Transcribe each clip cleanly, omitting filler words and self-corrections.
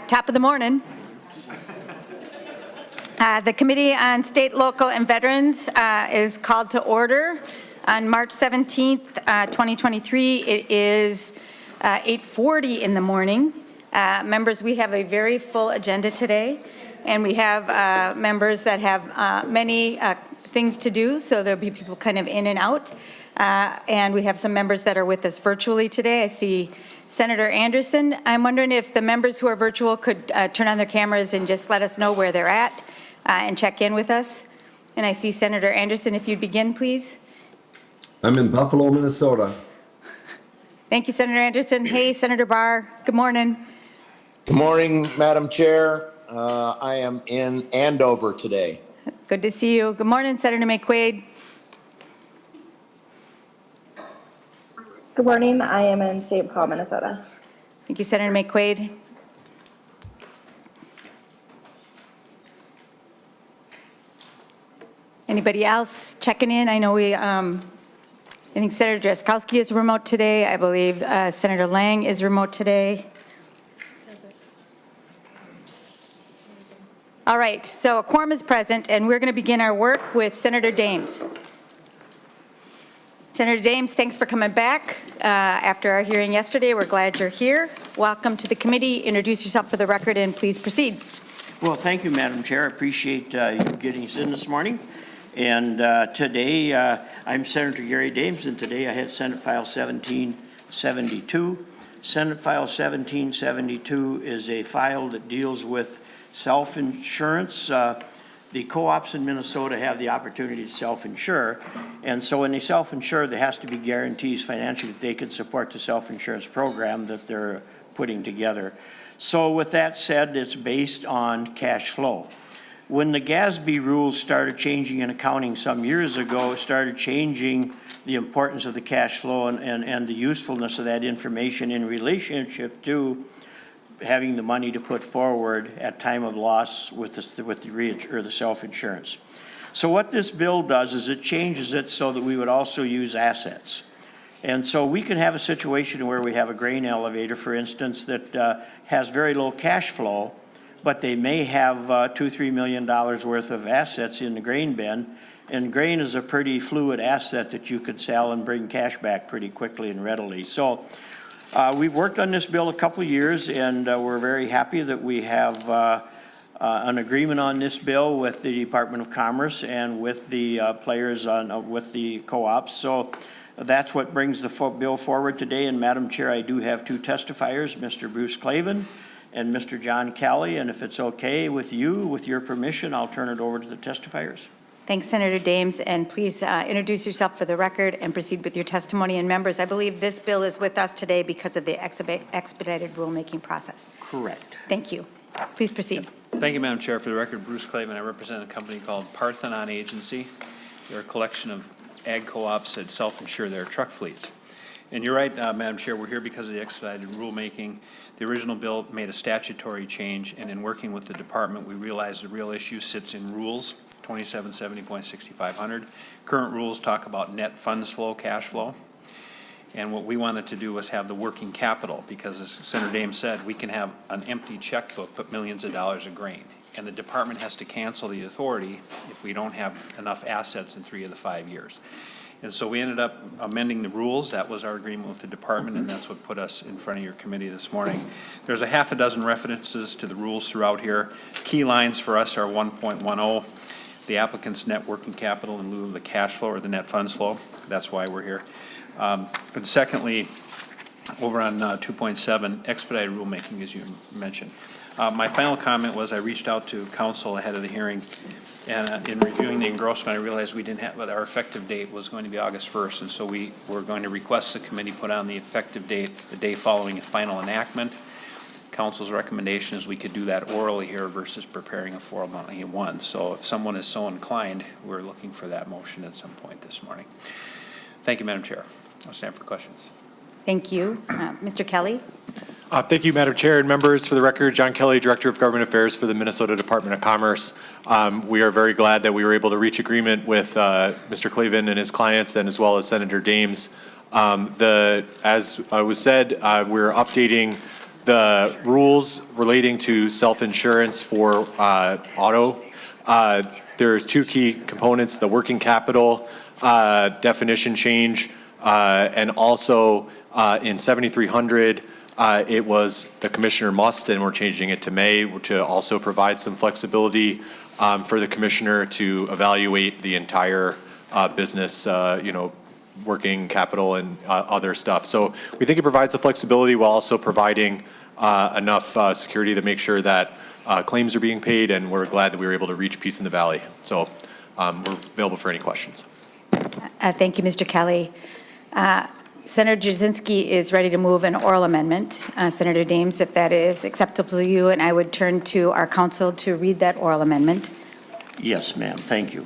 Top of the morning. The Committee on State, Local, and Veterans is called to order on March 17th, 2023. It is 8:40 in the morning. Members, we have a very full agenda today, and we have members that have many things to do, so there'll be people kind of in and out. And we have some members that are with us virtually today. I see Senator Anderson. I'm wondering if the members who are virtual could turn on their cameras and just let us know where they're at and check in with us. And I see Senator Anderson, if you'd begin, please. I'm in Buffalo, Minnesota. Thank you, Senator Anderson. Hey, Senator Barr. Good morning. Good morning, Madam Chair. I am in Andover today. Good to see you. Good morning, Senator McQuaid. Good morning. I am in St. Paul, Minnesota. Thank you, Senator McQuaid. Anybody else checking in? I know I think Senator Drazkowski is remote today. I believe Senator Lang is remote today. All right, so a quorum is present, and we're going to begin our work with Senator Dames. Senator Dames, thanks for coming back after our hearing yesterday. We're glad you're here. Welcome to the committee. Introduce yourself for the record, and please proceed. Well, thank you, Madam Chair. I appreciate you getting us in this morning. And today, I'm Senator Gary Dames, and today I have Senate File 1772. Senate File 1772 is a file that deals with self-insurance. The co-ops in Minnesota have the opportunity to self-insure, and so when they self-insure, there has to be guarantees financially that they can support the self-insurance program that they're putting together. So with that said, it's based on cash flow. When the GASB rules started changing in accounting some years ago, it started changing the importance of the cash flow and the usefulness of that information in relationship to having the money to put forward at time of loss with the self-insurance. So what this bill does is it changes it so that we would also use assets. And so we can have a situation where we have a grain elevator, for instance, that has very low cash flow, but they may have $2-3 million worth of assets in the grain bin. And grain is a pretty fluid asset that you could sell and bring cash back pretty quickly and readily. So we've worked on this bill a couple of years, and we're very happy that we have an agreement on this bill with the Department of Commerce and with the players with the co-ops. So that's what brings the bill forward today. And Madam Chair, I do have two testifiers, Mr. Bruce Clavin and Mr. John Kelly. And if it's okay with you, with your permission, I'll turn it over to the testifiers. Thanks, Senator Dames, and please introduce yourself for the record and proceed with your testimony. And members, I believe this bill is with us today because of the expedited rulemaking process. Correct. Thank you. Please proceed. Thank you, Madam Chair. For the record, Bruce Clavin. I represent a company called Parthenon Agency. They're a collection of ag co-ops that self-insure their truck fleets. And you're right, Madam Chair, we're here because of the expedited rulemaking. The original bill made a statutory change, and in working with the department, we realized the real issue sits in rules. 2770.6500. Current rules talk about net funds flow, cash flow. And what we wanted to do was have the working capital, because as Senator Dames said, we can have an empty checkbook but millions of dollars of grain. And the department has to cancel the authority if we don't have enough assets in 3 of the 5 years. And so we ended up amending the rules. That was our agreement with the department, and that's what put us in front of your committee this morning. There's a half a dozen references to the rules throughout here. Key lines for us are 1.10. The applicant's net working capital in lieu of the cash flow or the net funds flow. That's why we're here. But secondly, over on 2.7, expedited rulemaking, as you mentioned. My final comment was I reached out to council ahead of the hearing, and in reviewing the engrossment, I realized we didn't have, our effective date was going to be August 1st, and so we were going to request the committee put on the effective date the day following a final enactment. Council's recommendation is we could do that orally here versus preparing a Form 1. So if someone is so inclined, we're looking for that motion at some point this morning. Thank you, Madam Chair. I'll stand for questions. Thank you. Mr. Kelly. Thank you, Madam Chair and members. For the record, John Kelly, Director of Government Affairs for the Minnesota Department of Commerce. We are very glad that we were able to reach agreement with Mr. Clavin and his clients, and as well as Senator Dames. As was said, we're updating the rules relating to self-insurance for auto. There's two key components, the working capital definition change, and also in 7300, it was the commissioner must, and we're changing it to may, to also provide some flexibility for the commissioner to evaluate the entire business, working capital and other stuff. So we think it provides the flexibility while also providing enough security to make sure that claims are being paid, and we're glad that we were able to reach peace in the valley. So we're available for any questions. Thank you, Mr. Kelly. Senator Jasinski is ready to move an oral amendment. Senator Dames, if that is acceptable to you, and I would turn to our counsel to read that oral amendment. Yes, ma'am, thank you.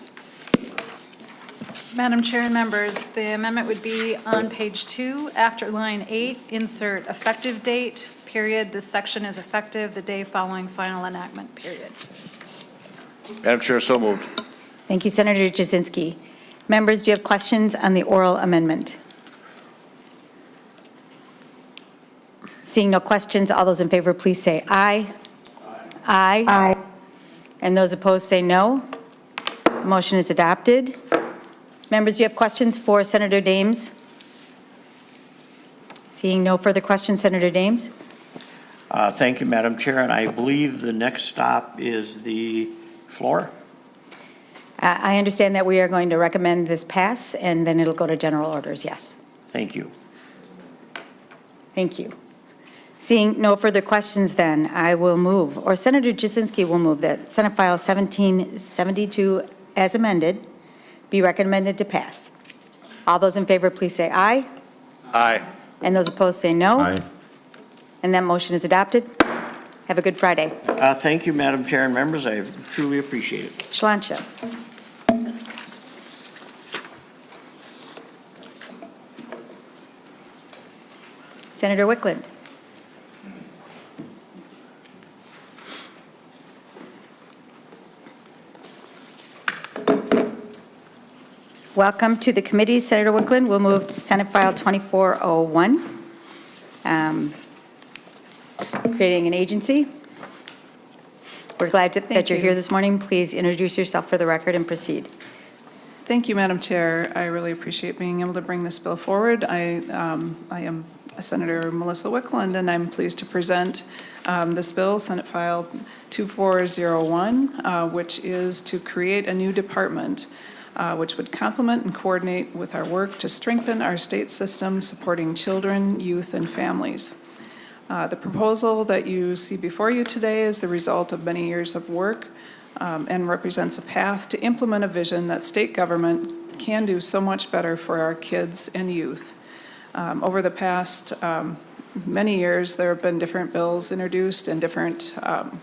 Madam Chair and members, the amendment would be on page 2, after line 8, insert effective date, period. This section is effective the day following final enactment, period. Madam Chair, so moved. Thank you, Senator Jasinski. Members, do you have questions on the oral amendment? Seeing no questions, all those in favor, please say aye. Aye. Aye. And those opposed say no. Motion is adopted. Members, do you have questions for Senator Dames? Seeing no further questions, Senator Dames? Thank you, Madam Chair, and I believe the next stop is the floor. I understand that we are going to recommend this pass, and then it'll go to general orders, yes. Thank you. Thank you. Seeing no further questions, then, I will move, or Senator Jasinski will move that Senate File 1772 as amended be recommended to pass. All those in favor, please say aye. Aye. And those opposed say no. Aye. And that motion is adopted. Have a good Friday. Thank you, Madam Chair and members. I truly appreciate it. Shalansha. Senator Wiklund. Welcome to the committee, Senator Wiklund. We'll move to Senate File 2401, creating an agency. We're glad that you're here this morning. Please introduce yourself for the record and proceed. Thank you, Madam Chair. I really appreciate being able to bring this bill forward. I am Senator Melissa Wiklund, and I'm pleased to present this bill, Senate File 2401, which is to create a new department which would complement and coordinate with our work to strengthen our state system supporting children, youth, and families. The proposal that you see before you today is the result of many years of work and represents a path to implement a vision that state government can do so much better for our kids and youth. Over the past many years, there have been different bills introduced and different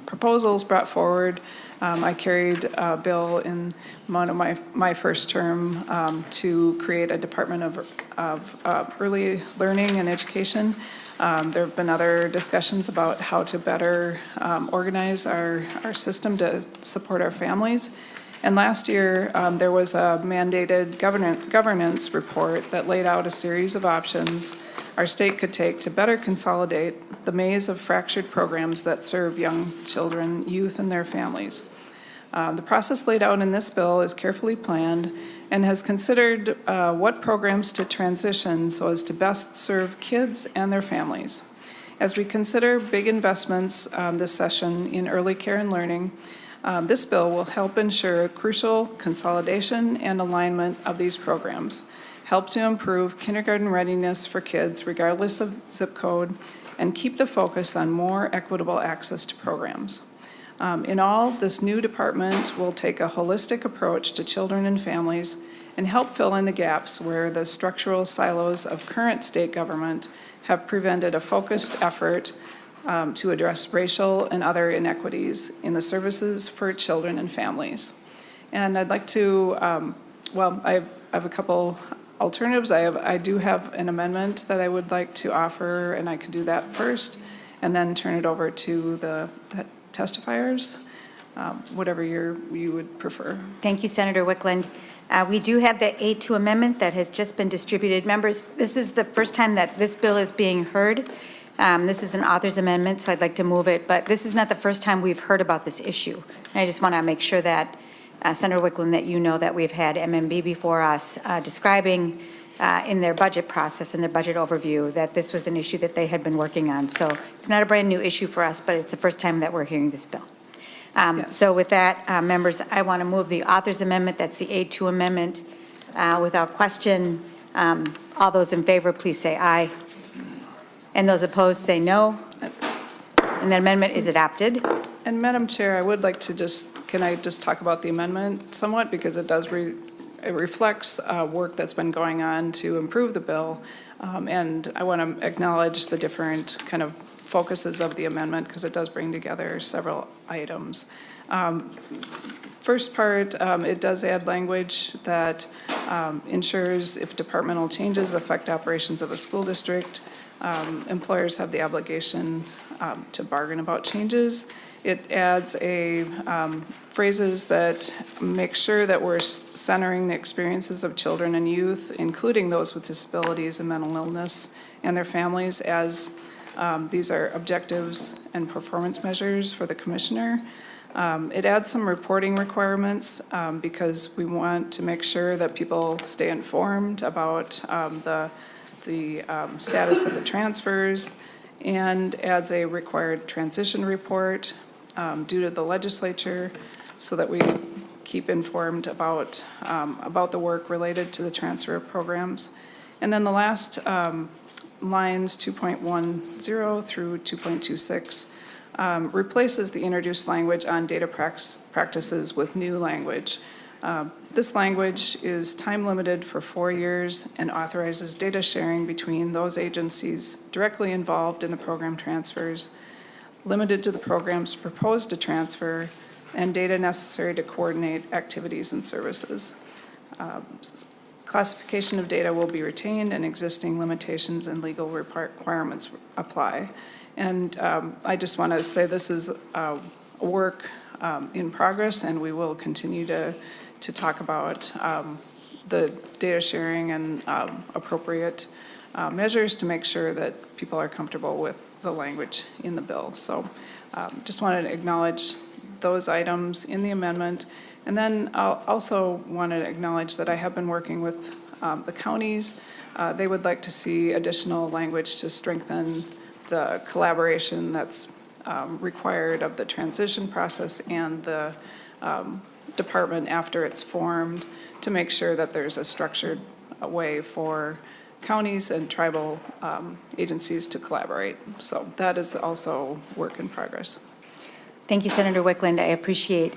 proposals brought forward. I carried a bill in one of my first term to create a Department of Early Learning and Education. There have been other discussions about how to better organize our system to support our families. And last year, there was a mandated governance report that laid out a series of options our state could take to better consolidate the maze of fractured programs that serve young children, youth, and their families. The process laid out in this bill is carefully planned and has considered what programs to transition so as to best serve kids and their families. As we consider big investments this session in early care and learning, this bill will help ensure crucial consolidation and alignment of these programs, help to improve kindergarten readiness for kids regardless of zip code, and keep the focus on more equitable access to programs. In all, this new department will take a holistic approach to children and families and help fill in the gaps where the structural silos of current state government have prevented a focused effort to address racial and other inequities in the services for children and families. And I'd like to, I have a couple alternatives. I do have an amendment that I would like to offer, and I could do that first, and then turn it over to the testifiers, whatever you would prefer. Thank you, Senator Wiklund. We do have the A2 amendment that has just been distributed. Members, this is the first time that this bill is being heard. This is an author's amendment, so I'd like to move it, but this is not the first time we've heard about this issue. And I just want to make sure that, Senator Wiklund, that you know that we've had MMB before us describing in their budget process, in their budget overview, that this was an issue that they had been working on. So it's not a brand-new issue for us, but it's the first time that we're hearing this bill. Yes. So with that, members, I want to move the author's amendment, that's the A2 amendment, without question. All those in favor, please say aye. And those opposed, say no. And the amendment is adopted. And Madam Chair, I would like to can I just talk about the amendment somewhat? Because it does, it reflects work that's been going on to improve the bill. And I want to acknowledge the different kind of focuses of the amendment because it does bring together several items. First part, it does add language that ensures if departmental changes affect operations of a school district, employers have the obligation to bargain about changes. It adds phrases that make sure that we're centering the experiences of children and youth, including those with disabilities and mental illness and their families, as these are objectives and performance measures for the commissioner. It adds some reporting requirements because we want to make sure that people stay informed about the status of the transfers, and adds a required transition report due to the legislature so that we keep informed about the work related to the transfer of programs. And then the last lines 2.10 through 2.26 replaces the introduced language on data practices with new language. This language is time limited for 4 years and authorizes data sharing between those agencies directly involved in the program transfers, limited to the programs proposed to transfer, and data necessary to coordinate activities and services. Classification of data will be retained and existing limitations and legal requirements apply. And I just want to say this is work in progress, and we will continue to talk about the data sharing and appropriate measures to make sure that people are comfortable with the language in the bill. So just wanted to acknowledge those items in the amendment. And then I'll also want to acknowledge that I have been working with the counties. They would like to see additional language to strengthen the collaboration that's required of the transition process and the department after it's formed, to make sure that there's a structured way for counties and tribal agencies to collaborate. So that is also work in progress. Thank you, Senator Wiklund. I appreciate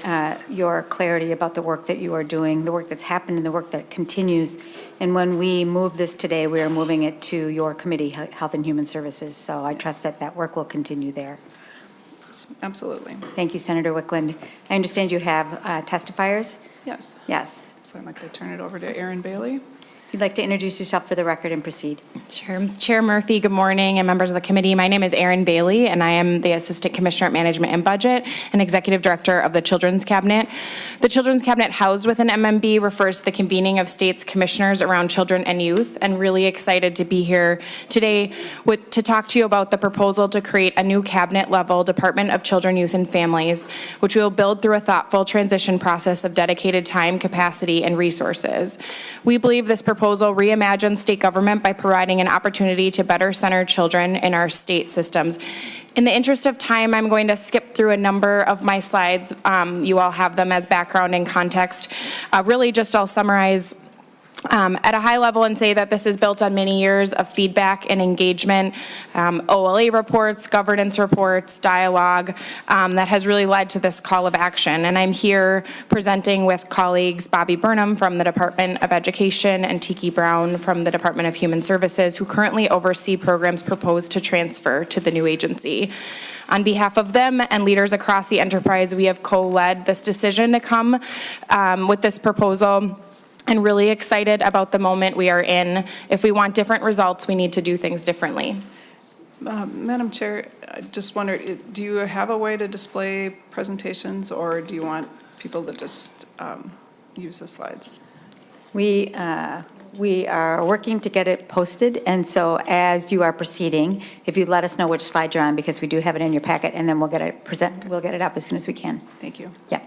your clarity about the work that you are doing, the work that's happened and the work that continues. And when we move this today, we are moving it to your committee, Health and Human Services. So I trust that that work will continue there. Absolutely. Thank you, Senator Wiklund. I understand you have testifiers? Yes. Yes. So I'd like to turn it over to Aaron Bailey. You'd like to introduce yourself for the record and proceed. Sure. Chair Murphy, good morning, and members of the committee. My name is Erin Bailey, and I am the Assistant Commissioner at Management and Budget and Executive Director of the Children's Cabinet. The Children's Cabinet, housed within MMB, refers to the convening of states' commissioners around children and youth, and really excited to be here today to talk to you about the proposal to create a new cabinet-level Department of Children, Youth, and Families, which we will build through a thoughtful transition process of dedicated time, capacity, and resources. We believe this proposal reimagines state government by providing an opportunity to better center children in our state systems. In the interest of time, I'm going to skip through a number of my slides. You all have them as background and context. Really just I'll summarize at a high level and say that this is built on many years of feedback and engagement, OLA reports, governance reports, dialogue that has really led to this call of action. And I'm here presenting with colleagues Bobby Burnham from the Department of Education and Tiki Brown from the Department of Human Services, who currently oversee programs proposed to transfer to the new agency. On behalf of them and leaders across the enterprise, we have co-led this decision to come with this proposal, and really excited about the moment we are in. If we want different results, we need to do things differently. Madam Chair, I just wondered, do you have a way to display presentations, or do you want people to just use the slides? We We are working to get it posted, and so as you are proceeding, if you let us know which slide you're on, because we do have it in your packet, and then we'll get it up as soon as we can. Thank you. Yeah.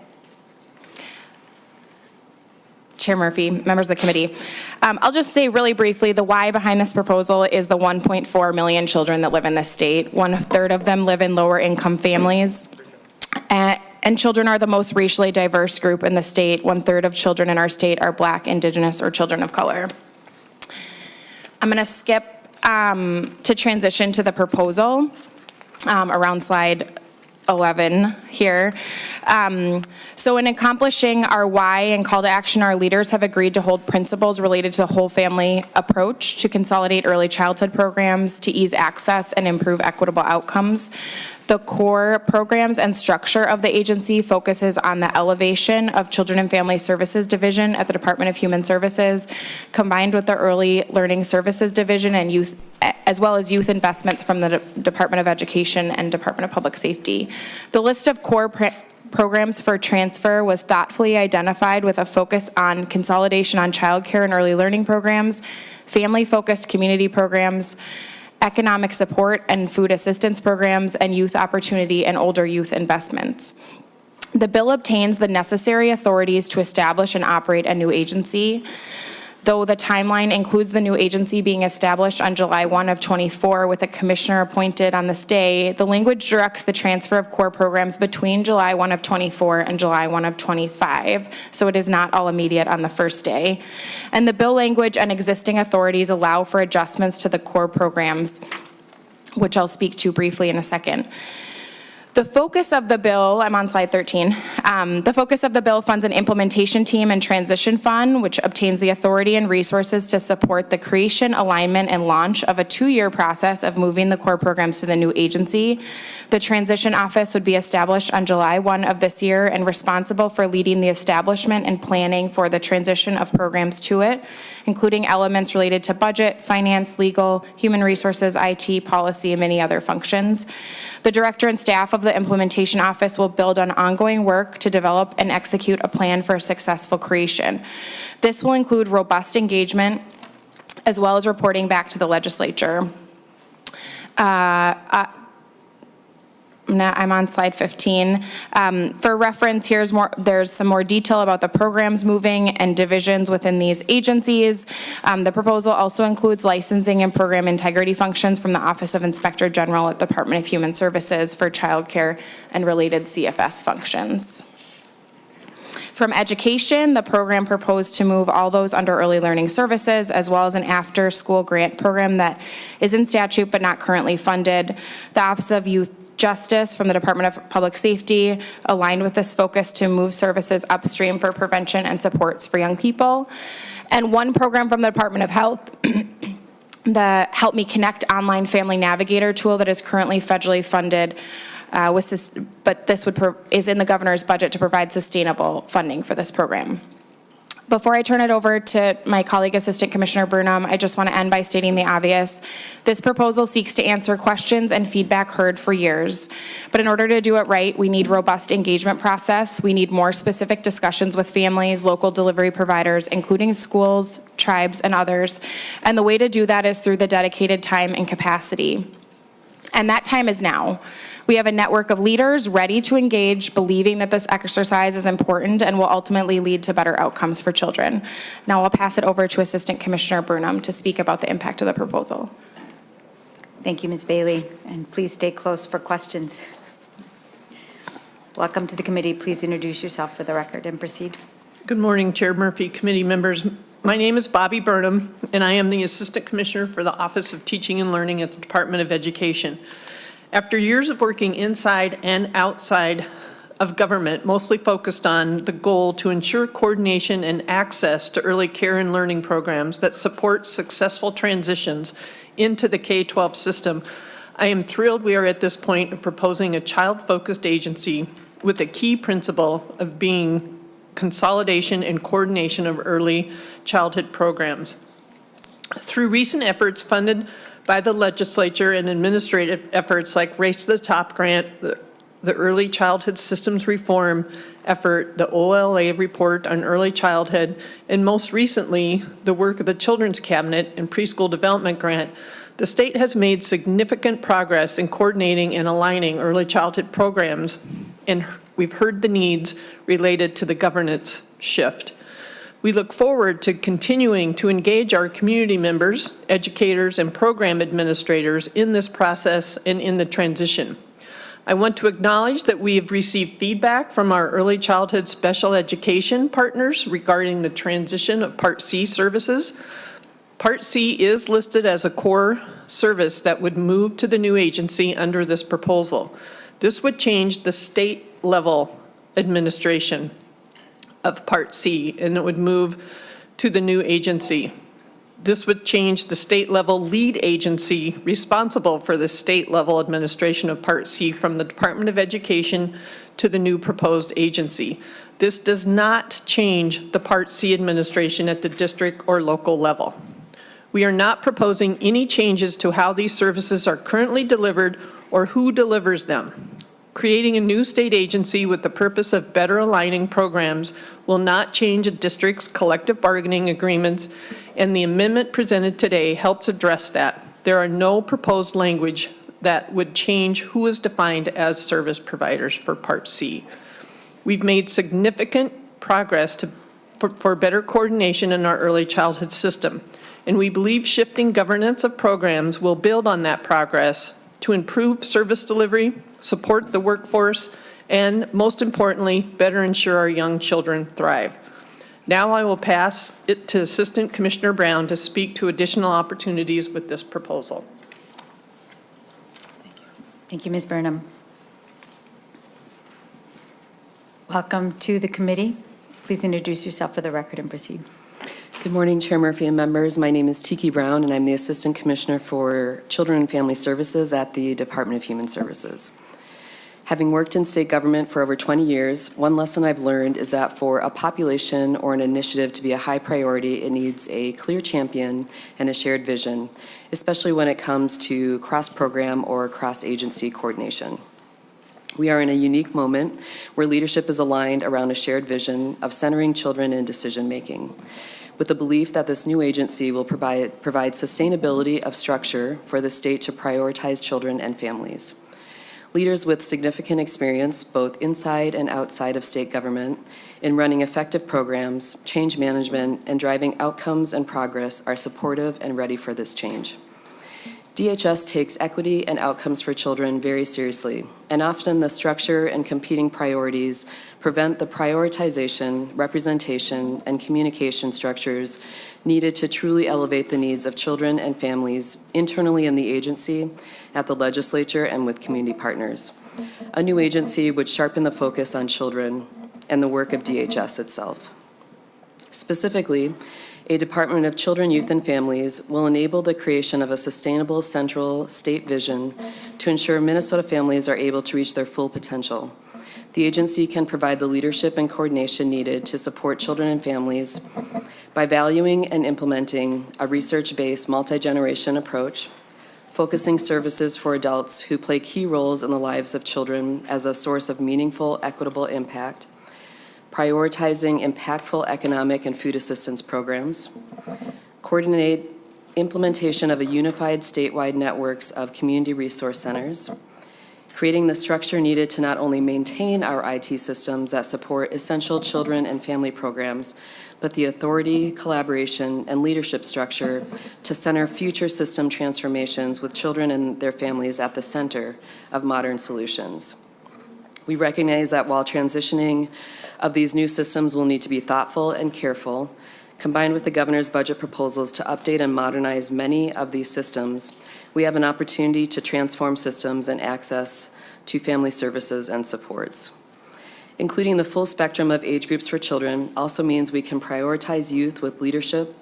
Chair Murphy, members of the committee. I'll just say really briefly, the why behind this proposal is the 1.4 million children that live in this state. 1/3 of them live in lower income families. And children are the most racially diverse group in the state. 1/3 of children in our state are Black, Indigenous, or children of color. I'm going to skip to transition to the proposal around slide 11 here. So in accomplishing our why and call to action, our leaders have agreed to hold principles related to the whole family approach to consolidate early childhood programs, to ease access and improve equitable outcomes. The core programs and structure of the agency focuses on the elevation of Children and Family Services Division at the Department of Human Services, combined with the Early Learning Services Division and youth, as well as youth investments from the Department of Education and Department of Public Safety. The list of core programs for transfer was thoughtfully identified with a focus on consolidation on childcare and early learning programs, family-focused community programs, economic support and food assistance programs, and youth opportunity and older youth investments. The bill obtains the necessary authorities to establish and operate a new agency. Though the timeline includes the new agency being established on July 1 of '24 with a commissioner appointed on this day, the language directs the transfer of core programs between July 1 of '24 and July 1 of '25, so it is not all immediate on the first day. And the bill language and existing authorities allow for adjustments to the core programs, which I'll speak to briefly in a second. The focus of the bill, I'm on slide 13. The focus of the bill funds an implementation team and transition fund, which obtains the authority and resources to support the creation, alignment, and launch of a 2-year process of moving the core programs to the new agency. The transition office would be established on July 1 of this year and responsible for leading the establishment and planning for the transition of programs to it, including elements related to budget, finance, legal, human resources, IT, policy, and many other functions. The director and staff of the implementation office will build on ongoing work to develop and execute a plan for successful creation. This will include robust engagement as well as reporting back to the legislature. I'm on slide 15. For reference, there's some more detail about the programs moving and divisions within these agencies. The proposal also includes licensing and program integrity functions from the Office of Inspector General at the Department of Human Services for childcare and related CFS functions. From education, the program proposed to move all those under early learning services, as well as an after-school grant program that is in statute but not currently funded. The Office of Youth Justice from the Department of Public Safety aligned with this focus to move services upstream for prevention and supports for young people. And one program from the Department of Health, the Help Me Connect online family navigator tool that is currently federally funded, but this is in the governor's budget to provide sustainable funding for this program. Before I turn it over to my colleague, Assistant Commissioner Burnham, I just want to end by stating the obvious. This proposal seeks to answer questions and feedback heard for years. But in order to do it right, we need robust engagement process. We need more specific discussions with families, local delivery providers, including schools, tribes, and others. And the way to do that is through the dedicated time and capacity. And that time is now. We have a network of leaders ready to engage, believing that this exercise is important and will ultimately lead to better outcomes for children. Now I'll pass it over to Assistant Commissioner Burnham to speak about the impact of the proposal. Thank you, Ms. Bailey, and please stay close for questions. Welcome to the committee. Please introduce yourself for the record and proceed. Good morning, Chair Murphy, committee members. My name is Bobby Burnham, and I am the Assistant Commissioner for the Office of Teaching and Learning at the Department of Education. After years of working inside and outside of government, mostly focused on the goal to ensure coordination and access to early care and learning programs that support successful transitions into the K-12 system, I am thrilled we are at this point of proposing a child-focused agency with a key principle of being consolidation and coordination of early childhood programs. Through recent efforts funded by the legislature and administrative efforts like Race to the Top grant, the Early Childhood Systems Reform effort, the OLA report on early childhood, and most recently, the work of the Children's Cabinet and Preschool Development Grant, the state has made significant progress in coordinating and aligning early childhood programs, and we've heard the needs related to the governance shift. We look forward to continuing to engage our community members, educators, and program administrators in this process and in the transition. I want to acknowledge that we have received feedback from our early childhood special education partners regarding the transition of Part C services. Part C is listed as a core service that would move to the new agency under this proposal. This would change the state level administration of Part C, and it would move to the new agency. This would change the state level lead agency responsible for the state level administration of Part C from the Department of Education to the new proposed agency. This does not change the Part C administration at the district or local level. We are not proposing any changes to how these services are currently delivered or who delivers them. Creating a new state agency with the purpose of better aligning programs will not change a district's collective bargaining agreements, and the amendment presented today helps address that. There are no proposed language that would change who is defined as service providers for Part C. We've made significant progress for better coordination in our early childhood system, and we believe shifting governance of programs will build on that progress to improve service delivery, support the workforce, and most importantly, better ensure our young children thrive. Now I will pass it to Assistant Commissioner Brown to speak to additional opportunities with this proposal. Thank you, Ms. Burnham. Welcome to the committee. Please introduce yourself for the record and proceed. Good morning, Chair Murphy and members. My name is Tiki Brown, and I'm the Assistant Commissioner for Children and Family Services at the Department of Human Services. Having worked in state government for over 20 years, one lesson I've learned is that for a population or an initiative to be a high priority, it needs a clear champion and a shared vision, especially when it comes to cross-program or cross-agency coordination. We are in a unique moment where leadership is aligned around a shared vision of centering children in decision-making, with the belief that this new agency will provide sustainability of structure for the state to prioritize children and families. Leaders with significant experience, both inside and outside of state government, in running effective programs, change management, and driving outcomes and progress are supportive and ready for this change. DHS takes equity and outcomes for children very seriously, and often the structure and competing priorities prevent the prioritization, representation, and communication structures needed to truly elevate the needs of children and families internally in the agency, at the legislature, and with community partners. A new agency would sharpen the focus on children and the work of DHS itself. Specifically, a Department of Children, Youth, and Families will enable the creation of a sustainable central state vision to ensure Minnesota families are able to reach their full potential. The agency can provide the leadership and coordination needed to support children and families by valuing and implementing a research-based multi-generation approach, focusing services for adults who play key roles in the lives of children as a source of meaningful, equitable impact, prioritizing impactful economic and food assistance programs, coordinate implementation of a unified statewide networks of community resource centers, creating the structure needed to not only maintain our IT systems that support essential children and family programs, but the authority, collaboration, and leadership structure to center future system transformations with children and their families at the center of modern solutions. We recognize that while transitioning of these new systems will need to be thoughtful and careful, combined with the governor's budget proposals to update and modernize many of these systems, we have an opportunity to transform systems and access to family services and supports. Including the full spectrum of age groups for children also means we can prioritize youth with leadership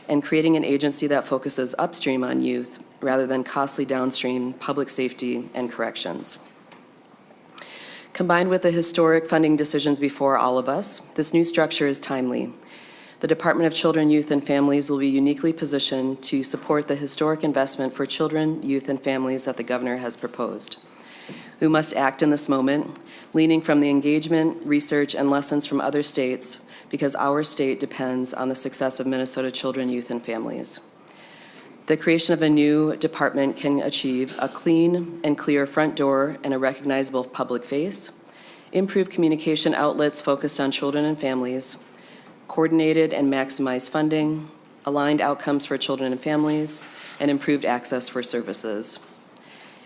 and creating an agency that focuses upstream on youth rather than costly downstream public safety and corrections. Combined with the historic funding decisions before all of us, this new structure is timely. The Department of Children, Youth, and Families will be uniquely positioned to support the historic investment for children, youth, and families that the governor has proposed. We must act in this moment, leaning from the engagement, research, and lessons from other states, because our state depends on the success of Minnesota children, youth, and families. The creation of a new department can achieve a clean and clear front door and a recognizable public face, improve communication outlets focused on children and families, coordinated and maximized funding, aligned outcomes for children and families, and improved access for services.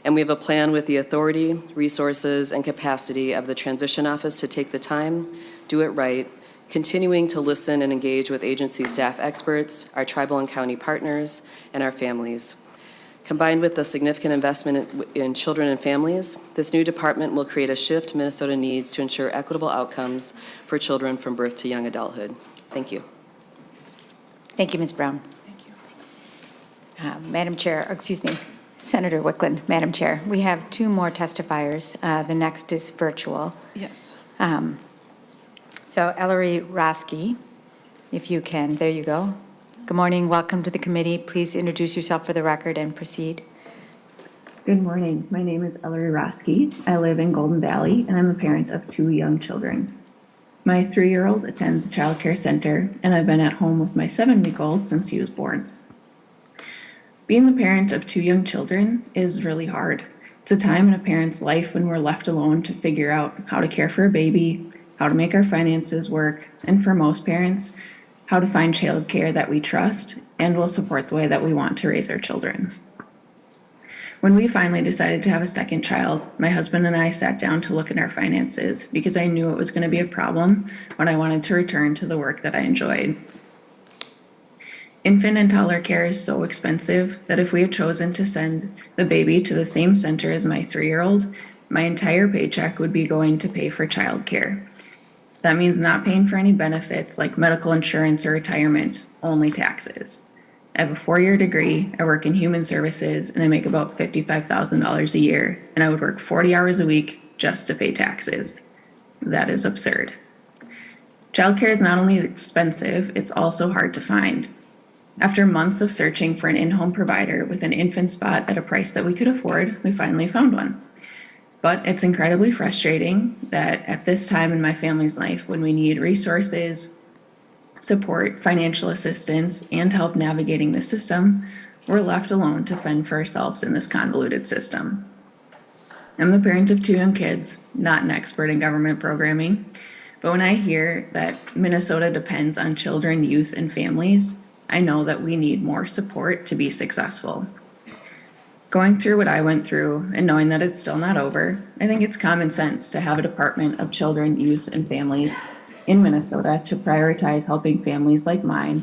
And we have a plan with the authority, resources, and capacity of the Transition Office to take the time, do it right, continuing to listen and engage with agency staff experts, our tribal and county partners, and our families. Combined with the significant investment in children and families, this new department will create a shift Minnesota needs to ensure equitable outcomes for children from birth to young adulthood. Thank you. Thank you, Ms. Brown. Madam Chair, excuse me, Senator Wiklund, Madam Chair, we have two more testifiers. The next is virtual. Yes. So Ellery Roski, if you can, there you go. Good morning, welcome to the committee. Please introduce yourself for the record and proceed. Good morning. My name is Ellery Roski. I live in Golden Valley, and I'm a parent of 2 young children. My 3-year-old attends a child care center, and I've been at home with my 7-week-old since he was born. Being the parent of 2 young children is really hard. It's a time in a parent's life when we're left alone to figure out how to care for a baby, how to make our finances work, and for most parents, how to find child care that we trust and will support the way that we want to raise our children. When we finally decided to have a second child, my husband and I sat down to look at our finances because I knew it was going to be a problem when I wanted to return to the work that I enjoyed. Infant and toddler care is so expensive that if we had chosen to send the baby to the same center as my 3-year-old, my entire paycheck would be going to pay for child care. That means not paying for any benefits like medical insurance or retirement, only taxes. I have a 4-year degree, I work in human services, and I make about $55,000 a year, and I would work 40 hours a week just to pay taxes. That is absurd. Childcare is not only expensive, it's also hard to find. After months of searching for an in-home provider with an infant spot at a price that we could afford, we finally found one. But it's incredibly frustrating that at this time in my family's life, when we need resources, support, financial assistance, and help navigating the system, we're left alone to fend for ourselves in this convoluted system. I'm the parent of 2 young kids, not an expert in government programming, but when I hear that Minnesota depends on children, youth, and families, I know that we need more support to be successful. Going through what I went through and knowing that it's still not over, I think it's common sense to have a Department of Children, Youth, and Families in Minnesota to prioritize helping families like mine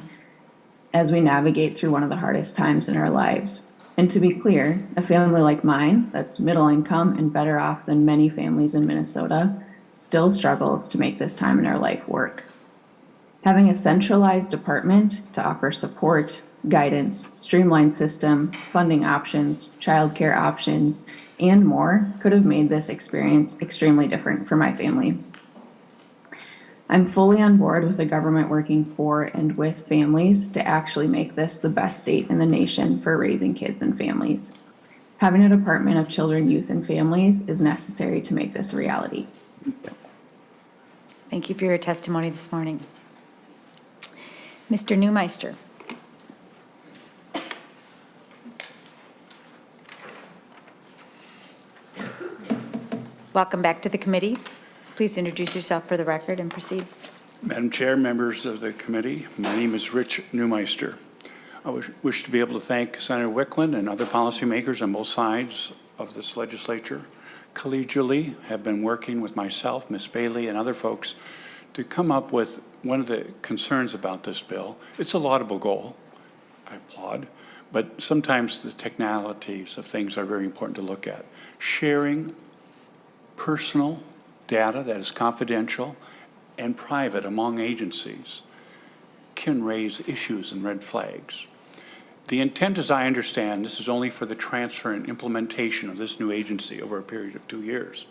as we navigate through one of the hardest times in our lives. And to be clear, a family like mine, that's middle income and better off than many families in Minnesota, still struggles to make this time in our life work. Having a centralized department to offer support, guidance, streamlined system, funding options, childcare options, and more could have made this experience extremely different for my family. I'm fully on board with the government working for and with families to actually make this the best state in the nation for raising kids and families. Having a Department of Children, Youth, and Families is necessary to make this a reality. Thank you for your testimony this morning. Mr. Neumeister. Welcome back to the committee. Please introduce yourself for the record and proceed. Madam Chair, members of the committee, my name is Rich Neumeister. I wish to be able to thank Senator Wiklund and other policymakers on both sides of this legislature collegially have been working with myself, Ms. Bailey, and other folks to come up with one of the concerns about this bill. It's a laudable goal, I applaud, but sometimes the technicalities of things are very important to look at. Sharing personal data that is confidential and private among agencies can raise issues and red flags. The intent, as I understand, this is only for the transfer and implementation of this new agency over a period of 2 years.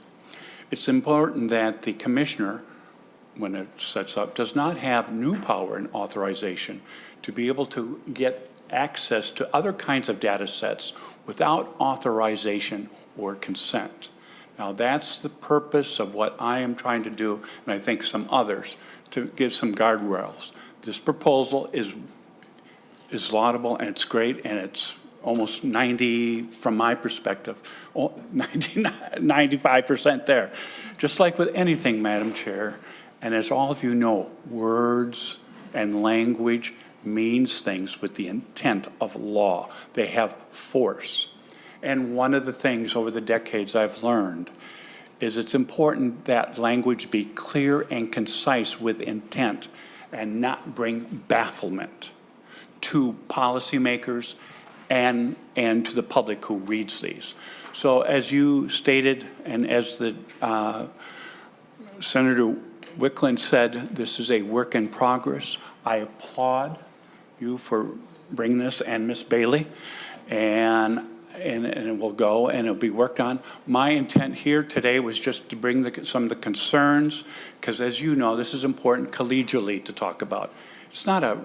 It's important that the commissioner, when it sets up, does not have new power and authorization to be able to get access to other kinds of data sets without authorization or consent. Now, that's the purpose of what I am trying to do, and I think some others, to give some guardrails. This proposal is laudable, and it's great, and it's almost 90, from my perspective, 95% there. Just like with anything, Madam Chair, and as all of you know, words and language means things with the intent of law. They have force. And one of the things over the decades I've learned is it's important that language be clear and concise with intent and not bring bafflement to policymakers and to the public who reads these. So as you stated, and as the Senator Wiklund said, this is a work in progress. I applaud you for bringing this, and Ms. Bailey, and it will go and it'll be worked on. My intent here today was just to bring some of the concerns, because as you know, this is important collegially to talk about. It's not a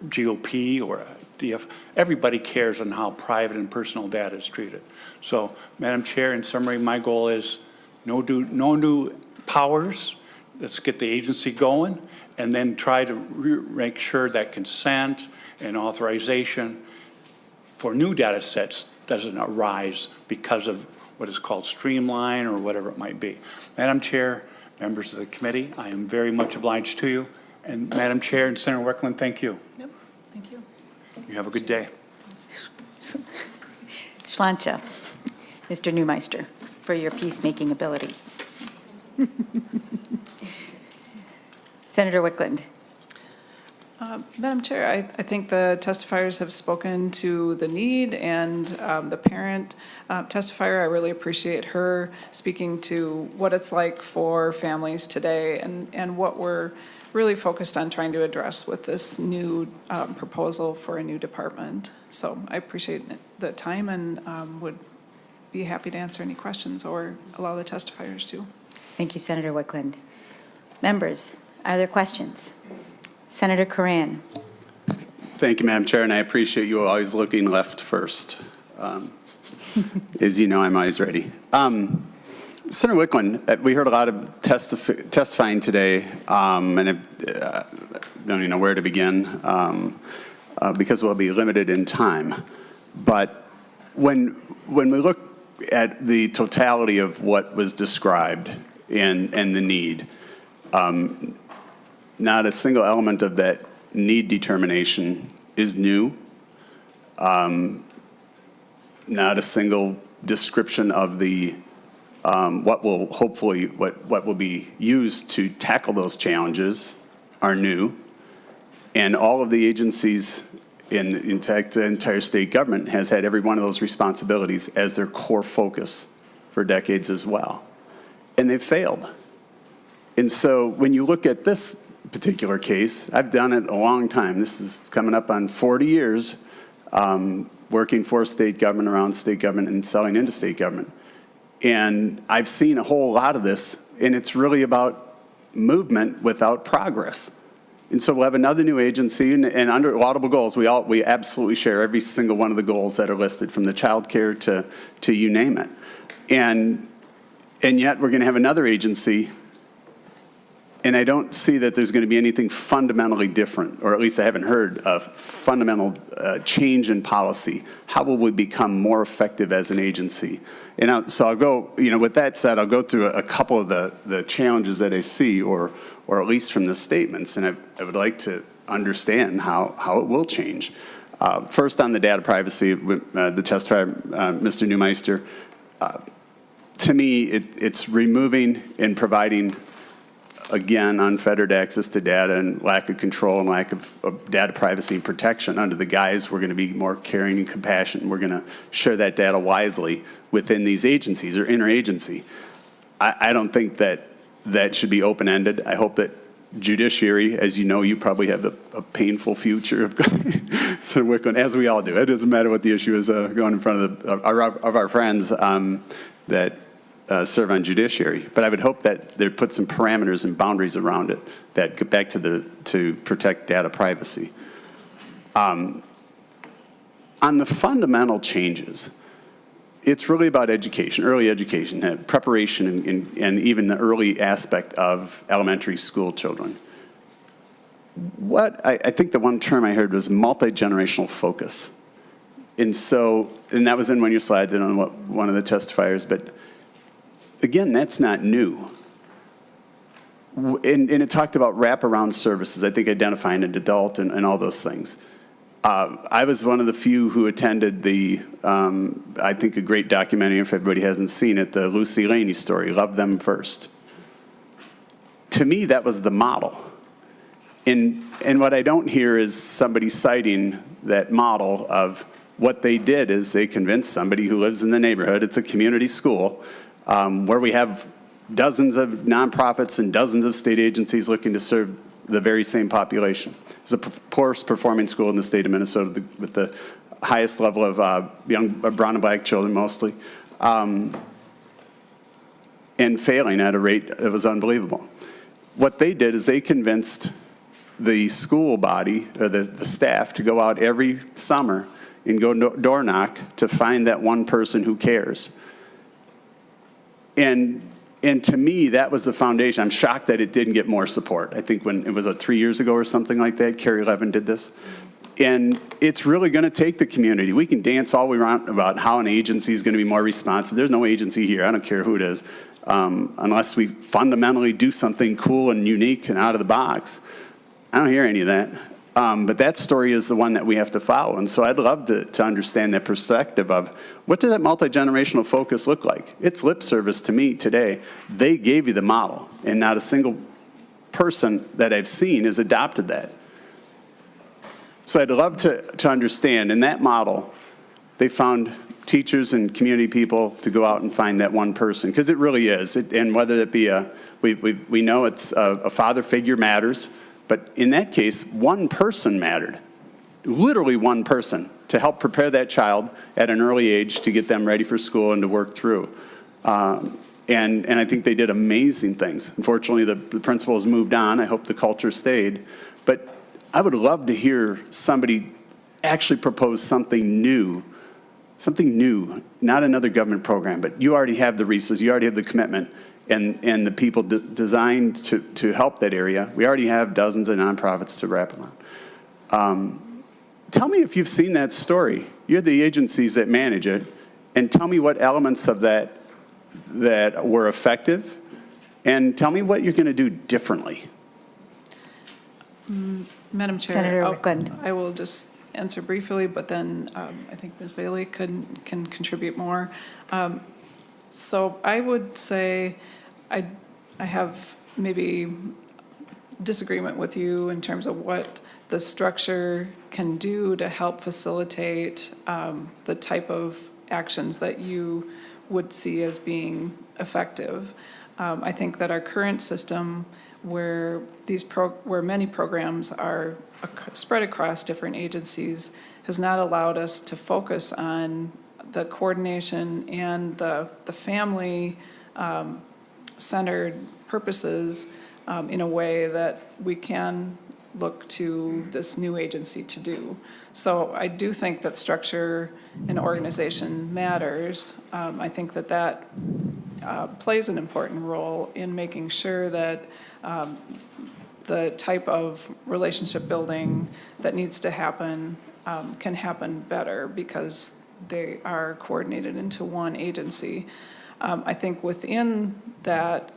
GOP or a DF. Everybody cares on how private and personal data is treated. So, Madam Chair, in summary, my goal is no new powers. Let's get the agency going, and then try to make sure that consent and authorization for new data sets doesn't arise because of what is called streamline or whatever it might be. Madam Chair, members of the committee, I am very much obliged to you. And Madam Chair and Senator Wiklund, thank you. Yep, thank you. You have a good day. Schlancha, Mr. Neumeister, for your peacemaking ability. Senator Wiklund. Madam Chair, I think the testifiers have spoken to the need, and the parent testifier, I really appreciate her speaking to what it's like for families today and what we're really focused on trying to address with this new proposal for a new department. So I appreciate the time and would be happy to answer any questions or allow the testifiers to. Thank you, Senator Wiklund. Members, are there questions? Senator Coran. Thank you, Madam Chair, and I appreciate you always looking left first. As you know, I'm always ready. Senator Wiklund, we heard a lot of testifying today, and I don't even know where to begin because we'll be limited in time. But when we look at the totality of what was described and the need, not a single element of that need determination is new. Not a single description of the what will be used to tackle those challenges are new. And all of the agencies in the entire state government has had every one of those responsibilities as their core focus for decades as well. And they've failed. And so when you look at this particular case, I've done it a long time. This is coming up on 40 years working for state government, around state government, and selling into state government. And I've seen a whole lot of this, and it's really about movement without progress. And so we'll have another new agency, and under laudable goals, we absolutely share every single one of the goals that are listed, from the child care to you name it. And yet we're going to have another agency, and I don't see that there's going to be anything fundamentally different, or at least I haven't heard a fundamental change in policy. How will we become more effective as an agency? And so I'll go, with that said, I'll go through a couple of the challenges that I see, or at least from the statements, and I would like to understand how it will change. First, on the data privacy, the testifier, Mr. Neumeister, to me, it's removing and providing, again, unfettered access to data and lack of control and lack of data privacy and protection. Under the guise, we're going to be more caring and compassionate. We're going to share that data wisely within these agencies or interagency. I don't think that should be open-ended. I hope that judiciary, as you know, you probably have a painful future of Senator Wiklund, as we all do. It doesn't matter what the issue is going in front of our friends that serve on judiciary. But I would hope that they put some parameters and boundaries around it that get back to protect data privacy. On the fundamental changes, it's really about education, early education, preparation, and even the early aspect of elementary school children. I think the one term I heard was multi-generational focus. And that was in one of your slides, I don't know what one of the testifiers, but again, that's not new. And it talked about wraparound services, I think identifying an adult and all those things. I was one of the few who attended I think a great documentary, if everybody hasn't seen it, the Lucy Laney story, Love Them First. To me, that was the model. And what I don't hear is somebody citing that model of what they did is they convinced somebody who lives in the neighborhood, it's a community school, where we have dozens of nonprofits and dozens of state agencies looking to serve the very same population. It's the poorest performing school in the state of Minnesota with the highest level of young brown and black children mostly, and failing at a rate that was unbelievable. What they did is they convinced the school body, or the staff, to go out every summer and go door knock to find that one person who cares. And to me, that was the foundation. I'm shocked that it didn't get more support. I think when it was 3 years ago or something like that, Carrie Levin did this. And it's really going to take the community. We can dance all we want about how an agency is going to be more responsive. There's no agency here. I don't care who it is, unless we fundamentally do something cool and unique and out of the box. I don't hear any of that. But that story is the one that we have to follow. And so I'd love to understand that perspective of what does that multi-generational focus look like? It's lip service to me today. They gave you the model, and not a single person that I've seen has adopted that. So I'd love to understand, in that model, they found teachers and community people to go out and find that one person, because it really is. And whether it be we know it's a father figure matters, but in that case, one person mattered, literally one person, to help prepare that child at an early age to get them ready for school and to work through. And I think they did amazing things. Unfortunately, the principal has moved on. I hope the culture stayed. But I would love to hear somebody actually propose something new, not another government program, but you already have the resources, you already have the commitment, and the people designed to help that area. We already have dozens of nonprofits to wrap around. Tell me if you've seen that story. You're the agencies that manage it, and tell me what elements of that were effective, and tell me what you're going to do differently. Madam Chair. Senator Wiklund. I will just answer briefly, but then I think Ms. Bailey can contribute more. So I would say I have maybe disagreement with you in terms of what the structure can do to help facilitate the type of actions that you would see as being effective. I think that our current system, where many programs are spread across different agencies, has not allowed us to focus on the coordination and the family centered purposes in a way that we can look to this new agency to do. So I do think that structure and organization matters. I think that plays an important role in making sure that the type of relationship building that needs to happen can happen better because they are coordinated into one agency. I think within that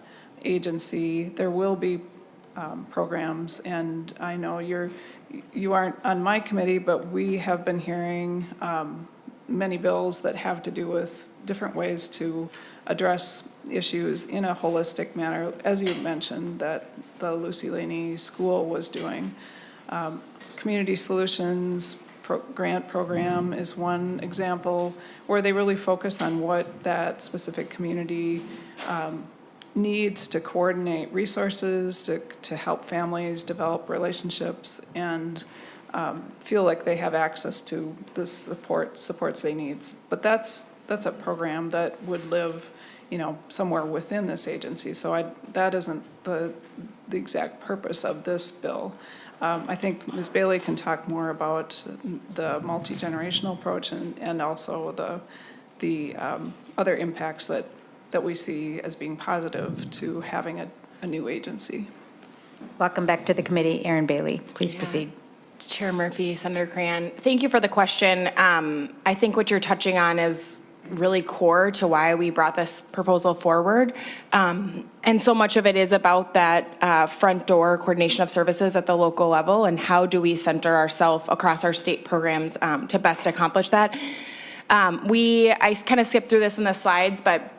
agency, there will be programs, and I know you aren't on my committee, but we have been hearing many bills that have to do with different ways to address issues in a holistic manner, as you mentioned, that the Lucy Laney School was doing. Community Solutions grant program is one example where they really focus on what that specific community needs to coordinate resources, to help families develop relationships and feel like they have access to the supports they need. But that's a program that would live, somewhere within this agency. So that isn't the exact purpose of this bill. I think Ms. Bailey can talk more about the multi-generational approach and also the other impacts that we see as being positive to having a new agency. Welcome back to the committee, Erin Bailey. Please proceed. Chair Murphy, Senator Cran, thank you for the question. I think what you're touching on is really core to why we brought this proposal forward. And so much of it is about that front door coordination of services at the local level, and how do we center ourselves across our state programs to best accomplish that. I kind of skipped through this in the slides, but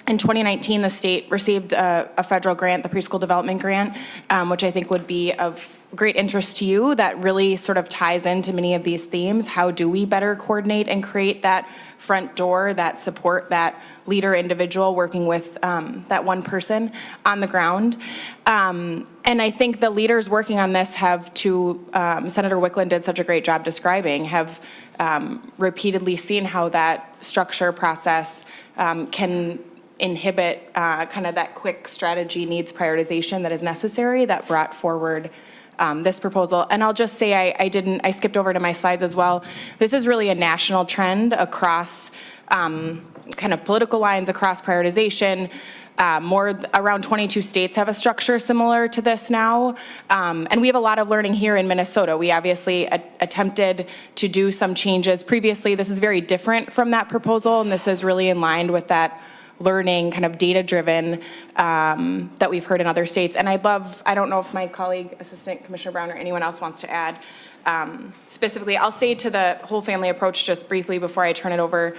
in 2019, the state received a federal grant, the Preschool Development Grant, which I think would be of great interest to you, that really sort of ties into many of these themes. How do we better coordinate and create that front door, that support, that leader individual working with that one person on the ground? And I think the leaders working on this have Senator Wiklund did such a great job describing, have repeatedly seen how that structure process can inhibit kind of that quick strategy needs prioritization that is necessary, that brought forward this proposal. And I'll just say, I skipped over to my slides as well. This is really a national trend across kind of political lines, across prioritization. Around 22 states have a structure similar to this now. And we have a lot of learning here in Minnesota. We obviously attempted to do some changes previously. This is very different from that proposal, and this is really in line with that learning, kind of data-driven that we've heard in other states. And I don't know if my colleague, Assistant Commissioner Brown, or anyone else wants to add specifically. I'll say to the whole family approach just briefly before I turn it over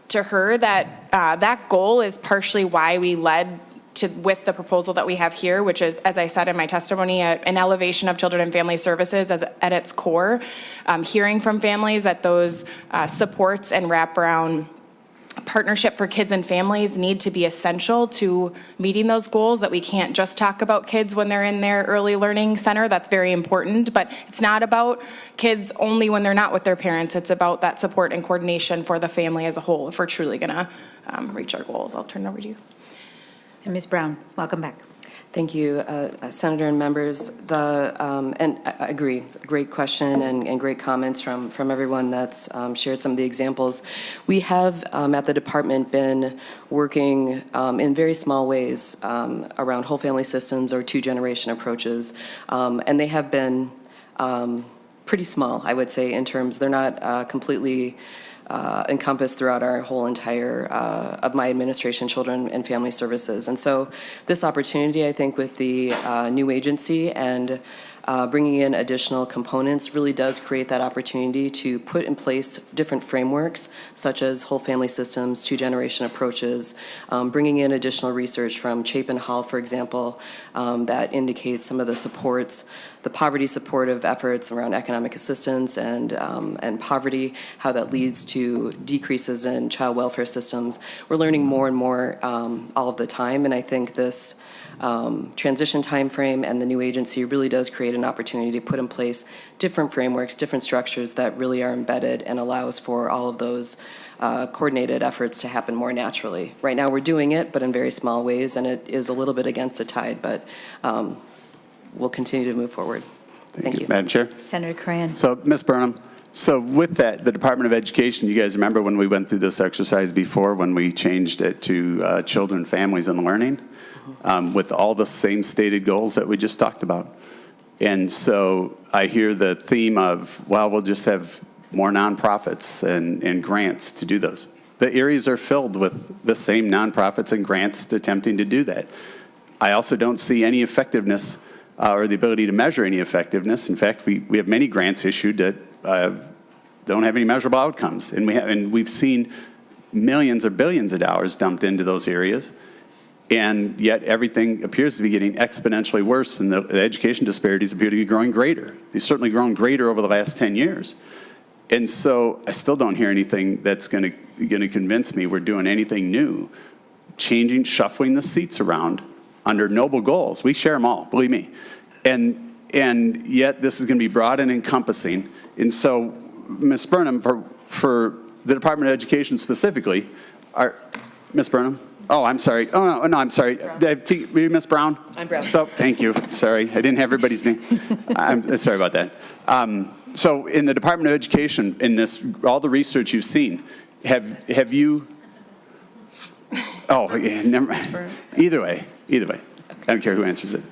to her that that goal is partially why we led with the proposal that we have here, which is, as I said in my testimony, an elevation of children and family services at its core. Hearing from families that those supports and wraparound partnership for kids and families need to be essential to meeting those goals, that we can't just talk about kids when they're in their early learning center. That's very important, but it's not about kids only when they're not with their parents. It's about that support and coordination for the family as a whole if we're truly gonna reach our goals. I'll turn it over to you. And Ms. Brown, welcome back. Thank you, Senator and members. And I agree, great question and great comments from everyone that's shared some of the examples. We have at the department been working in very small ways around whole family systems or two-generation approaches, and they have been pretty small, I would say, in terms, they're not completely encompassed throughout our whole entire of my administration, children and family services. And so this opportunity, I think, with the new agency and bringing in additional components really does create that opportunity to put in place different frameworks, such as whole family systems, two-generation approaches, bringing in additional research from Chapin Hall, for example, that indicates some of the supports, the poverty supportive efforts around economic assistance and poverty, how that leads to decreases in child welfare systems. We're learning more and more all of the time, and I think this transition timeframe and the new agency really does create an opportunity to put in place different frameworks, different structures that really are embedded and allows for all of those coordinated efforts to happen more naturally. Right now we're doing it, but in very small ways, and it is a little bit against the tide, but we'll continue to move forward. Thank you. Madam Chair. Senator Cran. So, Ms. Burnham, so with that, the Department of Education, you guys remember when we went through this exercise before, when we changed it to children, families, and learning, with all the same stated goals that we just talked about. And so I hear the theme of, well, we'll just have more nonprofits and grants to do those. The areas are filled with the same nonprofits and grants attempting to do that. I also don't see any effectiveness or the ability to measure any effectiveness. In fact, we have many grants issued that don't have any measurable outcomes. And we've seen millions or billions of dollars dumped into those areas. And yet everything appears to be getting exponentially worse, and the education disparities appear to be growing greater. They've certainly grown greater over the last 10 years. And so I still don't hear anything that's going to convince me we're doing anything new. Shuffling the seats around under noble goals. We share them all, believe me. And yet this is going to be broad and encompassing. And so, Ms. Burnham, for the Department of Education specifically, Ms. Burnham? Oh, I'm sorry. Oh, no, I'm sorry. Ms. Brown? I'm Brown. So, thank you. Sorry, I didn't have everybody's name. I'm sorry about that. So, in the Department of Education, in this, all the research you've seen, have you, oh, yeah, never mind. Either way. I don't care who answers it.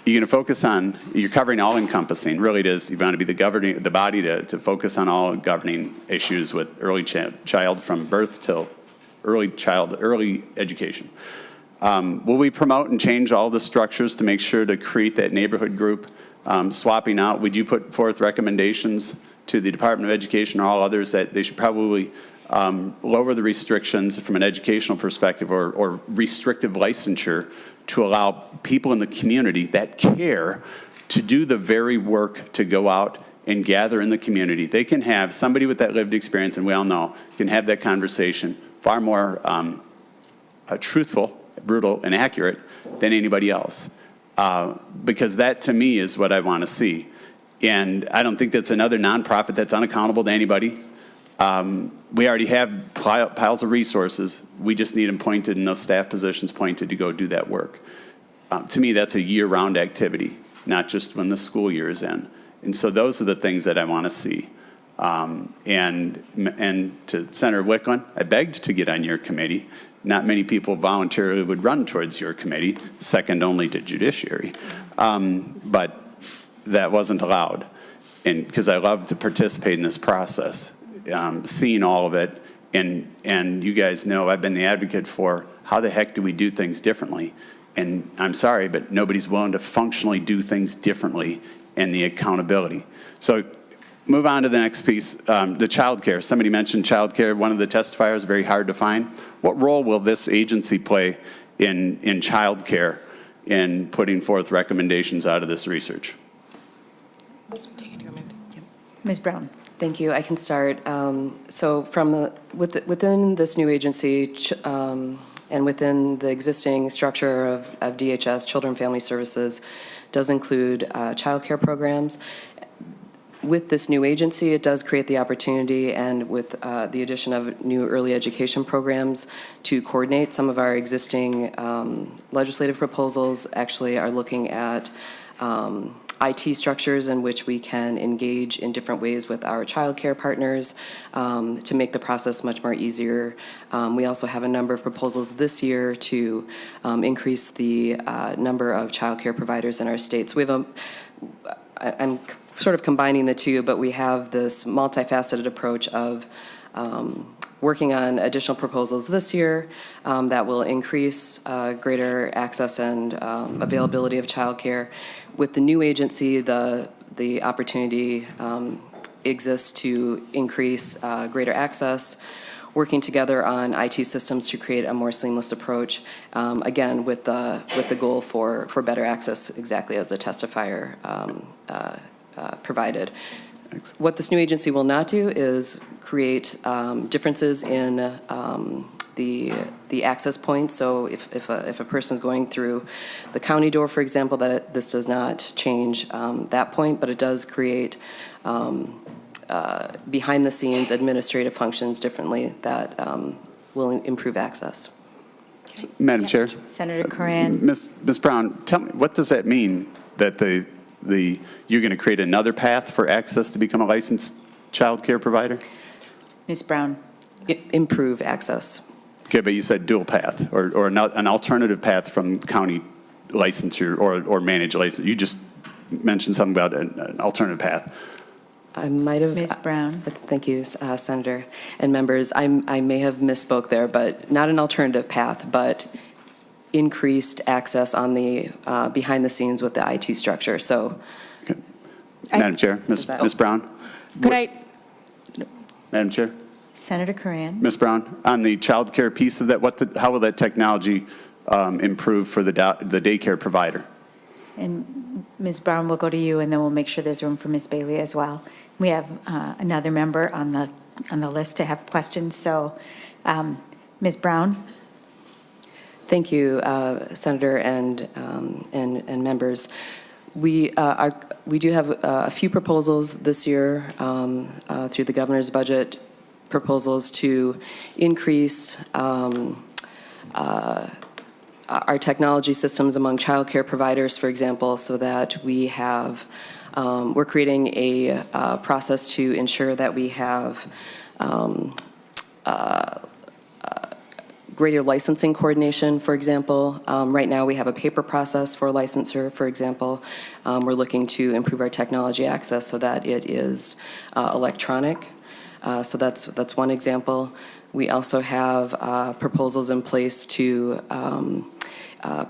You're going to focus on, you're covering all encompassing, really it is, you want to be the body to focus on all governing issues with early child from birth till early education. Will we promote and change all the structures to make sure to create that neighborhood group? Swapping out, would you put forth recommendations to the Department of Education or all others that they should probably lower the restrictions from an educational perspective or restrictive licensure to allow people in the community that care to do the very work to go out and gather in the community? They can have somebody with that lived experience, and we all know, can have that conversation far more truthful, brutal, and accurate than anybody else. Because that, to me, is what I want to see. And I don't think that's another nonprofit that's unaccountable to anybody. We already have piles of resources. We just need them pointed and those staff positions pointed to go do that work. To me, that's a year-round activity, not just when the school year is in. And so those are the things that I want to see. And to Senator Wiklund, I begged to get on your committee. Not many people voluntarily would run towards your committee, second only to Judiciary. But that wasn't allowed. And because I love to participate in this process, seeing all of it, and you guys know I've been the advocate for how the heck do we do things differently? And I'm sorry, but nobody's willing to functionally do things differently and the accountability. So move on to the next piece, the child care. Somebody mentioned child care. One of the testifiers, very hard to find. What role will this agency play in child care in putting forth recommendations out of this research? Ms. Brown. Thank you. I can start. So within this new agency and within the existing structure of DHS, Children and Family Services, does include child care programs. With this new agency, it does create the opportunity, and with the addition of new early education programs, to coordinate. Some of our existing legislative proposals actually are looking at IT structures in which we can engage in different ways with our child care partners to make the process much more easier. We also have a number of proposals this year to increase the number of child care providers in our state. So we have I'm sort of combining the two, but we have this multifaceted approach of working on additional proposals this year that will increase greater access and availability of childcare. With the new agency, the opportunity exists to increase greater access, working together on IT systems to create a more seamless approach, again, with the goal for better access, exactly as the testifier provided. Thanks. What this new agency will not do is create differences in the access points. So if a person is going through the county door, for example, this does not change that point, but it does create behind the scenes administrative functions differently that will improve access. So, Madam Chair. Senator Coran. Ms. Brown, tell me, what does that mean that you're going to create another path for access to become a licensed child care provider? Ms. Brown. Improve access. Okay, but you said dual path or an alternative path from county licensure or managed license. You just mentioned something about an alternative path. I might have. Ms. Brown. Thank you, Senator and members. I may have misspoke there, but not an alternative path, but increased access on the behind the scenes with the IT structure. So, okay. Madam Chair, Ms. Brown. Could I? Madam Chair. Senator Coran. Ms. Brown, on the child care piece of that, how will that technology improve for the daycare provider? And Ms. Brown, we'll go to you, and then we'll make sure there's room for Ms. Bailey as well. We have another member on the list to have questions. So, Ms. Brown. thank you, Senator and members. We do have a few proposals this year through the governor's budget, proposals to increase our technology systems among childcare providers, for example, so that we have, we're creating a process to ensure that we have greater licensing coordination, for example. Right now, we have a paper process for a licensor, for example. We're looking to improve our technology access so that it is electronic. So that's one example. We also have proposals in place to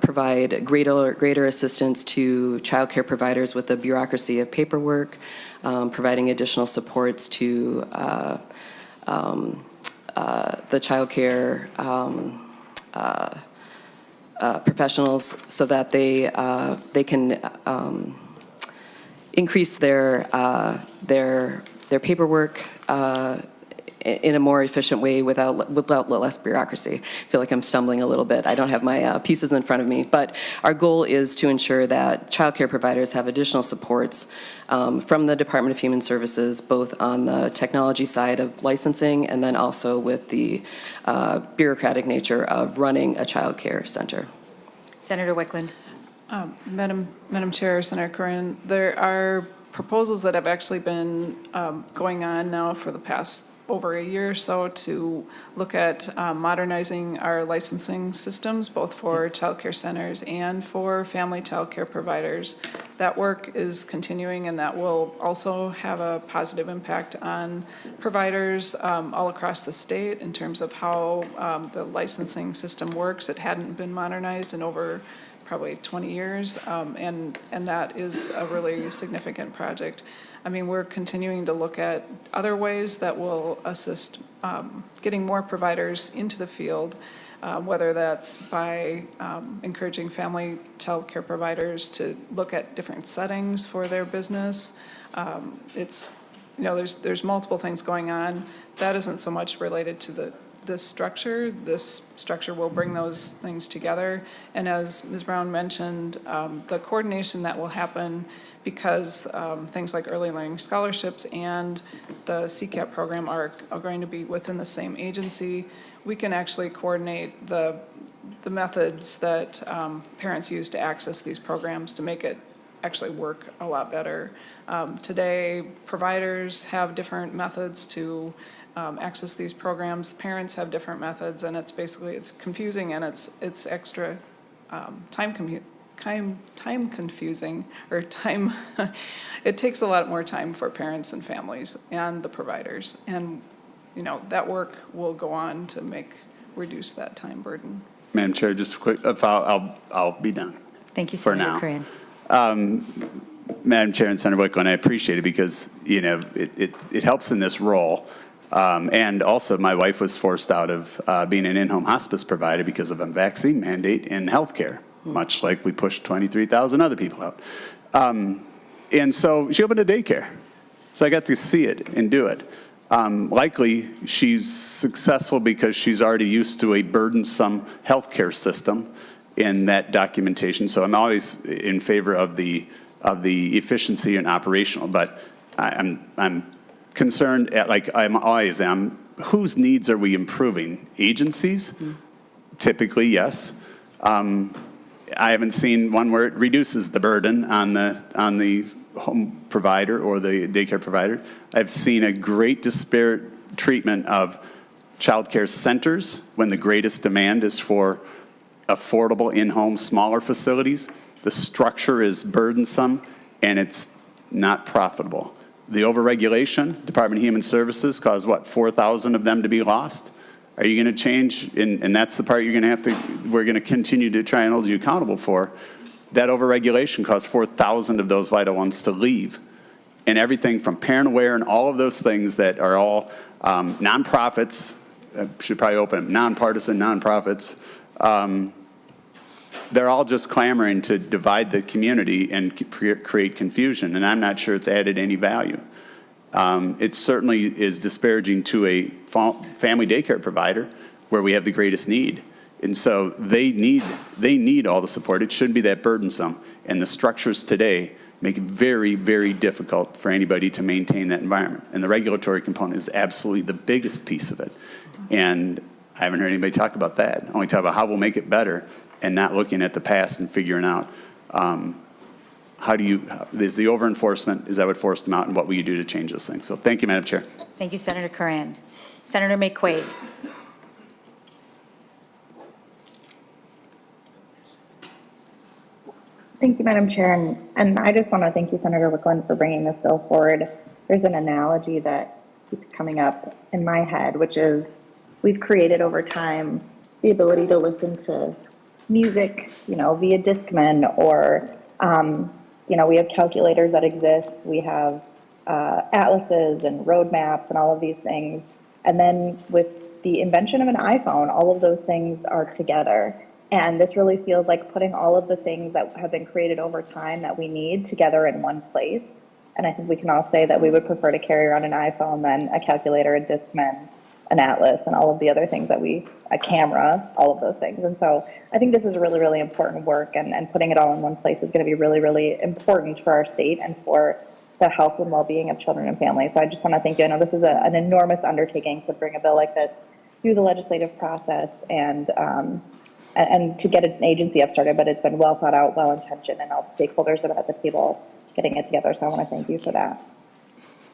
provide greater assistance to childcare providers with the bureaucracy of paperwork, providing additional supports to the childcare professionals so that they can increase their paperwork in a more efficient way without less bureaucracy. I feel like I'm stumbling a little bit. I don't have my pieces in front of me, but our goal is to ensure that childcare providers have additional supports from the Department of Human Services, both on the technology side of licensing and then also with the bureaucratic nature of running a childcare center. Senator Wiklund. Madam Chair, Senator Corin, there are proposals that have actually been going on now for the past over a year or so to look at modernizing our licensing systems, both for childcare centers and for family childcare providers. That work is continuing, and that will also have a positive impact on providers all across the state in terms of how the licensing system works. It hadn't been modernized in over probably 20 years, and that is a really significant project. I mean, we're continuing to look at other ways that will assist getting more providers into the field, whether that's by encouraging family child care providers to look at different settings for their business. It's, you know, there's multiple things going on. That isn't so much related to this structure. This structure will bring those things together. And as Ms. Brown mentioned, the coordination that will happen because things like early learning scholarships and the CCAP program are going to be within the same agency, we can actually coordinate the methods that parents use to access these programs to make it actually work a lot better. Today, providers have different methods to access these programs. Parents have different methods, and it's confusing, and it's extra time confusing, or time, it takes a lot more time for parents and families and the providers. And, you know, that work will go on to reduce that time burden. Madam Chair, just quick, I'll be done. Thank you, for Senator now. Corin. Madam Chair and Senator Wiklund, I appreciate it because, you know, it helps in this role. And also, my wife was forced out of being an in-home hospice provider because of a vaccine mandate in healthcare, much like we pushed 23,000 other people out. And so she opened a daycare. So I got to see it and do it. Likely, she's successful because she's already used to a burdensome healthcare system in that documentation. So I'm always in favor of the efficiency and operational, but I'm concerned, like I'm always am, whose needs are we improving? Agencies? Typically, yes. I haven't seen one where it reduces the burden on the home provider or the daycare provider. I've seen a great disparate treatment of child care centers when the greatest demand is for affordable in-home smaller facilities. The structure is burdensome and it's not profitable. The overregulation, Department of Human Services caused, what, 4,000 of them to be lost? Are you going to change? And that's the part you're going to we're going to continue to try and hold you accountable for. That overregulation caused 4,000 of those vital ones to leave. And everything from parent aware and all of those things that are all nonprofits, should probably open nonpartisan nonprofits, they're all just clamoring to divide the community and create confusion, and I'm not sure it's added any value. It certainly is disparaging to a family daycare provider where we have the greatest need. And so they need all the support. It shouldn't be that burdensome. And the structures today make it very, very difficult for anybody to maintain that environment. And the regulatory component is absolutely the biggest piece of it. And I haven't heard anybody talk about that. Only talk about how we'll make it better and not looking at the past and figuring out is the over-enforcement, is that what forced them out, and what will you do to change this thing? So thank you, Madam Chair. Thank you, Senator Curran. Senator McQuaid. Thank you, Madam Chair, and I just want to thank you, Senator Wiklund, for bringing this bill forward. There's an analogy that keeps coming up in my head, which is we've created over time the ability to listen to music, via Discman, or, we have calculators that exist. We have atlases and roadmaps and all of these things. And then with the invention of an iPhone, all of those things are together. And this really feels like putting all of the things that have been created over time that we need together in one place. And I think we can all say that we would prefer to carry around an iPhone than a calculator, a Discman, an atlas, and all of the other things a camera, all of those things. And so I think this is really, really important work, and putting it all in one place is going to be really, really important for our state and for the health and well-being of children and families. So I just want to thank you. I know this is an enormous undertaking to bring a bill like this through the legislative process and to get an agency upstarted, but it's been well thought out, well-intentioned, and all the stakeholders are at the table getting it together. So I want to thank you for that.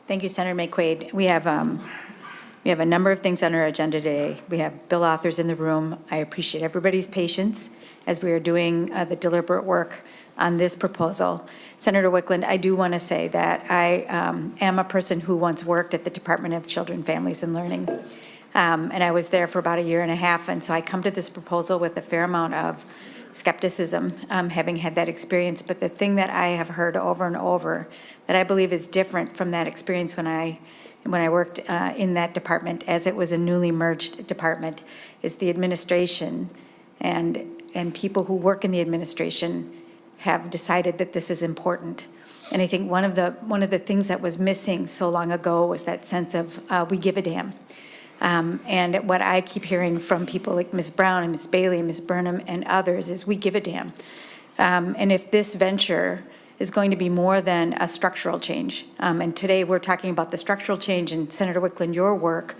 Thank you, Senator McQuaid. We have a number of things on our agenda today. We have bill authors in the room. I appreciate everybody's patience as we are doing the deliberate work on this proposal. Senator Wiklund, I do want to say that I am a person who once worked at the Department of Children, Families, and Learning. And I was there for about 1.5 years, and so I come to this proposal with a fair amount of skepticism, having had that experience. But the thing that I have heard over and over that I believe is different from that experience when I worked in that department, as it was a newly merged department, is the administration and people who work in the administration have decided that this is important. And I think one of the things that was missing so long ago was that sense of we give a damn. And what I keep hearing from people like Ms. Brown and Ms. Bailey and Ms. Burnham and others is we give a damn. And if this venture is going to be more than a structural change, and today we're talking about the structural change, and Senator Wiklund, your work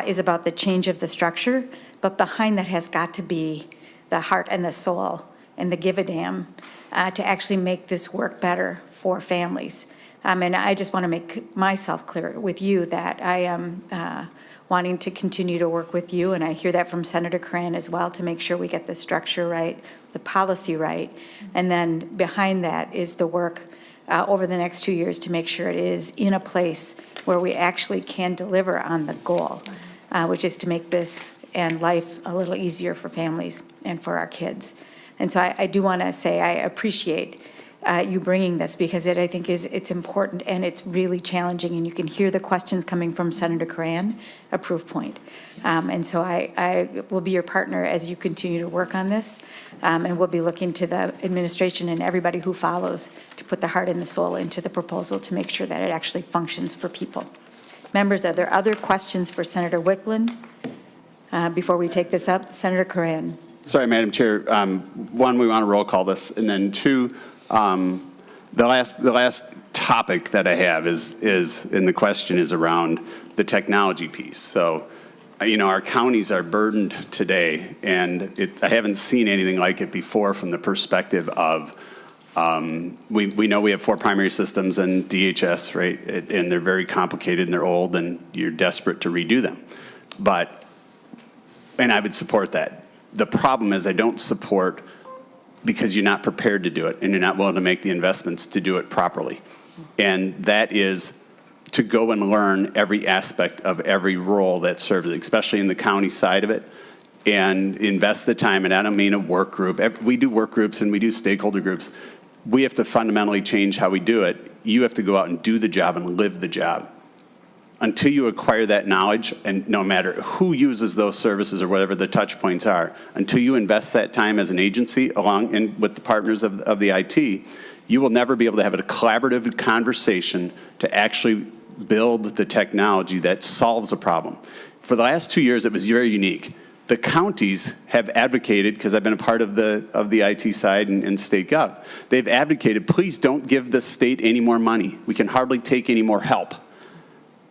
is about the change of the structure, but behind that has got to be the heart and the soul and the give a damn to actually make this work better for families. And I just want to make myself clear with you that I am wanting to continue to work with you, and I hear that from Senator Curran as well, to make sure we get the structure right, the policy right, and then behind that is the work over the next 2 years to make sure it is in a place where we actually can deliver on the goal, which is to make this and life a little easier for families and for our kids. And so I do want to say I appreciate you bringing this, because I think it's important and it's really challenging, and you can hear the questions coming from Senator Curran, a proof point. And so I will be your partner as you continue to work on this, and we'll be looking to the administration and everybody who follows to put the heart and the soul into the proposal to make sure that it actually functions for people. Members, are there other questions for Senator Wiklund before we take this up? Senator Curran. Sorry, Madam Chair. One, we want to roll call this, and then two, the last topic that I have is, and the question is around the technology piece. So, our counties are burdened today, and I haven't seen anything like it before from the perspective of, we know we have 4 primary systems and DHS, right? And they're very complicated and they're old and you're desperate to redo them. And I would support that. The problem is I don't support because you're not prepared to do it and you're not willing to make the investments to do it properly. And that is to go and learn every aspect of every role that serves, especially in the county side of it, and invest the time. And I don't mean a work group. We do work groups and we do stakeholder groups. We have to fundamentally change how we do it. You have to go out and do the job and live the job. Until you acquire that knowledge, and no matter who uses those services or whatever the touch points are, until you invest that time as an agency along and with the partners of the IT, you will never be able to have a collaborative conversation to actually build the technology that solves a problem. For the last 2 years, it was very unique. The counties have advocated, because I've been a part of the IT side and state gov, they've advocated, please don't give the state any more money. We can hardly take any more help.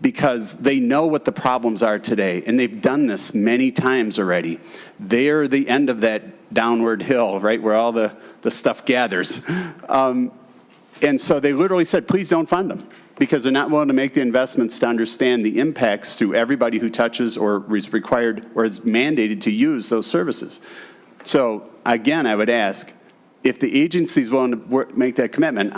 because they know what the problems are today, and they've done this many times already. They're the end of that downward hill, right, where all the stuff gathers. And so they literally said, please don't fund them, because they're not willing to make the investments to understand the impacts to everybody who touches or is required or is mandated to use those services. So again, I would ask, if the agency's willing to make that commitment,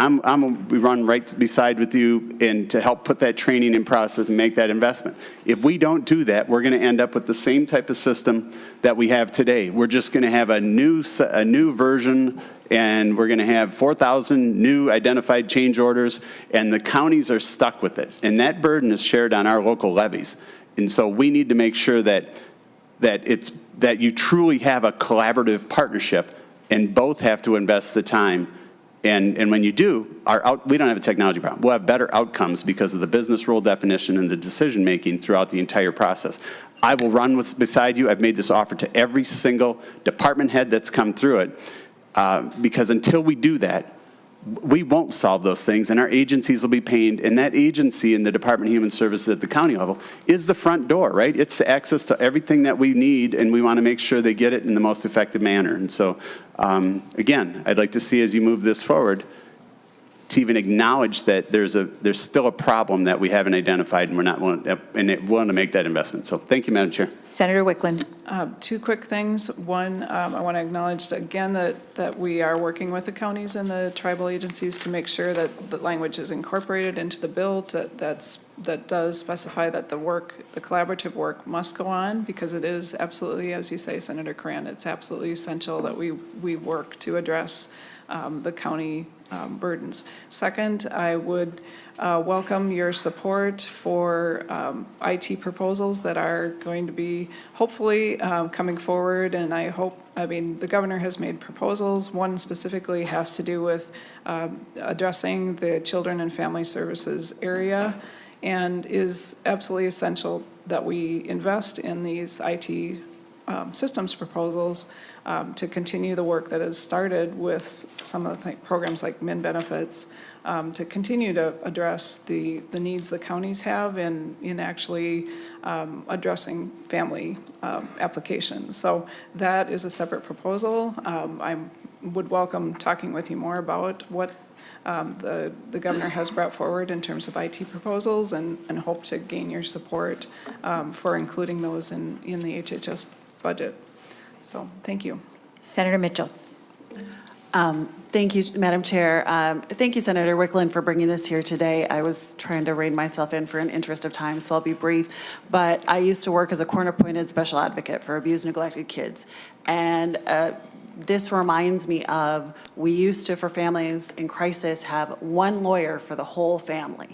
we run right beside with you and to help put that training in process and make that investment. If we don't do that, we're going to end up with the same type of system that we have today. We're just going to have a new version, and we're going to have 4,000 new identified change orders, and the counties are stuck with it. And that burden is shared on our local levies. And so we need to make sure that you truly have a collaborative partnership, and both have to invest the time. And when you do, we don't have a technology problem. We'll have better outcomes because of the business rule definition and the decision-making throughout the entire process. I will run beside you. I've made this offer to every single department head that's come through it, because until we do that, we won't solve those things, and our agencies will be pained. And that agency in the Department of Human Services at the county level is the front door, right? It's the access to everything that we need, and we want to make sure they get it in the most effective manner. And so, again, I'd like to see, as you move this forward, to even acknowledge that there's still a problem that we haven't identified, and we're not willing to make that investment. So thank you, Madam Chair. Senator Wiklund. Two quick things. One, I want to acknowledge again that we are working with the counties and the tribal agencies to make sure that the language is incorporated into the bill that does specify that the collaborative work must go on, because it is absolutely, as you say, Senator Coran, it's absolutely essential that we work to address the county burdens. Second, I would welcome your support for IT proposals that are going to be hopefully coming forward, and the governor has made proposals. One specifically has to do with addressing the children and family services area, and is absolutely essential that we invest in these IT systems proposals to continue the work that has started with some of the programs like Min Benefits, to continue to address the needs the counties have in actually addressing family applications. So that is a separate proposal. I would welcome talking with you more about what the governor has brought forward in terms of IT proposals, and hope to gain your support for including those in the HHS budget. So thank you. Senator Mitchell. Thank you, Madam Chair. Thank you, Senator Wiklund, for bringing this here today. I was trying to rein myself in for an interest of time, so I'll be brief. But I used to work as a court-appointed special advocate for abused, neglected kids. And this reminds me of, we used to, for families in crisis, have one lawyer for the whole family.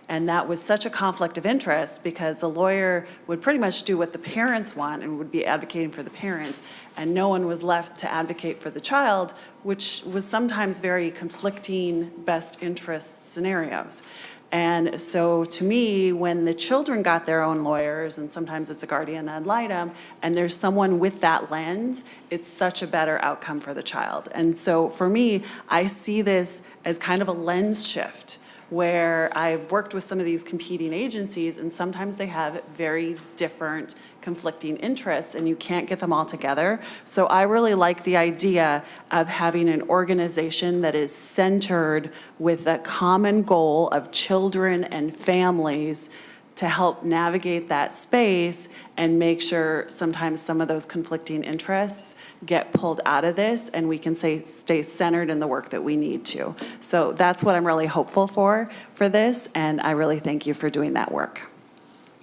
And that was such a conflict of interest, because the lawyer would pretty much do what the parents want and would be advocating for the parents, and no one was left to advocate for the child, which was sometimes very conflicting best interest scenarios. And so to me, when the children got their own lawyers, and sometimes it's a guardian ad litem, and there's someone with that lens, it's such a better outcome for the child. And so for me, I see this as kind of a lens shift, where I've worked with some of these competing agencies, and sometimes they have very different conflicting interests, and you can't get them all together. So I really like the idea of having an organization that is centered with a common goal of children and families to help navigate that space and make sure sometimes some of those conflicting interests get pulled out of this, and we can stay centered in the work that we need to. So that's what I'm really hopeful for this, and I really thank you for doing that work.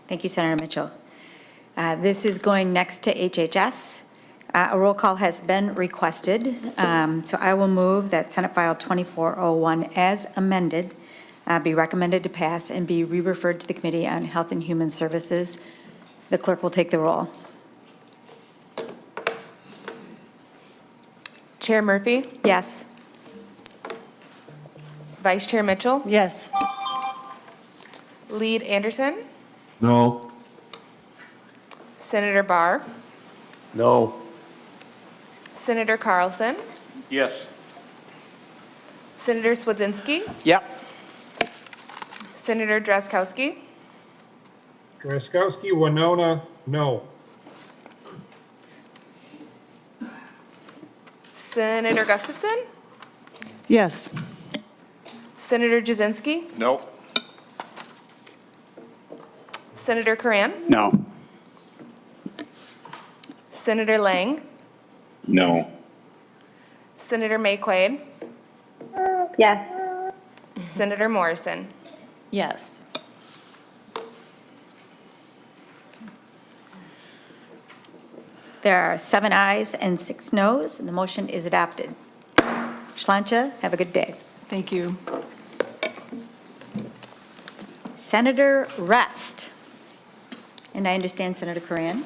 Thank you, Senator Mitchell. This is going next to HHS. A roll call has been requested, so I will move that Senate File 2401 as amended be recommended to pass and be re-referred to the Committee on Health and Human Services. The clerk will take the roll. Chair Murphy? Yes. Vice Chair Mitchell? Yes. Lead Anderson? No. Senator Barr? No. Senator Carlson? Yes. Senator Swedzinski? Yep. Senator Drazkowski? Raskowski, Winona, no. Senator Gustafson? Yes. Senator Jazinski? No. Senator Coran? No. Senator Lang? No. Senator McEwen? Yes. Senator Morrison? Yes. There are 7 ayes and 6 noes, and the motion is adopted. Shlancha, have a good day. Thank you. Senator Rest. And I understand Senator Coran.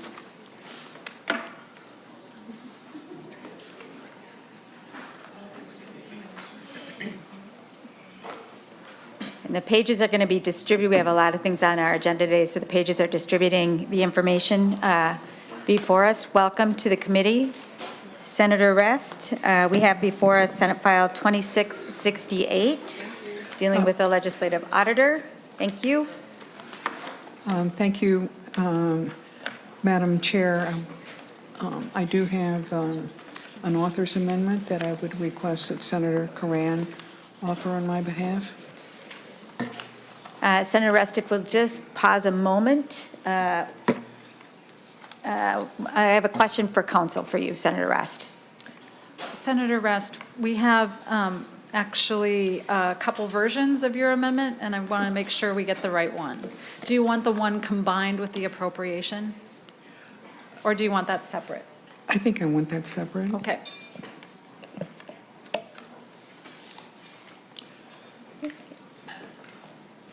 And the pages are going to be distributed. We have a lot of things on our agenda today, so the pages are distributing the information before us. Welcome to the committee. Senator Rest, we have before us Senate File 2668, dealing with the legislative auditor. Thank you. Thank you, Madam Chair. I do have an author's amendment that I would request that Senator Coran offer on my behalf. Senator Rest, if we'll just pause a moment. I have a question for council for you, Senator Rest. Senator Rest, we have actually a couple versions of your amendment, and I want to make sure we get the right one. Do you want the one combined with the appropriation? Or do you want that separate? I think I want that separate. Okay.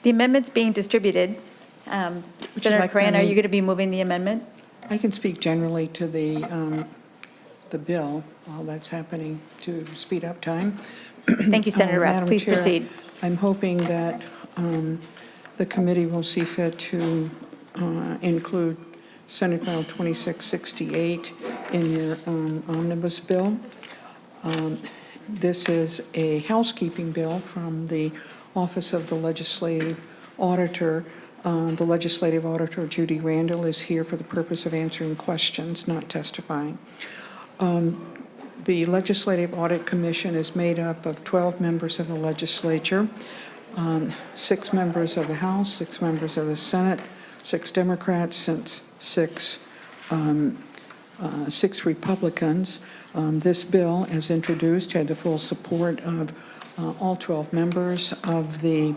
The amendment's being distributed. Senator like Coran, me- are you going to be moving the amendment? I can speak generally to the bill while that's happening to speed up time. Thank you, Senator Rest. Madam Please Chair, proceed. I'm hoping that the committee will see fit to include Senate File 2668 in your omnibus bill. This is a housekeeping bill from the Office of the Legislative Auditor. The Legislative Auditor, Judy Randall, is here for the purpose of answering questions, not testifying. The Legislative Audit Commission is made up of 12 members of the legislature, 6 members of the House, 6 members of the Senate, 6 Democrats, and 6 Republicans. This bill, as introduced, had the full support of all 12 members of the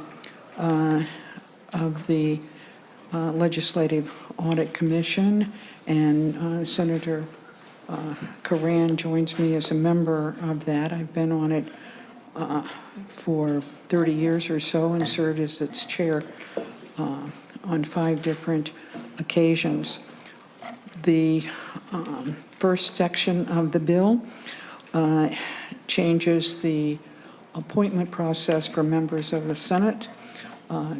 Legislative Audit Commission, and Senator Coran joins me as a member of that. I've been on it for 30 years or so and served as its chair on 5 different occasions. The first section of the bill changes the appointment process for members of the Senate.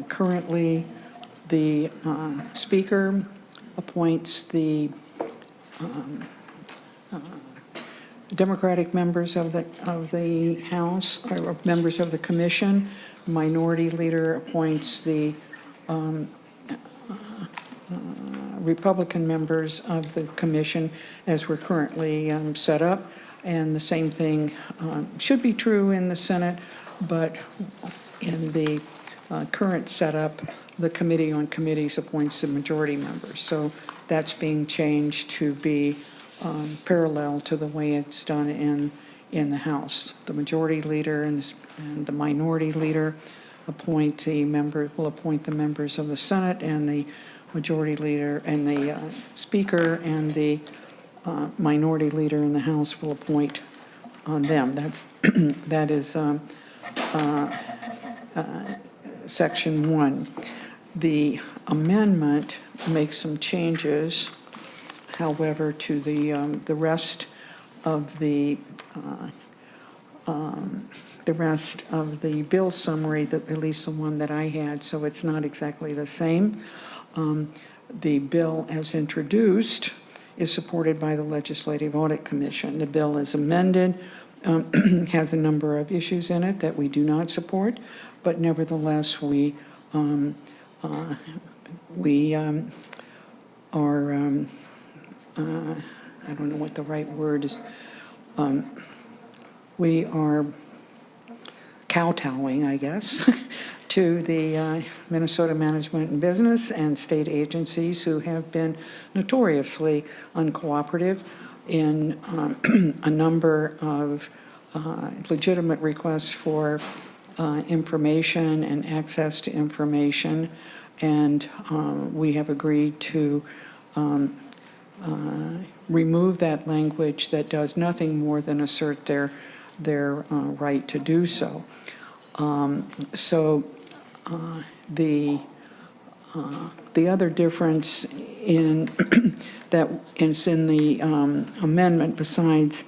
Currently, the Speaker appoints the Democratic members of the House, or members of the Commission. Minority Leader appoints the Republican members of the Commission as we're currently set up. And the same thing should be true in the Senate, but in the current setup, the Committee on Committees appoints the majority members. So that's being changed to be parallel to the way it's done in the House. The Majority Leader and the Minority Leader will appoint the members of the Senate, and the Majority Leader and the Speaker and the Minority Leader in the House will appoint them. That is Section 1. The amendment makes some changes, however, to the rest of the bill summary, that at least the one that I had, so it's not exactly the same. The bill as introduced is supported by the Legislative Audit Commission. The bill is amended, has a number of issues in it that we do not support, but nevertheless, we we are, I don't know what the right word is, we are kowtowing, I guess, to the Minnesota Management and Business and state agencies who have been notoriously uncooperative in a number of legitimate requests for information and access to information. And we have agreed to remove that language that does nothing more than assert their right to do so. The other difference in that is in the amendment, besides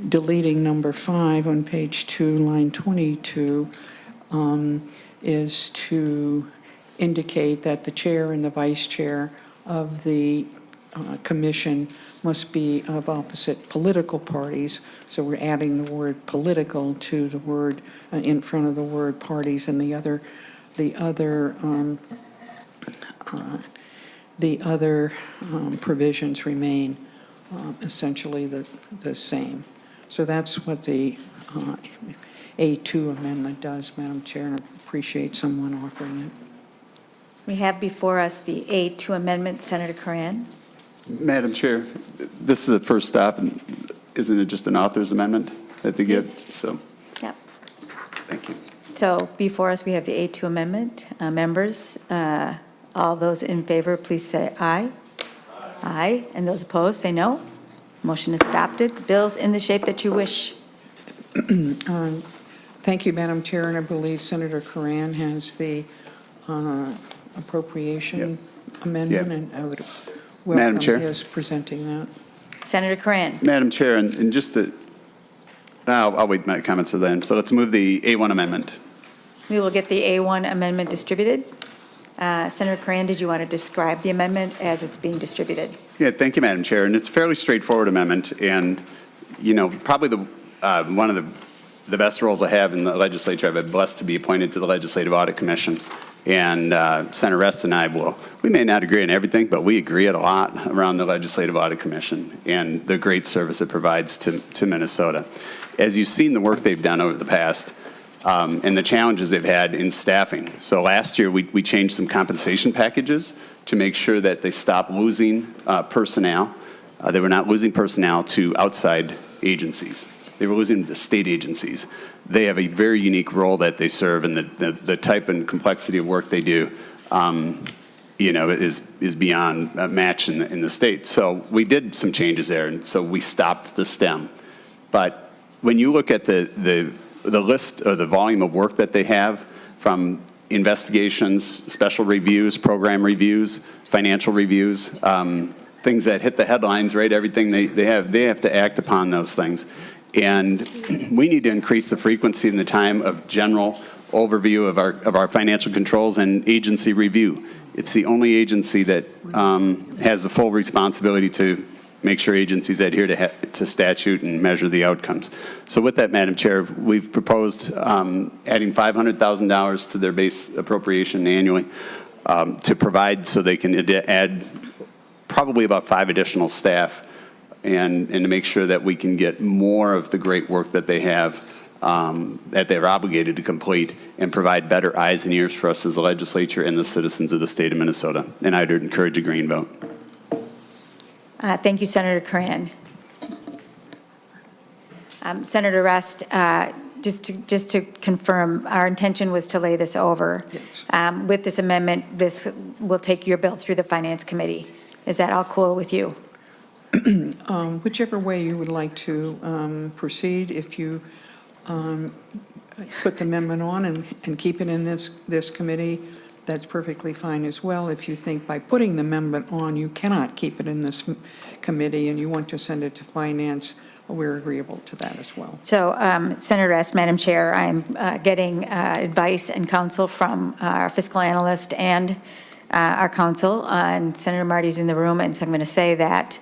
deleting number 5 on page 2, line 22, is to indicate that the chair and the vice chair of the commission must be of opposite political parties. So we're adding the word political to the word in front of the word parties, and the other provisions remain essentially the same. So that's what the A2 amendment does, Madam Chair, and I appreciate someone offering it. We have before us the A2 amendment. Senator Coran. Madam Chair, this is the first stop, and isn't it just an author's amendment that they get? So, Yep. thank you. So before us, we have the A2 amendment. Members, all those in favor, please say aye. Aye. And those opposed, say no. Motion is adopted. The bill's in the shape that you wish. Thank you, Madam Chair, and I believe Senator Coran has the appropriation amendment, and I would welcome Chair. his presenting that. Senator Coran. Madam Chair, and just to, I'll wait my comments to then. So let's move the A1 amendment. We will get the A1 amendment distributed. Senator Coran, did you want to describe the amendment as it's being distributed? Yeah, thank you, Madam Chair. And it's a fairly straightforward amendment, and, you know, probably one of the best roles I have in the legislature. I've been blessed to be appointed to the Legislative Audit Commission. And Senator Rest and I we may not agree on everything, but we agree at a lot around the Legislative Audit Commission and the great service it provides to Minnesota. As you've seen the work they've done over the past, and the challenges they've had in staffing. So last year, we changed some compensation packages to make sure that they stopped losing personnel. They were not losing personnel to outside agencies. They were losing to state agencies. They have a very unique role that they serve, and the type and complexity of work they do, you know, is beyond a match in the state. So we did some changes there, and so we stopped the STEM. But when you look at the list or the volume of work that they have, from investigations, special reviews, program reviews, financial reviews, things that hit the headlines, right? Everything they have to act upon those things. And we need to increase the frequency and the time of general overview of our financial controls and agency review. It's the only agency that has the full responsibility to make sure agencies adhere to statute and measure the outcomes. So with that, Madam Chair, we've proposed adding $500,000 to their base appropriation annually to provide so they can add probably about 5 additional staff and to make sure that we can get more of the great work that they have that they're obligated to complete and provide better eyes and ears for us as the legislature and the citizens of the state of Minnesota. And I'd encourage a green vote. Thank you, Senator Coran. Senator Rest, just to confirm, our intention was to lay this over. Yes. With this amendment, this will take your bill through the Finance Committee. Is that all cool with you? Whichever way you would like to proceed, if you put the amendment on and keep it in this committee, that's perfectly fine as well. If you think by putting the amendment on, you cannot keep it in this committee and you want to send it to Finance, we're agreeable to that as well. So, Senator Rest, Madam Chair, I'm getting advice and counsel from our fiscal analyst and our counsel, and Senator Marty's in the room, and so I'm going to say that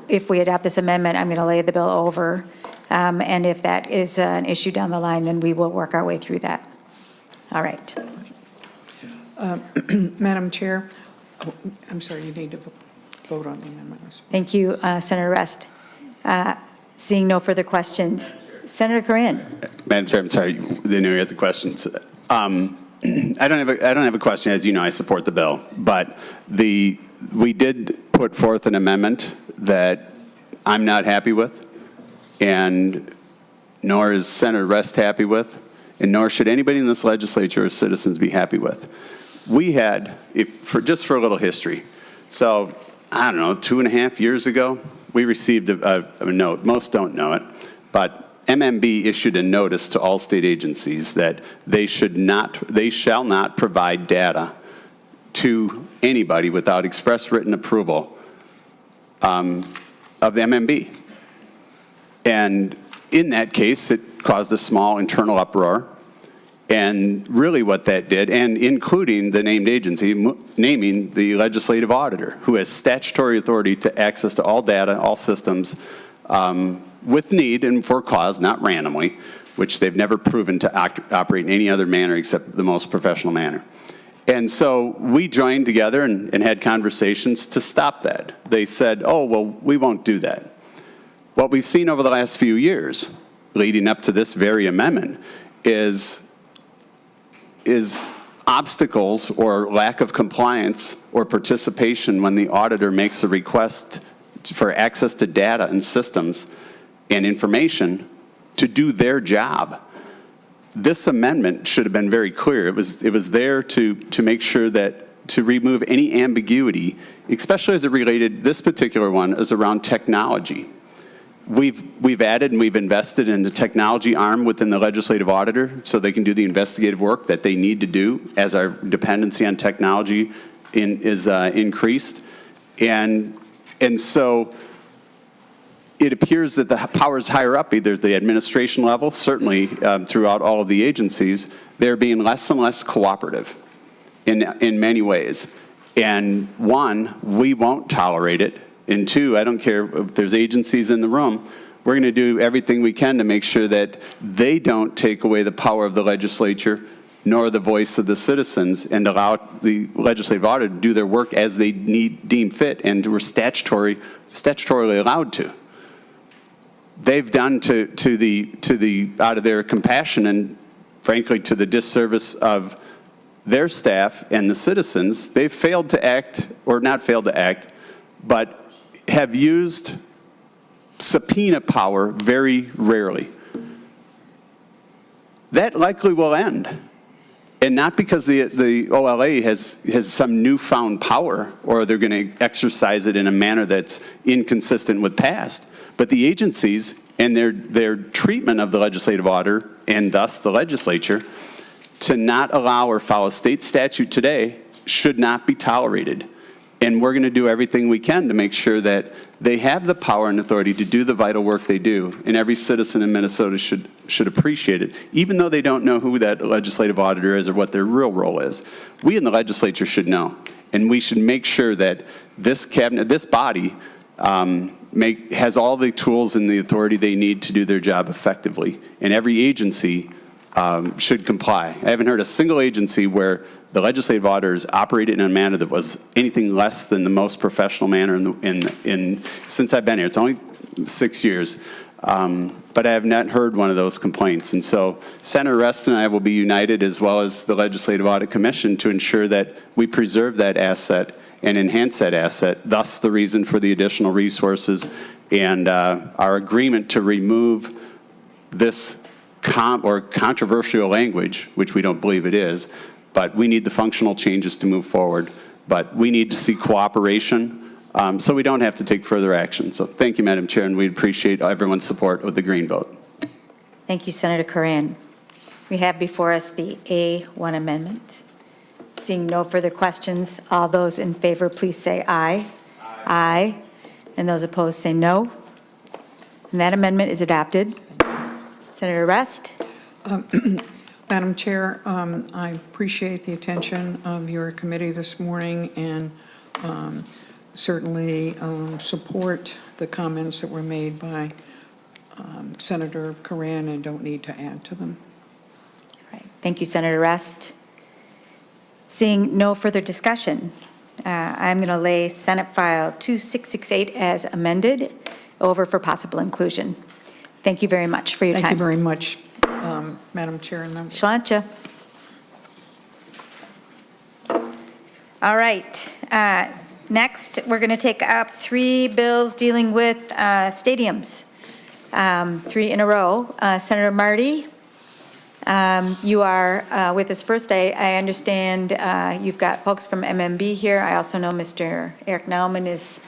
if we adopt this amendment, I'm going to lay the bill over, and if that is an issue down the line, then we will work our way through that. All right. Madam Chair, I'm sorry, you need to vote on the amendment. Thank you, Senator Rest. Seeing no further questions, Senator Coran. Madam Chair, I'm sorry, they know you had the questions. I don't have a question. As you know, I support the bill, but we did put forth an amendment that I'm not happy with, and nor is Senator Rest happy with, and nor should anybody in this legislature or citizens be happy with. We had, just for a little history, so I don't know, 2.5 years ago, we received a note. Most don't know it, but MMB issued a notice to all state agencies that they shall not provide data to anybody without express written approval of the MMB. And in that case, it caused a small internal uproar. And really what that did, and including the named agency, naming the legislative auditor, who has statutory authority to access to all data, all systems, with need and for cause, not randomly, which they've never proven to operate in any other manner except the most professional manner. And so we joined together and had conversations to stop that. They said, oh, well, we won't do that. What we've seen over the last few years, leading up to this very amendment, is obstacles or lack of compliance or participation when the auditor makes a request for access to data and systems and information to do their job. This amendment should have been very clear. It was there to make sure that, to remove any ambiguity, especially as it related, this particular one is around technology. We've added and we've invested in the technology arm within the legislative auditor so they can do the investigative work that they need to do as our dependency on technology is increased. And so it appears that the powers higher up, either the administration level, certainly throughout all of the agencies, they're being less and less cooperative in many ways. And one, we won't tolerate it. And two, I don't care if there's agencies in the room, we're going to do everything we can to make sure that they don't take away the power of the legislature nor the voice of the citizens and allow the legislative auditor to do their work as they deem fit and were statutorily allowed to. They've done to the out of their compassion and frankly to the disservice of their staff and the citizens, they've failed to act, or not failed to act, but have used subpoena power very rarely. That likely will end. And not because the OLA has some newfound power or they're going to exercise it in a manner that's inconsistent with past, but the agencies and their treatment of the legislative auditor and thus the legislature to not allow or follow state statute today should not be tolerated. And we're going to do everything we can to make sure that they have the power and authority to do the vital work they do. And every citizen in Minnesota should appreciate it, even though they don't know who that legislative auditor is or what their real role is. We in the legislature should know. And we should make sure that this cabinet, this body, has all the tools and the authority they need to do their job effectively. And every agency should comply. I haven't heard a single agency where the legislative auditors operated in a manner that was anything less than the most professional manner since I've been here. It's only 6 years, but I have not heard one of those complaints. And so Senator Rest and I will be united, as well as the Legislative Audit Commission, to ensure that we preserve that asset and enhance that asset, thus the reason for the additional resources and our agreement to remove this controversial language, which we don't believe it is, but we need the functional changes to move forward. But we need to see cooperation so we don't have to take further action. So thank you, Madam Chair, and we appreciate everyone's support of the green vote. Thank you, Senator Coran. We have before us the A1 amendment. Seeing no further questions, all those in favor, please say aye. Aye. And those opposed say no. And that amendment is adopted. Senator Rest. Madam Chair, I appreciate the attention of your committee this morning and certainly support the comments that were made by Senator Coran and don't need to add to them. All right. Thank you, Senator Rest. Seeing no further discussion, I'm going to lay Senate File 2668 as amended over for possible inclusion. Thank you very much for your time. Thank you very much, Madam Chair and members. Shalancha. All right. Next, we're going to take up 3 bills dealing with stadiums, 3 in a row. Senator Marty, you are with us first. I understand you've got folks from MMB here. I also know Mr. Eric Nauman is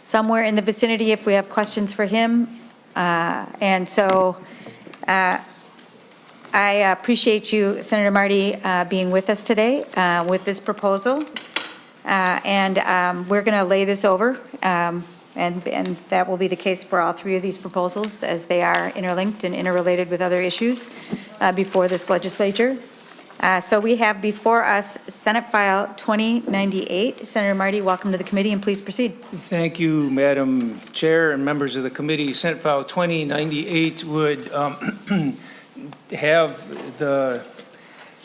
somewhere in the vicinity if we have questions for him. And so I appreciate you, Senator Marty, being with us today with this proposal. And we're going to lay this over, and that will be the case for all 3 of these proposals as they are interlinked and interrelated with other issues before this legislature. So we have before us Senate File 2098. Senator Marty, welcome to the committee, and please proceed. Thank you, Madam Chair and members of the committee. Senate File 2098 would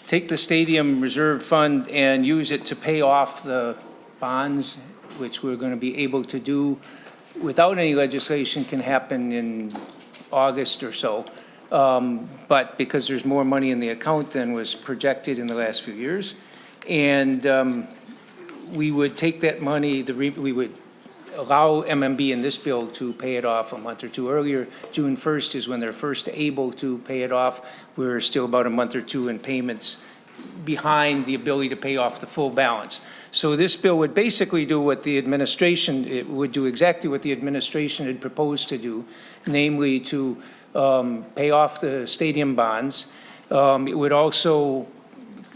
take the Stadium Reserve Fund and use it to pay off the bonds, which we're going to be able to do without any legislation, can happen in August or so. But because there's more money in the account than was projected in the last few years. And we would take that money, we would allow MMB in this bill to pay it off a month or 2 earlier. June 1st is when they're first able to pay it off. We're still about a month or 2 in payments behind the ability to pay off the full balance. So this bill would basically do what the administration, it would do exactly what the administration had proposed to do, namely to pay off the stadium bonds. It would also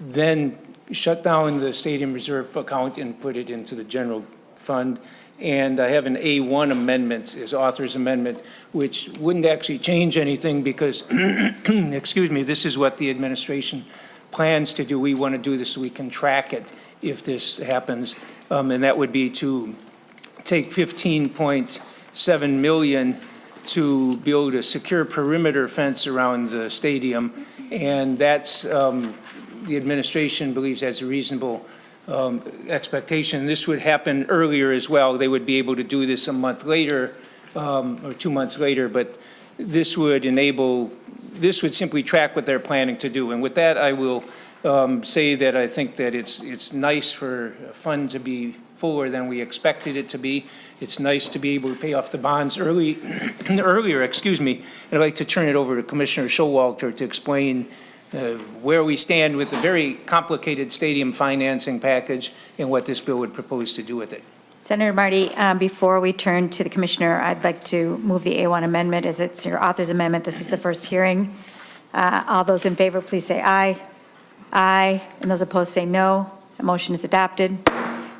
then shut down the Stadium Reserve account and put it into the general fund. And I have an A1 amendment, is author's amendment, which wouldn't actually change anything because, excuse me, this is what the administration plans to do. We want to do this so we can track it if this happens. And that would be to take 15.7 million to build a secure perimeter fence around the stadium. And that's, the administration believes that's a reasonable expectation. This would happen earlier as well. They would be able to do this a month later or 2 months later, but this would enable, this would simply track what they're planning to do. And with that, I will say that I think that it's nice for a fund to be fuller than we expected it to be. It's nice to be able to pay off the bonds earlier, excuse me. And I'd like to turn it over to Commissioner Showalter to explain where we stand with the very complicated stadium financing package and what this bill would propose to do with it. Senator Marty, before we turn to the commissioner, I'd like to move the A1 amendment as it's your author's amendment. This is the first hearing. All those in favor, please say aye. Aye. And those opposed say no. The motion is adopted.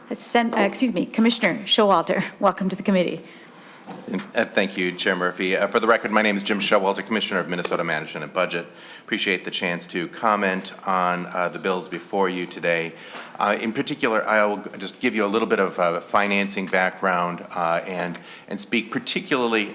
Commissioner Showalter, welcome to the committee. Thank you, Chair Murphy. For the record, my name is Jim Showalter, Commissioner of Minnesota Management and Budget. Appreciate the chance to comment on the bills before you today. In particular, I'll just give you a little bit of financing background and speak particularly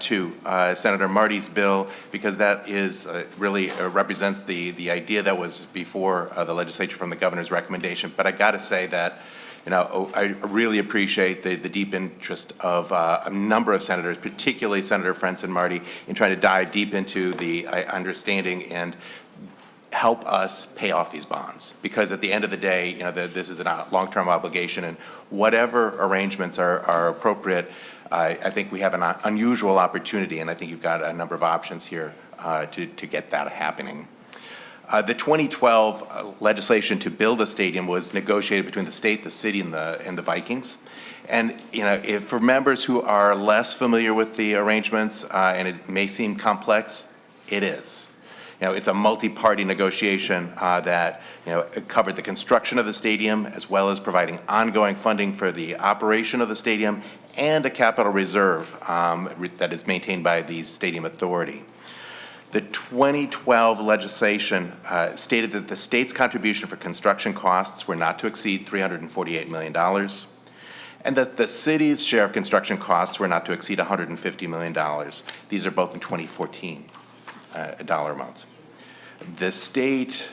to Senator Marty's bill, because that is really represents the idea that was before the legislature from the governor's recommendation. But I got to say that, you know, I really appreciate the deep interest of a number of senators, particularly Senator Frentz and Marty, in trying to dive deep into the understanding and help us pay off these bonds. Because at the end of the day, you know, this is a long-term obligation, and whatever arrangements are appropriate, I think we have an unusual opportunity, and I think you've got a number of options here to get that happening. The 2012 legislation to build a stadium was negotiated between the state, the city, and the Vikings. And, you know, for members who are less familiar with the arrangements, and it may seem complex, it is. You know, it's a multi-party negotiation that, you know, covered the construction of the stadium, as well as providing ongoing funding for the operation of the stadium and a capital reserve that is maintained by the Stadium Authority. The 2012 legislation stated that the state's contribution for construction costs were not to exceed $348 million, and that the city's share of construction costs were not to exceed $150 million. These are both in 2014 dollar amounts. The state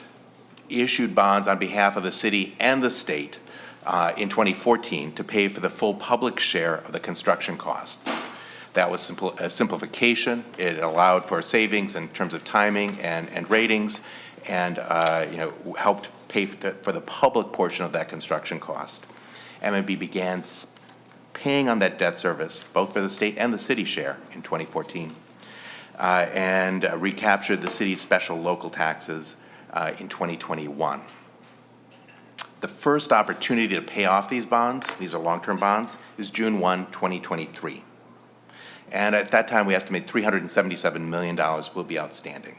issued bonds on behalf of the city and the state in 2014 to pay for the full public share of the construction costs. That was a simplification. It allowed for savings in terms of timing and ratings, and helped pay for the public portion of that construction cost. MMB began paying on that debt service, both for the state and the city share, in 2014, and recaptured the city's special local taxes in 2021. The first opportunity to pay off these bonds, these are long-term bonds, is June 1, 2023. And at that time, we estimate $377 million will be outstanding.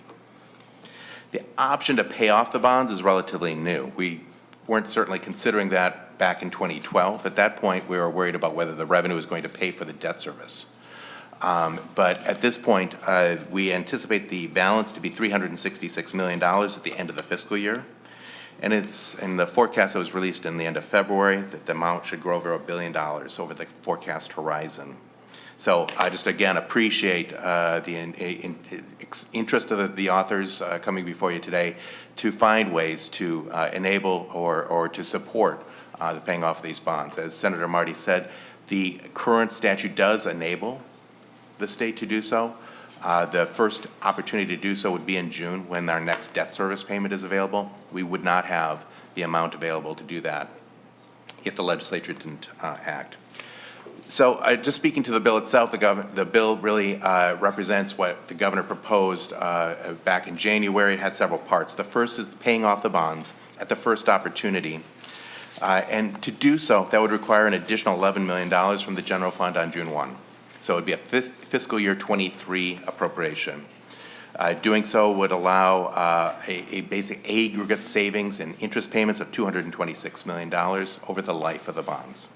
The option to pay off the bonds is relatively new. We weren't certainly considering that back in 2012. At that point, we were worried about whether the revenue was going to pay for the debt service. But at this point, we anticipate the balance to be $366 million at the end of the fiscal year. And it's in the forecast that was released in the end of February that the amount should grow over $1 billion over the forecast horizon. So I just, again, appreciate the interest of the authors coming before you today to find ways to enable or to support the paying off of these bonds. As Senator Marty said, the current statute does enable the state to do so. The first opportunity to do so would be in June when our next debt service payment is available. We would not have the amount available to do that if the legislature didn't act. So just speaking to the bill itself, the bill really represents what the governor proposed back in January. It has several parts. The first is paying off the bonds at the first opportunity. And to do so, that would require an additional $11 million from the general fund on June 1. So it would be a fiscal year 23 appropriation. Doing so would allow a basic aggregate savings and interest payments of $226 million over the life of the bonds.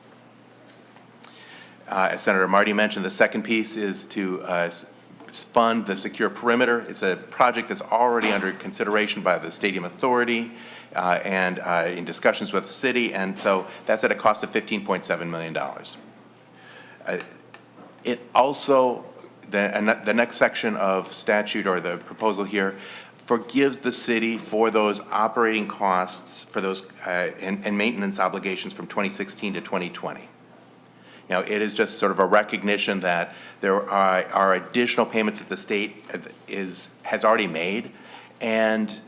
As Senator Marty mentioned, the second piece is to fund the secure perimeter. It's a project that's already under consideration by the Stadium Authority and in discussions with the city, and so that's at a cost of $15.7 million. It also, the next section of statute or the proposal here forgives the city for those operating costs for those and maintenance obligations from 2016 to 2020. Now, it is just sort of a recognition that there are additional payments that the state has already made, and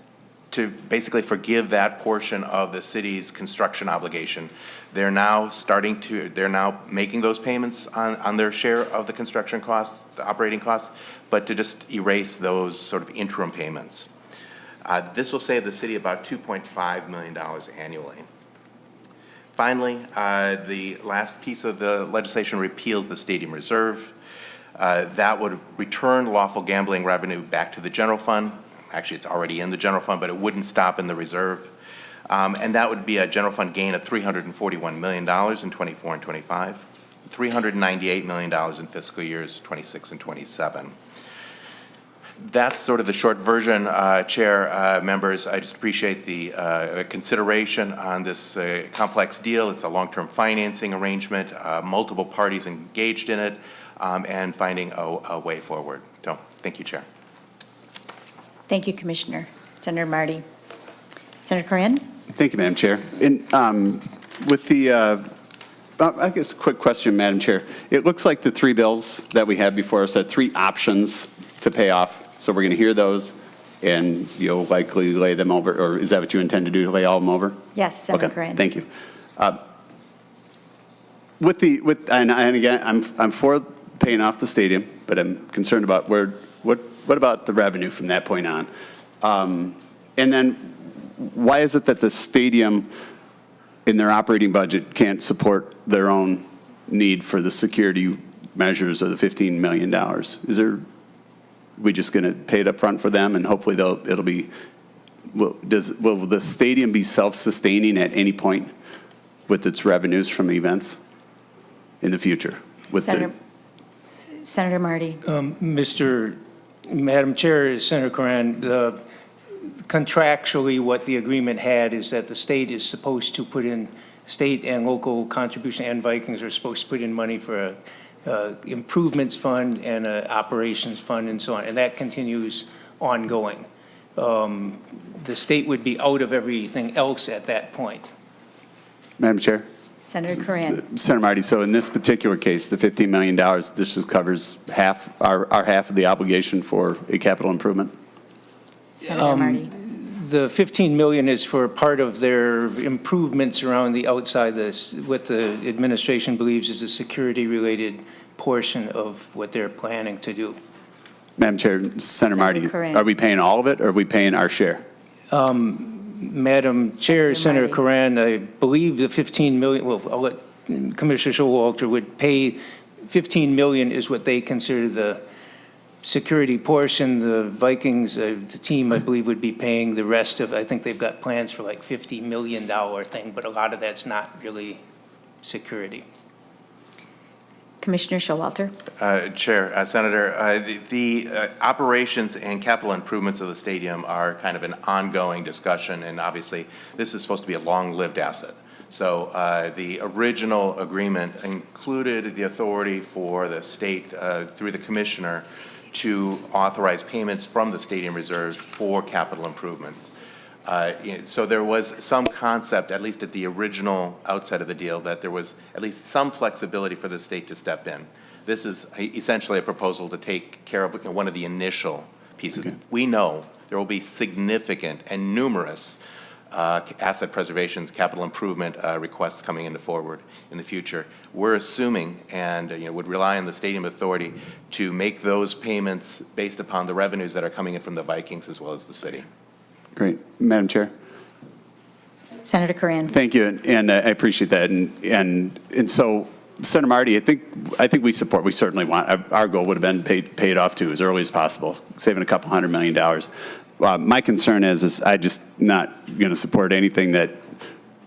to basically forgive that portion of the city's construction obligation. They're now making those payments on their share of the construction costs, the operating costs, but to just erase those sort of interim payments. This will save the city about $2.5 million annually. Finally, the last piece of the legislation repeals the stadium reserve. That would return lawful gambling revenue back to the general fund. Actually, it's already in the general fund, but it wouldn't stop in the reserve. And that would be a general fund gain of $341 million in 24 and 25, $398 million in fiscal years 26 and 27. That's sort of the short version, Chair, members. I just appreciate the consideration on this complex deal. It's a long-term financing arrangement, multiple parties engaged in it, and finding a way forward. So, thank you, Chair. Thank you, Commissioner. Senator Marty. Senator Coran? Thank you, Madam Chair. With the, I guess, a quick question, Madam Chair. It looks like the three bills that we have before us had three options to pay off. So we're going to hear those, and you'll likely lay them over, or is that what you intend to do, to lay all of them over? Yes, Senator Okay, Coran. thank you. And again, I'm for paying off the stadium, but I'm concerned about what about the revenue from that point on? And then why is it that the stadium in their operating budget can't support their own need for the security measures of the $15 million? We just going to pay it up front for them, and hopefully it'll be, will the stadium be self-sustaining at any point with its revenues from events in the future? Senator Marty. Madam Chair, Senator Coran, contractually what the agreement had is that the state is supposed to put in, state and local contribution, and Vikings are supposed to put in money for improvements fund and operations fund and so on, and that continues ongoing. the state would be out of everything else at that point. Madam Chair? Senator Coran. Senator Marty, so in this particular case, the $15 million, this just covers half, our half of the obligation for a capital improvement? Senator Marty. The 15 million is for part of their improvements around the outside, this, what the administration believes is a security-related portion of what they're planning to do. Madam Chair, Senator Marty, Coran. are we paying all of it, or are we paying our share? Madam Chair, Senator Marty. Coran, I believe the 15 million, well, I'll let Commissioner Showalter would pay, 15 million is what they consider the security portion. The Vikings, the team, I believe, would be paying the rest of, I think they've got plans for like $50 million thing, but a lot of that's not really security. Commissioner Showalter. Chair, Senator, the operations and capital improvements of the stadium are kind of an ongoing discussion, and obviously this is supposed to be a long-lived asset. So the original agreement included the authority for the state through the commissioner to authorize payments from the stadium reserves for capital improvements. So there was some concept, at least at the original outset of the deal, that there was at least some flexibility for the state to step in. This is essentially a proposal to take care of one of the initial pieces. Okay. We know there will be significant and numerous asset preservations, capital improvement requests coming into forward in the future. We're assuming and would rely on the stadium authority to make those payments based upon the revenues that are coming in from the Vikings as well as the city. Great. Madam Chair? Senator Coran. Thank you, and I appreciate that. And so, Senator Marty, I think we support, we certainly want, our goal would have been paid off too as early as possible, saving a couple $100 million. My concern is I just not going to support anything that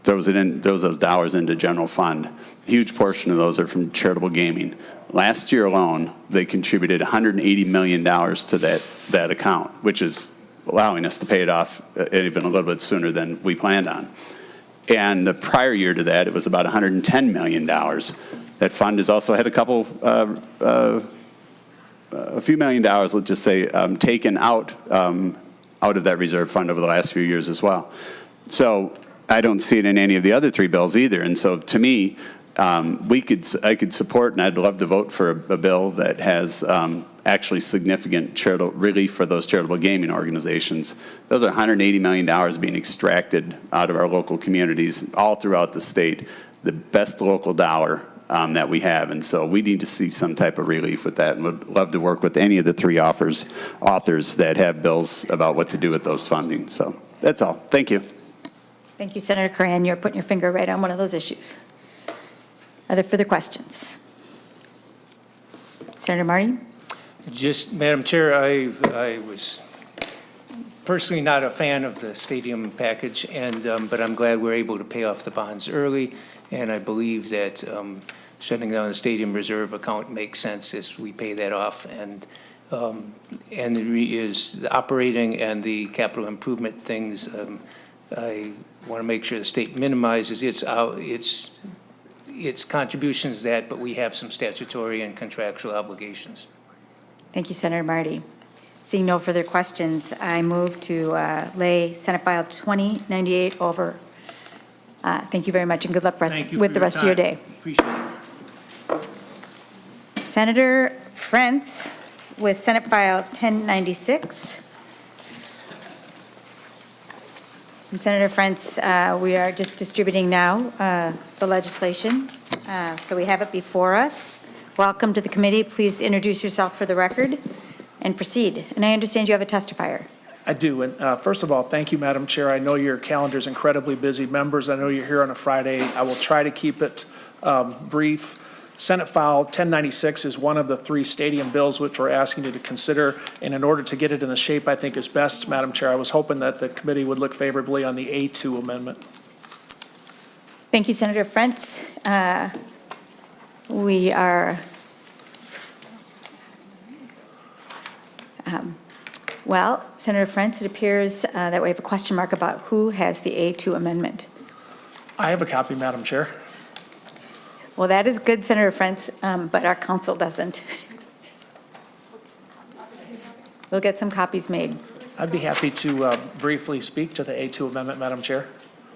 throws those dollars into general fund. A huge portion of those are from charitable gaming. Last year alone, they contributed $180 million to that account, which is allowing us to pay it off even a little bit sooner than we planned on. And the prior year to that, it was about $110 million. That fund has also had a few million dollars, let's just say, taken out of that reserve fund over the last few years as well. So I don't see it in any of the other three bills either. And so to me, I could support, and I'd love to vote for a bill that has actually significant charitable relief for those charitable gaming organizations. Those are $180 million being extracted out of our local communities all throughout the state, the best local dollar that we have. And so we need to see some type of relief with that, and would love to work with any of the three authors that have bills about what to do with those funding. So that's all. Thank you. Thank you, Senator Coran. You're putting your finger right on one of those issues. Are there further questions? Senator Marty? Just, Madam Chair, I was personally not a fan of the stadium package, but I'm glad we're able to pay off the bonds early, and I believe that shutting down the stadium reserve account makes sense as we pay that off, and the operating and the capital improvement things. I want to make sure the state minimizes its contributions but we have some statutory and contractual obligations. Thank you, Senator Marty. Seeing no further questions, I move to lay Senate File 2098 over. Thank you very much, and good luck with the rest of your day. Appreciate it. Senator Frentz with Senate File 1096. And Senator Frentz, we are just distributing now the legislation. So we have it before us. Welcome to the committee. Please introduce yourself for the record and proceed. And I understand you have a testifier. I do. And first of all, thank you, Madam Chair. I know your calendar is incredibly busy. Members, I know you're here on a Friday. I will try to keep it brief. Senate File 1096 is one of the three stadium bills which we're asking you to consider. And in order to get it in the shape I think is best, Madam Chair, I was hoping that the committee would look favorably on the A2 amendment. Thank you, Senator Frentz. We are, well, Senator Frentz, it appears that we have a question mark about who has the A2 amendment. I have a copy, Madam Chair. Well, that is good, Senator Frentz, but our council doesn't. We'll get some copies made. I'd be happy to briefly speak to the A2 amendment, Madam Chair.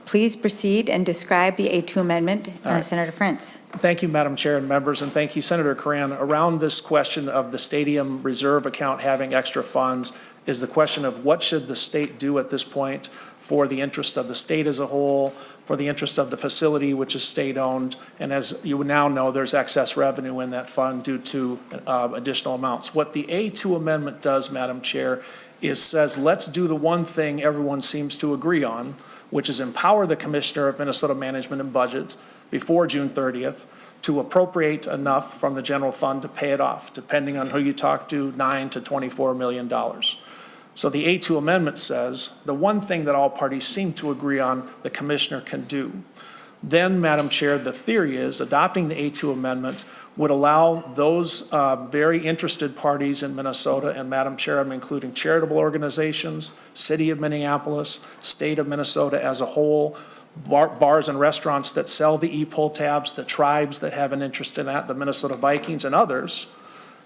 Please proceed and describe the A2 amendment, All right. Senator Frentz. Thank you, Madam Chair and members, and thank you, Senator Coran. Around this question of the stadium reserve account having extra funds is the question of what should the state do at this point for the interest of the state as a whole, for the interest of the facility, which is state-owned. And as you now know, there's excess revenue in that fund due to additional amounts. What the A2 amendment does, Madam Chair, is says, let's do the one thing everyone seems to agree on, which is empower the Commissioner of Minnesota Management and Budget before June 30th to appropriate enough from the general fund to pay it off, depending on who you talk to, $9 to $24 million. So the A2 amendment says the one thing that all parties seem to agree on, the Commissioner can do. Then, Madam Chair, the theory is adopting the A2 amendment would allow those very interested parties in Minnesota, and Madam Chair, I'm including charitable organizations, City of Minneapolis, State of Minnesota as a whole, bars and restaurants that sell the e-pull tabs, the tribes that have an interest in that, the Minnesota Vikings and others,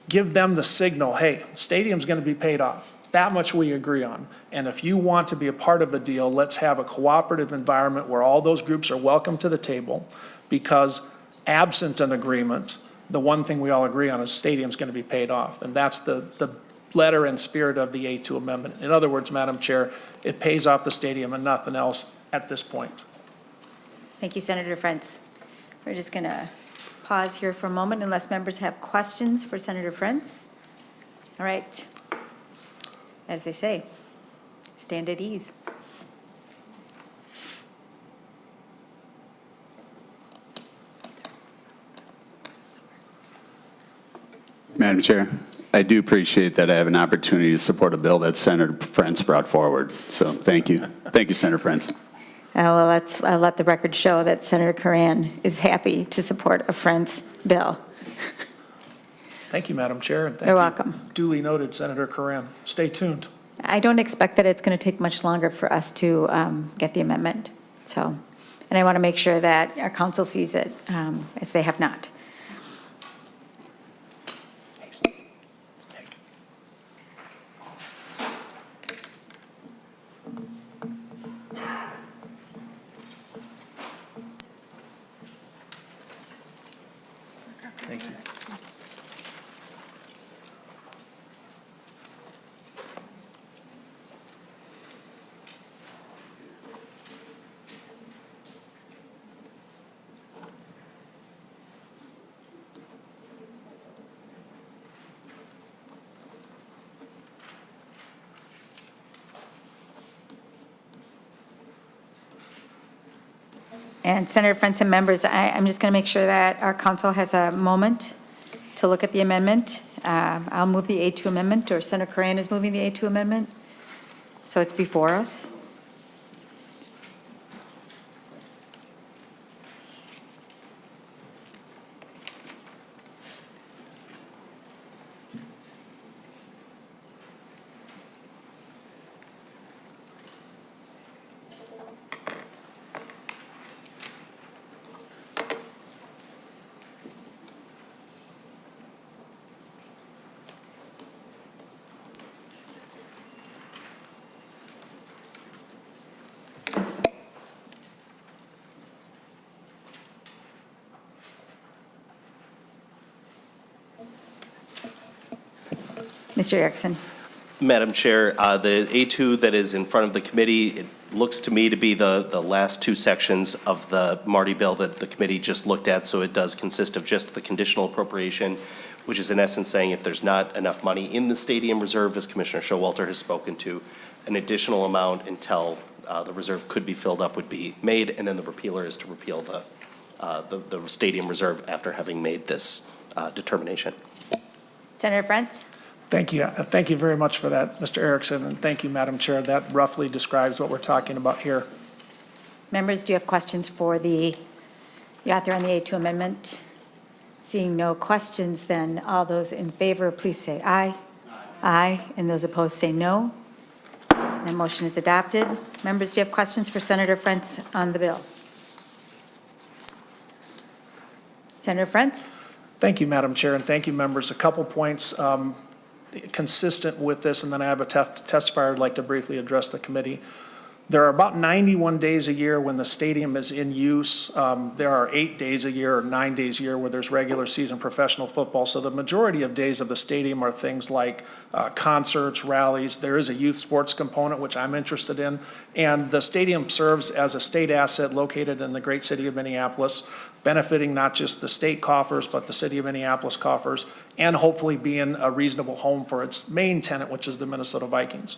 give them the signal, hey, stadium's going to be paid off. That much we agree on. And if you want to be a part of a deal, let's have a cooperative environment where all those groups are welcome to the table, because absent an agreement, the one thing we all agree on is stadium's going to be paid off. And that's the letter and spirit of the A2 amendment. In other words, Madam Chair, it pays off the stadium and nothing else at this point. Thank you, Senator Frentz. We're just going to pause here for a moment unless members have questions for Senator Frentz. All right. As they say, stand at ease. Madam Chair, I do appreciate that I have an opportunity to support a bill that Senator Frentz brought forward. So thank you. Thank you, Senator Frentz. Well, I'll let the record show that Senator Coran is happy to support a Frentz bill. Thank you, Madam Chair. And thank You're you. welcome. Duly noted, Senator Coran. Stay tuned. I don't expect that it's going to take much longer for us to get the amendment. So, and I want to make sure that our council sees it as they have not. Thank you. And Senator Frentz and members, I'm just going to make sure that our council has a moment to look at the amendment. I'll move the A2 amendment, or Senator Coran is moving the A2 amendment. So it's before us. Mr. Erickson. Madam Chair, the A2 that is in front of the committee, it looks to me to be the last two sections of the Marty bill that the committee just looked at, so it does consist of just the conditional appropriation, which is in essence saying if there's not enough money in the stadium reserve, as Commissioner Showalter has spoken to, an additional amount until the reserve could be filled up would be made, and then the repealer is to repeal the stadium reserve after having made this determination. Senator Frentz. Thank you. Thank you very much for that, Mr. Erickson, and thank you, Madam Chair. That roughly describes what we're talking about here. Members, do you have questions for the author on the A2 amendment? Seeing no questions, then all those in favor, please say aye. Aye. And those opposed say no. The motion is adopted. Members, do you have questions for Senator Frentz on the bill? Senator Frentz? Thank you, Madam Chair, and thank you, members. A couple points. consistent with this, and then I have a testifier I'd like to briefly address the committee. There are about 91 days a year when the stadium is in use. There are 8 days a year or 9 days a year where there's regular season professional football. So the majority of days of the stadium are things like concerts, rallies. There is a youth sports component, which I'm interested in. And the stadium serves as a state asset located in the great city of Minneapolis, benefiting not just the state coffers, but the city of Minneapolis coffers, and hopefully being a reasonable home for its main tenant, which is the Minnesota Vikings.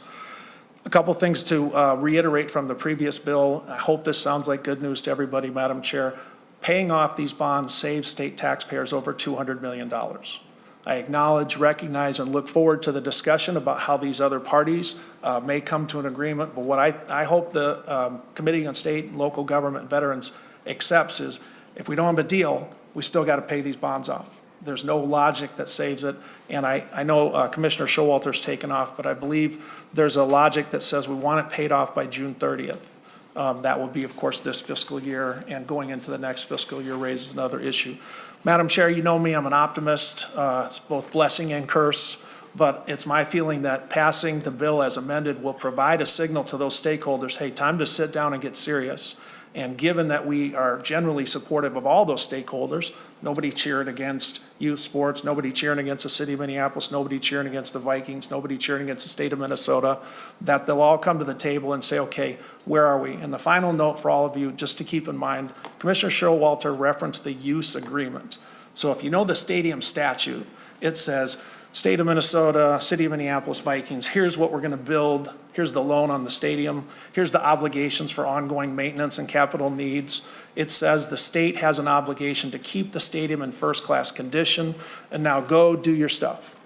A couple things to reiterate from the previous bill. I hope this sounds like good news to everybody, Madam Chair. Paying off these bonds saves state taxpayers over $200 million. I acknowledge, recognize, and look forward to the discussion about how these other parties may come to an agreement. But what I hope the Committee on State and Local Government and Veterans accepts is if we don't have a deal, we still got to pay these bonds off. There's no logic that saves it. And I know Commissioner Showalter's taken off, but I believe there's a logic that says we want it paid off by June 30th. That will be, of course, this fiscal year, and going into the next fiscal year raises another issue. Madam Chair, you know me, I'm an optimist. It's both blessing and curse, but it's my feeling that passing the bill as amended will provide a signal to those stakeholders, hey, time to sit down and get serious. And given that we are generally supportive of all those stakeholders, nobody cheering against youth sports, nobody cheering against the city of Minneapolis, nobody cheering against the Vikings, nobody cheering against the state of Minnesota, that they'll all come to the table and say, okay, where are we? And the final note for all of you, just to keep in mind, Commissioner Showalter referenced the use agreement. So if you know the stadium statute, it says, State of Minnesota, City of Minneapolis Vikings, here's what we're going to build. Here's the loan on the stadium. Here's the obligations for ongoing maintenance and capital needs. It says the state has an obligation to keep the stadium in first-class condition, and now go do your stuff.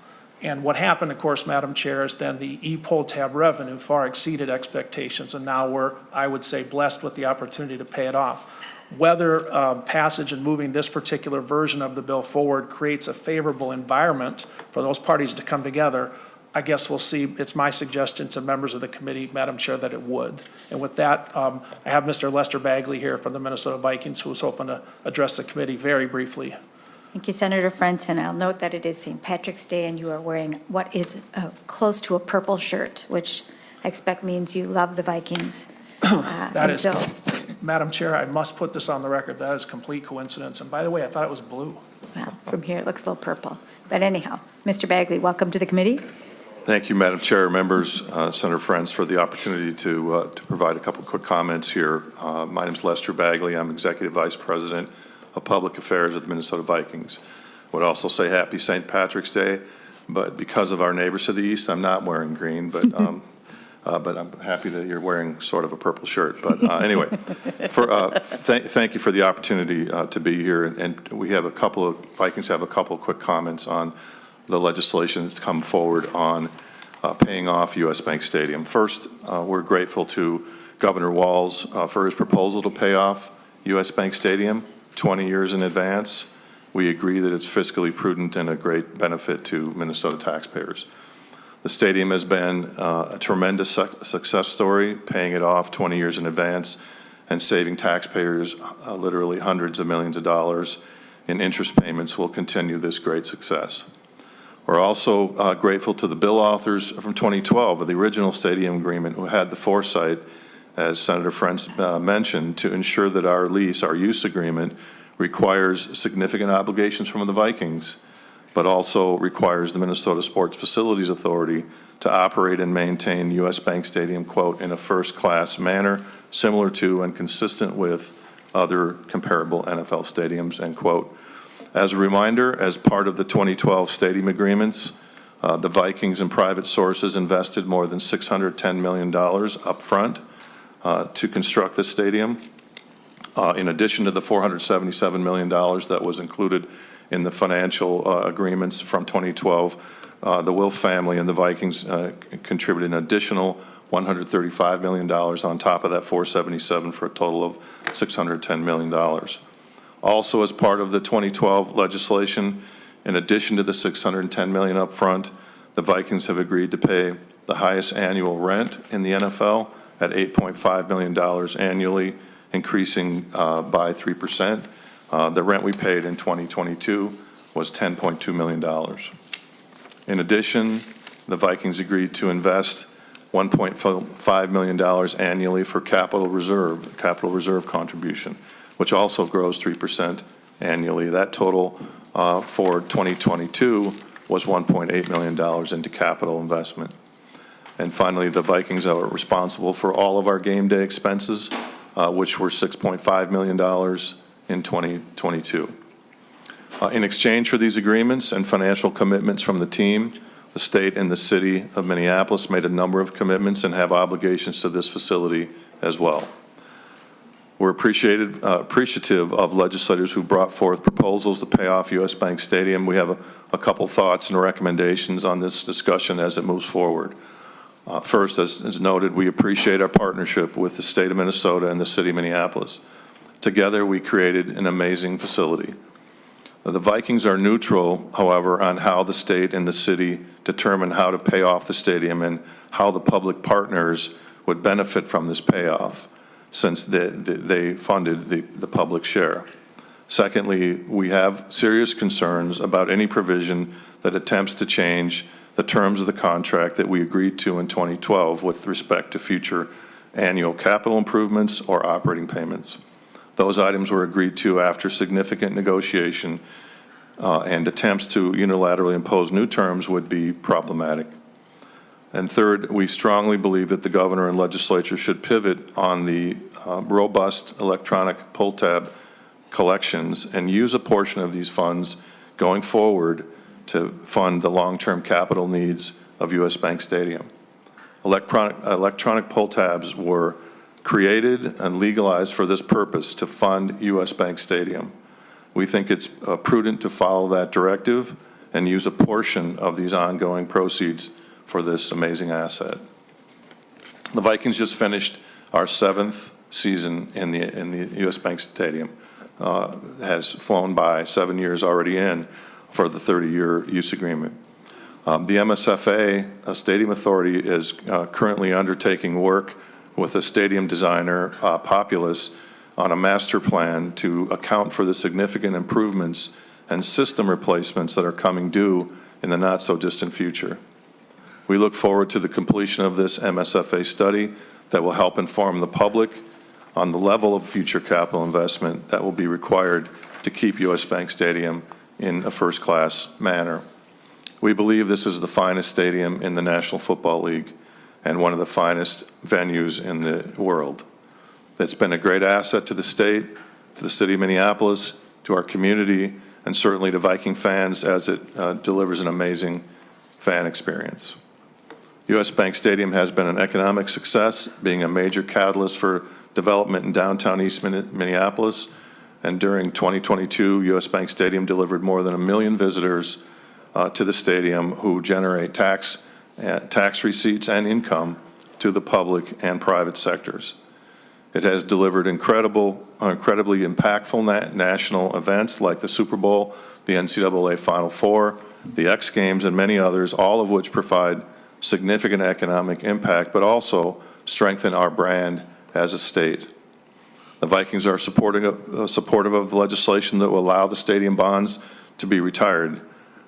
And what happened, of course, Madam Chair, is then the e-poll tab revenue far exceeded expectations, and now we're, I would say, blessed with the opportunity to pay it off. Whether passage and moving this particular version of the bill forward creates a favorable environment for those parties to come together, I guess we'll see. It's my suggestion to members of the committee, Madam Chair, that it would. And with that, I have Mr. Lester Bagley here from the Minnesota Vikings, who was hoping to address the committee very briefly. Thank you, Senator Frentz, and I'll note that it is St. Patrick's Day and you are wearing what is close to a purple shirt, which I expect means you love the Vikings. That is, Madam Chair, I must put this on the record. That is complete coincidence. And by the way, I thought it was blue. Well, from here it looks a little purple. But anyhow, Mr. Bagley, welcome to the committee. Thank you, Madam Chair, members, Senator Frentz, for the opportunity to provide a couple quick comments here. My name is Lester Bagley. I'm Executive Vice President of Public Affairs of the Minnesota Vikings. I would also say Happy St. Patrick's Day, but because of our neighbors to the east, I'm not wearing green, but I'm happy that you're wearing sort of a purple shirt. But anyway, thank you for the opportunity to be here. And we have Vikings have a couple of quick comments on the legislation that's come forward on paying off U.S. Bank Stadium. First, we're grateful to Governor Walz for his proposal to pay off U.S. Bank Stadium 20 years in advance. We agree that it's fiscally prudent and a great benefit to Minnesota taxpayers. The stadium has been a tremendous success story, paying it off 20 years in advance and saving taxpayers literally hundreds of millions of dollars in interest payments will continue this great success. We're also grateful to the bill authors from 2012 of the original stadium agreement who had the foresight, as Senator Frentz mentioned, to ensure that our lease, our use agreement, requires significant obligations from the Vikings, but also requires the Minnesota Sports Facilities Authority to operate and maintain U.S. Bank Stadium, quote, in a first-class manner, similar to and consistent with other comparable NFL stadiums, end quote. As a reminder, as part of the 2012 stadium agreements, the Vikings and private sources invested more than $610 million up front to construct the stadium. In addition to the $477 million that was included in the financial agreements from 2012, the Wilf family and the Vikings contributed an additional $135 million on top of that $477 for a total of $610 million. Also, as part of the 2012 legislation, in addition to the $610 million up front, the Vikings have agreed to pay the highest annual rent in the NFL at $8.5 million annually, increasing by 3%. The rent we paid in 2022 was $10.2 million. In addition, the Vikings agreed to invest $1.5 million annually for capital reserve contribution, which also grows 3% annually. That total for 2022 was $1.8 million into capital investment. And finally, the Vikings are responsible for all of our game day expenses, which were $6.5 million in 2022. In exchange for these agreements and financial commitments from the team, the state and the city of Minneapolis made a number of commitments and have obligations to this facility as well. We're appreciative of legislators who brought forth proposals to pay off U.S. Bank Stadium. We have a couple thoughts and recommendations on this discussion as it moves forward. First, as noted, we appreciate our partnership with the state of Minnesota and the city of Minneapolis. Together, we created an amazing facility. The Vikings are neutral, however, on how the state and the city determine how to pay off the stadium and how the public partners would benefit from this payoff, since they funded the public share. Secondly, we have serious concerns about any provision that attempts to change the terms of the contract that we agreed to in 2012 with respect to future annual capital improvements or operating payments. Those items were agreed to after significant negotiation, and attempts to unilaterally impose new terms would be problematic. And third, we strongly believe that the governor and legislature should pivot on the robust electronic pull tab collections and use a portion of these funds going forward to fund the long-term capital needs of U.S. Bank Stadium. Electronic pull tabs were created and legalized for this purpose, to fund U.S. Bank Stadium. We think it's prudent to follow that directive and use a portion of these ongoing proceeds for this amazing asset. The Vikings just finished our 7th season in the U.S. Bank Stadium. Has flown by 7 years already in for the 30-year use agreement. The MSFA, a stadium authority, is currently undertaking work with a stadium designer, Populous, on a master plan to account for the significant improvements and system replacements that are coming due in the not-so-distant future. We look forward to the completion of this MSFA study that will help inform the public on the level of future capital investment that will be required to keep U.S. Bank Stadium in a first-class manner. We believe this is the finest stadium in the National Football League and one of the finest venues in the world. It's been a great asset to the state, to the city of Minneapolis, to our community, and certainly to Viking fans as it delivers an amazing fan experience. U.S. Bank Stadium has been an economic success, being a major catalyst for development in downtown East Minneapolis. And during 2022, U.S. Bank Stadium delivered more than 1 million visitors to the stadium who generate tax receipts and income to the public and private sectors. It has delivered incredibly impactful national events like the Super Bowl, the NCAA Final Four, the X Games, and many others, all of which provide significant economic impact, but also strengthen our brand as a state. The Vikings are supportive of legislation that will allow the stadium bonds to be retired.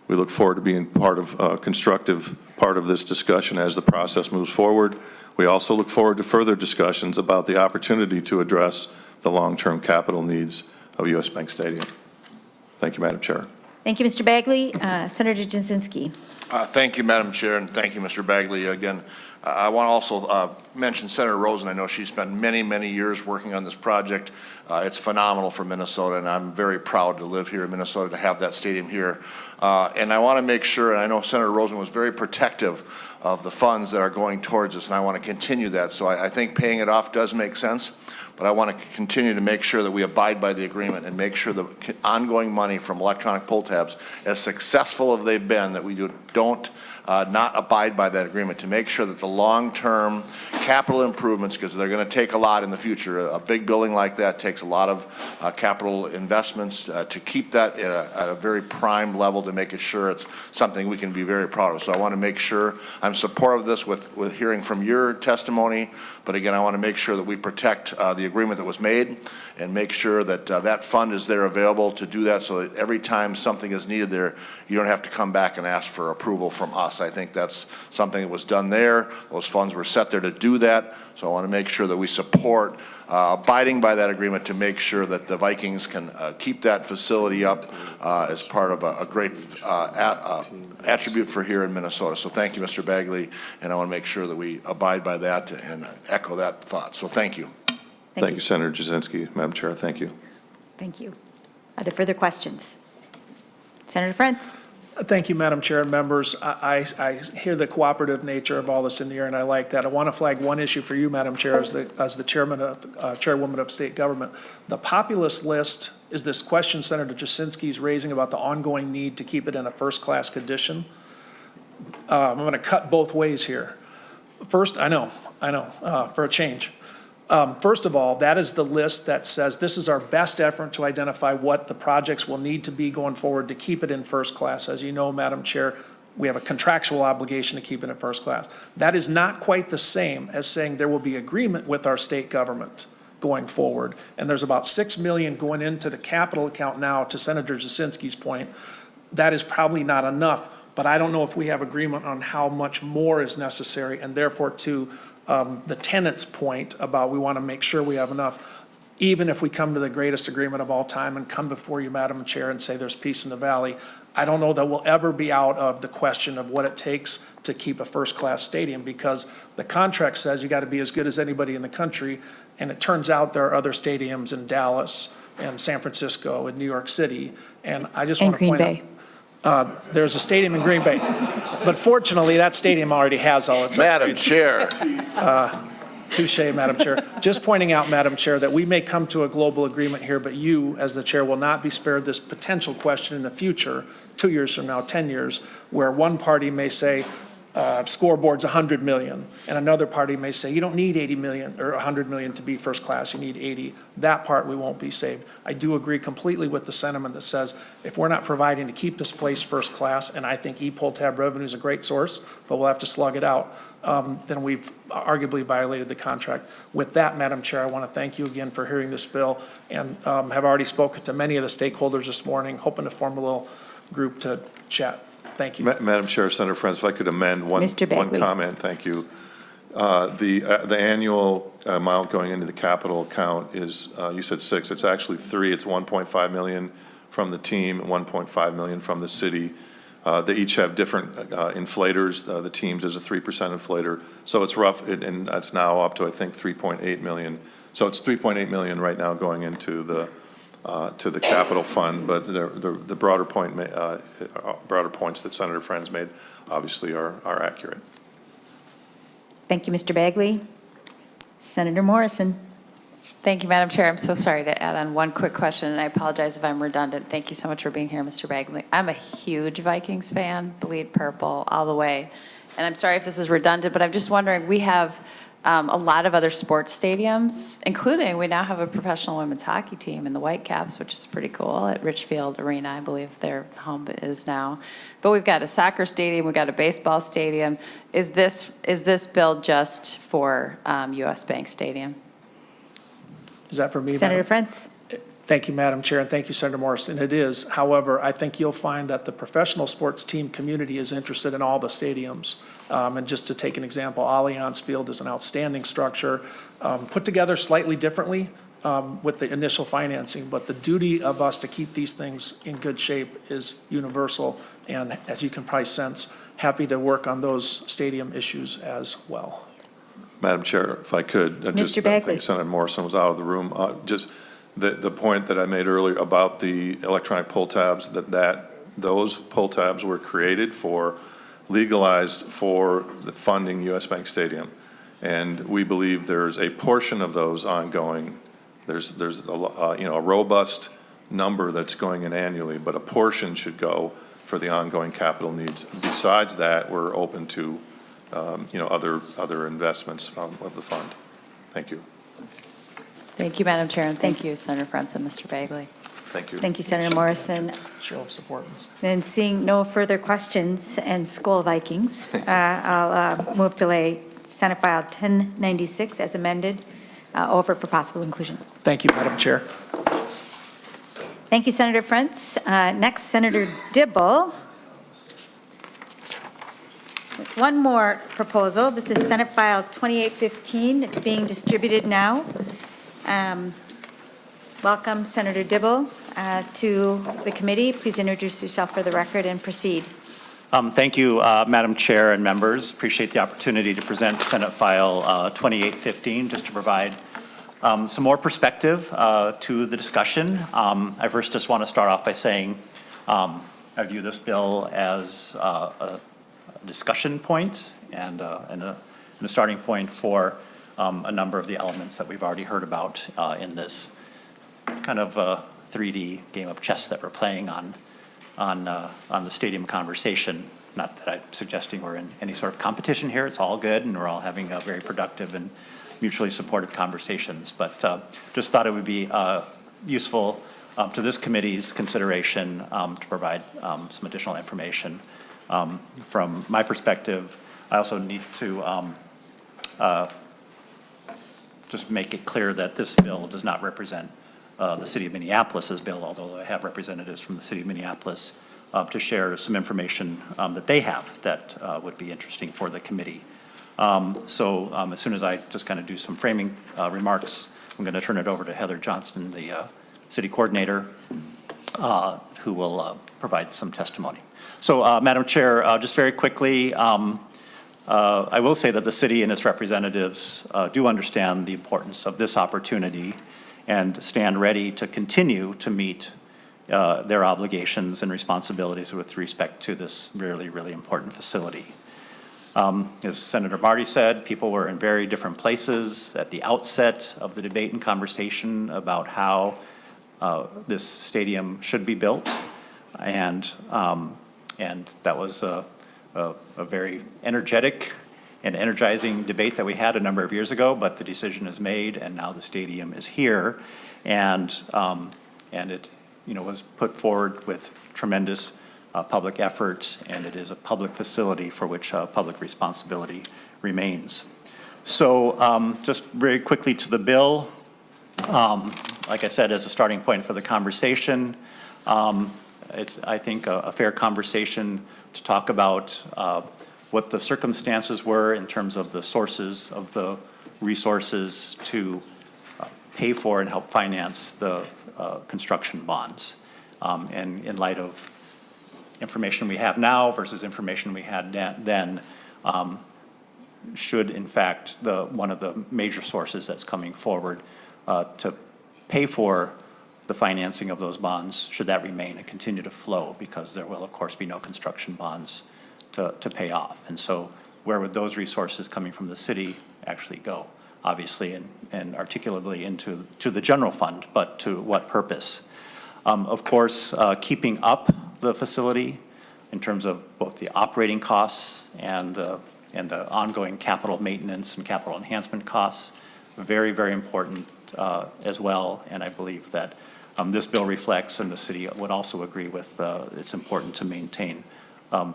We look forward to being part of a constructive part of this discussion as the process moves forward. We also look forward to further discussions about the opportunity to address the long-term capital needs of U.S. Bank Stadium. Thank you, Madam Chair. Thank you, Mr. Bagley. Senator Jasinski. Thank you, Madam Chair, and thank you, Mr. Bagley. Again, I want to also mention Senator Rosen. I know she spent many, many years working on this project. It's phenomenal for Minnesota, and I'm very proud to live here in Minnesota to have that stadium here. And I want to make sure, and I know Senator Rosen was very protective of the funds that are going towards us, and I want to continue that. So I think paying it off does make sense, but I want to continue to make sure that we abide by the agreement and make sure the ongoing money from electronic pull tabs, as successful as they've been, that we don't not abide by that agreement, to make sure that the long-term capital improvements, because they're going to take a lot in the future. A big building like that takes a lot of capital investments to keep that at a very prime level, to make it sure it's something we can be very proud of. So I want to make sure I'm supportive of this with hearing from your testimony, but again, I want to make sure that we protect the agreement that was made and make sure that that fund is there available to do that, so that every time something is needed there, you don't have to come back and ask for approval from us. I think that's something that was done there. Those funds were set there to do that. So I want to make sure that we support abiding by that agreement to make sure that the Vikings can keep that facility up as part of a great attribute for here in Minnesota. So thank you, Mr. Bagley, and I want to make sure that we abide by that and echo that thought. So thank you. Thank you, Senator Jasinski. Madam Chair, thank you. Thank you. Are there further questions? Senator Frentz? Thank you, Madam Chair and members. I hear the cooperative nature of all this in the air, and I like that. I want to flag one issue for you, Madam Chair, as the chairwoman of state government. The populist list is this question Senator Jasinski is raising about the ongoing need to keep it in a first-class condition. I'm going to cut both ways here. First, I know, for a change. First of all, that is the list that says this is our best effort to identify what the projects will need to be going forward to keep it in first class. As you know, Madam Chair, we have a contractual obligation to keep it in first class. That is not quite the same as saying there will be agreement with our state government going forward. And there's about $6 million going into the capital account now, to Senator Jasinski's point. That is probably not enough, but I don't know if we have agreement on how much more is necessary, and therefore to the tenant's point about we want to make sure we have enough, even if we come to the greatest agreement of all time and come before you, Madam Chair, and say there's peace in the valley, I don't know that we'll ever be out of the question of what it takes to keep a first-class stadium, because the contract says you got to be as good as anybody in the country, and it turns out there are other stadiums in Dallas and San Francisco and New York City, and I just want to point out. There's a stadium in Green Bay, but fortunately, that stadium already has all its Madam upgrades. Chair. Touche, Madam Chair. Just pointing out, Madam Chair, that we may come to a global agreement here, but you, as the chair, will not be spared this potential question in the future, 2 years from now, 10 years, where one party may say, scoreboard's 100 million, and another party may say, you don't need 80 million or 100 million to be first class, you need 80. That part we won't be saved. I do agree completely with the sentiment that says, if we're not providing to keep this place first class, and I think e-pull tab revenue is a great source, but we'll have to slug it out, then we've arguably violated the contract. With that, Madam Chair, I want to thank you again for hearing this bill, and have already spoken to many of the stakeholders this morning, hoping to form a little group to chat. Thank you. Madam Chair, Senator Frentz, if I could amend one comment, thank you. The annual amount going into the capital account is, you said 6, it's actually 3. It's 1.5 million from the team, 1.5 million from the city. They each have different inflators. The teams is a 3% inflator. So it's rough, and that's now up to, I think, 3.8 million. So it's 3.8 million right now going into the capital fund, but the broader points that Senator Frentz made obviously are accurate. Thank you, Mr. Bagley. Senator Morrison. Thank you, Madam Chair. I'm so sorry to add on one quick question, and I apologize if I'm redundant. Thank you so much for being here, Mr. Bagley. I'm a huge Vikings fan, bleed purple all the way. And I'm sorry if this is redundant, but I'm just wondering, we have a lot of other sports stadiums, including we now have a professional women's hockey team in the Whitecaps, which is pretty cool, at Richfield Arena, I believe their home is now. But we've got a soccer stadium, we've got a baseball stadium. Is this bill just for US Bank Stadium? Is that for me, Senator Frentz? Thank you, Madam Chair, and thank you, Senator Morrison. It is. However, I think you'll find that the professional sports team community is interested in all the stadiums. And just to take an example, Allianz Field is an outstanding structure, put together slightly differently with the initial financing, but the duty of us to keep these things in good shape is universal. And as you can probably sense, happy to work on those stadium issues as well. Madam Chair, if I could, Mr. I Bagley. think Senator Morrison was out of the room. Just the point that I made earlier about the electronic pull tabs, those pull tabs were created legalized for the funding US Bank Stadium. And we believe there's a portion of those ongoing. There's a robust number that's going in annually, but a portion should go for the ongoing capital needs. Besides that, we're open to other investments of the fund. Thank you. Thank you, Madam Chair, and thank you, Senator Frentz and Mr. Bagley. Thank you. Thank you, Senator Morrison. Show of support. Then seeing no further questions and Skull Vikings, I'll move to lay Senate File 1096 as amended, over for possible inclusion. Thank you, Madam Chair. Thank you, Senator Frentz. Next, Senator Dibble. One more proposal. This is Senate File 2815. It's being distributed now. Welcome, Senator Dibble, to the committee. Please introduce yourself for the record and proceed. Thank you, Madam Chair and members. Appreciate the opportunity to present Senate File 2815, just to provide some more perspective to the discussion. I first just want to start off by saying I view this bill as a discussion point and a starting point for a number of the elements that we've already heard about in this kind of 3D game of chess that we're playing on the stadium conversation. Not that I'm suggesting we're in any sort of competition here. It's all good, and we're all having a very productive and mutually supportive conversations. But just thought it would be useful to this committee's consideration to provide some additional information. From my perspective, I also need to just make it clear that this bill does not represent the city of Minneapolis's bill, although I have representatives from the city of Minneapolis to share some information that they have that would be interesting for the committee. So as soon as I just kind of do some framing remarks, I'm going to turn it over to Heather Johnston, the city coordinator, who will provide some testimony. So Madam Chair, just very quickly, I will say that the city and its representatives do understand the importance of this opportunity and stand ready to continue to meet their obligations and responsibilities with respect to this really, really important facility. As Senator Marty said, people were in very different places at the outset of the debate and conversation about how this stadium should be built, and that was a very energetic and energizing debate that we had a number of years ago, but the decision is made, and now the stadium is here, and it was put forward with tremendous public effort, and it is a public facility for which public responsibility remains. So just very quickly to the bill, like I said, as a starting point for the conversation, it's, I think, a fair conversation to talk about what the circumstances were in terms of the sources of the resources to pay for and help finance the construction bonds. And in light of information we have now versus information we had then, should in fact one of the major sources that's coming forward to pay for the financing of those bonds, should that remain and continue to flow, because there will of course be no construction bonds to pay off. And so where would those resources coming from the city actually go? Obviously and articulately into the general fund, but to what purpose? Of course, keeping up the facility in terms of both the operating costs and the ongoing capital maintenance and capital enhancement costs, very, very important as well. And I believe that this bill reflects, and the city would also agree with, it's important to maintain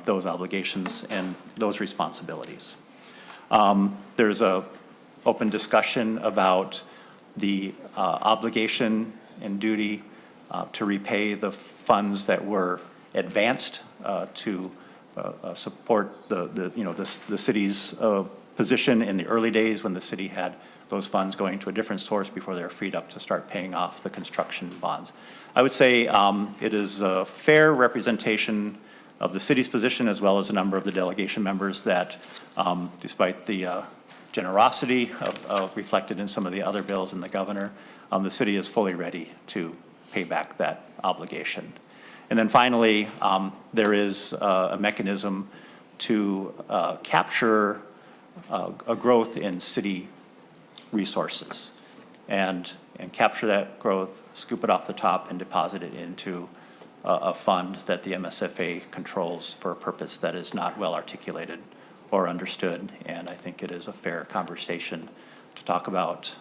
those obligations and those responsibilities. There's a open discussion about the obligation and duty to repay the funds that were advanced to support the city's position in the early days when the city had those funds going to a different source before they were freed up to start paying off the construction bonds. I would say it is a fair representation of the city's position, as well as a number of the delegation members, that despite the generosity reflected in some of the other bills and the governor, the city is fully ready to pay back that obligation. And then finally, there is a mechanism to capture a growth in city resources and capture that growth, scoop it off the top, and deposit it into a fund that the MSFA controls for a purpose that is not well articulated or understood. And I think it is a fair conversation to talk about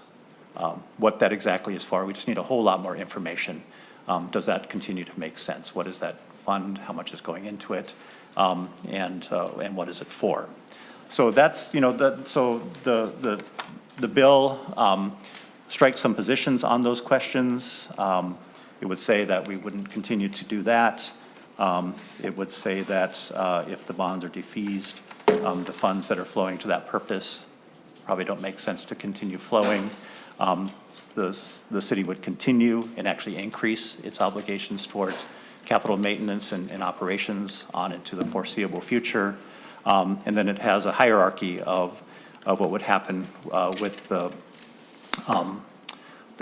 what that exactly is for. We just need a whole lot more information. Does that continue to make sense? What is that fund? How much is going into it? And what is it for? So that's, so the bill strike some positions on those questions. It would say that we wouldn't continue to do that. It would say that if the bonds are defeased, the funds that are flowing to that purpose probably don't make sense to continue flowing. The city would continue and actually increase its obligations towards capital maintenance and operations on into the foreseeable future. And then it has a hierarchy of what would happen with the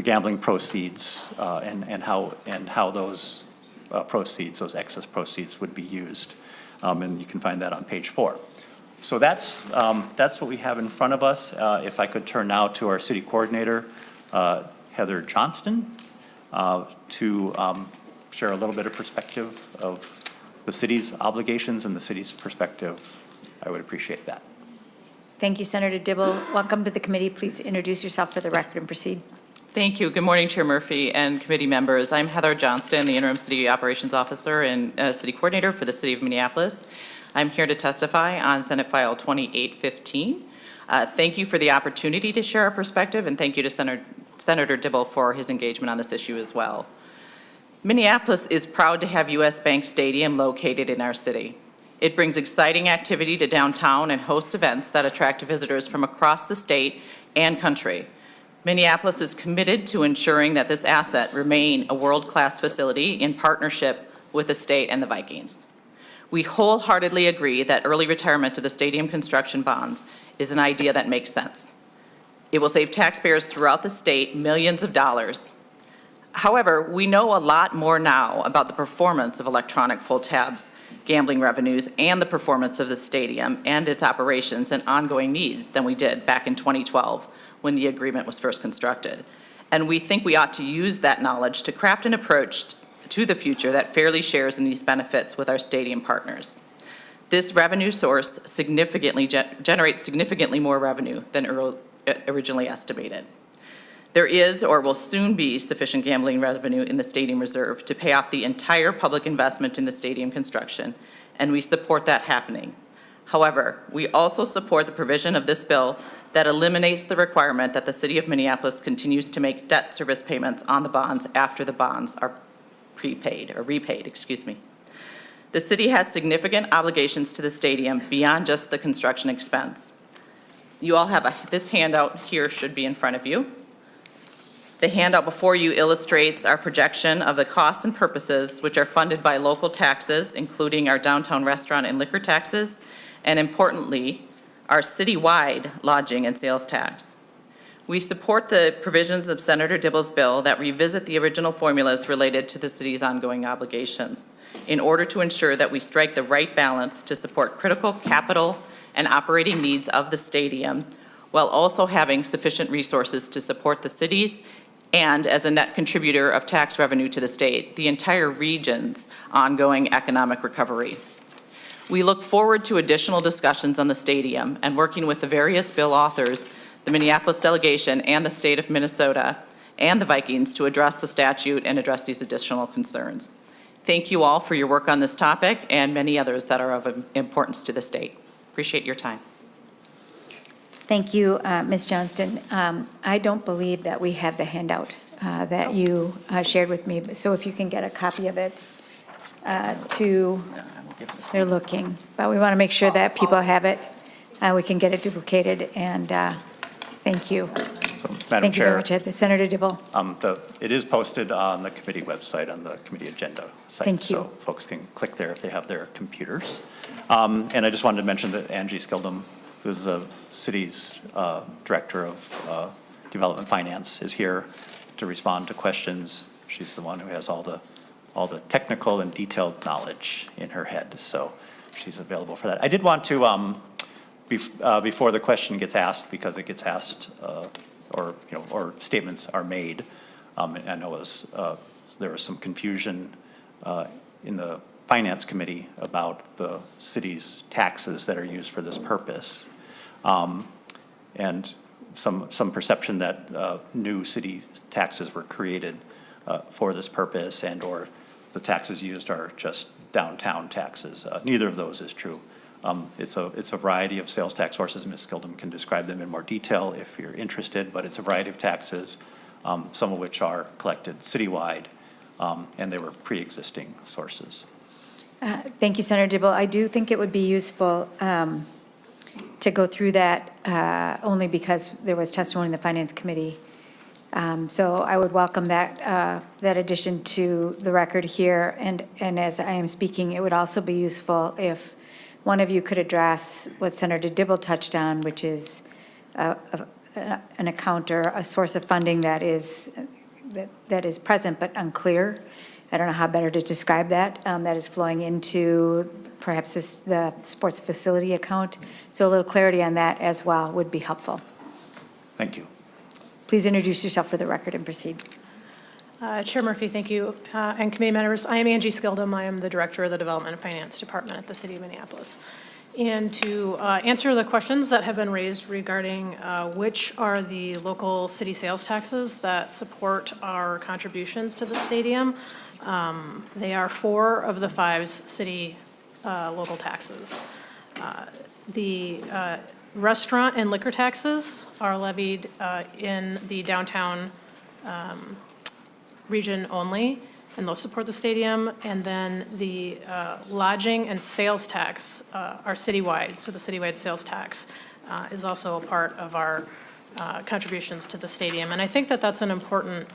gambling proceeds and how those proceeds, those excess proceeds, would be used. And you can find that on page 4. So that's what we have in front of us. If I could turn now to our city coordinator, Heather Johnston, to share a little bit of perspective of the city's obligations and the city's perspective, I would appreciate that. Thank you, Senator Dibble. Welcome to the committee. Please introduce yourself for the record and proceed. Thank you. Good morning, Chair Murphy and committee members. I'm Heather Johnston, the Interim City Operations Officer and City Coordinator for the City of Minneapolis. I'm here to testify on Senate File 2815. Thank you for the opportunity to share our perspective, and thank you to Senator Dibble for his engagement on this issue as well. Minneapolis is proud to have U.S. Bank Stadium located in our city. It brings exciting activity to downtown and hosts events that attract visitors from across the state and country. Minneapolis is committed to ensuring that this asset remain a world-class facility in partnership with the state and the Vikings. We wholeheartedly agree that early retirement of the stadium construction bonds is an idea that makes sense. It will save taxpayers throughout the state millions of dollars. However, we know a lot more now about the performance of electronic pull tabs, gambling revenues, and the performance of the stadium and its operations and ongoing needs than we did back in 2012 when the agreement was first constructed. And we think we ought to use that knowledge to craft an approach to the future that fairly shares in these benefits with our stadium partners. This revenue source generates significantly more revenue than originally estimated. There is or will soon be sufficient gambling revenue in the stadium reserve to pay off the entire public investment in the stadium construction, and we support that happening. However, we also support the provision of this bill that eliminates the requirement that the City of Minneapolis continues to make debt service payments on the bonds after the bonds are repaid. The city has significant obligations to the stadium beyond just the construction expense. You all have this handout here should be in front of you. The handout before you illustrates our projection of the costs and purposes which are funded by local taxes, including our downtown restaurant and liquor taxes, and importantly, our citywide lodging and sales tax. We support the provisions of Senator Dibble's bill that revisit the original formulas related to the city's ongoing obligations in order to ensure that we strike the right balance to support critical capital and operating needs of the stadium while also having sufficient resources to support the city's and, as a net contributor of tax revenue to the state, the entire region's ongoing economic recovery. We look forward to additional discussions on the stadium and working with the various bill authors, the Minneapolis delegation, and the state of Minnesota and the Vikings to address the statute and address these additional concerns. Thank you all for your work on this topic and many others that are of importance to the state. Appreciate your time. Thank you, Ms. Johnston. I don't believe that we have the handout that you shared with me, so if you can get a copy of it they're looking, but we want to make sure that people have it. We can get it duplicated, and thank you. So, Madam Thank you very Chair, much, Senator Dibble. it is posted on the committee website, on the committee agenda site. Thank you. So folks can click there if they have their computers. And I just wanted to mention that Angie Skildum, who's the city's director of development finance, is here to respond to questions. She's the one who has all the technical and detailed knowledge in her head, so she's available for that. I did want to, before the question gets asked, because it gets asked, or statements are made, and I know there was some confusion in the Finance Committee about the city's taxes that are used for this purpose, and some perception that new city taxes were created for this purpose, and or the taxes used are just downtown taxes. Neither of those is true. It's a variety of sales tax sources. Ms. Skildum can describe them in more detail if you're interested, but it's a variety of taxes. some of which are collected citywide, and they were pre-existing sources. Thank you, Senator Dibble. I do think it would be useful to go through that only because there was testimony in the Finance Committee. So I would welcome that addition to the record here. And as I am speaking, it would also be useful if one of you could address what Senator Dibble touched on, which is an account or a source of funding that is present but unclear. I don't know how better to describe that. That is flowing into perhaps the sports facility account. So a little clarity on that as well would be helpful. Thank you. Please introduce yourself for the record and proceed. Chair Murphy, thank you. And committee members, I am Angie Skildum. I am the Director of the Development and Finance Department at the City of Minneapolis. And to answer the questions that have been raised regarding which are the local city sales taxes that support our contributions to the stadium, they are 4 of the 5 city local taxes. The restaurant and liquor taxes are levied in the downtown region only, and those support the stadium. And then the lodging and sales tax are citywide, so the citywide sales tax is also a part of our contributions to the stadium. And I think that that's an important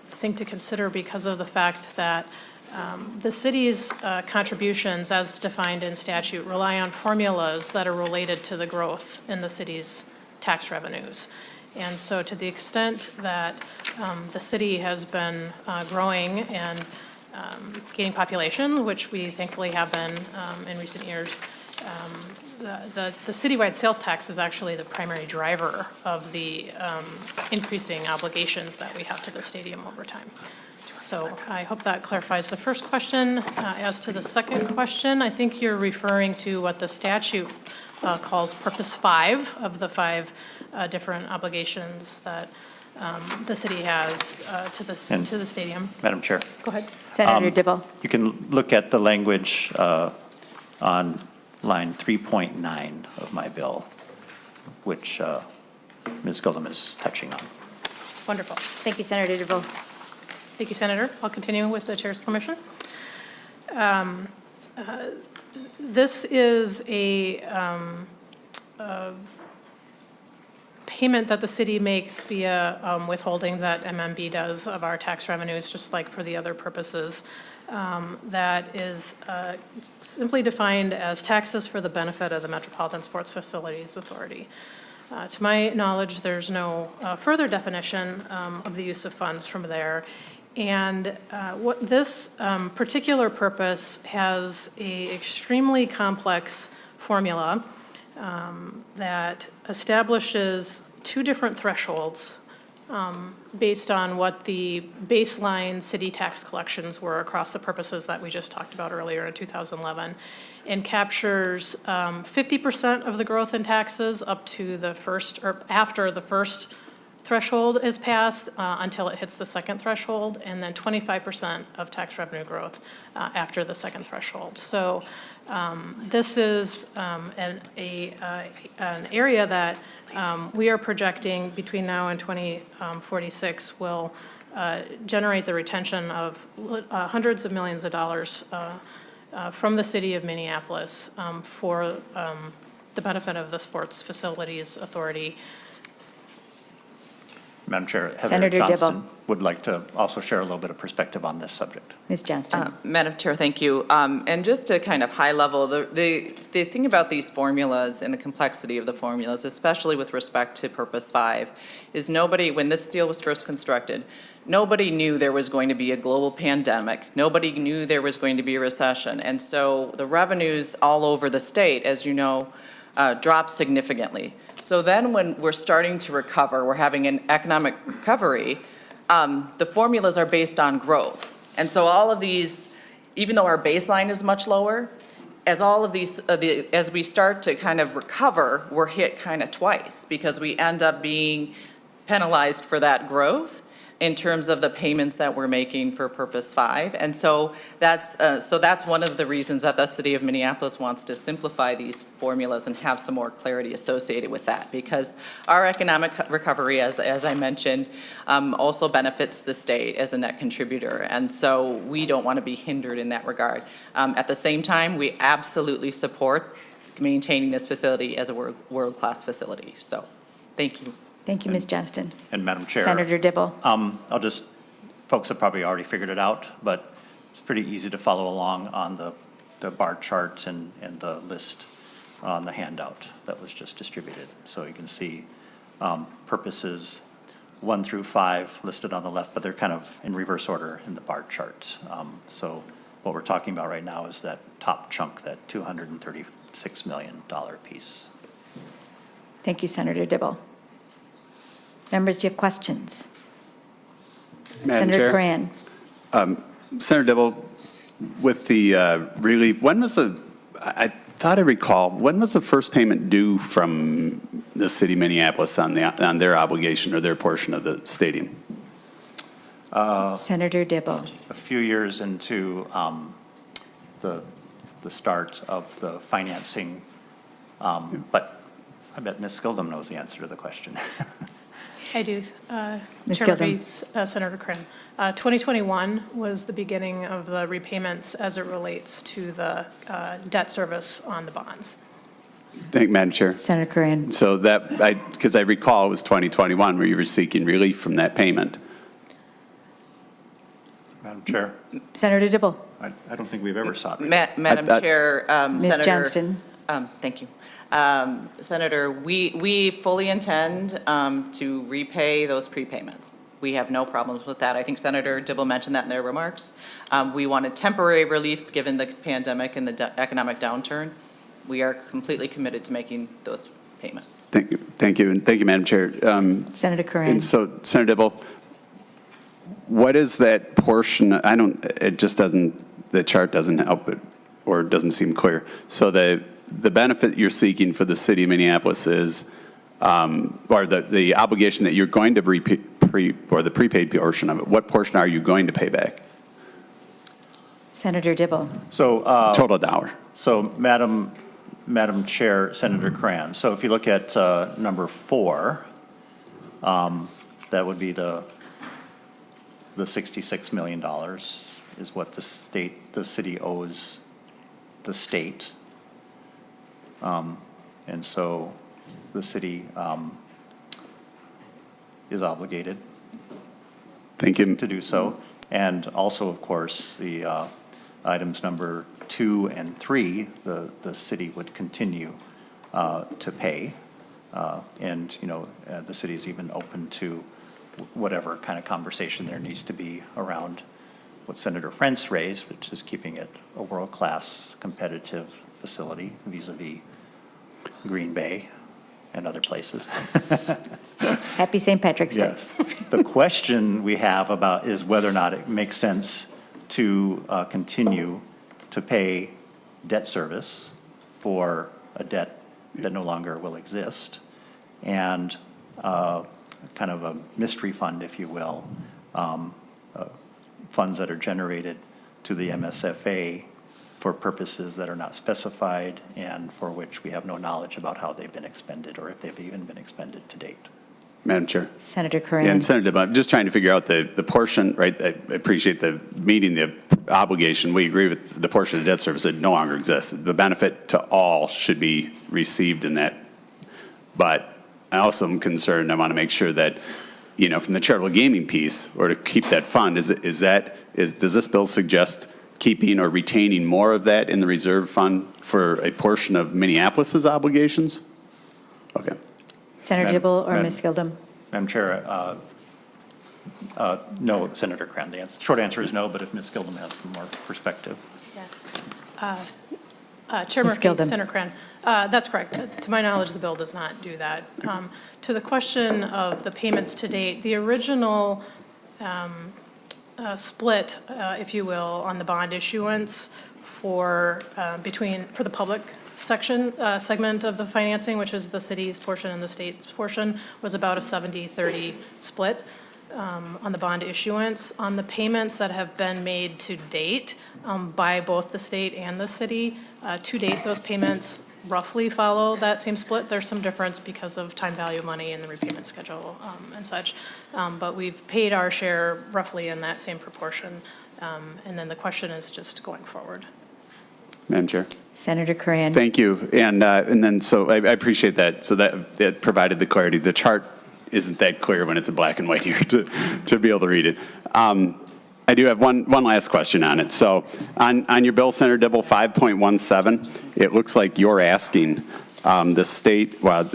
thing to consider because of the fact that the city's contributions, as defined in statute, rely on formulas that are related to the growth in the city's tax revenues. And so to the extent that the city has been growing and gaining population, which we thankfully have been in recent years, the citywide sales tax is actually the primary driver of the increasing obligations that we have to the stadium over time. So I hope that clarifies the first question. As to the second question, I think you're referring to what the statute calls Purpose 5 of the 5 different obligations that the city has to the stadium. Madam Chair. Go ahead. Senator Dibble. You can look at the language on line 3.9 of my bill, which Ms. Gildem is touching on. Wonderful. Thank you, Senator Dibble. Thank you, Senator. I'll continue with the chair's permission. This is a payment that the city makes via withholding that MMB does of our tax revenues, just like for the other purposes. That is simply defined as taxes for the benefit of the Metropolitan Sports Facilities Authority. To my knowledge, there's no further definition of the use of funds from there. And what this particular purpose has a extremely complex formula that establishes 2 different thresholds based on what the baseline city tax collections were across the purposes that we just talked about earlier in 2011, and captures 50% of the growth in taxes up to the first, or after the first threshold is passed until it hits the second threshold, and then 25% of tax revenue growth after the second threshold. So this is an area that we are projecting between now and 2046 will generate the retention of hundreds of millions of dollars from the city of Minneapolis for the benefit of the Sports Facilities Authority. Madam Chair, Heather Senator Johnston Dibble. would like to also share a little bit of perspective on this subject. Ms. Johnston. Madam Chair, thank you. And just to kind of high level, the thing about these formulas and the complexity of the formulas, especially with respect to Purpose 5, is nobody, when this deal was first constructed, nobody knew there was going to be a global pandemic. Nobody knew there was going to be a recession. And so the revenues all over the state, as you know, dropped significantly. So then when we're starting to recover, we're having an economic recovery, the formulas are based on growth. And so all of these, even though our baseline is much lower, as all of these, as we start to kind of recover, we're hit kind of twice because we end up being penalized for that growth. in terms of the payments that we're making for Purpose 5. And so that's one of the reasons that the city of Minneapolis wants to simplify these formulas and have some more clarity associated with that, because our economic recovery, as I mentioned, also benefits the state as a net contributor. And so we don't want to be hindered in that regard. At the same time, we absolutely support maintaining this facility as a world-class facility. So, thank you. Thank you, Ms. Johnston. And Madam Chair. Senator Dibble. Folks have probably already figured it out, but it's pretty easy to follow along on the bar charts and the list on the handout that was just distributed. So you can see purposes 1 through 5 listed on the left, but they're kind of in reverse order in the bar charts. So what we're talking about right now is that top chunk, that $236 million piece. Thank you, Senator Dibble. Members, do you have questions? Madam Senator Chair. Coran. Senator Dibble, with the relief, I thought I recall, when was the first payment due from the city of Minneapolis on their obligation or their portion of the stadium? Senator Dibble. A few years into the start of the financing, but I bet Ms. Skildum knows the answer to the question. I do. Ms. Chair Gilden. Murphy, Senator Crin. 2021 was the beginning of the repayments as it relates to the debt service on the bonds. Thank you, Madam Chair. Senator Coran. So because I recall it was 2021 where you were seeking relief from that payment. Madam Chair, Senator Dibble. I don't think we've ever sought. Madam Chair, Ms. Senator. Johnston. Thank you. Senator, we fully intend to repay those prepayments. We have no problems with that. I think Senator Dibble mentioned that in their remarks. We wanted temporary relief given the pandemic and the economic downturn. We are completely committed to making those payments. Thank you, and thank you, Madam Chair. Senator Coran. And so, Senator Dibble, what is that portion? It just doesn't, the chart doesn't help it, or it doesn't seem clear. So the benefit you're seeking for the city of Minneapolis is, or the obligation that you're going to or the prepaid portion of it, what portion are you going to pay back? Senator Dibble. So Total dollar. So Madam Chair, Senator Cran, so if you look at number 4, that would be the $66 million is what the city owes the state. And so the city is obligated Thank you. to do so. And also, of course, the items number 2 and 3, the city would continue to pay. And, the city is even open to whatever kind of conversation there needs to be around what Senator Frentz raised, which is keeping it a world-class competitive facility vis-a-vis Green Bay and other places. Happy St. Patrick's Day. Yes. The question we have about is whether or not it makes sense to continue to pay debt service for a debt that no longer will exist, and kind of a mystery fund, if you will, funds that are generated to the MSFA for purposes that are not specified and for which we have no knowledge about how they've been expended or if they've even been expended to date. Madam Chair. Senator Coran. And Senator Dibble, I'm just trying to figure out the portion, right? I appreciate the meeting the obligation. We agree with the portion of the debt service that no longer exists. The benefit to all should be received in that. But I also am concerned, I want to make sure that, from the charitable gaming piece, or to keep that fund, does this bill suggest keeping or retaining more of that in the reserve fund for a portion of Minneapolis's obligations? Okay. Senator Dibble or Ms. Skildum? Madam Chair, no, Senator Cran. The short answer is no, but if Ms. Gildem has some more perspective. Chair Ms. Murphy, Gilden. Senator Crin. That's correct. To my knowledge, the bill does not do that. To the question of the payments to date, the original split, if you will, on the bond issuance for the public segment of the financing, which is the city's portion and the state's portion, was about a 70-30 split. on the bond issuance. On the payments that have been made to date by both the state and the city, to date, those payments roughly follow that same split. There's some difference because of time value money and the repayment schedule and such. But we've paid our share roughly in that same proportion. And then the question is just going forward. Madam Chair. Senator Curran. Thank you. And then, so I appreciate that. So that provided the clarity. The chart isn't that clear when it's in black and white here to be able to read it. I do have one last question on it. So on your bill, Senator Dibble, 5.17, it looks like you're asking the state, well,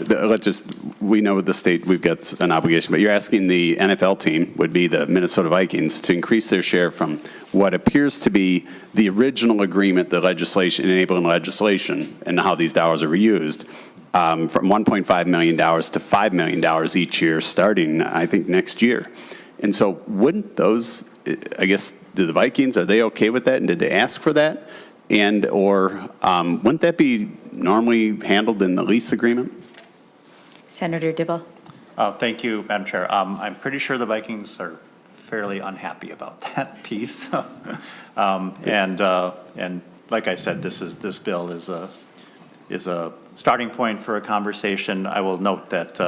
we know the state, we've got an obligation, but you're asking the NFL team, would be the Minnesota Vikings, to increase their share from what appears to be the original agreement, the legislation, enabling legislation, and how these dollars are reused, from $1.5 million to $5 million each year, starting, I think, next year. And so wouldn't those, I guess, do the Vikings, are they okay with that? And did they ask for that? And, or wouldn't that be normally handled in the lease agreement? Senator Dibble. Thank you, Madam Chair. I'm pretty sure the Vikings are fairly unhappy about that piece. And like I said, this bill is a starting point for a conversation. I will note that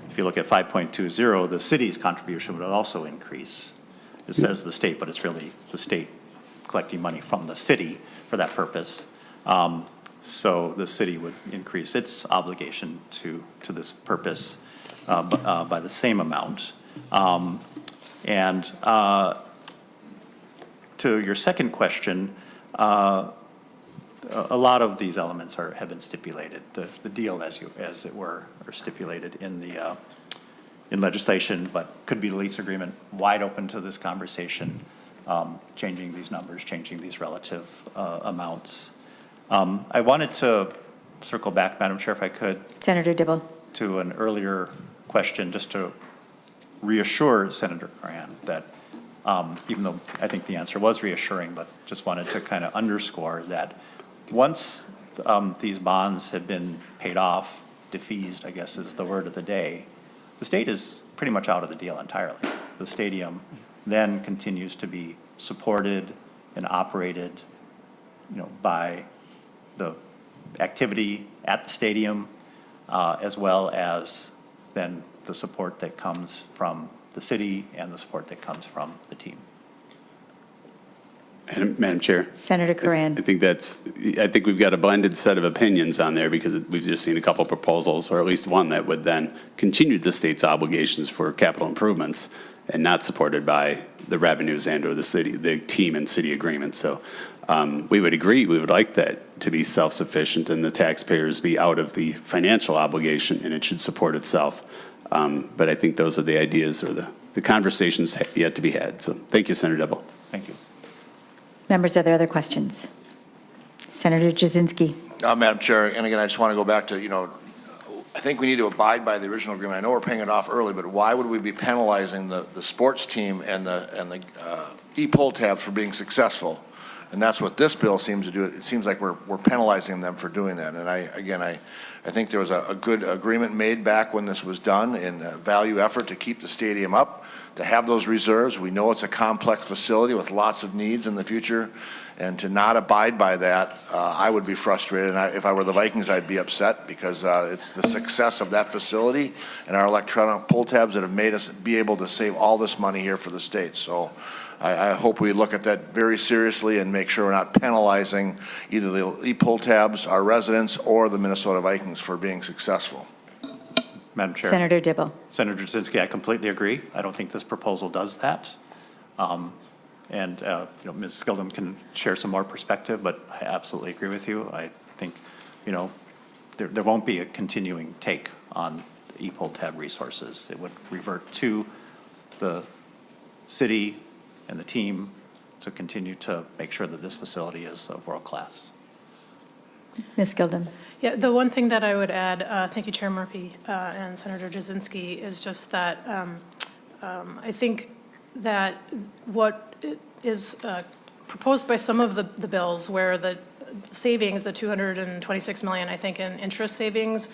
if you look at 5.20, the city's contribution would also increase. It says the state, but it's really the state collecting money from the city for that purpose. So the city would increase its obligation to this purpose by the same amount. And to your second question, a lot of these elements have been stipulated. The deal, as it were, are stipulated in legislation, but could be the lease agreement, wide open to this conversation, changing these numbers, changing these relative amounts. I wanted to circle back, Madam Chair, if I could. Senator Dibble. To an earlier question, just to reassure Senator Curran that even though I think the answer was reassuring, but just wanted to kind of underscore that once these bonds have been paid off, defeased, I guess is the word of the day, the state is pretty much out of the deal entirely. The stadium then continues to be supported and operated, by the activity at the stadium, as well as then the support that comes from the city and the support that comes from the team. And Madam Chair. Senator Curran. I think we've got a blended set of opinions on there because we've just seen a couple proposals, or at least one that would then continue the state's obligations for capital improvements and not supported by the revenues and or the team and city agreement. So we would agree, we would like that to be self-sufficient and the taxpayers be out of the financial obligation and it should support itself. But I think those are the ideas or the conversations yet to be had. So thank you, Senator Dibble. Thank you. Members, are there other questions? Senator Jasinski. Madam Chair, and again, I just want to go back to, I think we need to abide by the original agreement. I know we're paying it off early, but why would we be penalizing the sports team and the e-pull tabs for being successful? And that's what this bill seems to do. It seems like we're penalizing them for doing that. And I think there was a good agreement made back when this was done in a value effort to keep the stadium up, to have those reserves. We know it's a complex facility with lots of needs in the future. And to not abide by that, I would be frustrated. And if I were the Vikings, I'd be upset because it's the success of that facility and our electronic pull tabs that have made us be able to save all this money here for the state. So I hope we look at that very seriously and make sure we're not penalizing either the e-pull tabs, our residents, or the Minnesota Vikings for being successful. Madam Chair. Senator Dibble. Senator Jasinski, I completely agree. I don't think this proposal does that. And Ms. Skildum can share some more perspective, but I absolutely agree with you. I think, there won't be a continuing take on the e-pull tab resources. It would revert to the city and the team to continue to make sure that this facility is world class. Ms. Skildum. Yeah, the one thing that I would add, thank you, Chair Murphy and Senator Jasinski, is just that I think that what is proposed by some of the bills where the savings, the $226 million, I think, in interest savings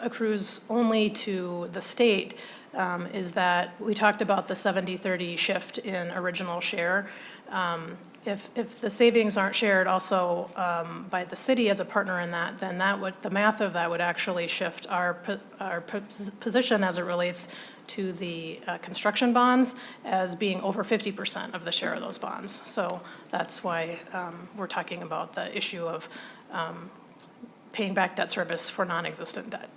accrues only to the state is that we talked about the 70-30 shift in original share. If the savings aren't shared also by the city as a partner in that, then the math of that would actually shift our position as it relates to the construction bonds as being over 50% of the share of those bonds. So that's why we're talking about the issue of paying back debt service for non-existent debt.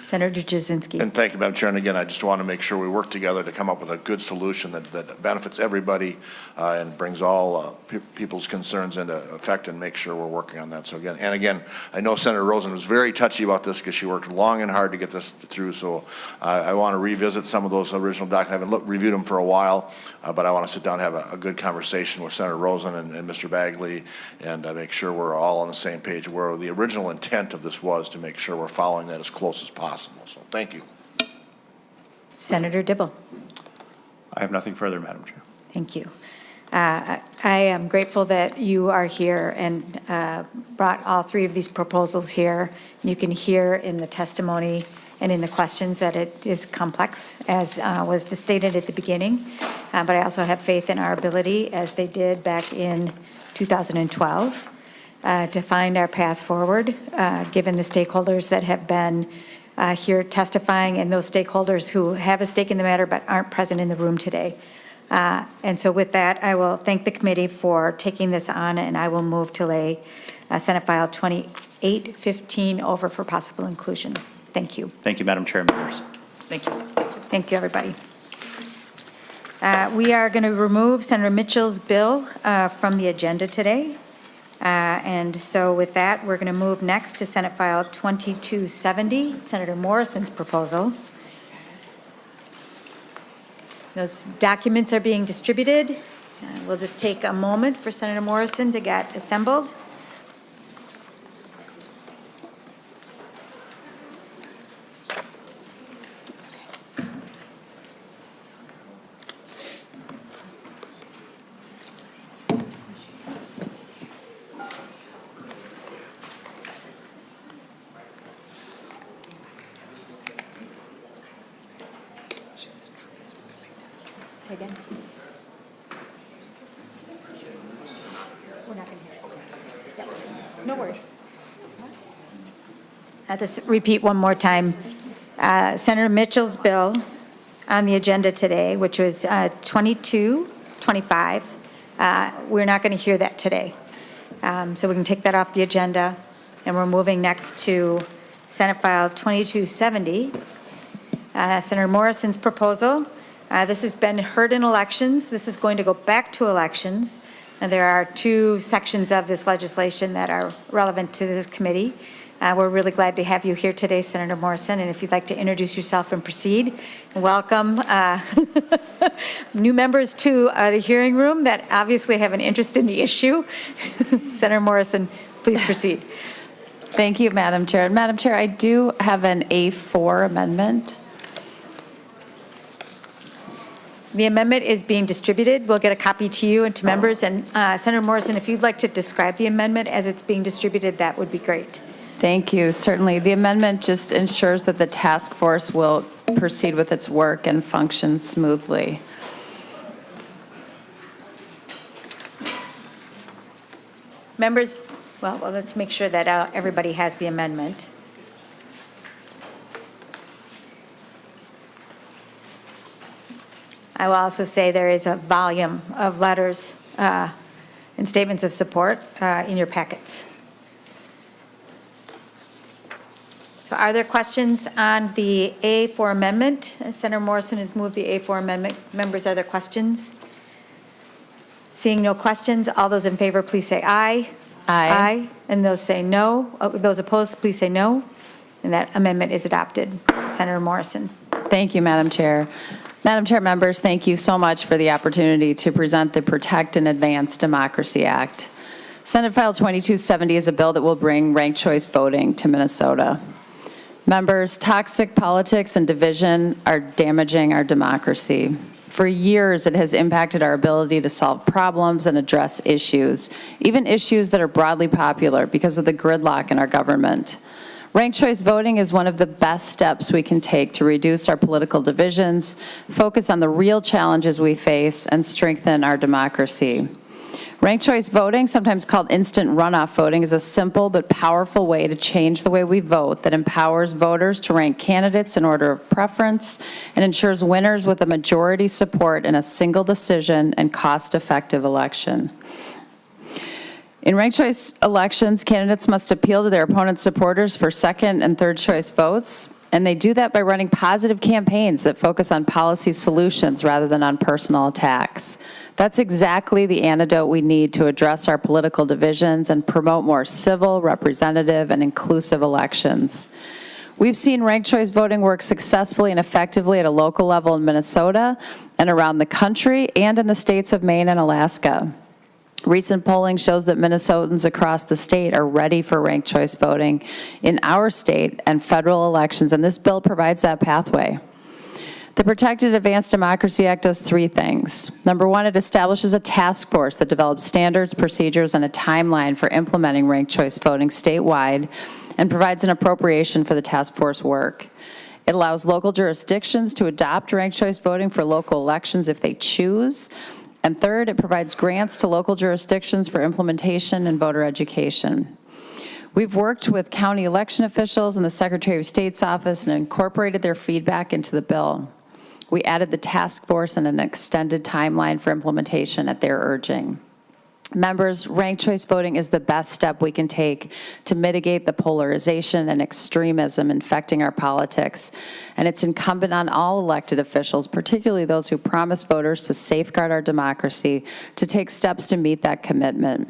Senator Jasinski. And thank you, Madam Chair. And again, I just want to make sure we work together to come up with a good solution that benefits everybody and brings all people's concerns into effect and make sure we're working on that. So again, I know Senator Rosen was very touchy about this because she worked long and hard to get this through. So I want to revisit some of those original documents. I haven't reviewed them for a while, but I want to sit down and have a good conversation with Senator Rosen and Mr. Bagley and make sure we're all on the same page where the original intent of this was, to make sure we're following that as close as possible. So thank you. Senator Dibble. I have nothing further, Madam Chair. Thank you. I am grateful that you are here and brought all three of these proposals here. You can hear in the testimony and in the questions that it is complex, as was stated at the beginning. But I also have faith in our ability, as they did back in 2012, to find our path forward, given the stakeholders that have been here testifying and those stakeholders who have a stake in the matter but aren't present in the room today. And so with that, I will thank the committee for taking this on, and I will move to lay Senate File 2815 over for possible inclusion. Thank you. Thank you, Madam Chair and members. Thank you. Thank you, everybody. We are going to remove Senator Mitchell's bill from the agenda today. And so with that, we're going to move next to Senate File 2270, Senator Morrison's proposal. Those documents are being distributed. We'll just take a moment for Senator Morrison to get assembled. Say again. We're not going to hear it. Yep. No worries. I'll just repeat one more time. Senator Mitchell's bill on the agenda today, which was 2225, we're not going to hear that today. So we can take that off the agenda, and we're moving next to Senate File 2270, Senator Morrison's proposal. This has been heard in elections. This is going to go back to elections. And there are two sections of this legislation that are relevant to this committee. We're really glad to have you here today, Senator Morrison. And if you'd like to introduce yourself and proceed, welcome new members to the hearing room that obviously have an interest in the issue. Senator Morrison, please proceed. Thank you, Madam Chair. Madam Chair, I do have an A4 amendment. The amendment is being distributed. We'll get a copy to you and to members. And Senator Morrison, if you'd like to describe the amendment as it's being distributed, that would be great. Thank you. Certainly. The amendment just ensures that the task force will proceed with its work and function smoothly. Members, well, let's make sure that everybody has the amendment. I will also say there is a volume of letters and statements of support in your packets. So are there questions on the A4 amendment? Senator Morrison has moved the A4 amendment. Members, are there questions? Seeing no questions, all those in favor, please say aye. Aye. Aye. And those say no. Those opposed, please say no. And that amendment is adopted. Senator Morrison. Thank you, Madam Chair. Madam Chair, members, thank you so much for the opportunity to present the Protect and Advance Democracy Act. Senate File 2270 is a bill that will bring ranked choice voting to Minnesota. Members, toxic politics and division are damaging our democracy. For years, it has impacted our ability to solve problems and address issues, even issues that are broadly popular because of the gridlock in our government. Ranked choice voting is one of the best steps we can take to reduce our political divisions, focus on the real challenges we face, and strengthen our democracy. Ranked choice voting, sometimes called instant runoff voting, is a simple but powerful way to change the way we vote that empowers voters to rank candidates in order of preference and ensures winners with a majority support in a single decision and cost-effective election. In ranked choice elections, candidates must appeal to their opponent's supporters for second and third choice votes, and they do that by running positive campaigns that focus on policy solutions rather than on personal attacks. That's exactly the antidote we need to address our political divisions and promote more civil, representative, and inclusive elections. We've seen ranked choice voting work successfully and effectively at a local level in Minnesota and around the country and in the states of Maine and Alaska. Recent polling shows that Minnesotans across the state are ready for ranked choice voting in our state and federal elections, and this bill provides that pathway. The Protected Advanced Democracy Act does three things. Number one, it establishes a task force that develops standards, procedures, and a timeline for implementing ranked choice voting statewide and provides an appropriation for the task force work. It allows local jurisdictions to adopt ranked choice voting for local elections if they choose. And third, it provides grants to local jurisdictions for implementation and voter education. We've worked with county election officials and the Secretary of State's office and incorporated their feedback into the bill. We added the task force and an extended timeline for implementation at their urging. Members, ranked choice voting is the best step we can take to mitigate the polarization and extremism infecting our politics, and it's incumbent on all elected officials, particularly those who promise voters to safeguard our democracy, to take steps to meet that commitment.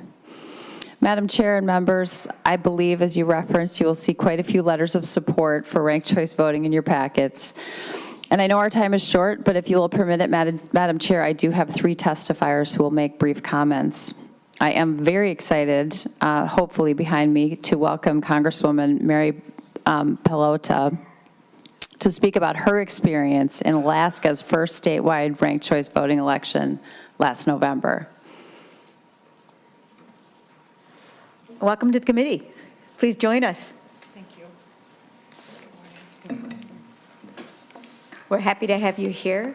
Madam Chair and members, I believe, as you referenced, you will see quite a few letters of support for ranked choice voting in your packets. And I know our time is short, but if you will permit it, Madam Chair, I do have three testifiers who will make brief comments. I am very excited, hopefully behind me, to welcome Congresswoman Mary Pelota to speak about her experience in Alaska's first statewide ranked choice voting election last November. Welcome to the committee. Please join us. Thank you. We're happy to have you here,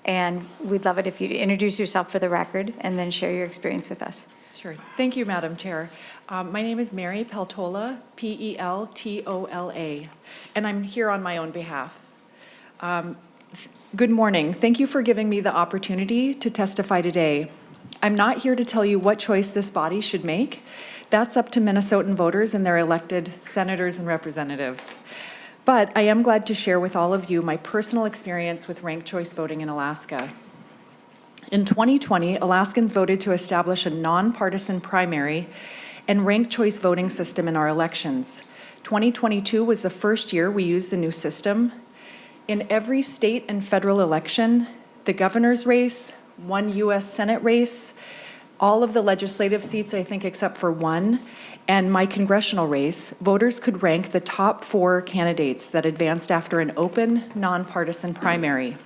and we'd love it if you'd introduce yourself for the record and then share your experience with us. Sure. Thank you, Madam Chair. My name is Mary Peltola, Peltola, and I'm here on my own behalf. Good morning. Thank you for giving me the opportunity to testify today. I'm not here to tell you what choice this body should make. That's up to Minnesotan voters and their elected senators and representatives. But I am glad to share with all of you my personal experience with ranked choice voting in Alaska. In 2020, Alaskans voted to establish a nonpartisan primary and ranked choice voting system in our elections. 2022 was the first year we used the new system. In every state and federal election, the governor's race, one U.S. Senate race, all of the legislative seats, I think, except for one, and my congressional race, voters could rank the top 4 candidates that advanced after an open, nonpartisan primary.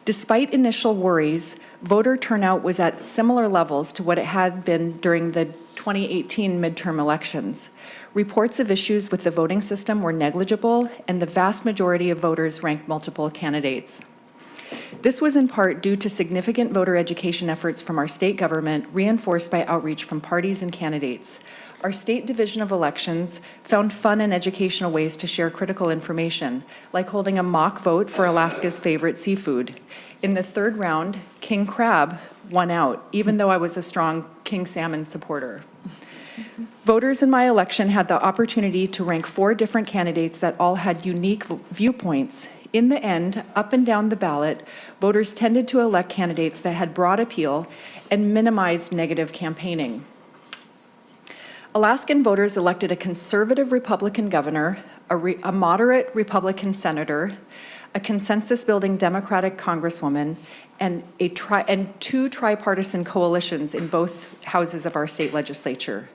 Despite initial worries, voter turnout was at similar levels to what it had been during the 2018 midterm elections. Reports of issues with the voting system were negligible, and the vast majority of voters ranked multiple candidates. This was in part due to significant voter education efforts from our state government, reinforced by outreach from parties and candidates. Our State Division of Elections found fun and educational ways to share critical information, like holding a mock vote for Alaska's favorite seafood. In the third round, king crab won out, even though I was a strong king salmon supporter. Voters in my election had the opportunity to rank 4 different candidates that all had unique viewpoints. In the end, up and down the ballot, voters tended to elect candidates that had broad appeal and minimized negative campaigning. Alaskan voters elected a conservative Republican governor, a moderate Republican senator, a consensus-building Democratic congresswoman, and 2 tripartisan coalitions in both houses of our state legislature.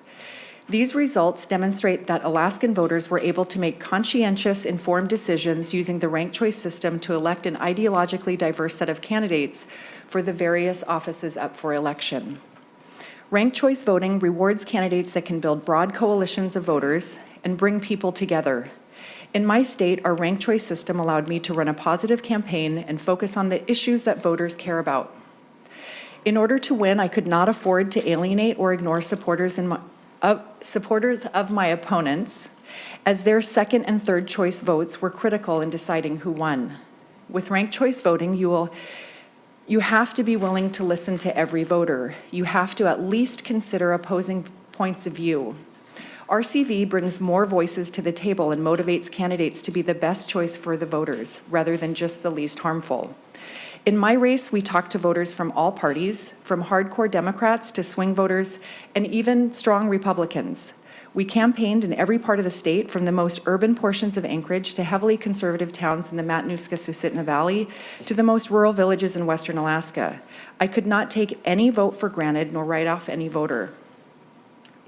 These results demonstrate that Alaskan voters were able to make conscientious, informed decisions using the ranked choice system to elect an ideologically diverse set of candidates for the various offices up for election. Ranked choice voting rewards candidates that can build broad coalitions of voters and bring people together. In my state, our ranked choice system allowed me to run a positive campaign and focus on the issues that voters care about. In order to win, I could not afford to alienate or ignore supporters of my opponents, as their second and third choice votes were critical in deciding who won. With ranked choice voting, you have to be willing to listen to every voter. You have to at least consider opposing points of view. RCV brings more voices to the table and motivates candidates to be the best choice for the voters, rather than just the least harmful. In my race, we talked to voters from all parties, from hardcore Democrats to swing voters, and even strong Republicans. We campaigned in every part of the state, from the most urban portions of Anchorage to heavily conservative towns in the Matanuska-Susitna Valley to the most rural villages in western Alaska. I could not take any vote for granted nor write off any voter.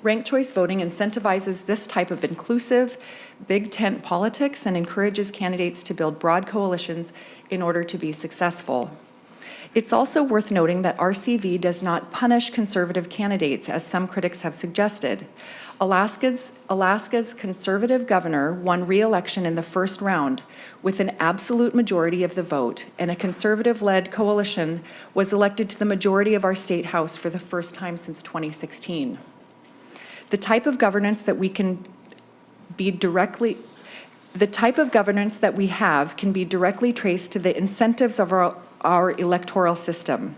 Ranked choice voting incentivizes this type of inclusive, big tent politics and encourages candidates to build broad coalitions in order to be successful. It's also worth noting that RCV does not punish conservative candidates, as some critics have suggested. Alaska's conservative governor won re-election in the first round with an absolute majority of the vote, and a conservative-led coalition was elected to the majority of our state house for the first time since 2016. The type of governance that we have can be directly traced to the incentives of our electoral system.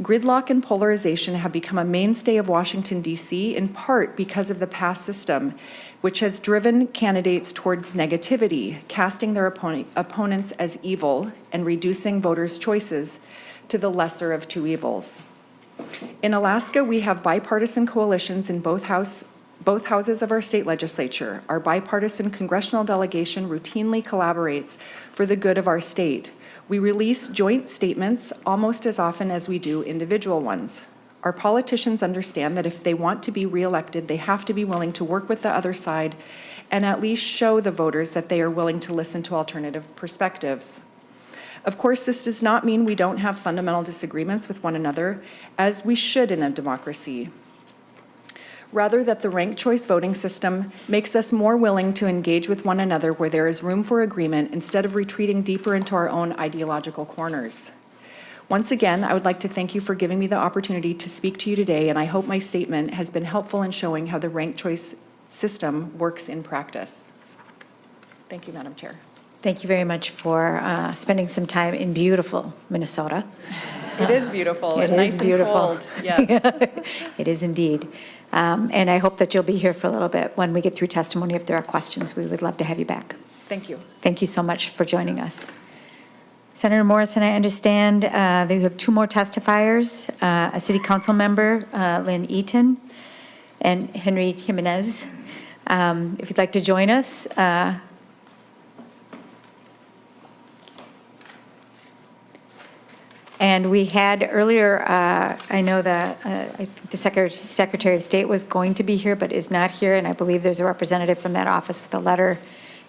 Gridlock and polarization have become a mainstay of Washington, D.C., in part because of the past system, which has driven candidates towards negativity, casting their opponents as evil and reducing voters' choices to the lesser of two evils. In Alaska, we have bipartisan coalitions in both houses of our state legislature. Our bipartisan congressional delegation routinely collaborates for the good of our state. We release joint statements almost as often as we do individual ones. Our politicians understand that if they want to be reelected, they have to be willing to work with the other side and at least show the voters that they are willing to listen to alternative perspectives. Of course, this does not mean we don't have fundamental disagreements with one another, as we should in a democracy. Rather, that the ranked choice voting system makes us more willing to engage with one another where there is room for agreement instead of retreating deeper into our own ideological corners. Once again, I would like to thank you for giving me the opportunity to speak to you today, and I hope my statement has been helpful in showing how the ranked choice system works in practice. Thank you, Madam Chair. Thank you very much for spending some time in beautiful Minnesota. It is beautiful It and is nice beautiful. and cold. Yes. It is indeed. And I hope that you'll be here for a little bit when we get through testimony. If there are questions, we would love to have you back. Thank you. Thank you so much for joining us. Senator Morrison, I understand that you have two more testifiers, a city council member, Lynn Eaton, and Henry Jimenez. If you'd like to join us. And we had earlier, I know that I think the Secretary of State was going to be here, but is not here, and I believe there's a representative from that office with a letter,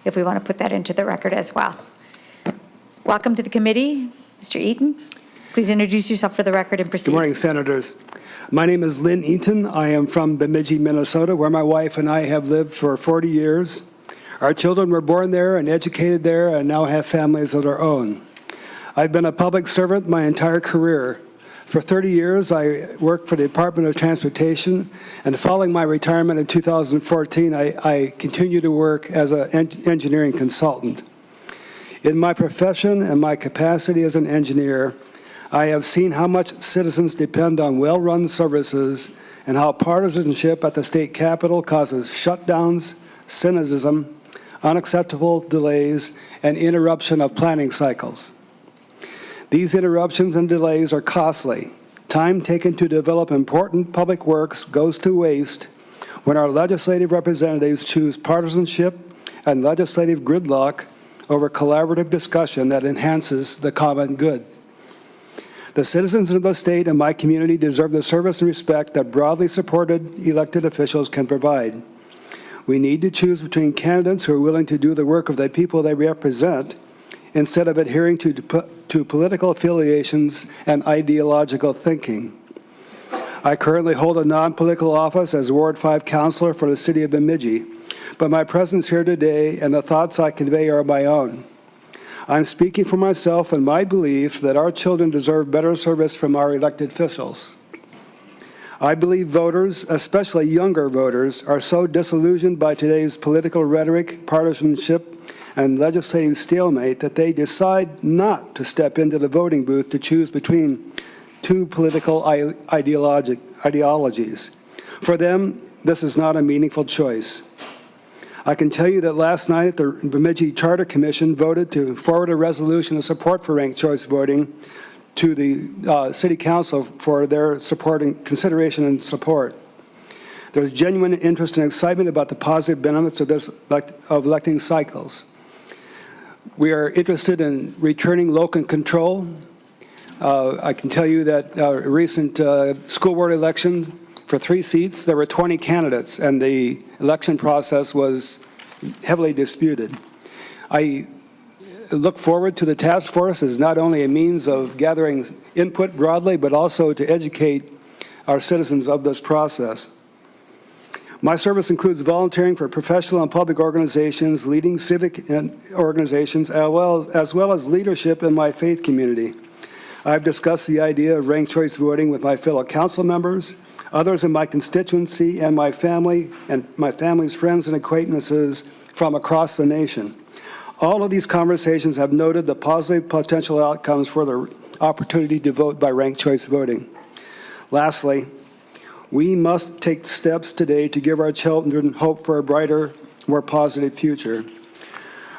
if we want to put that into the record as well. Welcome to the committee, Mr. Eaton. Please introduce yourself for the record and proceed. Good morning, Senators. My name is Lynn Eaton. I am from Bemidji, Minnesota, where my wife and I have lived for 40 years. Our children were born there and educated there and now have families of their own. I've been a public servant my entire career. For 30 years, I worked for the Department of Transportation, and following my retirement in 2014, I continued to work as an engineering consultant. In my profession and my capacity as an engineer, I have seen how much citizens depend on well-run services and how partisanship at the state capitol causes shutdowns, cynicism, unacceptable delays, and interruption of planning cycles. These interruptions and delays are costly. Time taken to develop important public works goes to waste when our legislative representatives choose partisanship and legislative gridlock over collaborative discussion that enhances the common good. The citizens of the state and my community deserve the service and respect that broadly supported elected officials can provide. We need to choose between candidates who are willing to do the work of the people they represent instead of adhering to political affiliations and ideological thinking. I currently hold a non-political office as Ward 5 Councilor for the City of Bemidji, but my presence here today and the thoughts I convey are my own. I'm speaking for myself and my belief that our children deserve better service from our elected officials. I believe voters, especially younger voters, are so disillusioned by today's political rhetoric, partisanship, and legislative stalemate that they decide not to step into the voting booth to choose between two political ideologies. For them, this is not a meaningful choice. I can tell you that last night the Bemidji Charter Commission voted to forward a resolution of support for ranked choice voting to the City Council for their support and consideration and support. There's genuine interest and excitement about the positive benefits of electing cycles. We are interested in returning local control. I can tell you that recent school board election, for 3 seats, there were 20 candidates, and the election process was heavily disputed. I look forward to the task force as not only a means of gathering input broadly, but also to educate our citizens of this process. My service includes volunteering for professional and public organizations, leading civic organizations, as well as leadership in my faith community. I've discussed the idea of ranked choice voting with my fellow council members, others in my constituency, and my family, and my family's friends and acquaintances from across the nation. All of these conversations have noted the positive potential outcomes for the opportunity to vote by ranked choice voting. Lastly, we must take steps today to give our children hope for a brighter, more positive future.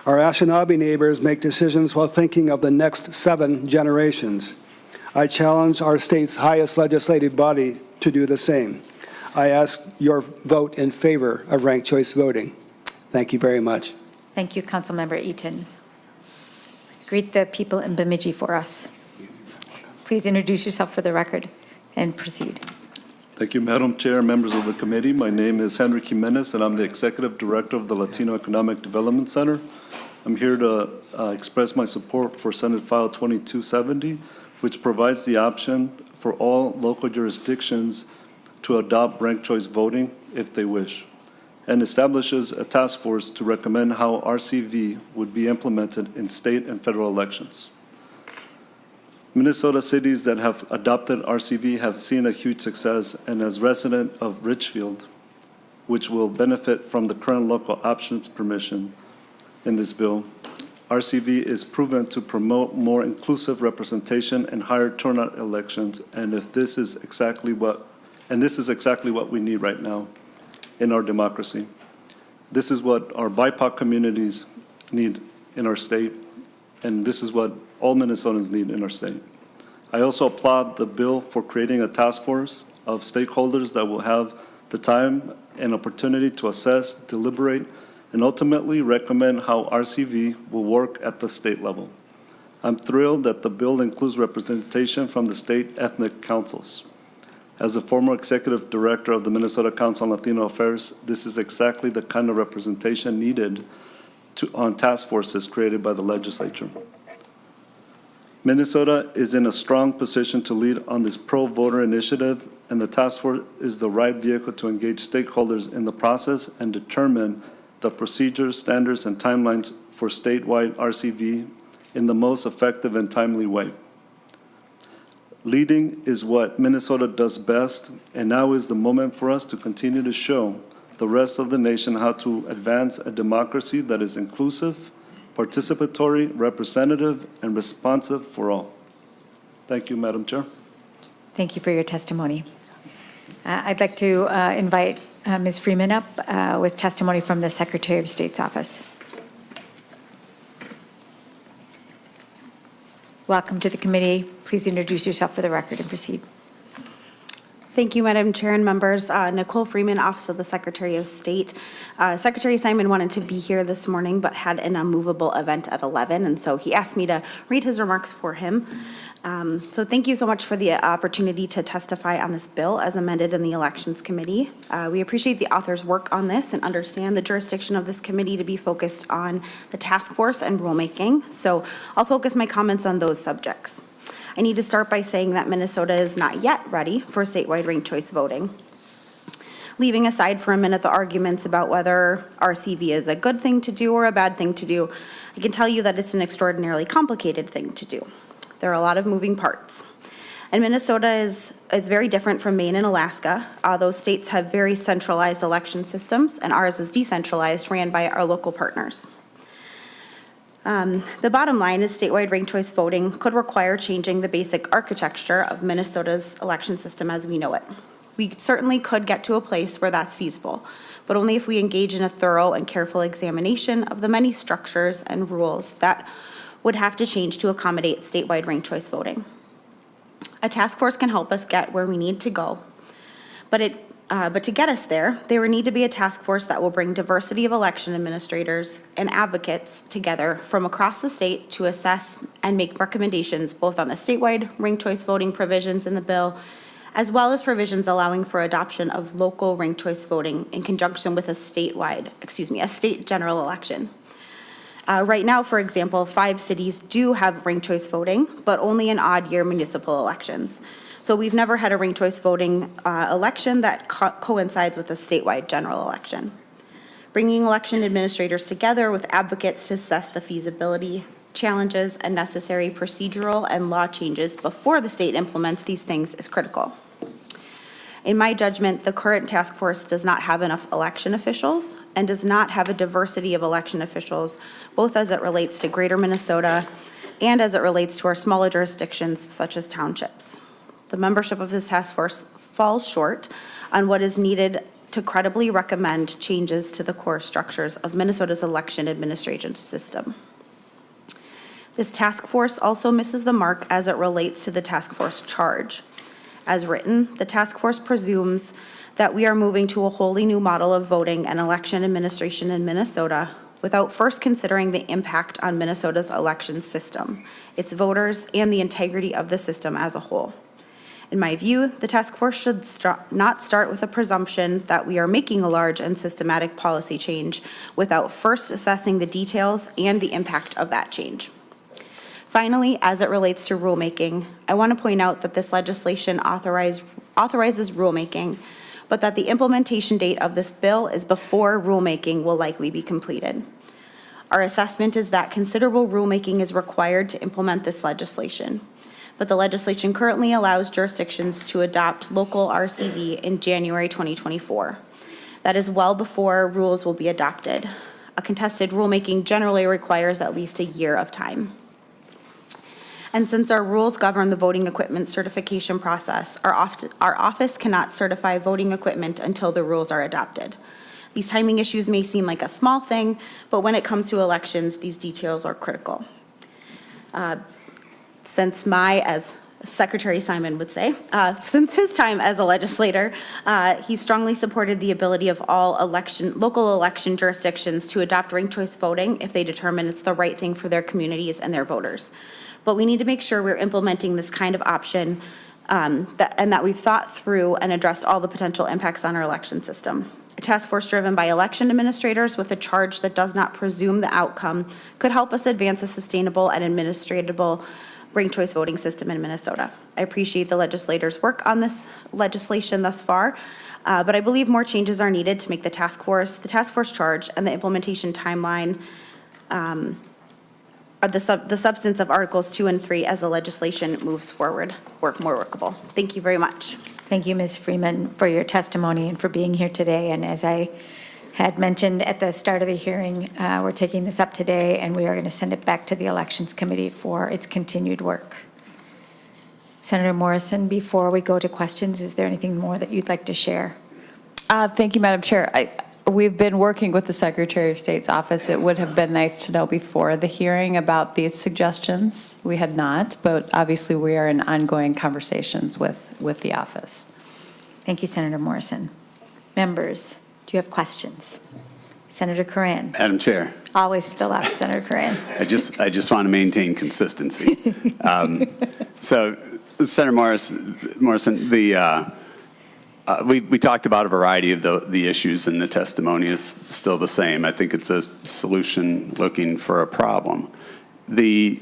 Our Anishinaabe neighbors make decisions while thinking of the next 7 generations. I challenge our state's highest legislative body to do the same. I ask your vote in favor of ranked choice voting. Thank you very much. Thank you, Councilmember Eaton. Greet the people in Bemidji for us. Please introduce yourself for the record and proceed. Thank you, Madam Chair, members of the committee. My name is Henry Jimenez, and I'm the Executive Director of the Latino Economic Development Center. I'm here to express my support for Senate File 2270, which provides the option for all local jurisdictions to adopt ranked choice voting if they wish, and establishes a task force to recommend how RCV would be implemented in state and federal elections. Minnesota cities that have adopted RCV have seen a huge success, and as resident of Richfield, which will benefit from the current local options permission in this bill, RCV is proven to promote more inclusive representation and higher turnout elections, and this is exactly what we need right now in our democracy. This is what our BIPOC communities need in our state, and this is what all Minnesotans need in our state. I also applaud the bill for creating a task force of stakeholders that will have the time and opportunity to assess, deliberate, and ultimately recommend how RCV will work at the state level. I'm thrilled that the bill includes representation from the state ethnic councils. As a former executive director of the Minnesota Council on Latino Affairs, this is exactly the kind of representation needed on task forces created by the legislature. Minnesota is in a strong position to lead on this pro-voter initiative, and the task force is the right vehicle to engage stakeholders in the process and determine the procedures, standards, and timelines for statewide RCV in the most effective and timely way. Leading is what Minnesota does best, and now is the moment for us to continue to show the rest of the nation how to advance a democracy that is inclusive, participatory, representative, and responsive for all. Thank you, Madam Chair. Thank you for your testimony. I'd like to invite Ms. Freeman up with testimony from the Secretary of State's office. Welcome to the committee. Please introduce yourself for the record and proceed. Thank you, Madam Chair and members. Nicole Freeman, Office of the Secretary of State. Secretary Simon wanted to be here this morning, but had an unmovable event at 11, and so he asked me to read his remarks for him. So thank you so much for the opportunity to testify on this bill as amended in the Elections Committee. We appreciate the author's work on this and understand the jurisdiction of this committee to be focused on the task force and rulemaking. So I'll focus my comments on those subjects. I need to start by saying that Minnesota is not yet ready for statewide ranked choice voting. leaving aside for a minute the arguments about whether RCV is a good thing to do or a bad thing to do, I can tell you that it's an extraordinarily complicated thing to do. There are a lot of moving parts. And Minnesota is very different from Maine and Alaska. Those states have very centralized election systems, and ours is decentralized, ran by our local partners. The bottom line is statewide ranked choice voting could require changing the basic architecture of Minnesota's election system as we know it. We certainly could get to a place where that's feasible, but only if we engage in a thorough and careful examination of the many structures and rules that would have to change to accommodate statewide ranked choice voting. A task force can help us get where we need to go, but to get us there would need to be a task force that will bring diversity of election administrators and advocates together from across the state to assess and make recommendations both on the statewide ranked choice voting provisions in the bill, as well as provisions allowing for adoption of local ranked choice voting in conjunction with a state general election. Right now, for example, 5 cities do have ranked choice voting, but only in odd year municipal elections. So we've never had a ranked choice voting election that coincides with a statewide general election. Bringing election administrators together with advocates to assess the feasibility, challenges, and necessary procedural and law changes before the state implements these things is critical. In my judgment, the current task force does not have enough election officials and does not have a diversity of election officials, both as it relates to greater Minnesota and as it relates to our smaller jurisdictions such as townships. The membership of this task force falls short on what is needed to credibly recommend changes to the core structures of Minnesota's election administration system. This task force also misses the mark as it relates to the task force charge. As written, the task force presumes that we are moving to a wholly new model of voting and election administration in Minnesota without first considering the impact on Minnesota's election system, its voters, and the integrity of the system as a whole. In my view, the task force should not start with a presumption that we are making a large and systematic policy change without first assessing the details and the impact of that change. Finally, as it relates to rulemaking, I want to point out that this legislation authorizes rulemaking, but that the implementation date of this bill is before rulemaking will likely be completed. Our assessment is that considerable rulemaking is required to implement this legislation, but the legislation currently allows jurisdictions to adopt local RCV in January 2024. That is well before rules will be adopted. A contested rulemaking generally requires at least a year of time. And since our rules govern the voting equipment certification process, our office cannot certify voting equipment until the rules are adopted. These timing issues may seem like a small thing, but when it comes to elections, these details are critical. As Secretary Simon would say, since his time as a legislator, he strongly supported the ability of all local election jurisdictions to adopt ranked choice voting if they determine it's the right thing for their communities and their voters. But we need to make sure we're implementing this kind of option and that we've thought through and addressed all the potential impacts on our election system. A task force driven by election administrators with a charge that does not presume the outcome could help us advance a sustainable and administratable ranked choice voting system in Minnesota. I appreciate the legislators' work on this legislation thus far, but I believe more changes are needed to make the task force charge and the implementation timeline the substance of Articles 2 and 3 as the legislation moves forward more workable. Thank you very much. Thank you, Ms. Freeman, for your testimony and for being here today. And as I had mentioned at the start of the hearing, we're taking this up today and we are going to send it back to the Elections Committee for its continued work. Senator Morrison, before we go to questions, is there anything more that you'd like to share? Thank you, Madam Chair. We've been working with the Secretary of State's office. It would have been nice to know before the hearing about these suggestions. We had not, but obviously we are in ongoing conversations with the office. Thank you, Senator Morrison. Members, do you have questions? Senator Curran. Madam Chair. Always to the left, Senator Curran. I just want to maintain consistency. So, Senator Morrison, we talked about a variety of the issues, and the testimony is still the same. I think it's a solution looking for a problem. I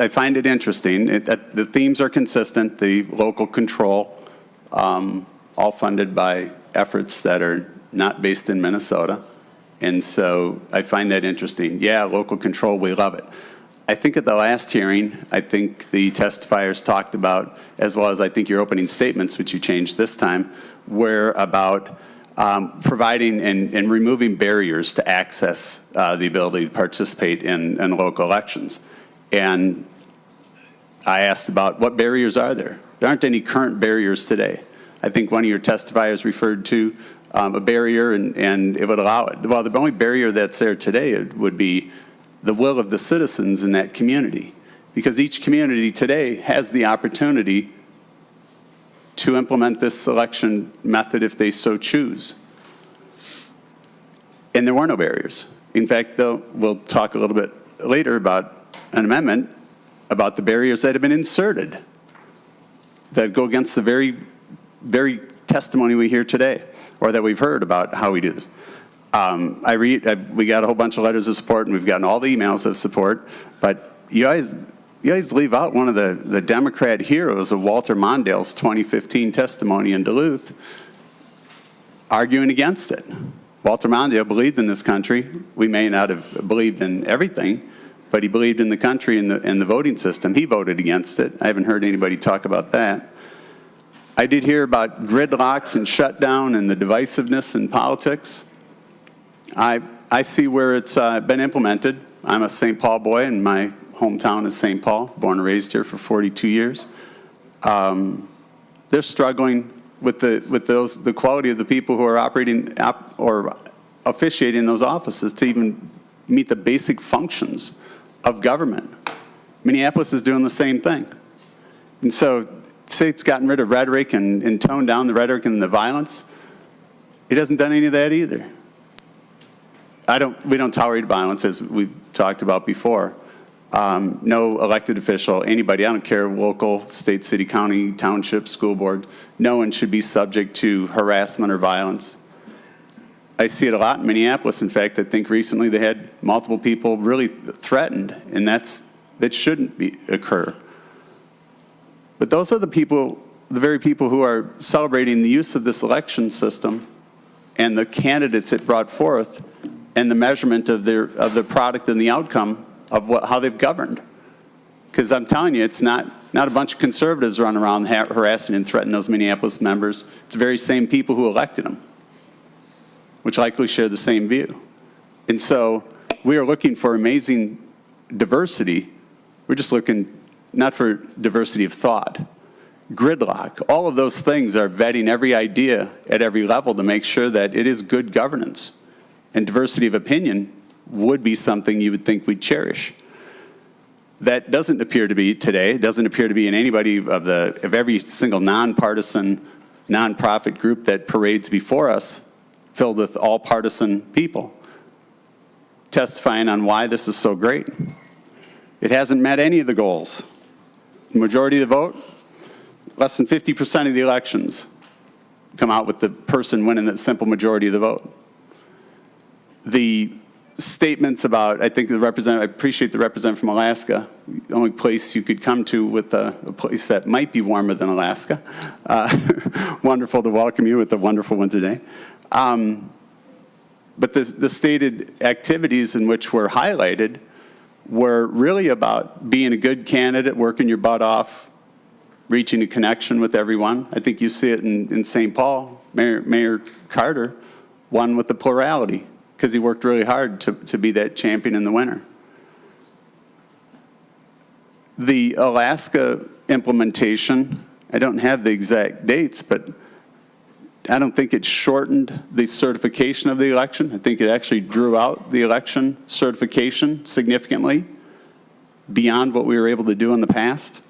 find it interesting. The themes are consistent. The local control, all funded by efforts that are not based in Minnesota. And so I find that interesting. Yeah, local control, we love it. I think at the last hearing, I think the testifiers talked about, as well as I think your opening statements, which you changed this time, were about providing and removing barriers to access the ability to participate in local elections. And I asked about what barriers are there? There aren't any current barriers today. I think one of your testifiers referred to a barrier and it would allow it. Well, the only barrier that's there today would be the will of the citizens in that community, because each community today has the opportunity to implement this selection method if they so choose. And there were no barriers. In fact, though, we'll talk a little bit later about an amendment about the barriers that have been inserted that go against the very testimony we hear today, or that we've heard about how we do this. We got a whole bunch of letters of support, and we've gotten all the emails of support, but you guys leave out one of the Democrat heroes of Walter Mondale's 2015 testimony in Duluth, arguing against it. Walter Mondale believed in this country. We may not have believed in everything, but he believed in the country and the voting system. He voted against it. I haven't heard anybody talk about that. I did hear about gridlocks and shutdown and the divisiveness in politics. I see where it's been implemented. I'm a St. Paul boy, and my hometown is St. Paul, born and raised here for 42 years. They're struggling with the quality of the people who are operating or officiating those offices to even meet the basic functions of government. Minneapolis is doing the same thing. And so, state's gotten rid of rhetoric and toned down the rhetoric and the violence. It hasn't done any of that either. We don't tolerate violence, as we've talked about before. No elected official, anybody, I don't care, local, state, city, county, township, school board, no one should be subject to harassment or violence. I see it a lot in Minneapolis. In fact, I think recently they had multiple people really threatened, and that shouldn't occur. But those are the very people who are celebrating the use of this election system and the candidates it brought forth and the measurement of the product and the outcome of how they've governed. Because I'm telling you, it's not a bunch of conservatives running around harassing and threatening those Minneapolis members. It's the very same people who elected them, which likely share the same view. And so we are looking for amazing diversity. We're just looking not for diversity of thought. Gridlock, all of those things are vetting every idea at every level to make sure that it is good governance. And diversity of opinion would be something you would think we'd cherish. That doesn't appear to be today. It doesn't appear to be in anybody of every single nonpartisan, nonprofit group that parades before us, filled with all partisan people, testifying on why this is so great. It hasn't met any of the goals. The majority of the vote, less than 50% of the elections come out with the person winning that simple majority of the vote. The statements about, I think I appreciate the representative from Alaska, the only place you could come to with a place that might be warmer than Alaska. Wonderful to welcome you with the wonderful winter day. But the stated activities in which were highlighted were really about being a good candidate, working your butt off, reaching a connection with everyone. I think you see it in St. Paul. Mayor Carter won with the plurality because he worked really hard to be that champion in the winter. The Alaska implementation, I don't have the exact dates, but I don't think it shortened the certification of the election. I think it actually drew out the election certification significantly beyond what we were able to do in the past.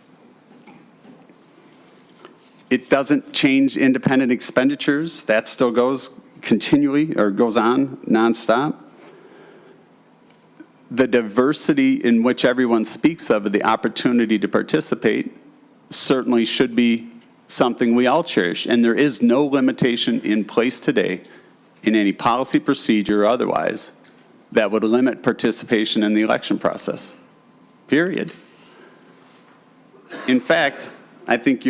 It doesn't change independent expenditures. That still goes continually, or goes on nonstop. The diversity in which everyone speaks of, the opportunity to participate, certainly should be something we all cherish. And there is no limitation in place today in any policy, procedure, or otherwise that would limit participation in the election process, period. In fact, I think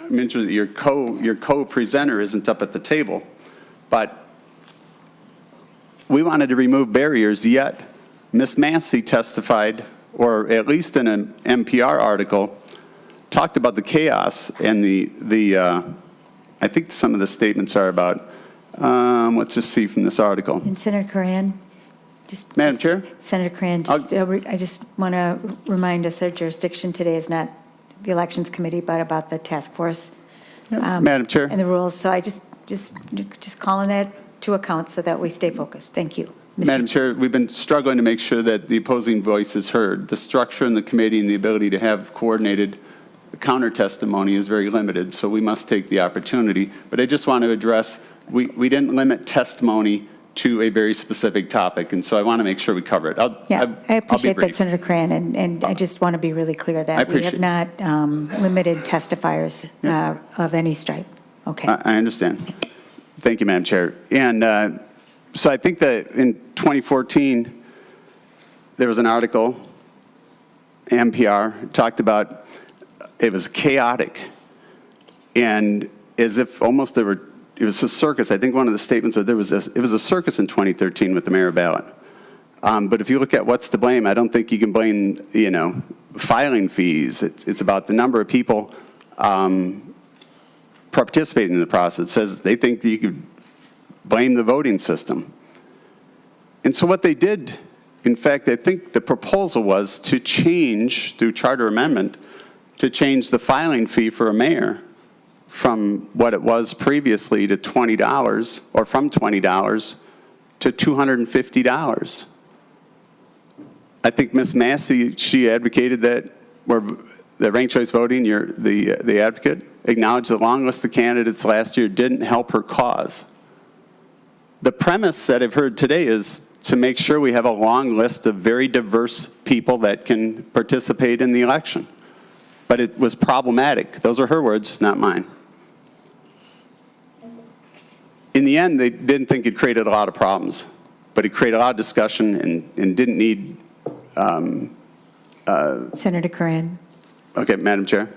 I'm interested, your co-presenter isn't up at the table, but we wanted to remove barriers, yet Ms. Massey testified, or at least in an NPR article, talked about the chaos and I think some of the statements are about, let's just see from this article. And Senator Coran, Madam Chair? Senator Coran, I just want to remind us that jurisdiction today is not the Elections Committee, but about the task force. Madam Chair? And the rules, so I just calling that to account so that we stay focused. Thank you. Madam Chair, we've been struggling to make sure that the opposing voice is heard. The structure in the committee and the ability to have coordinated counter testimony is very limited, so we must take the opportunity. But I just want to address, we didn't limit testimony to a very specific topic, and so I want to make sure we cover it. I appreciate that, Senator Cran, and I just want to be really clear that we have not limited testifiers of any stripe. Okay. I understand. Thank you, Madam Chair. And so I think that in 2014, there was an article, NPR, talked about it was chaotic, and as if almost there were, it was a circus. I think one of the statements was it was a circus in 2013 with the mayor ballot. But if you look at what's to blame, I don't think you can blame, filing fees. It's about the number of people participating in the process. It says they think that you could blame the voting system. And so what they did, in fact, I think the proposal was to change, through charter amendment, to change the filing fee for a mayor from what it was previously to $20, or from $20 to $250. I think Ms. Massey, she advocated that, the ranked choice voting, the advocate, acknowledged the long list of candidates last year didn't help her cause. The premise that I've heard today is to make sure we have a long list of very diverse people that can participate in the election. But it was problematic. Those are her words, not mine. In the end, they didn't think it created a lot of problems, but it created a lot of discussion and didn't need. Senator Coran. Okay, Madam Chair,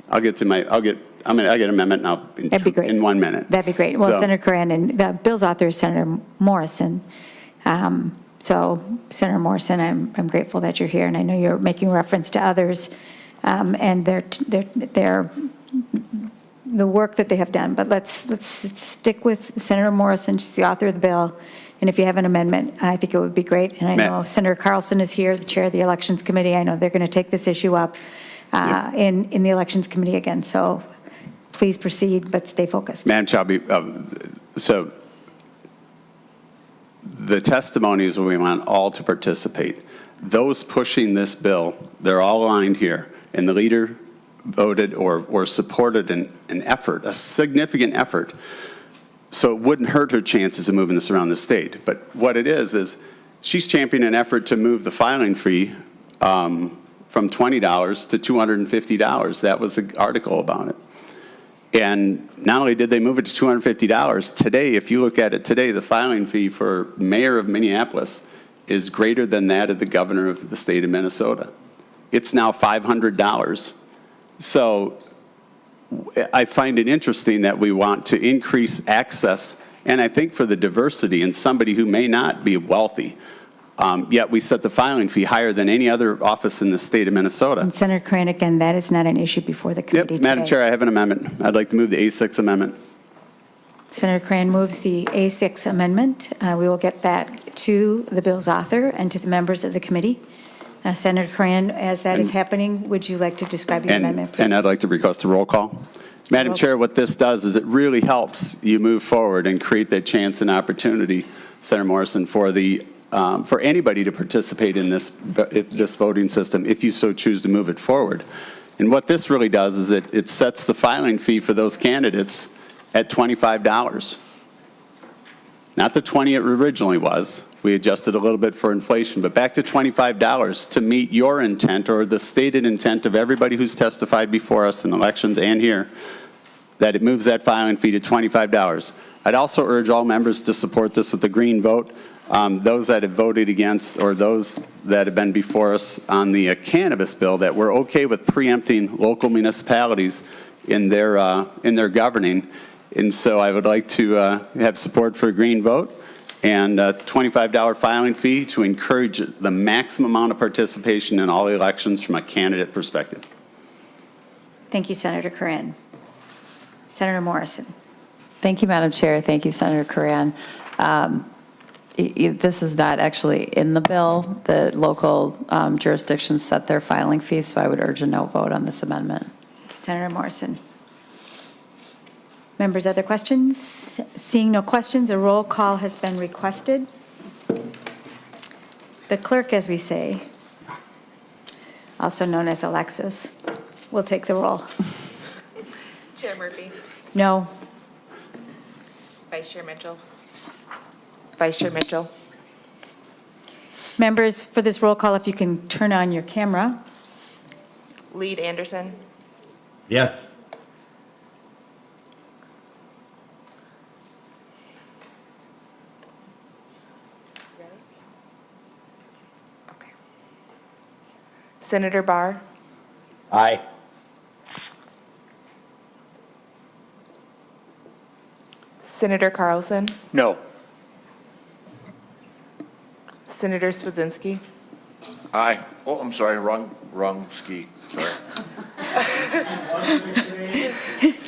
I'll get an amendment now That'd be great. In 1 minute. That'd be great. Well, So- Senator Coran, and the bill's author is Senator Morrison. So, Senator Morrison, I'm grateful that you're here, and I know you're making reference to others and the work that they have done. But let's stick with Senator Morrison. She's the author of the bill. And if you have an amendment, I think it would be great. And I know Senator Carlson is here, the chair of the Elections Committee. I know they're going to take this issue up in the Elections Committee again. So please proceed, but stay focused. Madam Chair, so the testimonies, we want all to participate. Those pushing this bill, they're all aligned here, and the leader voted or supported an effort, a significant effort, so it wouldn't hurt her chances of moving this around the state. But what it is she's championing an effort to move the filing fee from $20 to $250. That was the article about it. And not only did they move it to $250, today, if you look at it today, the filing fee for mayor of Minneapolis is greater than that of the governor of the state of Minnesota. It's now $500. So I find it interesting that we want to increase access, and I think for the diversity in somebody who may not be wealthy, yet we set the filing fee higher than any other office in the state of Minnesota. And Senator Coran, again, that is not an issue before the committee Yep, today. Madam Chair, I have an amendment. I'd like to move the A6 amendment. Senator Coran moves the A6 amendment. We will get that to the bill's author and to the members of the committee. Senator Coran, as that is happening, would you like to describe your amendment, please? And I'd like to request a roll call. Madam Chair, what this does is it really helps you move forward and create that chance and opportunity, Senator Morrison, for anybody to participate in this voting system if you so choose to move it forward. And what this really does is it sets the filing fee for those candidates at $25. Not the $20 it originally was. We adjusted a little bit for inflation, but back to $25 to meet your intent or the stated intent of everybody who's testified before us in elections and here, that it moves that filing fee to $25. I'd also urge all members to support this with a green vote. Those that have voted against or those that have been before us on the cannabis bill, that we're okay with preempting local municipalities in their governing. And so I would like to have support for a green vote and a $25 filing fee to encourage the maximum amount of participation in all elections from a candidate perspective. Thank you, Senator Coran. Senator Morrison. Thank you, Madam Chair. Thank you, Senator Coran. This is not actually in the bill. The local jurisdictions set their filing fees, so I would urge a no vote on this amendment. Thank you, Senator Morrison. Members, other questions? Seeing no questions, a roll call has been requested. The clerk, as we say, also known as Alexis, will take the roll. Chair Murphy. No. Vice Chair Mitchell. Vice Chair Mitchell. Members, for this roll call, if you can turn on your camera. Lead Anderson. Yes. Okay. Senator Barr. Aye. Senator Carlson. No. Senator Swedzinski. Aye. Oh, I'm sorry, wrong ski. Sorry.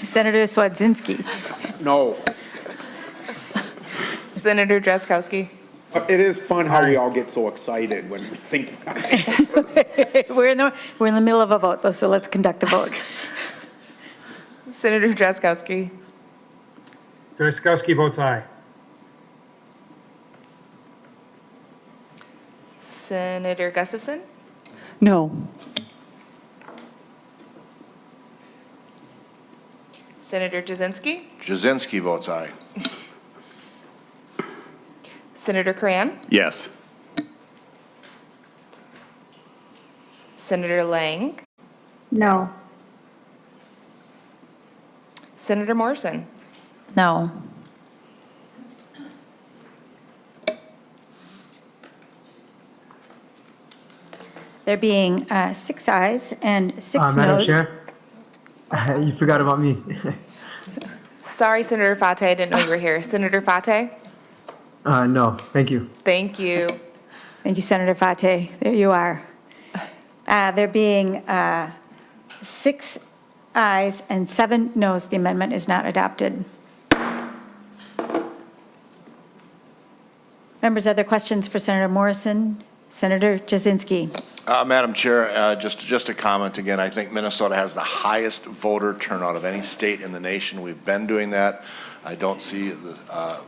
Senator Swedzinski. No. Senator Drazkowski. It is fun how we all get so excited when we think about it. We're in the middle of a vote, though, so let's conduct the vote. Senator Drazkowski. Drazkowski votes aye. Senator Gustafson. No. Senator Jasinski. Jasinski votes aye. Senator Coran. Yes. Senator Lang. No. Senator Morrison. No. There being 6 ayes and 6 Madam noes. Chair, you forgot about me. Sorry, Senator Fate, I didn't know you were here. Senator Fate. No, thank you. Thank you. Thank you, Senator Fate. There you are. There being 6 ayes and 7 noes, the amendment is not adopted. Members, other questions for Senator Morrison? Senator Jasinski. Madam Chair, just a comment again. I think Minnesota has the highest voter turnout of any state in the nation. We've been doing that. I don't see the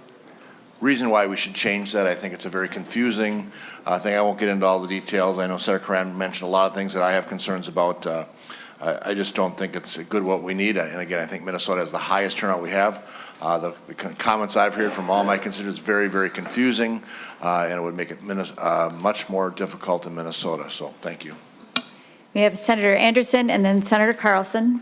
reason why we should change that. I think it's a very confusing thing. I won't get into all the details. I know Senator Coran mentioned a lot of things that I have concerns about. I just don't think it's good what we need. And again, I think Minnesota has the highest turnout we have. The comments I've heard from all my constituents very, very confusing, and it would make it much more difficult in Minnesota. So thank you. We have Senator Anderson and then Senator Carlson.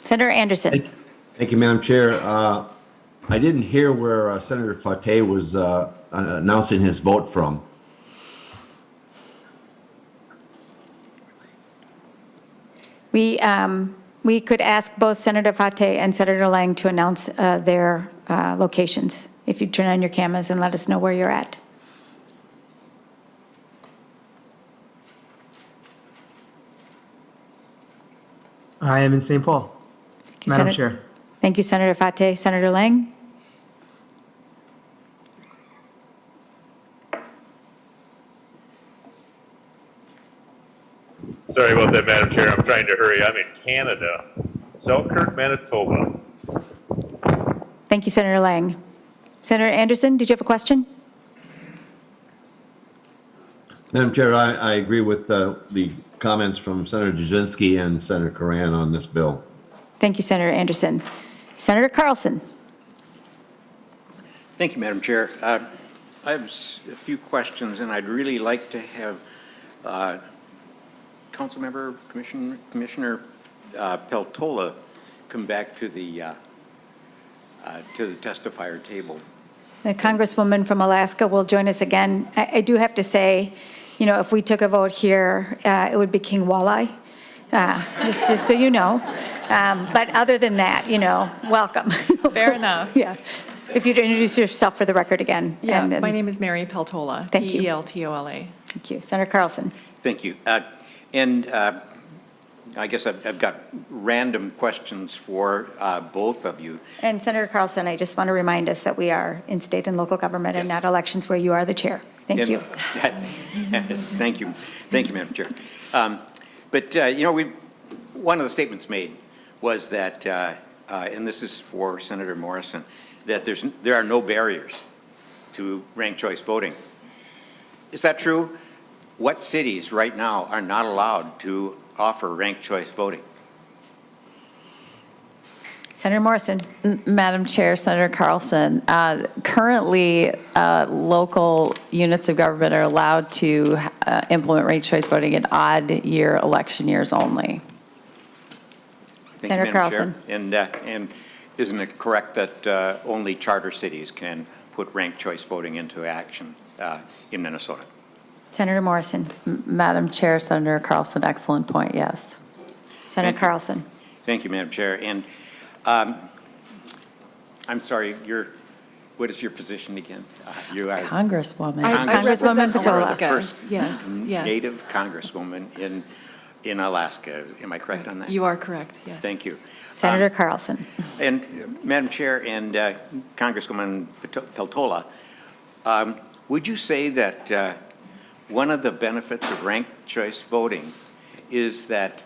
Senator Anderson. Thank you, Madam Chair. I didn't hear where Senator Fate was announcing his vote from. We could ask both Senator Fate and Senator Lang to announce their locations. If you turn on your cameras and let us know where you're at. I am in St. Paul. Madam Chair. Thank you, Senator Fate. Senator Lang? Sorry about that, Madam Chair. I'm trying to hurry. I'm in Canada, Selkirk, Manitoba. Thank you, Senator Lang. Senator Anderson, did you have a question? Madam Chair, I agree with the comments from Senator Jasinski and Senator Coran on this bill. Thank you, Senator Anderson. Senator Carlson. Thank you, Madam Chair. I have a few questions, and I'd really like to have Councilmember Commissioner Peltola come back to the testifier table. The Congresswoman from Alaska will join us again. I do have to say, you know, if we took a vote here, it would be King Walleye, just so you know. But other than that, welcome. Fair enough. Yeah. If you'd introduce yourself for the record again. Yeah, and then- my name is Mary Peltola. Thank you. Peltola. Thank you. Senator Carlson. Thank you. And I guess I've got random questions for both of you. And Senator Carlson, I just want to remind us that we are in state and local government and not elections where you are the chair. Thank you. Thank you. Thank you, Madam Chair. But, one of the statements made was that, and this is for Senator Morrison, that there are no barriers to ranked choice voting. Is that true? What cities right now are not allowed to offer ranked choice voting? Senator Morrison. Madam Chair, Senator Carlson, currently, local units of government are allowed to implement ranked choice voting in odd year election years only. Thank Senator you, Madam Chair. Carlson. And isn't it correct that only charter cities can put ranked choice voting into action in Minnesota? Senator Morrison. Madam Chair, Senator Carlson, excellent point, yes. Senator Carlson. Thank you, Madam Chair. And I'm sorry, what is your position again? You are Congresswoman. I represent Petola. Alaska. First Yes, yes. Native Congresswoman in Alaska. Am I correct on that? You are correct, yes. Thank you. Senator Carlson. And Madam Chair and Congresswoman Peltola, would you say that one of the benefits of ranked choice voting is that,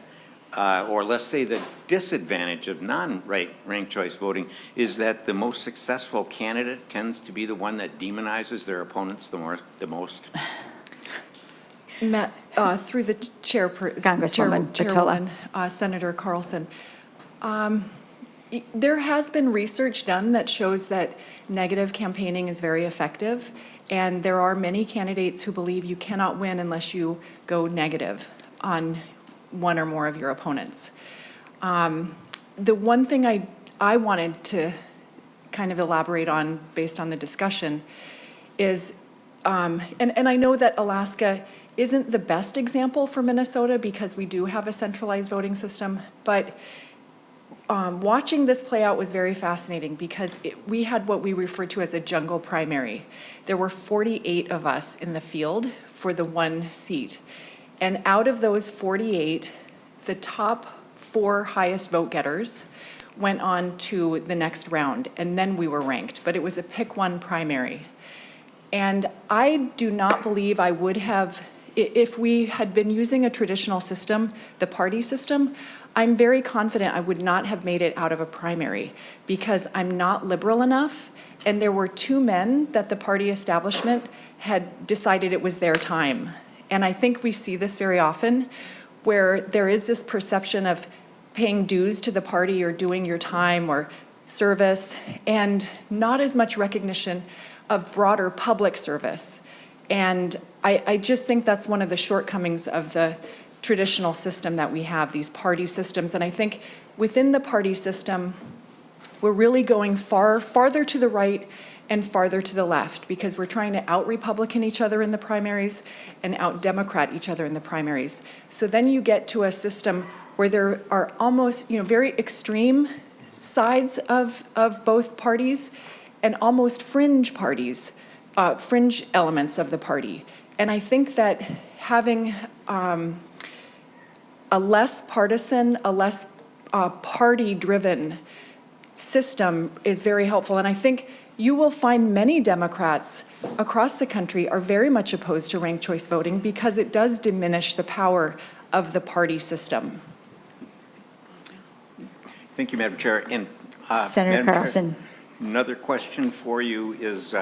or let's say the disadvantage of non-ranked choice voting is that the most successful candidate tends to be the one that demonizes their opponents the most? Through the Congresswoman Chairwoman, Senator Carlson, there has been research done that shows that negative campaigning is very effective, and there are many candidates who believe you cannot win unless you go negative on one or more of your opponents. The one thing I wanted to kind of elaborate on based on the discussion is, and I know that Alaska isn't the best example for Minnesota because we do have a centralized voting system, but watching this play out was very fascinating because we had what we refer to as a jungle primary. There were 48 of us in the field for the one seat. And out of those 48, the top 4 highest vote getters went on to the next round, and then we were ranked. But it was a pick one primary. And I do not believe I would have, if we had been using a traditional system, the party system, I'm very confident I would not have made it out of a primary because I'm not liberal enough, and there were 2 men that the party establishment had decided it was their time. And I think we see this very often, where there is this perception of paying dues to the party or doing your time or service, and not as much recognition of broader public service. And I just think that's one of the shortcomings of the traditional system that we have, these party systems. And I think within the party system, we're really going farther to the right and farther to the left because we're trying to out-Republican each other in the primaries and out-Democrat each other in the primaries. So then you get to a system where there are almost, very extreme sides of both parties and almost fringe parties, fringe elements of the party. And I think that having a less partisan, a less party-driven system is very helpful. And I think you will find many Democrats across the country are very much opposed to ranked choice voting because it does diminish the power of the party system. Thank you, Madam Chair. And Senator Madam Carlson. Chair, another question for you is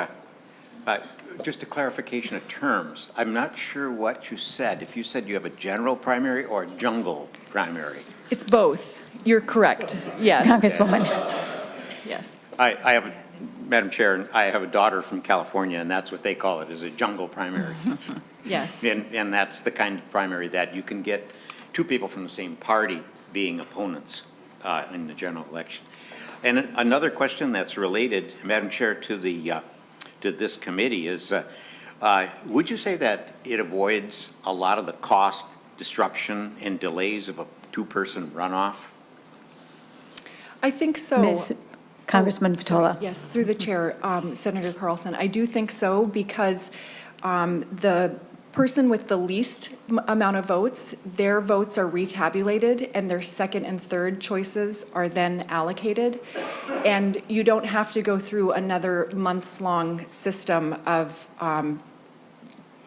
just a clarification of terms. I'm not sure what you said. If you said you have a general primary or a jungle primary. It's both. You're correct. Yes. Congresswoman. Yes. I have, Madam Chair, I have a daughter from California, and that's what they call it, is a jungle primary. Yes. And that's the kind of primary that you can get 2 people from the same party being opponents in the general election. And another question that's related, Madam Chair, to this committee is, would you say that it avoids a lot of the cost, disruption, and delays of a 2-person runoff? I think so. Ms. Congressman Patola. Yes, through the chair, Senator Carlson. I do think so because the person with the least amount of votes, their votes are retabulated and their second and third choices are then allocated. And you don't have to go through another months-long system of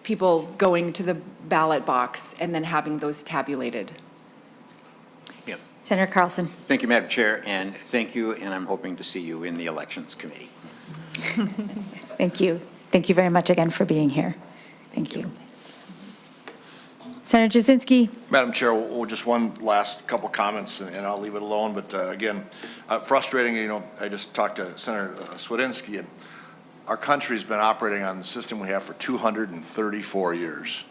people going to the ballot box and then having those tabulated. Senator Carlson. Thank you, Madam Chair, and thank you, and I'm hoping to see you in the Elections Committee. Thank you. Thank you very much again for being here. Thank you. Senator Jasinski. Madam Chair, just one last couple comments, and I'll leave it alone. But again, frustrating, I just talked to Senator Swedzinski, and our country's been operating on the system we have for 234 years.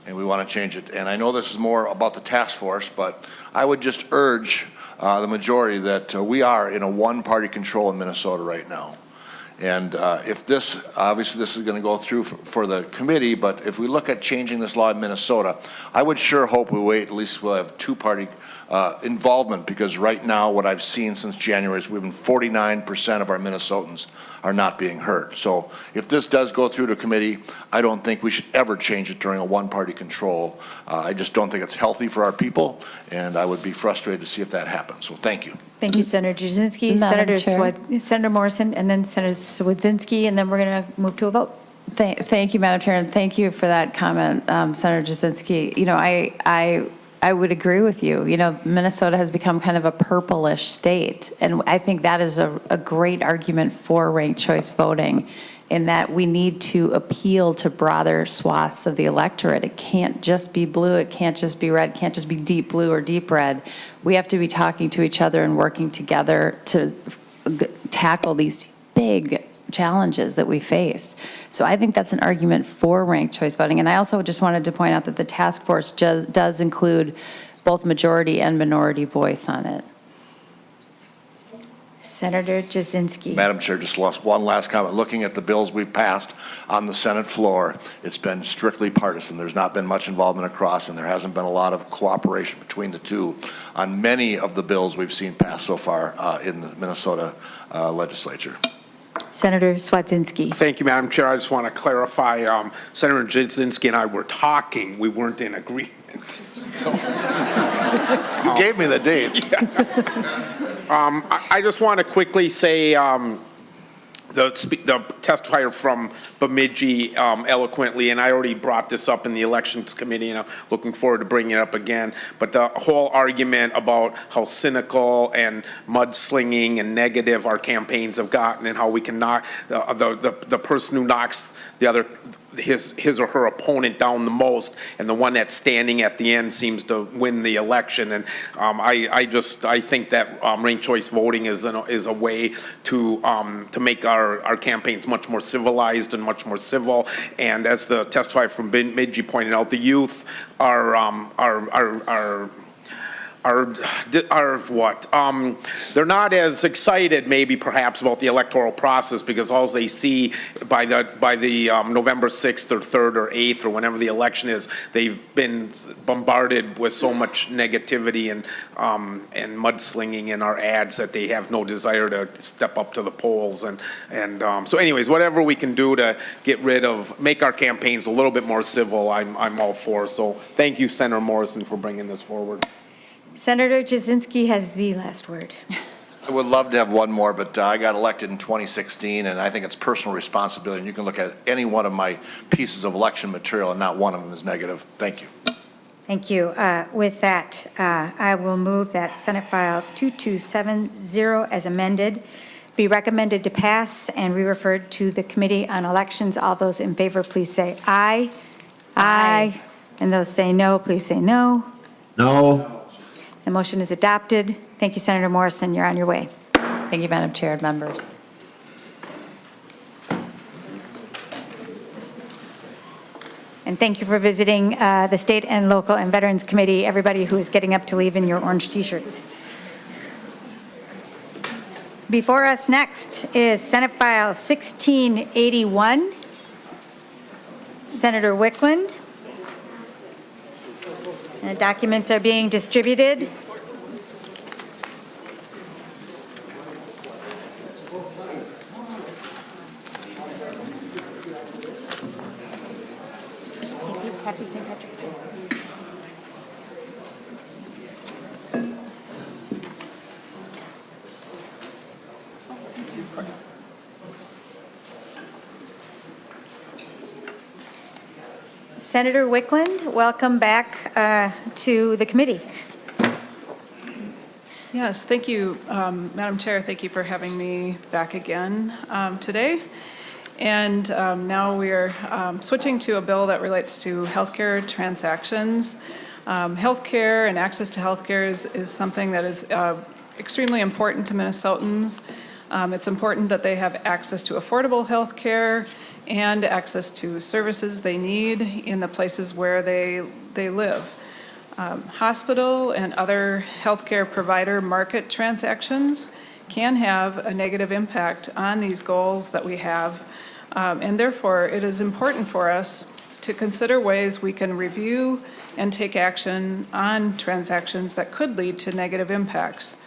And we want to change it. And I know this is more about the task force, but I would just urge the majority that we are in a one-party control in Minnesota right now. And if this, obviously this is going to go through for the committee, but if we look at changing this law in Minnesota, I would sure hope we wait, at least we'll have two-party involvement, because right now what I've seen since January is 49% of our Minnesotans are not being heard. So if this does go through to committee, I don't think we should ever change it during a one-party control. I just don't think it's healthy for our people, and I would be frustrated to see if that happens. So thank you. Thank you, Senator Jasinski, Senator Morrison, and then Senator Swedzinski, and then we're going to move to a vote. Thank you, Madam Chair, and thank you for that comment, Senator Jasinski. I would agree with you. Minnesota has become kind of a purplish state, and I think that is a great argument for ranked choice voting, in that we need to appeal to broader swaths of the electorate. It can't just be blue, it can't just be red, it can't just be deep blue or deep red. We have to be talking to each other and working together to tackle these big challenges that we face. So I think that's an argument for ranked choice voting. And I also just wanted to point out that the task force does include both majority and minority voice on it. Senator Jasinski. Madam Chair, just one last comment. Looking at the bills we've passed on the Senate floor, it's been strictly partisan. There's not been much involvement across, and there hasn't been a lot of cooperation between the two on many of the bills we've seen passed so far in the Minnesota legislature. Senator Swedzinski. Thank you, Madam Chair. I just want to clarify, Senator Jasinski and I were talking. We weren't in agreement. So, you gave me the dates. Yeah. I just want to quickly say the testifier from Bemidji eloquently, and I already brought this up in the Elections Committee, and I'm looking forward to bringing it up again, but the whole argument about how cynical and mudslinging and negative our campaigns have gotten, and how we can knock the person who knocks the other his or her opponent down the most, and the one that's standing at the end seems to win the election. And I think that ranked choice voting is a way to make our campaigns much more civilized and much more civil. And as the testifier from Bemidji pointed out, the youth are what? They're not as excited, maybe perhaps, about the electoral process, because all they see by the November 6th or 3rd or 8th or whenever the election is, they've been bombarded with so much negativity and mudslinging in our ads that they have no desire to step up to the polls. And so anyways, whatever we can do to make our campaigns a little bit more civil, I'm all for. So thank you, Senator Morrison, for bringing this forward. Senator Jasinski has the last word. I would love to have one more, but I got elected in 2016, and I think it's personal responsibility. And you can look at any one of my pieces of election material, and not one of them is negative. Thank you. Thank you. With that, I will move that Senate File 2270 as amended be recommended to pass and re-referred to the Committee on Elections. All those in favor, please say aye. Aye. And those say no, please say no. No. The motion is adopted. Thank you, Senator Morrison. You're on your way. Thank you, Madam Chair and members. And thank you for visiting the State and Local and Veterans Committee, everybody who is getting up to leave in your orange T-shirts. Before us next is Senate File 1681. Senator Wiklund. And the documents are being distributed. Happy St. Patrick's Day. Senator Wiklund, welcome back to the committee. Yes, thank you, Madam Chair. Thank you for having me back again today. And now we're switching to a bill that relates to healthcare transactions. Healthcare and access to healthcare is something that is extremely important to Minnesotans. It's important that they have access to affordable healthcare and access to services they need in the places where they live. Hospital and other healthcare provider market transactions can have a negative impact on these goals that we have. And therefore, it is important for us to consider ways we can review and take action on transactions that could lead to negative impacts.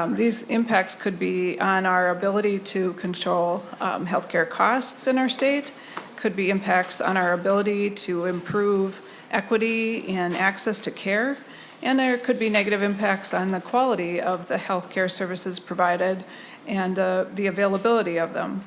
These impacts could be on our ability to control healthcare costs in our state, could be impacts on our ability to improve equity and access to care, and there could be negative impacts on the quality of the healthcare services provided and the availability of them.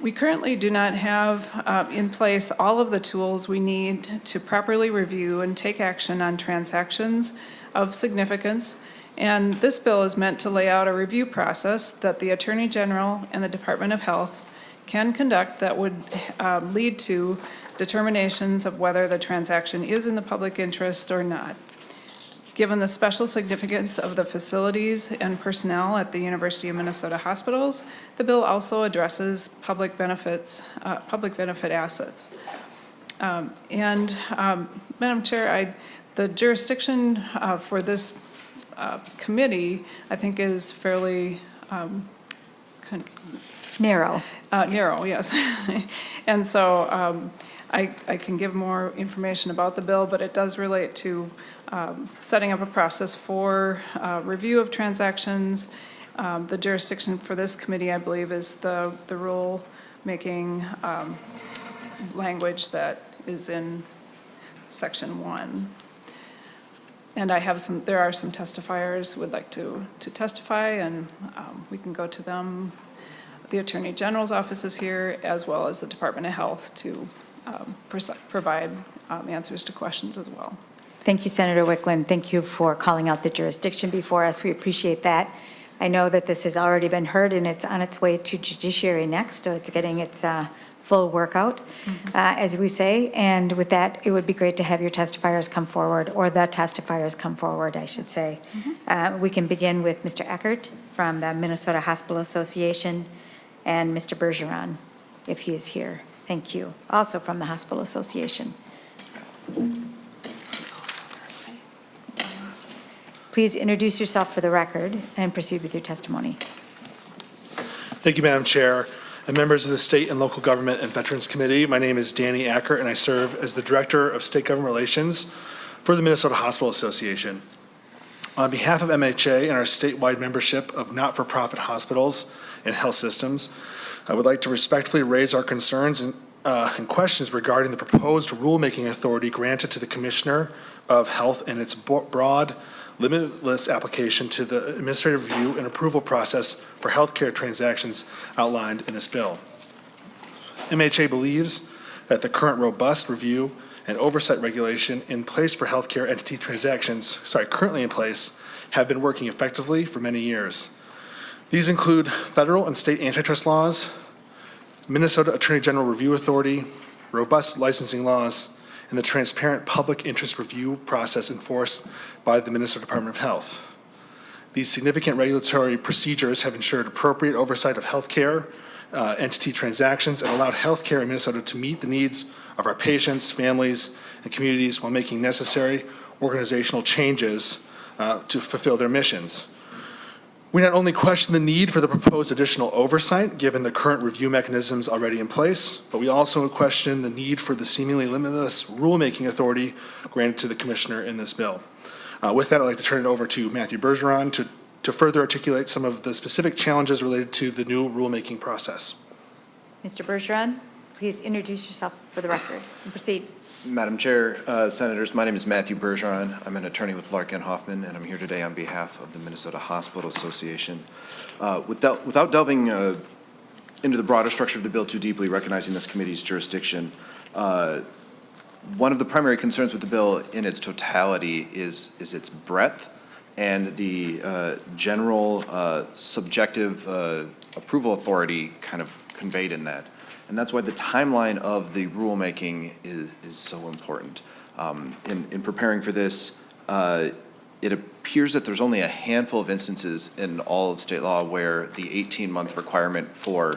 We currently do not have in place all of the tools we need to properly review and take action on transactions of significance. And this bill is meant to lay out a review process that the Attorney General and the Department of Health can conduct that would lead to determinations of whether the transaction is in the public interest or not. Given the special significance of the facilities and personnel at the University of Minnesota hospitals, the bill also addresses public benefit assets. Madam Chair, the jurisdiction for this committee, I think, is fairly Narrow. Narrow, yes. And so I can give more information about the bill, but it does relate to setting up a process for review of transactions. The jurisdiction for this committee, I believe, is the rule-making language that is in Section 1. And there are some testifiers who would like to testify, and we can go to them. The Attorney General's office is here, as well as the Department of Health, to provide answers to questions as well. Thank you, Senator Wiklund. Thank you for calling out the jurisdiction before us. We appreciate that. I know that this has already been heard, and it's on its way to judiciary next, so it's getting its full workout, as we say. And with that, it would be great to have your testifiers come forward, or the testifiers come forward, I should say. We can begin with Mr. Eckert from the Minnesota Hospital Association and Mr. Bergeron, if he is here. Thank you. Also from the Hospital Association. Please introduce yourself for the record and proceed with your testimony. Thank you, Madam Chair. And members of the State and Local Government and Veterans Committee, my name is Danny Ackert, and I serve as the Director of State Government Relations for the Minnesota Hospital Association. On behalf of MHA and our statewide membership of not-for-profit hospitals and health systems, I would like to respectfully raise our concerns and questions regarding the proposed rulemaking authority granted to the Commissioner of Health and its broad, limitless application to the administrative review and approval process for healthcare transactions outlined in this bill. MHA believes that the current robust review and oversight regulation in place for healthcare entity transactions, currently in place, have been working effectively for many years. These include federal and state antitrust laws, Minnesota Attorney General Review Authority, robust licensing laws, and the transparent public interest review process enforced by the Minnesota Department of Health. These significant regulatory procedures have ensured appropriate oversight of healthcare entity transactions and allowed healthcare in Minnesota to meet the needs of our patients, families, and communities while making necessary organizational changes to fulfill their missions. We not only question the need for the proposed additional oversight, given the current review mechanisms already in place, but we also question the need for the seemingly limitless rulemaking authority granted to the Commissioner in this bill. With that, I'd like to turn it over to Matthew Bergeron to further articulate some of the specific challenges related to the new rulemaking process. Mr. Bergeron? please introduce yourself for the record and proceed. Madam Chair, Senators, my name is Matthew Bergeron. I'm an attorney with Larkin Hoffman, and I'm here today on behalf of the Minnesota Hospital Association. Without delving into the broader structure of the bill too deeply, recognizing this committee's jurisdiction, one of the primary concerns with the bill in its totality is its breadth and the general subjective approval authority kind of conveyed in that. And that's why the timeline of the rulemaking is so important. In preparing for this, it appears that there's only a handful of instances in all of state law where the 18-month requirement for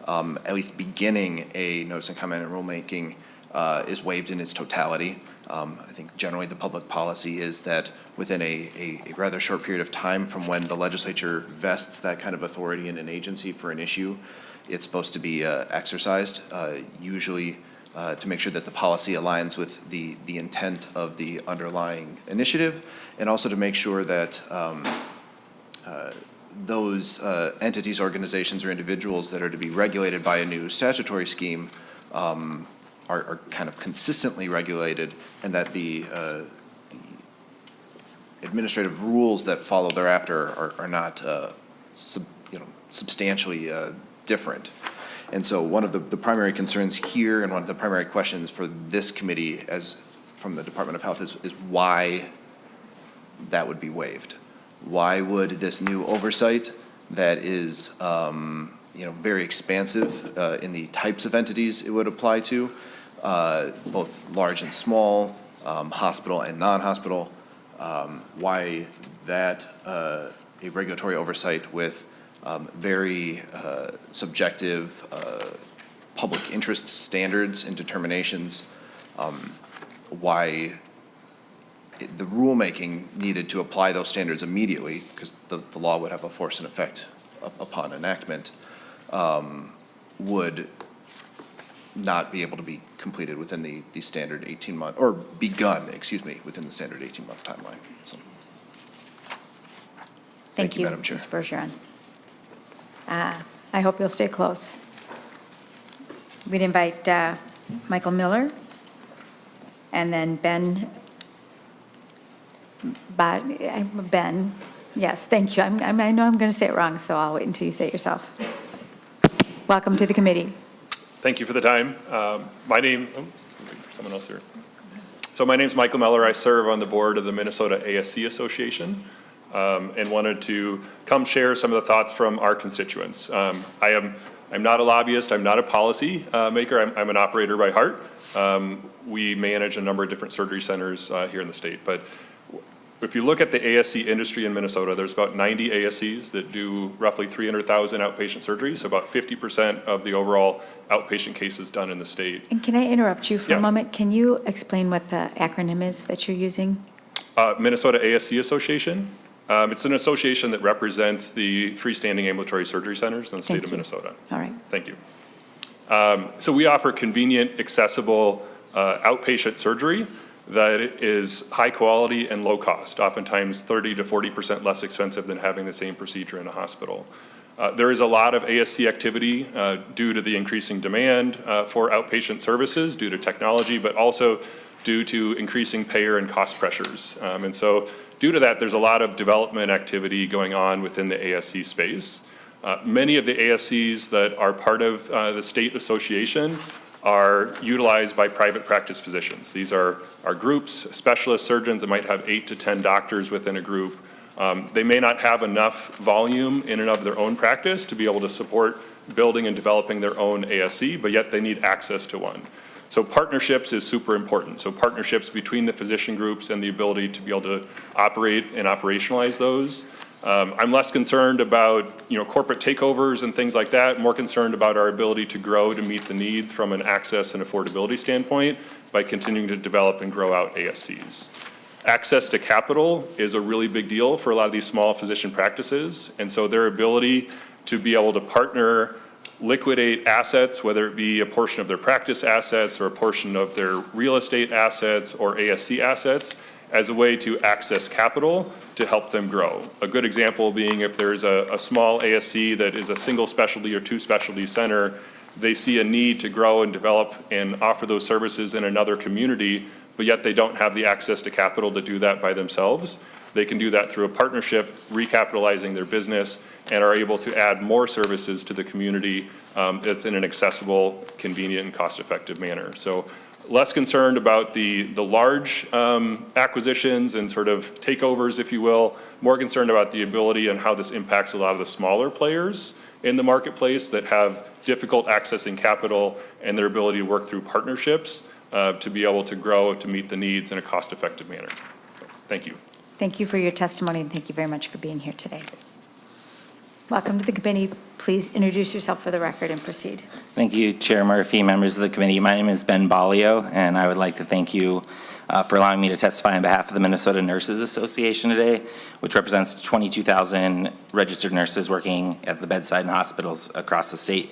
at least beginning a notice and comment and rulemaking is waived in its totality. I think generally the public policy is that within a rather short period of time from when the legislature vests that kind of authority in an agency for an issue, it's supposed to be exercised, usually to make sure that the policy aligns with the intent of the underlying initiative, and also to make sure that those entities, organizations, or individuals that are to be regulated by a new statutory scheme are kind of consistently regulated, and that the administrative rules that follow thereafter are not substantially different. And so one of the primary concerns here and one of the primary questions for this committee as from the Department of Health is why that would be waived. Why would this new oversight that is very expansive in the types of entities it would apply to, both large and small, hospital and non-hospital, why that a regulatory oversight with very subjective public interest standards and determinations, why the rulemaking needed to apply those standards immediately, because the law would have a force and effect upon enactment, would not be able to be completed within the standard 18-month, or begun, within the standard 18-month timeline. So, Thank you, Madam Chair. Mr. Bergeron. I hope you'll stay close. We'd invite Michael Miller and then Ben, yes, thank you. I know I'm going to say it wrong, so I'll wait until you say it yourself. Welcome to the committee. Thank you for the time. My name, someone else here. So my name's Michael Miller. I serve on the board of the Minnesota ASC Association. And wanted to come share some of the thoughts from our constituents. I'm not a lobbyist, I'm not a policy maker, I'm an operator by heart. We manage a number of different surgery centers here in the state. But if you look at the ASC industry in Minnesota, there's about 90 ASCs that do roughly 300,000 outpatient surgeries, so about 50% of the overall outpatient cases done in the state. And can I interrupt you for a moment? Can you explain what the acronym is that you're using? Minnesota ASC Association. It's an association that represents the freestanding ambulatory surgery centers in the state of Minnesota. All right. Thank you. So we offer convenient, accessible outpatient surgery that is high quality and low cost, oftentimes 30 to 40% less expensive than having the same procedure in a hospital. There is a lot of ASC activity due to the increasing demand for outpatient services due to technology, but also due to increasing payer and cost pressures. And so due to that, there's a lot of development activity going on within the ASC space. Many of the ASCs that are part of the state association are utilized by private practice physicians. These are groups, specialist surgeons that might have 8 to 10 doctors within a group. They may not have enough volume in and of their own practice to be able to support building and developing their own ASC, but yet they need access to one. So partnerships is super important. So partnerships between the physician groups and the ability to be able to operate and operationalize those. I'm less concerned about corporate takeovers and things like that, more concerned about our ability to grow to meet the needs from an access and affordability standpoint by continuing to develop and grow out ASCs. Access to capital is a really big deal for a lot of these small physician practices, and so their ability to be able to partner, liquidate assets, whether it be a portion of their practice assets or a portion of their real estate assets or ASC assets, as a way to access capital to help them grow. A good example being if there's a small ASC that is a single specialty or two specialty center they see a need to grow and develop and offer those services in another community, but yet they don't have the access to capital to do that by themselves. They can do that through a partnership, recapitalizing their business, and are able to add more services to the community that's in an accessible, convenient, and cost-effective manner. So less concerned about the large acquisitions and sort of takeovers, if you will, more concerned about the ability and how this impacts a lot of the smaller players in the marketplace that have difficult accessing capital and their ability to work through partnerships to be able to grow to meet the needs in a cost-effective manner. So, thank you. Thank you for your testimony, and thank you very much for being here today. Welcome to the committee. Please introduce yourself for the record and proceed. Thank you, Chair Murphy, members of the committee. My name is Ben Balio, and I would like to thank you for allowing me to testify on behalf of the Minnesota Nurses Association today, which represents 22,000 registered nurses working at the bedside and hospitals across the state.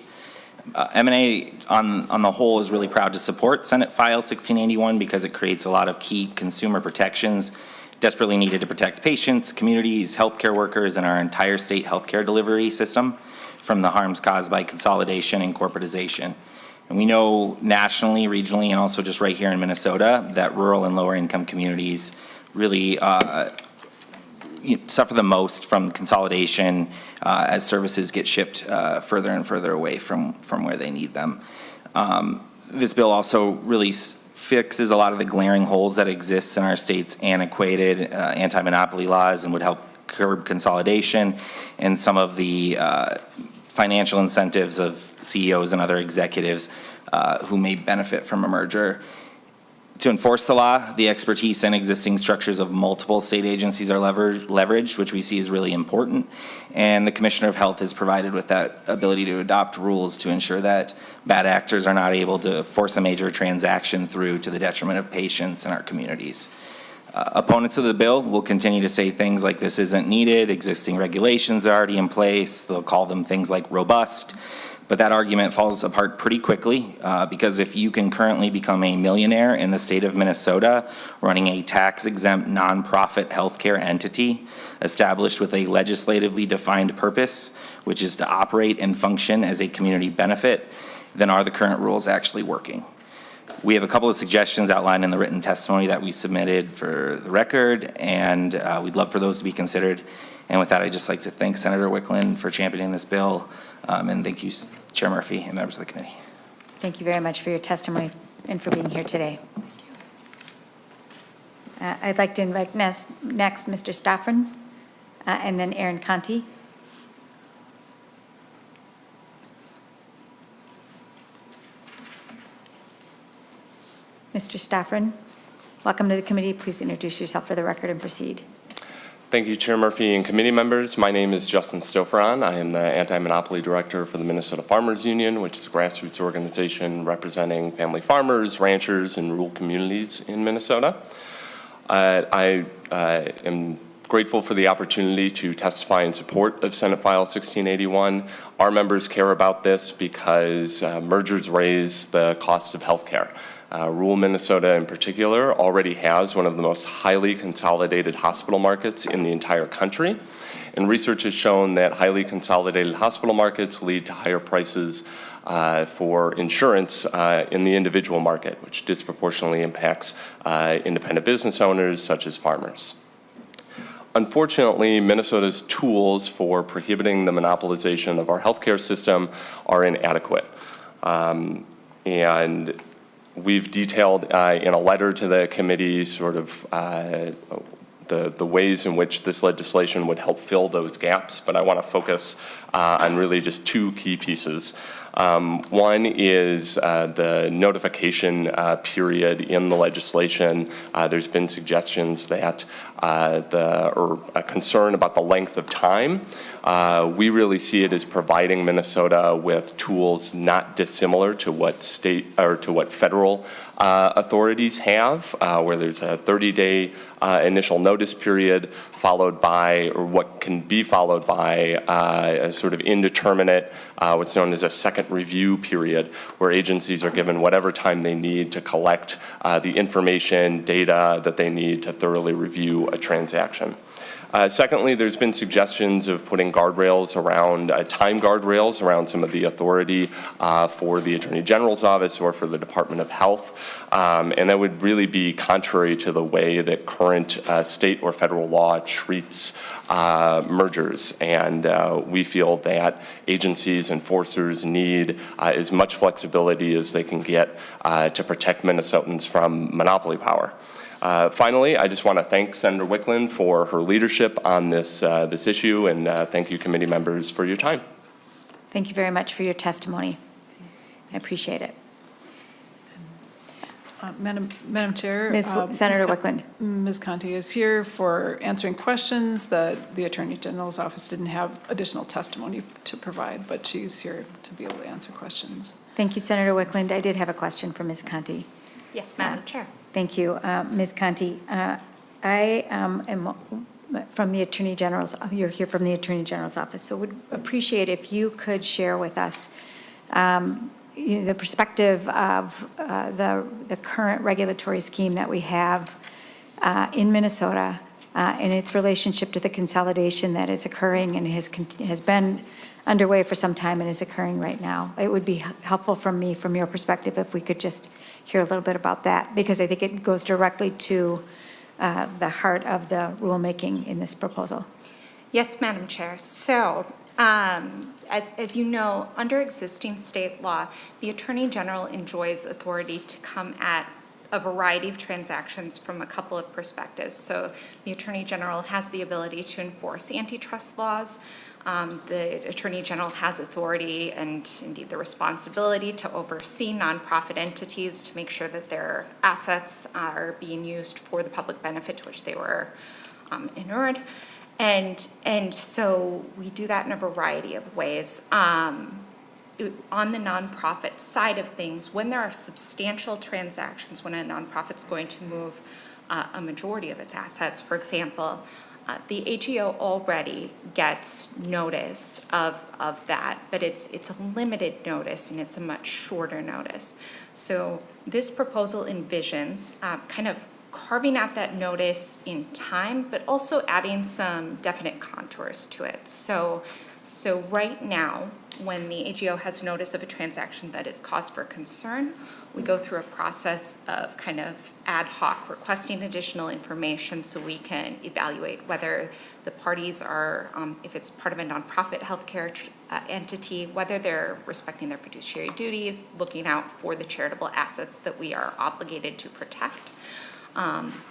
M&A on the whole is really proud to support Senate File 1681 because it creates a lot of key consumer protections desperately needed to protect patients, communities, healthcare workers, and our entire state healthcare delivery system from the harms caused by consolidation and corporatization. And we know nationally, regionally, and also just right here in Minnesota that rural and lower income communities really suffer the most from consolidation as services get shipped further and further away from where they need them. This bill also really fixes a lot of the glaring holes that exist in our state's antiquated anti-monopoly laws and would help curb consolidation and some of the financial incentives of CEOs and other executives who may benefit from a merger. To enforce the law, the expertise and existing structures of multiple state agencies are leveraged, which we see is really important. And the Commissioner of Health is provided with that ability to adopt rules to ensure that bad actors are not able to force a major transaction through to the detriment of patients in our communities. Opponents of the bill will continue to say things like this isn't needed, existing regulations are already in place, they'll call them things like robust. But that argument falls apart pretty quickly because if you can currently become a millionaire in the state of Minnesota running a tax-exempt nonprofit healthcare entity established with a legislatively defined purpose, which is to operate and function as a community benefit, then are the current rules actually working? We have a couple of suggestions outlined in the written testimony that we submitted for the record, and we'd love for those to be considered. And with that, I'd just like to thank Senator Wiklund for championing this bill, and thank you, Chair Murphy and members of the committee. Thank you very much for your testimony and for being here today. I'd like to invite next Mr. Stafford and then Aaron Conti. Mr. Stafford, welcome to the committee. Please introduce yourself for the record and proceed. Thank you, Chair Murphy and committee members. My name is Justin Stoufferon. I am the Anti-Monopoly Director for the Minnesota Farmers Union, which is a grassroots organization representing family farmers, ranchers, and rural communities in Minnesota. I am grateful for the opportunity to testify in support of Senate File 1681. Our members care about this because mergers raise the cost of health care. Rural Minnesota in particular already has one of the most highly consolidated hospital markets in the entire country. And research has shown that highly consolidated hospital markets lead to higher prices for insurance in the individual market, which disproportionately impacts independent business owners such as farmers. Unfortunately, Minnesota's tools for prohibiting the monopolization of our healthcare system are inadequate. And we've detailed in a letter to the committee sort of the ways in which this legislation would help fill those gaps, but I want to focus on really just two key pieces. One is the notification period in the legislation. There's been suggestions that or a concern about the length of time. We really see it as providing Minnesota with tools not dissimilar to what state or to what federal authorities have, where there's a 30-day initial notice period followed by, or what can be followed by, a sort of indeterminate, what's known as a second review period, where agencies are given whatever time they need to collect the information, data that they need to thoroughly review a transaction. Secondly, there's been suggestions of putting guardrails around, time guardrails around some of the authority for the Attorney General's office or for the Department of Health. And that would really be contrary to the way that current state or federal law treats mergers. And we feel that agencies, enforcers need as much flexibility as they can get to protect Minnesotans from monopoly power. Finally, I just want to thank Senator Wiklund for her leadership on this issue, and thank you, committee members, for your time. Thank you very much for your testimony. I appreciate it. Madam Chair. Senator Wiklund. Ms. Conti is here for answering questions that the Attorney General's office didn't have additional testimony to provide, but she's here to be able to answer questions. Thank you, Senator Wiklund. I did have a question for Ms. Conti. Yes, Madam Chair. Thank you, Ms. Conti. I am from the Attorney General's, you're here from the Attorney General's office, so would appreciate if you could share with us the perspective of the current regulatory scheme that we have in Minnesota and its relationship to the consolidation that is occurring and has been underway for some time and is occurring right now. It would be helpful from me, from your perspective, if we could just hear a little bit about that, because I think it goes directly to the heart of the rulemaking in this proposal. Yes, Madam Chair. So, as you know, under existing state law, the Attorney General enjoys authority to come at a variety of transactions from a couple of perspectives. So the Attorney General has the ability to enforce antitrust laws. The Attorney General has authority and indeed the responsibility to oversee nonprofit entities to make sure that their assets are being used for the public benefit to which they were inured. And so we do that in a variety of ways. On the nonprofit side of things, when there are substantial transactions, when a nonprofit's going to move a majority of its assets, for example, the AGO already gets notice of that, but it's a limited notice and it's a much shorter notice. So this proposal envisions kind of carving out that notice in time, but also adding some definite contours to it. So right now, when the AGO has notice of a transaction that is cause for concern, we go through a process of kind of ad hoc requesting additional information so we can evaluate whether the parties are, if it's part of a nonprofit healthcare entity, whether they're respecting their fiduciary duties, looking out for the charitable assets that we are obligated to protect.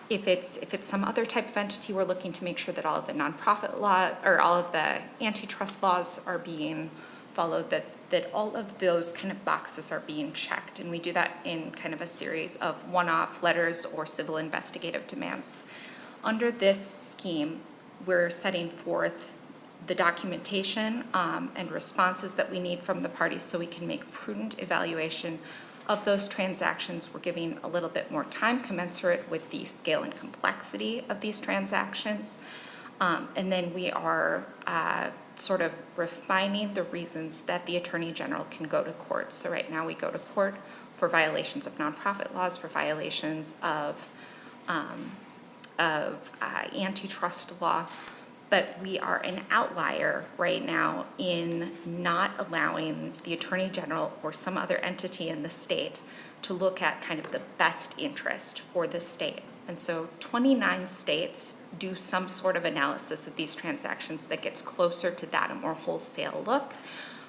If it's some other type of entity, we're looking to make sure that all of the nonprofit law or all of the antitrust laws are being followed, that all of those kind of boxes are being checked. And we do that in kind of a series of one-off letters or civil investigative demands. Under this scheme, we're setting forth the documentation and responses that we need from the parties so we can make prudent evaluation of those transactions. We're giving a little bit more time commensurate with the scale and complexity of these transactions. And then we are sort of refining the reasons that the Attorney General can go to court. So right now we go to court for violations of nonprofit laws, for violations of antitrust law. But we are an outlier right now in not allowing the Attorney General or some other entity in the state to look at kind of the best interest for the state. And so 29 states do some sort of analysis of these transactions that gets closer to that, a more wholesale look.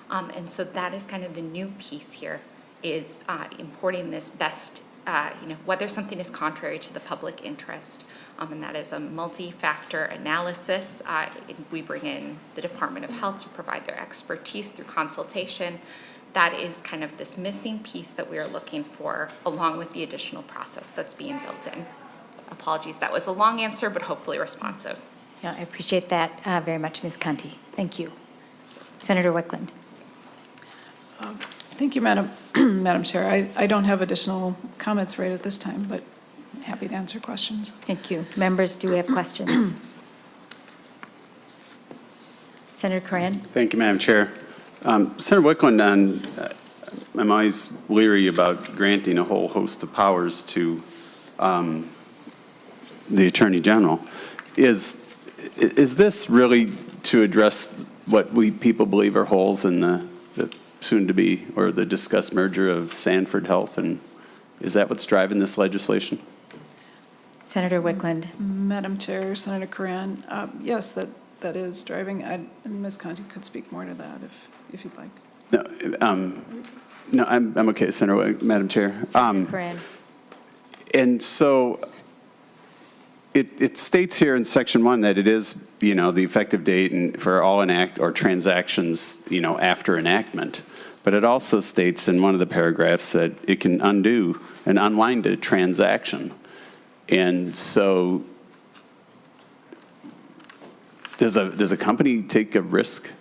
And so that is kind of the new piece here, is importing this best, whether something is contrary to the public interest. And that is a multi-factor analysis. We bring in the Department of Health to provide their expertise through consultation. That is kind of this missing piece that we are looking for, along with the additional process that's being built in. Apologies, that was a long answer, but hopefully responsive. Yeah, I appreciate that very much, Ms. Conti. Thank you. Senator Wiklund. Thank you, Madam Chair. I don't have additional comments right at this time, but happy to answer questions. Thank you. Members, do we have questions? Senator Coran. Thank you, Madam Chair. Senator Wiklund, I'm always leery about granting a whole host of powers to the Attorney General. Is is this really to address what people believe are holes in the soon-to-be or the discussed merger of Sanford Health? And is that what's driving this legislation? Senator Wiklund. Madam Chair, Senator Coran, yes, that is driving, and Ms. Conti could speak more to that if you'd like. No, I'm okay, Madam Chair. Senator Coran. And so it states here in section 1 that it is, the effective date and for all transactions, after enactment. But it also states in one of the paragraphs that it can undo and unwind a transaction. And so does a company take a risk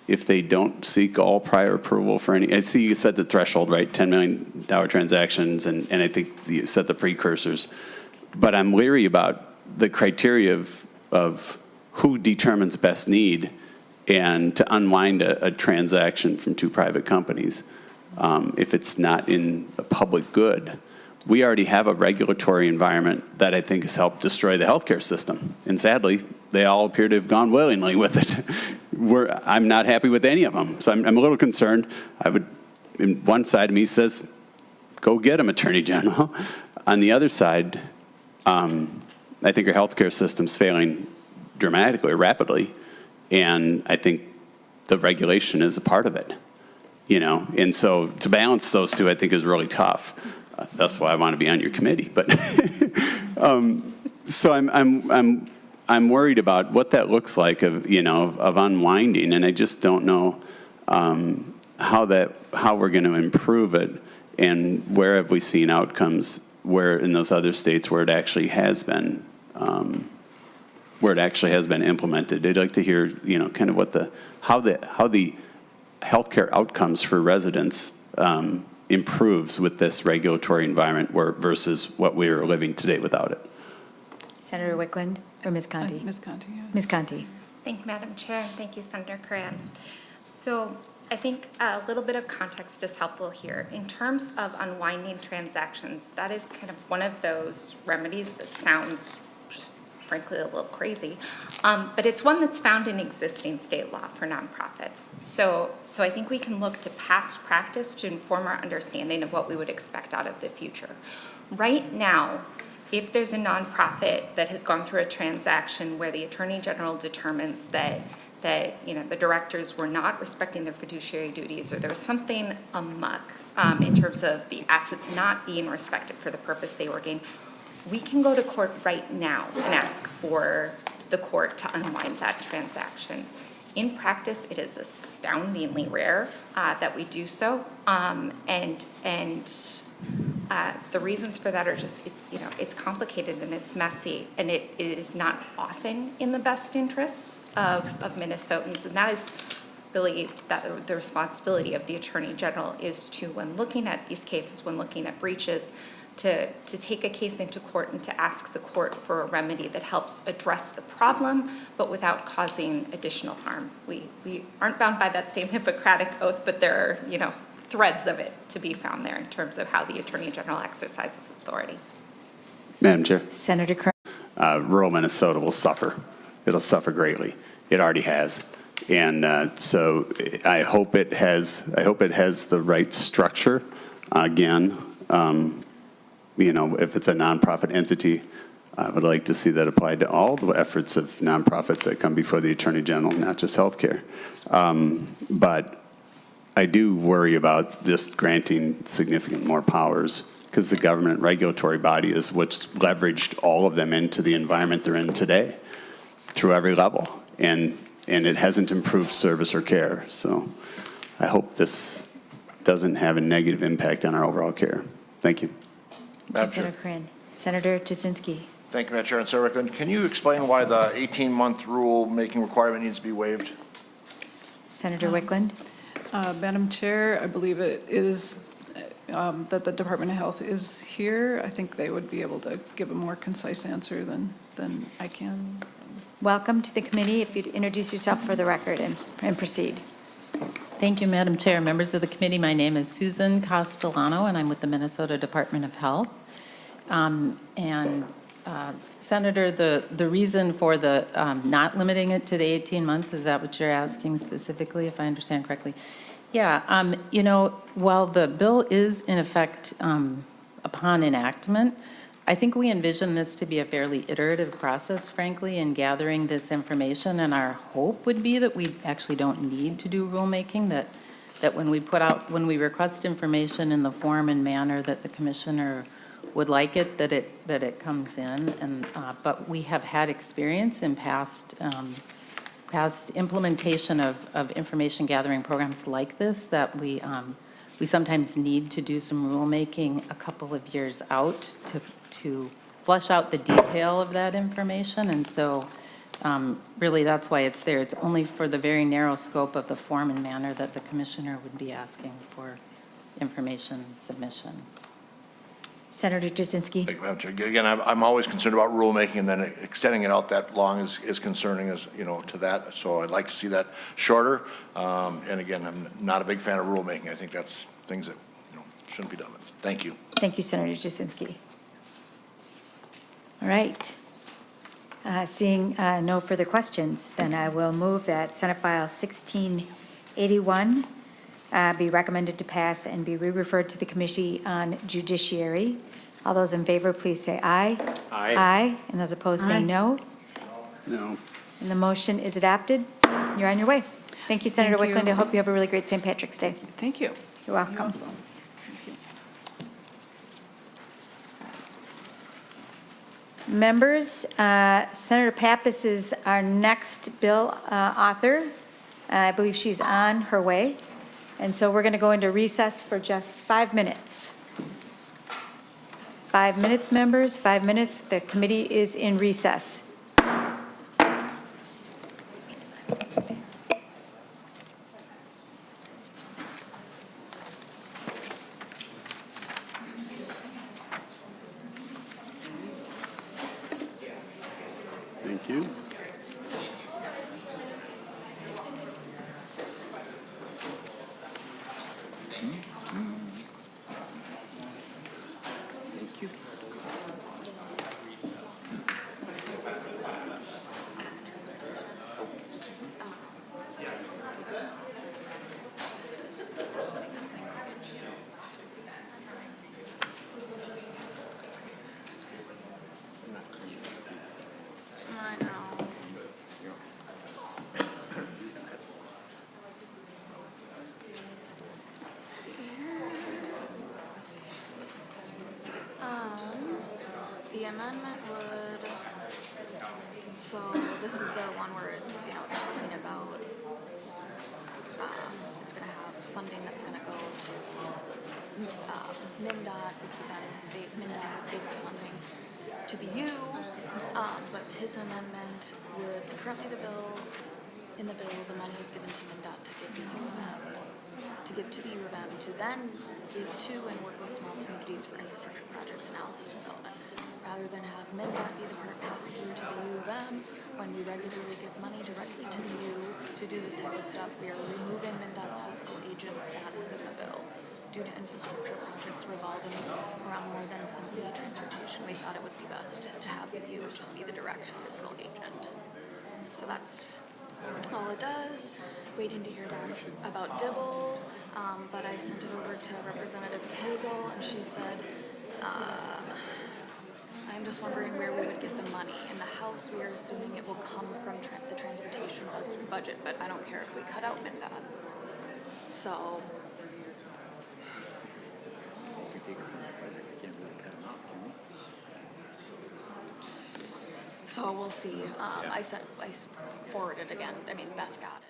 if they don't seek all prior approval for any? I see you set the threshold, right, $10 million transactions, and I think you set the precursors. But I'm leery about the criteria of who determines best need and to unwind a transaction from two private companies if it's not in a public good. We already have a regulatory environment that I think has helped destroy the healthcare system. And sadly, they all appear to have gone willingly with it. I'm not happy with any of them. So I'm a little concerned. One side of me says, go get them, Attorney General. On the other side, I think our healthcare system's failing dramatically, rapidly. And I think the regulation is a part of it, And so to balance those two, I think is really tough. That's why I want to be on your committee. But so I'm worried about what that looks like of unwinding, and I just don't know how we're going to improve it, and where have we seen outcomes where in those other states where it actually has been implemented. I'd like to hear kind of how the healthcare outcomes for residents improves with this regulatory environment versus what we are living today without it. Senator Wiklund or Ms. Conti? Ms. Conti, yeah. Ms. Conti. Thank you, Madam Chair, and thank you, Senator Coran. So I think a little bit of context is helpful here. In terms of unwinding transactions, that is kind of one of those remedies that sounds just frankly a little crazy, but it's one that's found in existing state law for nonprofits. So I think we can look to past practice to inform our understanding of what we would expect out of the future. Right now, if there's a nonprofit that has gone through a transaction where the Attorney General determines that the directors were not respecting their fiduciary duties, or there was something amok in terms of the assets not being respected for the purpose they were gained, we can go to court right now and ask for the court to unwind that transaction. In practice, it is astoundingly rare that we do so, and the reasons for that are just it's complicated and it's messy, and it is not often in the best interests of Minnesotans, and that is really the responsibility of the Attorney General is to, when looking at these cases, when looking at breaches, to take a case into court and to ask the court for a remedy that helps address the problem, but without causing additional harm. We aren't bound by that same Hippocratic oath, but there are, threads of it to be found there in terms of how the Attorney General exercises authority. Madam Chair. Senator Coran. Rural Minnesota will suffer. It'll suffer greatly. It already has. And so I hope it has the right structure. Again, if it's a nonprofit entity, I would like to see that applied to all the efforts of nonprofits that come before the Attorney General, not just healthcare. But I do worry about just granting significant more powers, because the government regulatory body is what's leveraged all of them into the environment they're in today through every level. And it hasn't improved service or care. So I hope this doesn't have a negative impact on our overall care. Thank you. Senator Coran. Senator Jasinski. Thank you, Madam Chair. And Senator Wiklund, can you explain why the 18-month rule-making requirement needs to be waived? Senator Wiklund. Madam Chair, I believe it is that the Department of Health is here. I think they would be able to give a more concise answer than I can. Welcome to the committee. If you'd introduce yourself for the record and proceed. Thank you, Madam Chair. Members of the committee, my name is Susan Castellano, and I'm with the Minnesota Department of Health. And Senator, the reason for the not limiting it to the 18-month, is that what you're asking specifically, if I understand correctly? Yeah, you know, while the bill is in effect upon enactment, I think we envision this to be a fairly iterative process, frankly, in gathering this information, and our hope would be that we actually don't need to do rulemaking, that when we request information in the form and manner that the commissioner would like it, that it comes in. And but we have had experience in past implementation of information gathering programs like this, that we sometimes need to do some rulemaking a couple of years out to flesh out the detail of that information. And so really that's why it's there. It's only for the very narrow scope of the form and manner that the commissioner would be asking for information submission. Senator Jasinski. Thank you, Madam Chair. Again, I'm always concerned about rulemaking, and then extending it out that long is concerning, as you know, to that. So I'd like to see that shorter. And again, I'm not a big fan of rulemaking. I think that's things that shouldn't be done. Thank you. Thank you, Senator Jasinski. All right. Seeing no further questions, then I will move that Senate File 1681 be recommended to pass and be re-referred to the Committee on Judiciary. All those in favor, please say aye. Aye. Aye. And those opposed say no. No. And the motion is adopted. You're on your way. Thank you, Senator Thank you. Wiklund. I hope you have a really great St. Patrick's Day. Thank you. You're welcome. You also. Members, Senator Pappas is our next bill author. I believe she's on her way. And so we're going to go into recess for just 5 minutes. 5 minutes, members, 5 minutes. The committee is in recess. Thank you. The amendment would, so this is the one where it's, it's talking about, it's going to have funding that's going to go to MnDOT, which would then, MnDOT would give that funding to the U, but his amendment would, currently the money is given to MnDOT to give to the U of M, to then give to and work with small communities for infrastructure projects, analysis, and development. Rather than have MnDOT be the part passed through to the U of M, when we regularly give money directly to the U to do this type of stuff, we are removing MnDOT's fiscal agent status in the bill. Due to infrastructure projects revolving around more than simply transportation, we thought it would be best to have the U just be the direct fiscal agent. So that's all it does. Waiting to hear back about Dibble, but I sent it over to Representative Cagle, and she said, I'm just wondering where we would get the money. In the House, we are assuming it will come from the transportation budget, but I don't care if we cut out MnDOT. So we'll see. I forwarded again. I mean, Beth got it.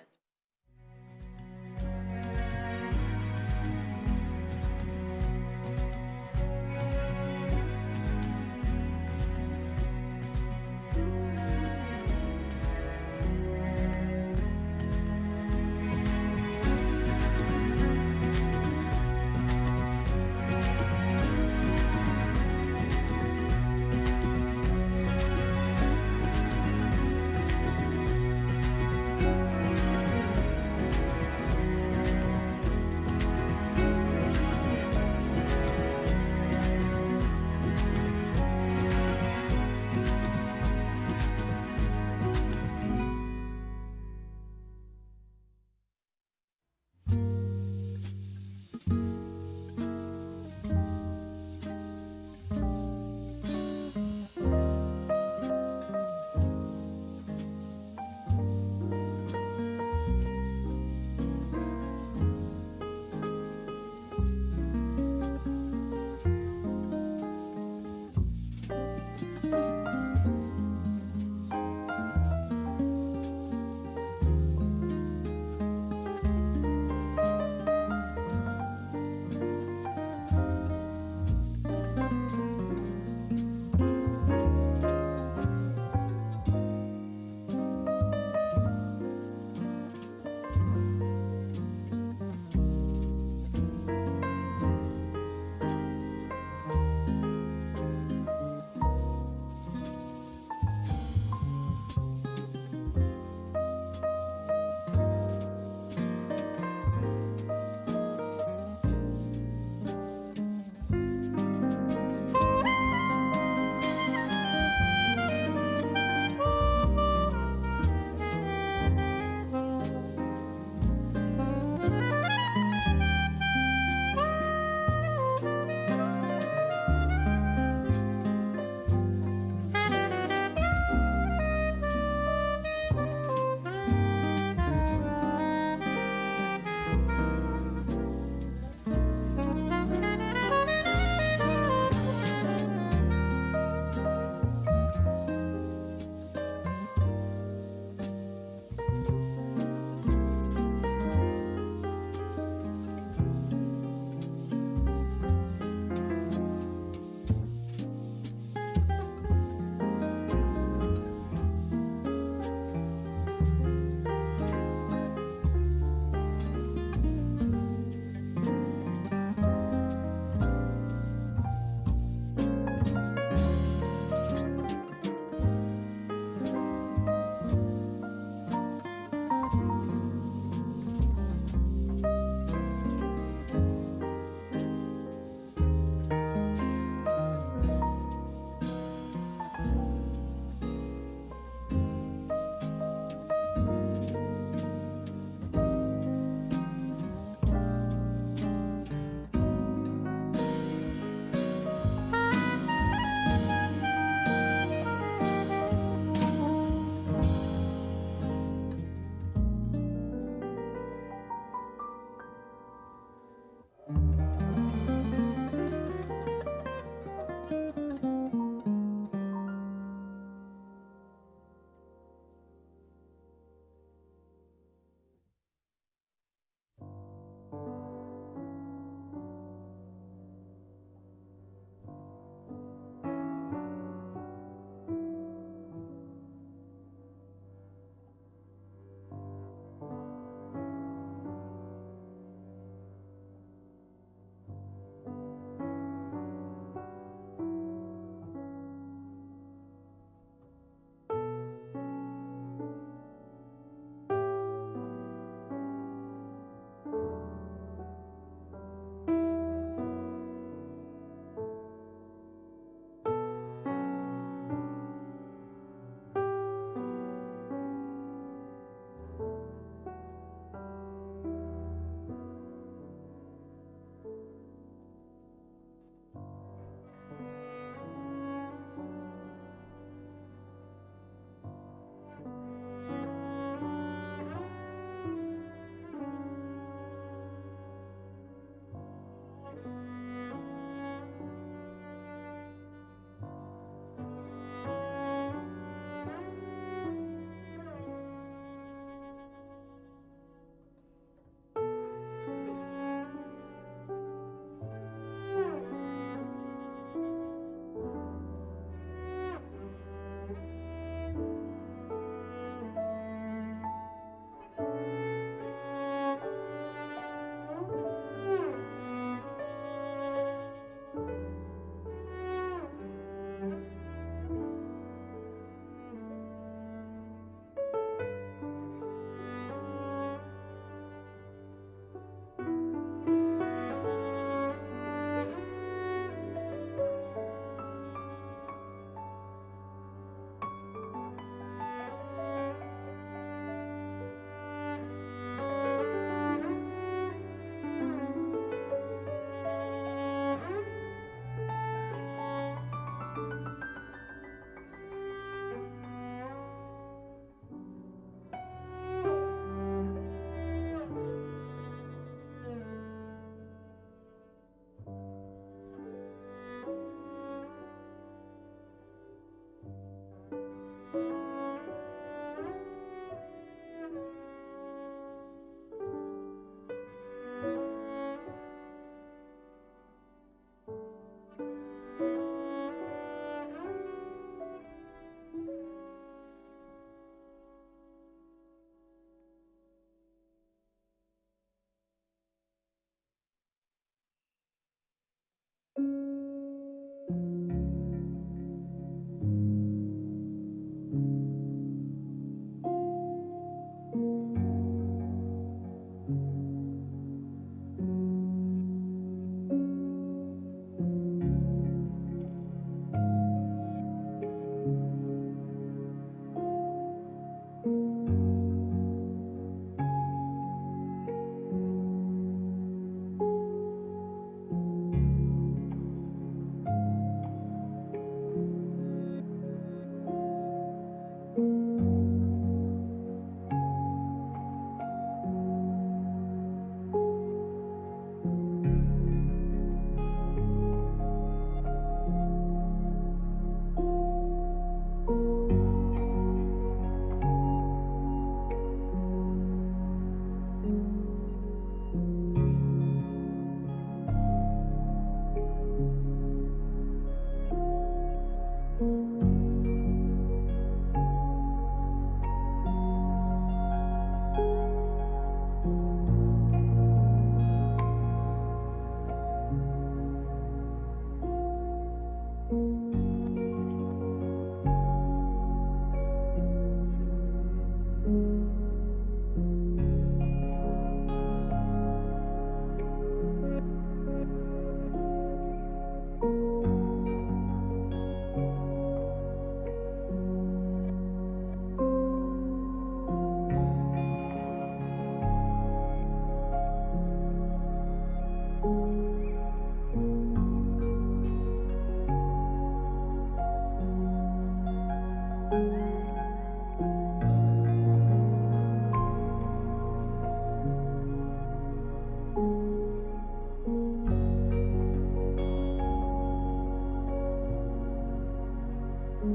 The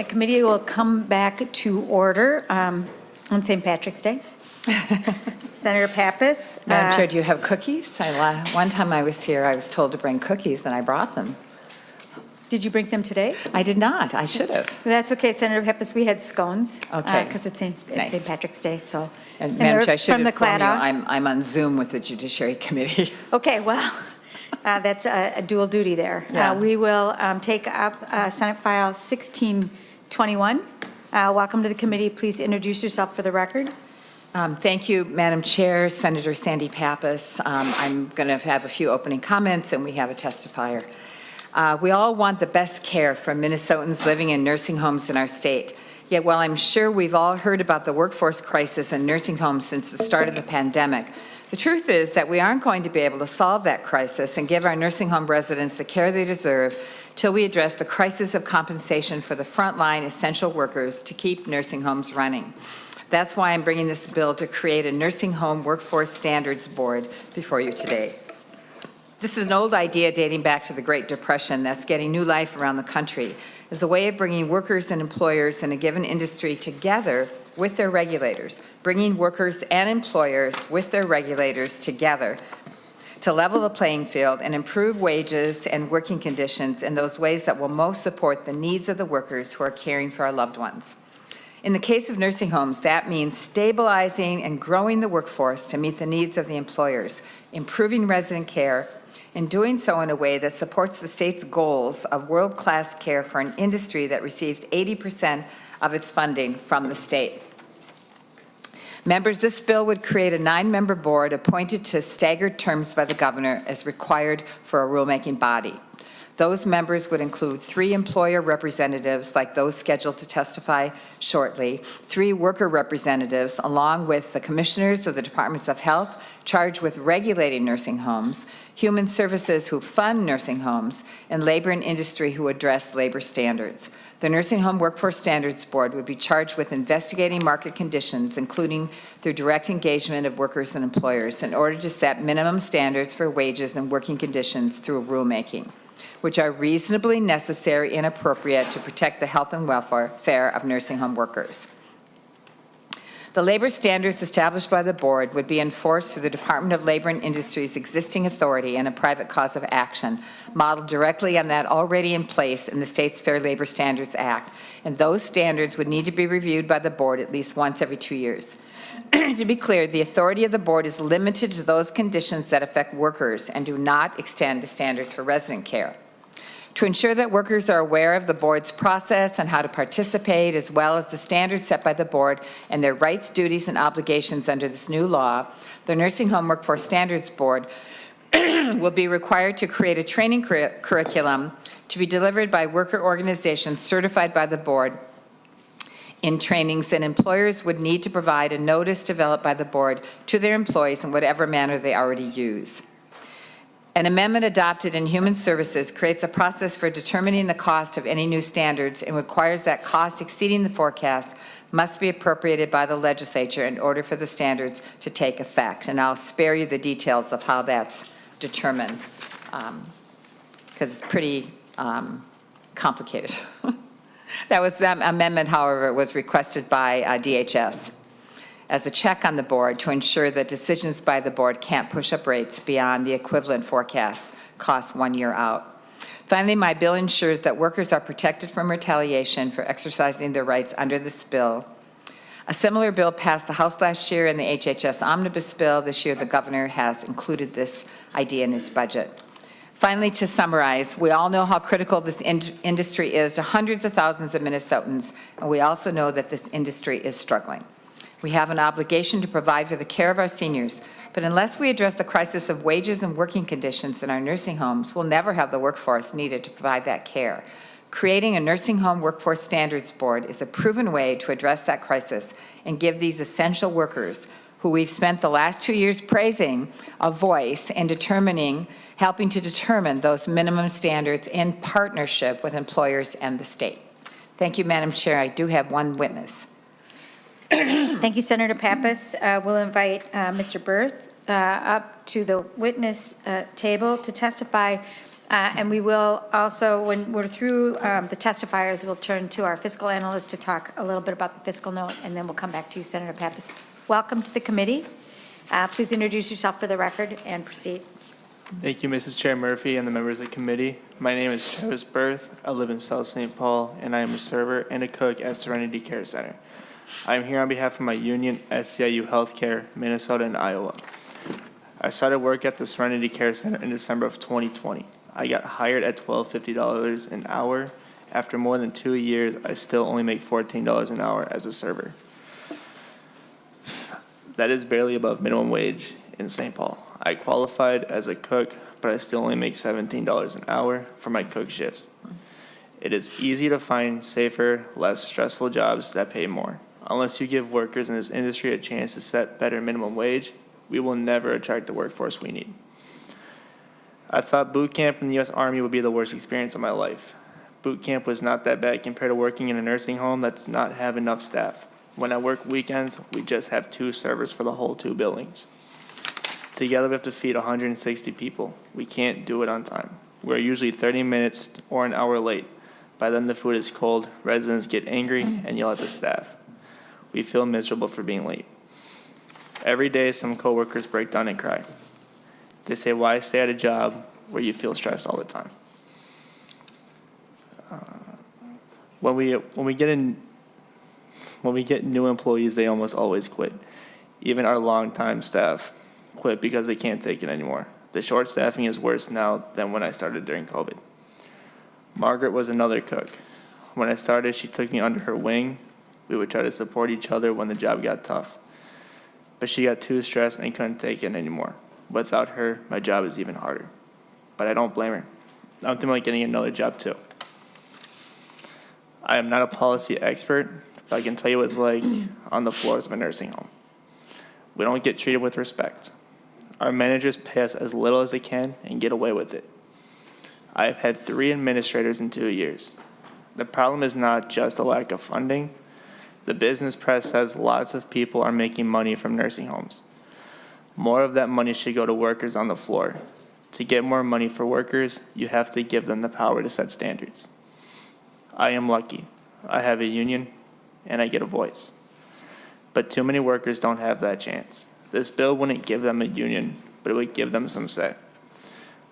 committee will come back to order on St. Patrick's Day. Senator Pappas. Madam Chair, do you have cookies? One time I was here, I was told to bring cookies, and I brought them. Did you bring them today? I did not. I should have. That's okay, Senator Pappas. We had scones. Okay. Because it's St. Nice. Patrick's Day, so. And Madam Chair, I should from the inform you, Claddagh. I'm on Zoom with the Judiciary Committee. Okay, well, that's a dual duty there. Yeah. We will take up Senate File 1621. Welcome to the committee. Please introduce yourself for the record. Thank you, Madam Chair, Senator Sandy Pappas. I'm going to have a few opening comments, and we have a testifier. We all want the best care for Minnesotans living in nursing homes in our state. Yet while I'm sure we've all heard about the workforce crisis in nursing homes since the start of the pandemic, the truth is that we aren't going to be able to solve that crisis and give our nursing home residents the care they deserve till we address the crisis of compensation for the frontline essential workers to keep nursing homes running. That's why I'm bringing this bill to create a nursing home workforce standards board before you today. This is an old idea dating back to the Great Depression that's getting new life around the country as a way of bringing workers and employers in a given industry together with their regulators, bringing workers and employers with their regulators together to level the playing field and improve wages and working conditions in those ways that will most support the needs of the workers who are caring for our loved ones. In the case of nursing homes, that means stabilizing and growing the workforce to meet the needs of the employers, improving resident care, and doing so in a way that supports the state's goals of world-class care for an industry that receives 80% of its funding from the state. Members, this bill would create a 9-member board appointed to staggered terms by the governor as required for a rulemaking body. Those members would include 3 employer representatives, like those scheduled to testify shortly, 3 worker representatives, along with the commissioners of the Departments of Health charged with regulating nursing homes, Human Services who fund nursing homes, and labor and industry who address labor standards. The Nursing Home Workforce Standards Board would be charged with investigating market conditions, including through direct engagement of workers and employers, in order to set minimum standards for wages and working conditions through rulemaking, which are reasonably necessary and appropriate to protect the health and welfare of nursing home workers. The labor standards established by the board would be enforced through the Department of Labor and Industry's existing authority and a private cause of action, modeled directly on that already in place in the state's Fair Labor Standards Act, and those standards would need to be reviewed by the board at least once every 2 years. To be clear, the authority of the board is limited to those conditions that affect workers and do not extend to standards for resident care. To ensure that workers are aware of the board's process and how to participate, as well as the standards set by the board and their rights, duties, and obligations under this new law, the Nursing Home Workforce Standards Board will be required to create a training curriculum to be delivered by worker organizations certified by the board in trainings, and employers would need to provide a notice developed by the board to their employees in whatever manner they already use. An amendment adopted in Human Services creates a process for determining the cost of any new standards and requires that cost exceeding the forecast must be appropriated by the legislature in order for the standards to take effect. And I'll spare you the details of how that's determined, because it's pretty complicated. That was the amendment, however, was requested by DHS as a check on the board to ensure that decisions by the board can't push up rates beyond the equivalent forecast costs 1 year out. Finally, my bill ensures that workers are protected from retaliation for exercising their rights under this bill. A similar bill passed the House last year in the HHS omnibus bill. This year, the governor has included this idea in his budget. Finally, to summarize, we all know how critical this industry is to hundreds of thousands of Minnesotans, and we also know that this industry is struggling. We have an obligation to provide for the care of our seniors, but unless we address the crisis of wages and working conditions in our nursing homes, we'll never have the workforce needed to provide that care. Creating a Nursing Home Workforce Standards Board is a proven way to address that crisis and give these essential workers, who we've spent the last 2 years praising, a voice in helping to determine those minimum standards in partnership with employers and the state. Thank you, Madam Chair. I do have one witness. Thank you, Senator Pappas. We'll invite Mr. Berth up to the witness table to testify. And we will also, when we're through the testifiers, we'll turn to our fiscal analyst to talk a little bit about the fiscal note, and then we'll come back to you, Senator Pappas. Welcome to the committee. Please introduce yourself for the record and proceed. Thank you, Mrs. Chair Murphy and the members of the committee. My name is Travis Berth. I live in South St. Paul, and I am a server and a cook at Serenity Care Center. I am here on behalf of my union, STIU Healthcare, Minnesota and Iowa. I started work at the Serenity Care Center in December of 2020. I got hired at $12.50 an hour. After more than 2 years, I still only make $14 an hour as a server. That is barely above minimum wage in St. Paul. I qualified as a cook, but I still only make $17 an hour for my cook shifts. It is easy to find safer, less stressful jobs that pay more. Unless you give workers in this industry a chance to set better minimum wage, we will never attract the workforce we need. I thought boot camp in the U.S. Army would be the worst experience of my life. Boot camp was not that bad compared to working in a nursing home that does not have enough staff. When I work weekends, we just have 2 servers for the whole 2 buildings. Together, we have to feed 160 people. We can't do it on time. We're usually 30 minutes or an hour late. By then, the food is cold, residents get angry, and yell at the staff. We feel miserable for being late. Every day, some coworkers break down and cry. They say, why stay at a job where you feel stressed all the time? When we get new employees, they almost always quit. Even our longtime staff quit because they can't take it anymore. The short staffing is worse now than when I started during COVID. Margaret was another cook. When I started, she took me under her wing. We would try to support each other when the job got tough. But she got too stressed and couldn't take it anymore. Without her, my job is even harder. But I don't blame her. I'm thinking about getting another job too. I am not a policy expert, but I can tell you what it's like on the floors of a nursing home. We don't get treated with respect. Our managers pay us as little as they can and get away with it. I have had 3 administrators in 2 years. The problem is not just a lack of funding. The business press says lots of people are making money from nursing homes. More of that money should go to workers on the floor. To get more money for workers, you have to give them the power to set standards. I am lucky. I have a union, and I get a voice. But too many workers don't have that chance. This bill wouldn't give them a union, but it would give them some say.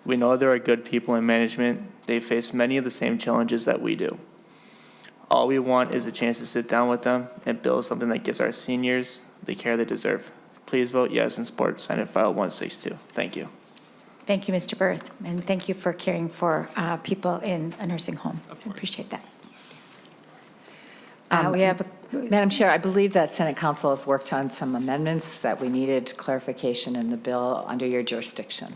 We know there are good people in management. They face many of the same challenges that we do. All we want is a chance to sit down with them and build something that gives our seniors the care they deserve. Please vote yes and support Senate File 162. Thank you. Thank you, Mr. Berth, and thank you for caring for people in a nursing home. I appreciate that. We have Madam Chair, I believe that Senate Council has worked on some amendments that we needed clarification in the bill under your jurisdiction.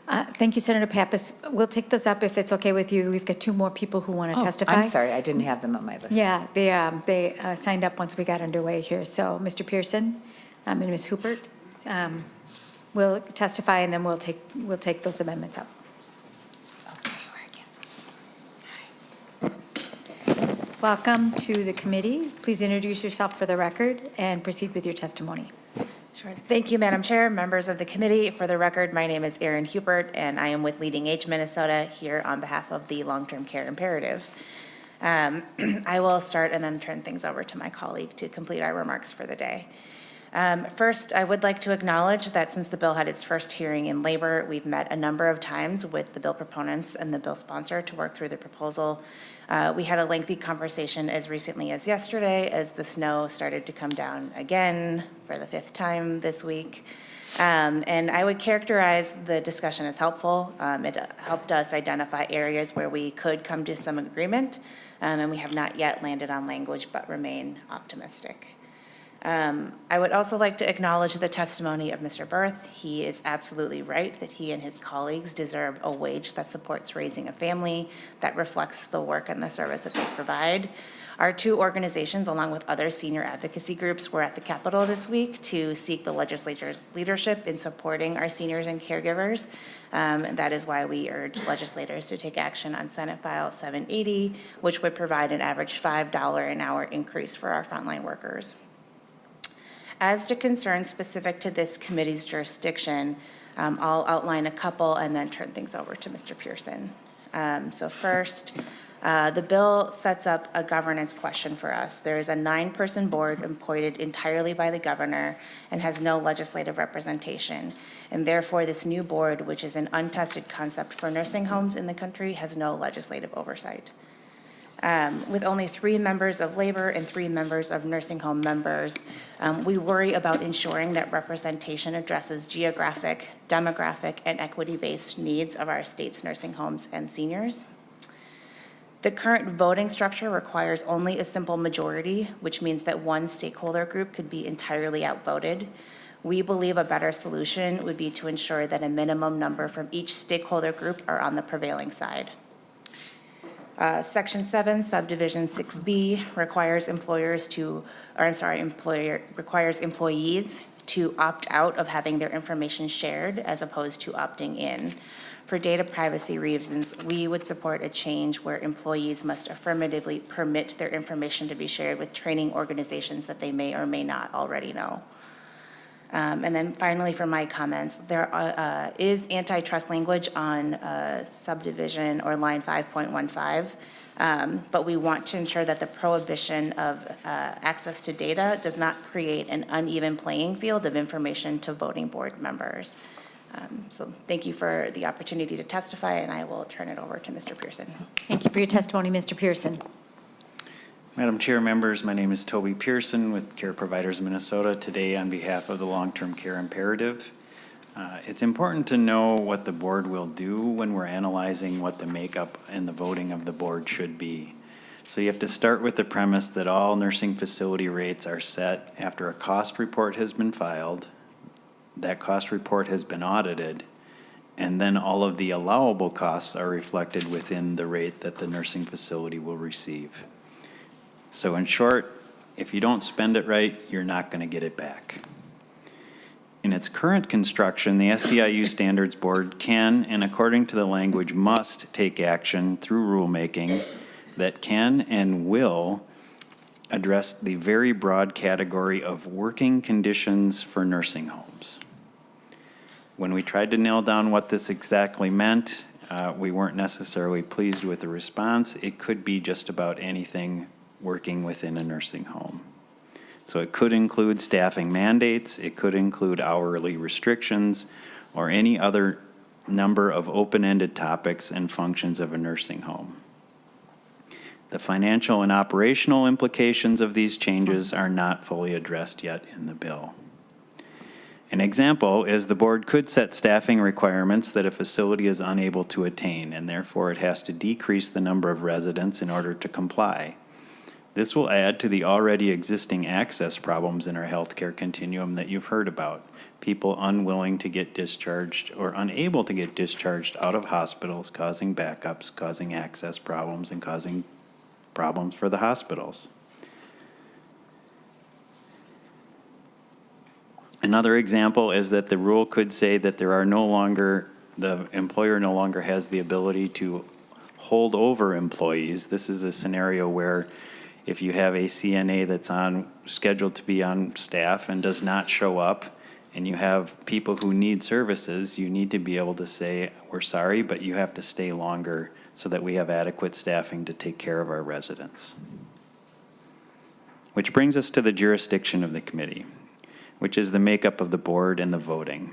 Thank you, Senator Pappas. We'll take those up if it's okay with you. We've got 2 more people who want to testify. I'm sorry, I didn't have them on my list. Yeah, they signed up once we got underway here. So, Mr. Pearson and Ms. Hoopert will testify, and then we'll take those amendments up. Welcome to the committee. Please introduce yourself for the record and proceed with your testimony. Sure. Thank you, Madam Chair, members of the committee. For the record, my name is Erin Hubert, and I am with Leading Age Minnesota here on behalf of the Long-Term Care Imperative. I will start and then turn things over to my colleague to complete our remarks for the day. First, I would like to acknowledge that since the bill had its first hearing in labor, we've met a number of times with the bill proponents and the bill sponsor to work through the proposal. We had a lengthy conversation as recently as yesterday as the snow started to come down again for the 5th time this week. And I would characterize the discussion as helpful. It helped us identify areas where we could come to some agreement, and we have not yet landed on language but remain optimistic. I would also like to acknowledge the testimony of Mr. Berth. He is absolutely right that he and his colleagues deserve a wage that supports raising a family, that reflects the work and the service that they provide. Our 2 organizations, along with other senior advocacy groups, were at the Capitol this week to seek the legislature's leadership in supporting our seniors and caregivers. That is why we urge legislators to take action on Senate File 780, which would provide an average $5 an hour increase for our frontline workers. As to concerns specific to this committee's jurisdiction, I'll outline a couple and then turn things over to Mr. Pearson. So first, the bill sets up a governance question for us. There is a 9-person board appointed entirely by the governor and has no legislative representation. And therefore, this new board, which is an untested concept for nursing homes in the country, has no legislative oversight. With only 3 members of labor and 3 members of nursing home members, we worry about ensuring that representation addresses geographic, demographic, and equity-based needs of our state's nursing homes and seniors. The current voting structure requires only a simple majority, which means that one stakeholder group could be entirely outvoted. We believe a better solution would be to ensure that a minimum number from each stakeholder group are on the prevailing side. Section 7, subdivision 6B requires employees to opt out of having their information shared as opposed to opting in. For data privacy reasons, we would support a change where employees must affirmatively permit their information to be shared with training organizations that they may or may not already know. And then finally, for my comments, there is antitrust language on subdivision or line 5.15, but we want to ensure that the prohibition of access to data does not create an uneven playing field of information to voting board members. So thank you for the opportunity to testify, and I will turn it over to Mr. Pearson. Thank you for your testimony, Mr. Pearson. Madam Chair, members, my name is Toby Pearson with Care Providers Minnesota, today on behalf of the Long-Term Care Imperative. It's important to know what the board will do when we're analyzing what the makeup and the voting of the board should be. So you have to start with the premise that all nursing facility rates are set after a cost report has been filed, that cost report has been audited, and then all of the allowable costs are reflected within the rate that the nursing facility will receive. So in short, if you don't spend it right, you're not going to get it back. In its current construction, the SEIU Standards Board can, and according to the language, must take action through rulemaking that can and will address the very broad category of working conditions for nursing homes. When we tried to nail down what this exactly meant, we weren't necessarily pleased with the response. It could be just about anything working within a nursing home. So it could include staffing mandates, it could include hourly restrictions, or any other number of open-ended topics and functions of a nursing home. The financial and operational implications of these changes are not fully addressed yet in the bill. An example is the board could set staffing requirements that a facility is unable to attain, and therefore it has to decrease the number of residents in order to comply. This will add to the already existing access problems in our healthcare continuum that you've heard about. People unwilling to get discharged or unable to get discharged out of hospitals, causing backups, causing access problems, and causing problems for the hospitals. Another example is that the rule could say that the employer no longer has the ability to holdover employees. This is a scenario where if you have a CNA that's scheduled to be on staff and does not show up, and you have people who need services, you need to be able to say, we're sorry, but you have to stay longer so that we have adequate staffing to take care of our residents. Which brings us to the jurisdiction of the committee, which is the makeup of the board and the voting.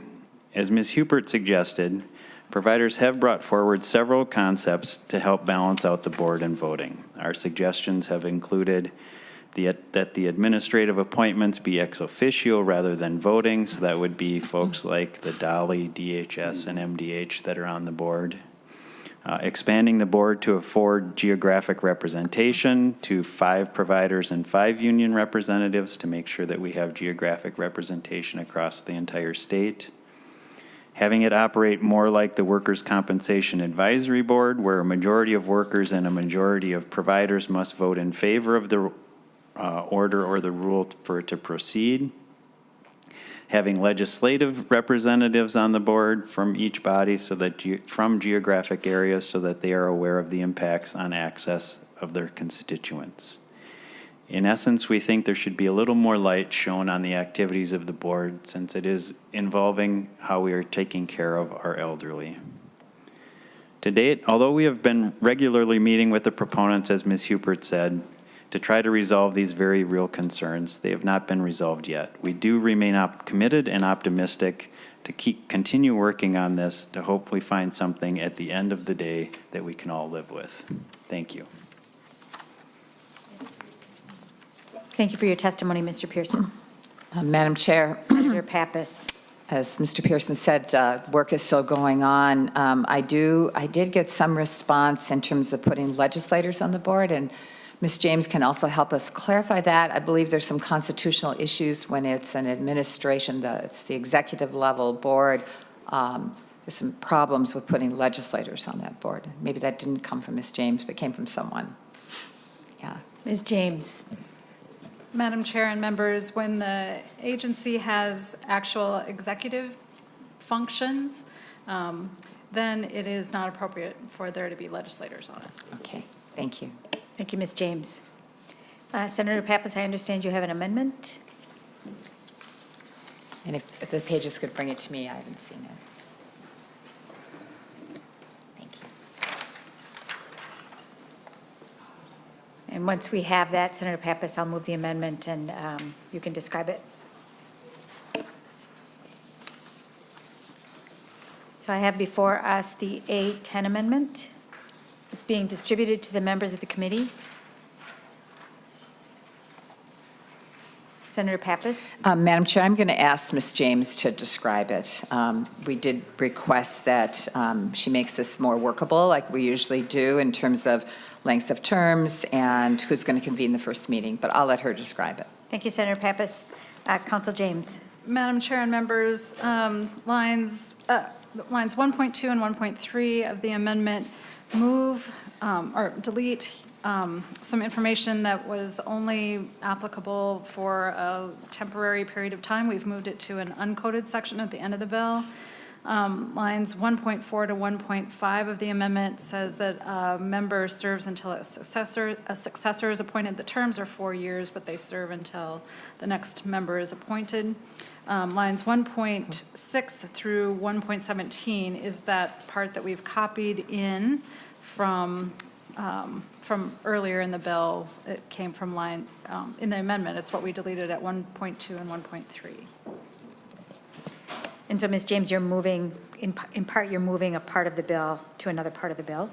As Ms. Hupert suggested, providers have brought forward several concepts to help balance out the board and voting. Our suggestions have included that the administrative appointments be ex officio rather than voting, so that would be folks like the Dolly, DHS, and MDH that are on the board. Expanding the board to afford geographic representation to 5 providers and 5 union representatives to make sure that we have geographic representation across the entire state. Having it operate more like the Workers' Compensation Advisory Board, where a majority of workers and a majority of providers must vote in favor of the order or the rule for it to proceed. Having legislative representatives on the board from each body so that from geographic areas so that they are aware of the impacts on access of their constituents. In essence, we think there should be a little more light shown on the activities of the board since it is involving how we are taking care of our elderly. To date, although we have been regularly meeting with the proponents, as Ms. Hupert said, to try to resolve these very real concerns, they have not been resolved yet. We do remain committed and optimistic to continue working on this to hopefully find something at the end of the day that we can all live with. Thank you. Thank you for your testimony, Mr. Pearson. Madam Chair, Senator Pappas. as Mr. Pearson said, work is still going on. I did get some response in terms of putting legislators on the board, and Ms. James can also help us clarify that. I believe there's some constitutional issues when it's an administration, it's the executive level board. There's some problems with putting legislators on that board. Maybe that didn't come from Ms. James, but came from someone. Yeah. Ms. James. Madam Chair and members, when the agency has actual executive functions, then it is not appropriate for there to be legislators on it. Okay, thank you. Thank you, Ms. James. Senator Pappas, I understand you have an amendment. And if the pages could bring it to me, I haven't seen it. Thank you. And once we have that, Senator Pappas, I'll move the amendment and you can describe it. So I have before us the A10 amendment. It's being distributed to the members of the committee. Senator Pappas. Madam Chair, I'm going to ask Ms. James to describe it. We did request that she makes this more workable, like we usually do, in terms of lengths of terms and who's going to convene the first meeting, but I'll let her describe it. Thank you, Senator Pappas. Council James. Madam Chair and members, lines 1.2 and 1.3 of the amendment move or delete some information that was only applicable for a temporary period of time. We've moved it to an uncoded section at the end of the bill. Lines 1.4 to 1.5 of the amendment says that a member serves until a successor is appointed. The terms are 4 years, but they serve until the next member is appointed. Lines 1.6 through 1.17 is that part that we've copied in from earlier in the bill. It came from line, in the amendment, it's what we deleted at 1.2 and 1.3. And so, Ms. James, you're moving, in part, you're moving a part of the bill to another part of the bill?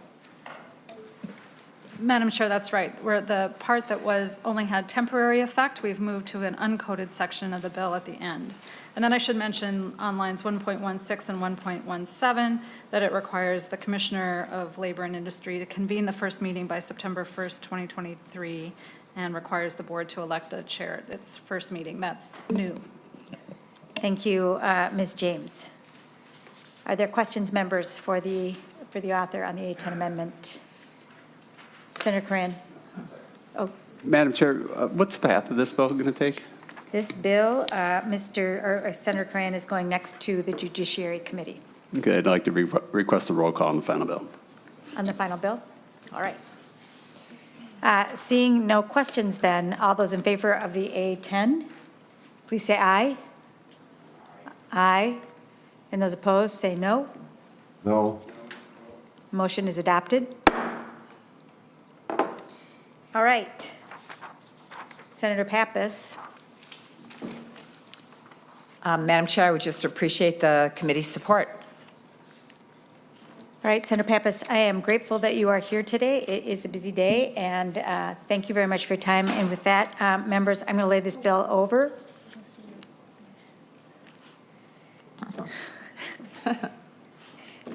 Madam Chair, that's right. Where the part that was only had temporary effect, we've moved to an uncoded section of the bill at the end. And then I should mention on lines 1.16 and 1.17 that it requires the Commissioner of Labor and Industry to convene the first meeting by September 1st, 2023, and requires the board to elect a chair at its first meeting. That's new. Thank you, Ms. James. Are there questions, members, for the author on the A10 amendment? Senator Coran. Oh, Madam Chair, what's the path of this bill going to take? this bill, Senator Coran is going next to the Judiciary Committee. Okay, I'd like to request a roll call on the final bill. On the final bill? All right. Seeing no questions then, all those in favor of the A10, please say aye. Aye. And those opposed, say no. No. Motion is adopted. All right. Senator Pappas. Madam Chair, I would just appreciate the committee's support. All right, Senator Pappas, I am grateful that you are here today. It is a busy day, and thank you very much for your time. And with that, members, I'm going to lay this bill over.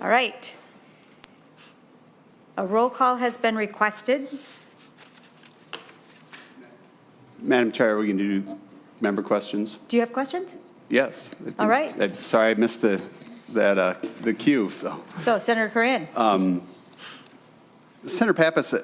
All right. A roll call has been requested. Madam Chair, are we going to do member questions? Do you have questions? Yes. All right. Sorry, I missed the queue, so. So, Senator Coran. Senator Pappas,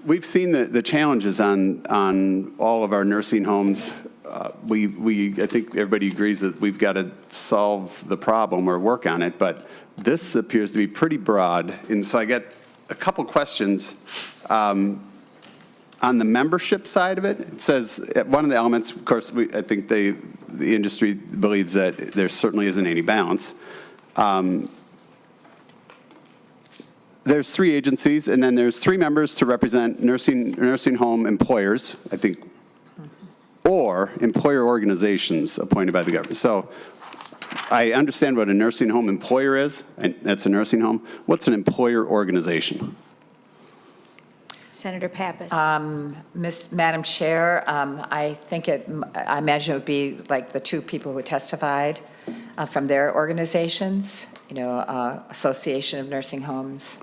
we've seen the challenges on all of our nursing homes. I think everybody agrees that we've got to solve the problem or work on it, but this appears to be pretty broad. And so I get a couple questions. On the membership side of it, it says one of the elements, of course, I think the industry believes that there certainly isn't any balance. There's 3 agencies, and then there's 3 members to represent nursing home employers, I think, or employer organizations appointed by the government. So I understand what a nursing home employer is, and that's a nursing home. What's an employer organization? Senator Pappas. Madam Chair, I imagine it would be like the 2 people who testified from their organizations, Association of Nursing Homes.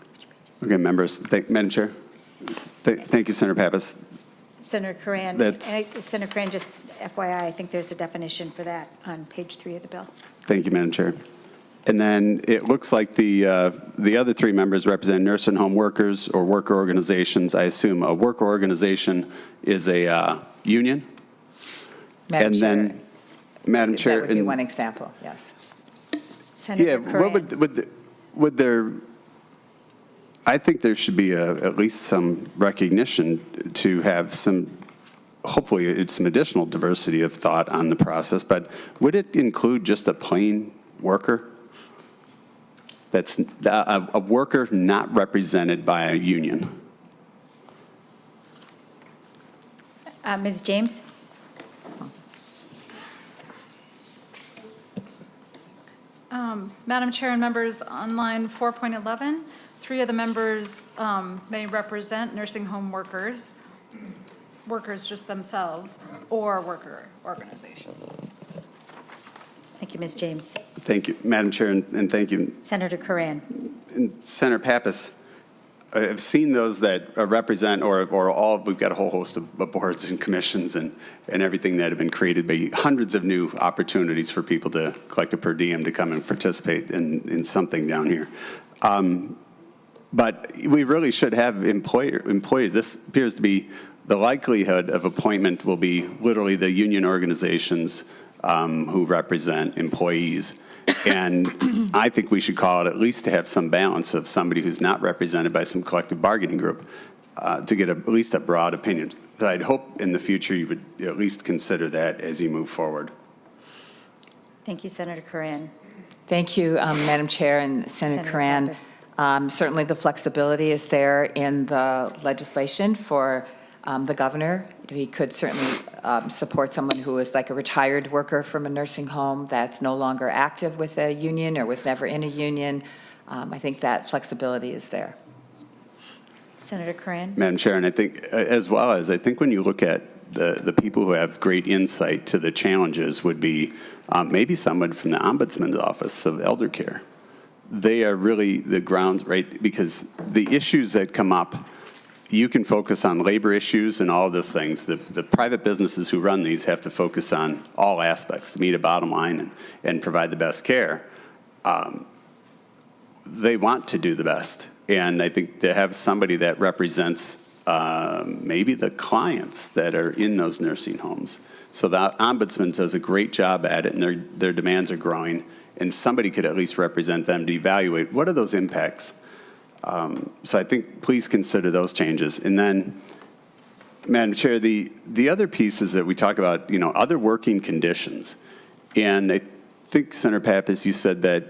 Okay, members, Madam Chair. Thank you, Senator Pappas. Senator Coran. Senator Coran, just FYI, I think there's a definition for that on page 3 of the bill. Thank you, Madam Chair. And then it looks like the other 3 members represent nursing home workers or worker organizations. I assume a worker organization is a union? Madam Chair. Then, Madam Chair. That would be one example, yes. Senator Coran. What would there, I think there should be at least some recognition to have hopefully it's some additional diversity of thought on the process, but would it include just a plain worker? That's a worker not represented by a union. Ms. James? Madam Chair and members, on line 4.11, 3 of the members may represent nursing home workers just themselves, or worker organizations. Thank you, Ms. James. Thank you, Madam Chair, and thank you. Senator Coran. And Senator Pappas, I've seen those that represent, or all, we've got a whole host of boards and commissions and everything that have been created by hundreds of new opportunities for people to collect a per diem to come and participate in something down here. But we really should have employees. This appears to be the likelihood of appointment will be literally the union organizations who represent employees. And I think we should call it at least to have some balance of somebody who's not represented by some collective bargaining group to get at least a broad opinion. So I'd hope in the future you would at least consider that as you move forward. Thank you, Senator Coran. Thank you, Madam Chair and Senator Coran. Certainly the flexibility is there in the legislation for the governor. He could certainly support someone who is like a retired worker from a nursing home that's no longer active with a union or was never in a union. I think that flexibility is there. Senator Coran. Madam Chair, and I think as well as I think when you look at the people who have great insight to the challenges would be maybe someone from the Ombudsman's Office of Elder Care. They are really the ground, right? Because the issues that come up, you can focus on labor issues and all of those things. The private businesses who run these have to focus on all aspects to meet a bottom line and provide the best care. They want to do the best. And I think to have somebody that represents maybe the clients that are in those nursing homes. So the Ombudsman does a great job at it, and their demands are growing. And somebody could at least represent them to evaluate what are those impacts So I think please consider those changes. And then, Madam Chair, the other piece is that we talk about, other working conditions. And I think, Senator Pappas, you said that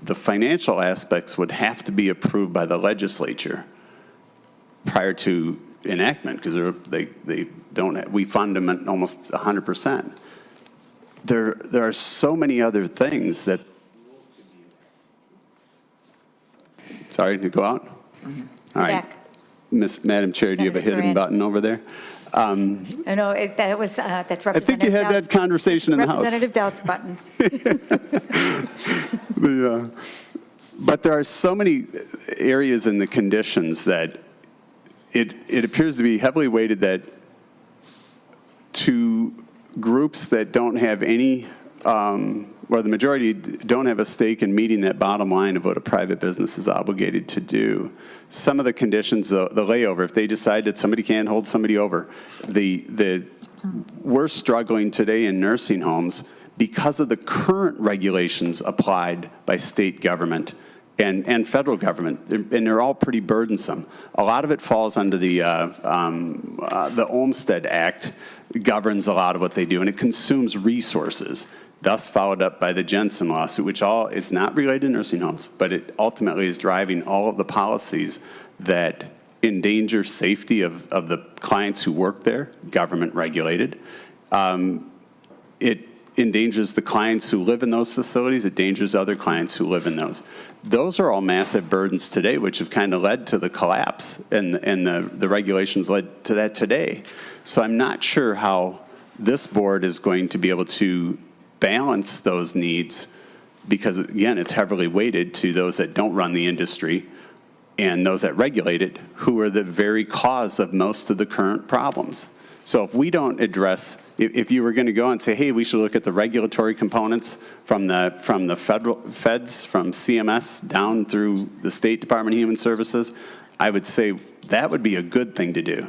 the financial aspects would have to be approved by the legislature prior to enactment, because they don't, we fund them at almost 100%. There are so many other things that, sorry to go out? All right. Back. Madam Chair, do you have a Senator hidden Coran. button over there? I know, that's Representative I think you had that conversation in the House. Representative Doubt's button. But there are so many areas in the conditions that it appears to be heavily weighted that to groups that don't have any, or the majority don't have a stake in meeting that bottom line of what a private business is obligated to do. Some of the conditions, the layover, if they decide that somebody can't hold somebody over, we're struggling today in nursing homes because of the current regulations applied by state government and federal government, and they're all pretty burdensome. A lot of it falls under the Olmstead Act, governs a lot of what they do, and it consumes resources, thus followed up by the Jensen lawsuit, which all is not related to nursing homes, but it ultimately is driving all of the policies that endanger safety of the clients who work there, government regulated. It endangers the clients who live in those facilities. It endangers other clients who live in those. Those are all massive burdens today, which have kind of led to the collapse, and the regulations led to that today. So I'm not sure how this board is going to be able to balance those needs, because, again, it's heavily weighted to those that don't run the industry and those that regulate it, who are the very cause of most of the current problems. So if we don't address, if you were going to go and say, hey, we should look at the regulatory components from the federal feds, from CMS down through the State Department of Human Services, I would say that would be a good thing to do.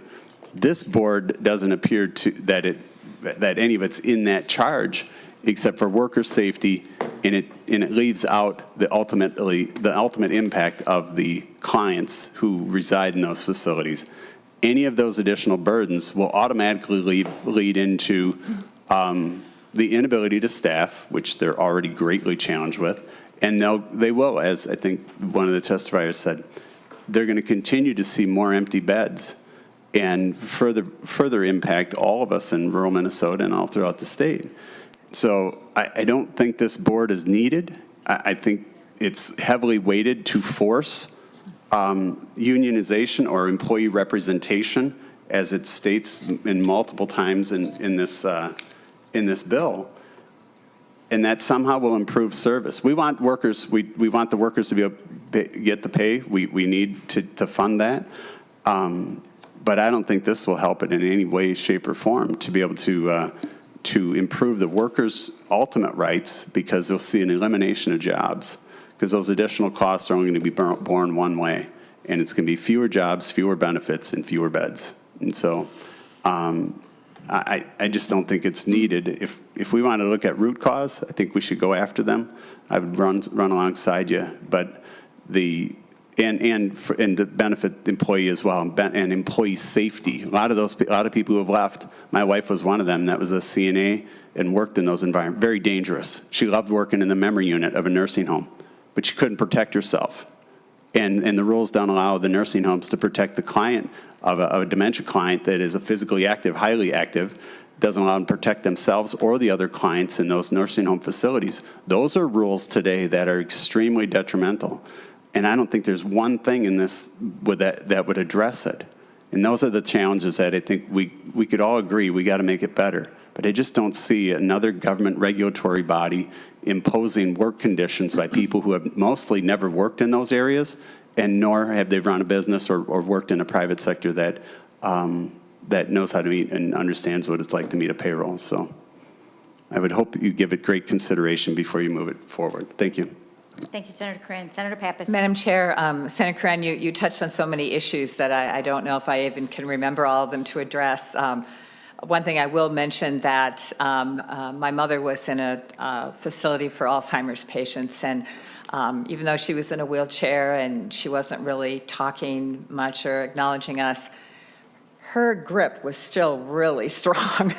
This board doesn't appear to that any of it's in that charge, except for worker safety, and it leaves out the ultimate impact of the clients who reside in those facilities. Any of those additional burdens will automatically lead into the inability to staff, which they're already greatly challenged with, and they will, as I think one of the testifiers said, they're going to continue to see more empty beds and further impact all of us in rural Minnesota and all throughout the state. So I don't think this board is needed. I think it's heavily weighted to force unionization or employee representation, as it states in multiple times in this bill, and that somehow will improve service. We want workers. We want the workers to be able to get the pay. We need to fund that, but I don't think this will help it in any way, shape, or form to be able to improve the workers' ultimate rights, because they'll see an elimination of jobs. Because those additional costs are only going to be borne one way, and it's going to be fewer jobs, fewer benefits, and fewer beds. And so I just don't think it's needed. If we want to look at root cause, I think we should go after them. I would run alongside you, but and to benefit the employee as well, and employee safety. A lot of people who have left. My wife was one of them. That was a CNA and worked in those environments. Very dangerous. She loved working in the memory unit of a nursing home, but she couldn't protect herself. And the rules don't allow the nursing homes to protect the client of a dementia client that is a physically active, highly active, doesn't allow them to protect themselves or the other clients in those nursing home facilities. Those are rules today that are extremely detrimental. And I don't think there's one thing in this that would address it. And those are the challenges that I think we could all agree we got to make it better. But I just don't see another government regulatory body imposing work conditions by people who have mostly never worked in those areas, and nor have they run a business or worked in a private sector that knows how to meet and understands what it's like to meet a payroll. So I would hope you give it great consideration before you move it forward. Thank you. Thank you, Senator Coran. Senator Pappas. Madam Chair, Senator Coran, you touched on so many issues that I don't know if I even can remember all of them to address. One thing I will mention that my mother was in a facility for Alzheimer's patients, and even though she was in a wheelchair and she wasn't really talking much or acknowledging us, her grip was still really strong.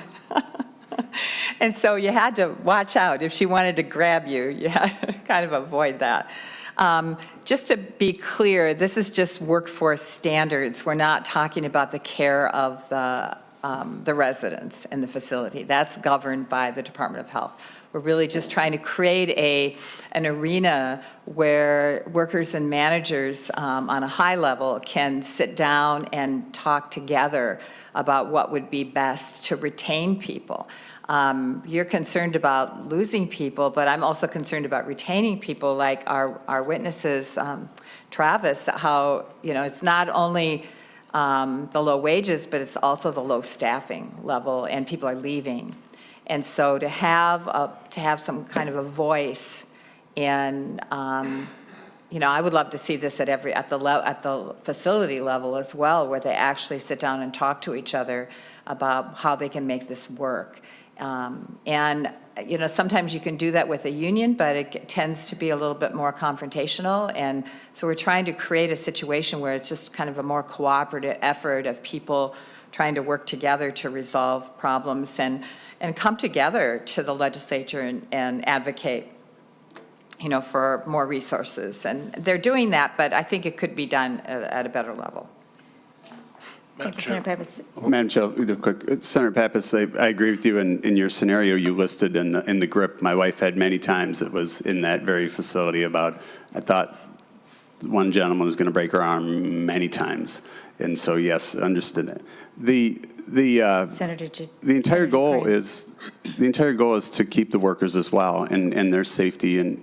And so you had to watch out. If she wanted to grab you, you had to kind of avoid that. Just to be clear, this is just workforce standards. We're not talking about the care of the residents in the facility. That's governed by the Department of Health. We're really just trying to create an arena where workers and managers on a high level can sit down and talk together about what would be best to retain people. You're concerned about losing people, but I'm also concerned about retaining people, like our witnesses, Travis, how, it's not only the low wages, but it's also the low staffing level, and people are leaving. And so to have some kind of a voice, and I would love to see this at the facility level as well, where they actually sit down and talk to each other about how they can make this work. And sometimes you can do that with a union, but it tends to be a little bit more confrontational. And so we're trying to create a situation where it's just kind of a more cooperative effort of people trying to work together to resolve problems and come together to the legislature and advocate, for more resources. And they're doing that, but I think it could be done at a better level. Thank you, Senator Pappas. Madam Chair, real quick. Senator Pappas, I agree with you in your scenario you listed in the grip. My wife had many times it was in that very facility I thought one gentleman was going to break her arm many times. And so, yes, understood that. The entire goal is to keep the workers as well and their safety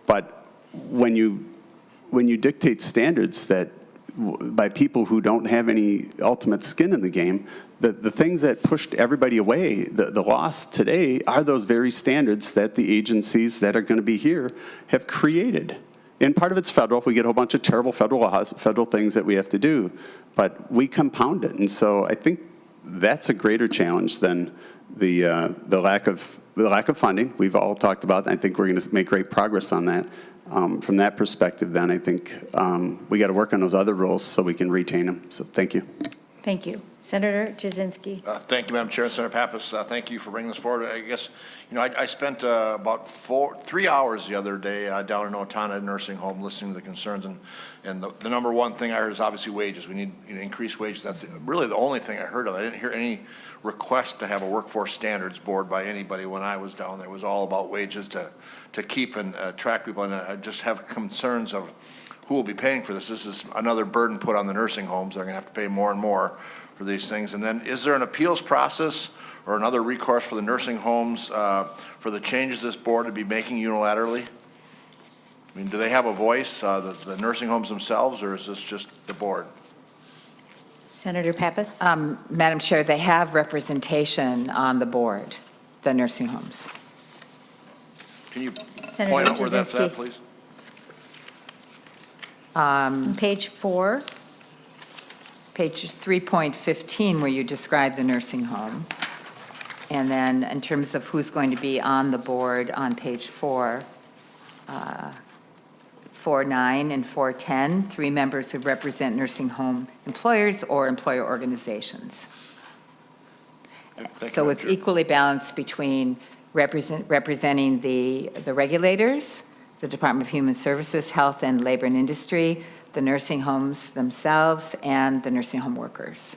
but when you dictate standards that by people who don't have any ultimate skin in the game, the things that pushed everybody away, the loss today, are those very standards that the agencies that are going to be here have created. And part of it's federal. We get a whole bunch of terrible federal laws, federal things that we have to do, but we compound it. And so I think that's a greater challenge than the lack of funding. We've all talked about that. I think we're going to make great progress on that. From that perspective, then, I think we got to work on those other rules so we can retain them. So thank you. Thank you. Senator Jasinski. Thank you, Madam Chair. And Senator Pappas, thank you for bringing this forward. I guess, I spent about 3 hours the other day down in Otana nursing home listening to the concerns. And the number one thing I heard is obviously wages. We need increased wages. That's really the only thing I heard of. I didn't hear any request to have a workforce standards board by anybody when I was down there. It was all about wages to keep and attract people. And I just have concerns of who will be paying for this. This is another burden put on the nursing homes. They're going to have to pay more and more for these things. And then is there an appeals process or another recourse for the nursing homes for the changes this board would be making unilaterally? I mean, do they have a voice, the nursing homes themselves, or is this just the board? Senator Pappas. Madam Chair, they have representation on the board, the nursing homes. Can you Senator point out where that's Jasinski. at, please? Page 4. Page 3.15, where you describe the nursing home. And then in terms of who's going to be on the board on page 4, 4.9 and 4.10, 3 members who represent nursing home employers or employer organizations. So it's equally balanced between representing the regulators, the Department of Human Services, Health and Labor and Industry, the nursing homes themselves, and the nursing home workers.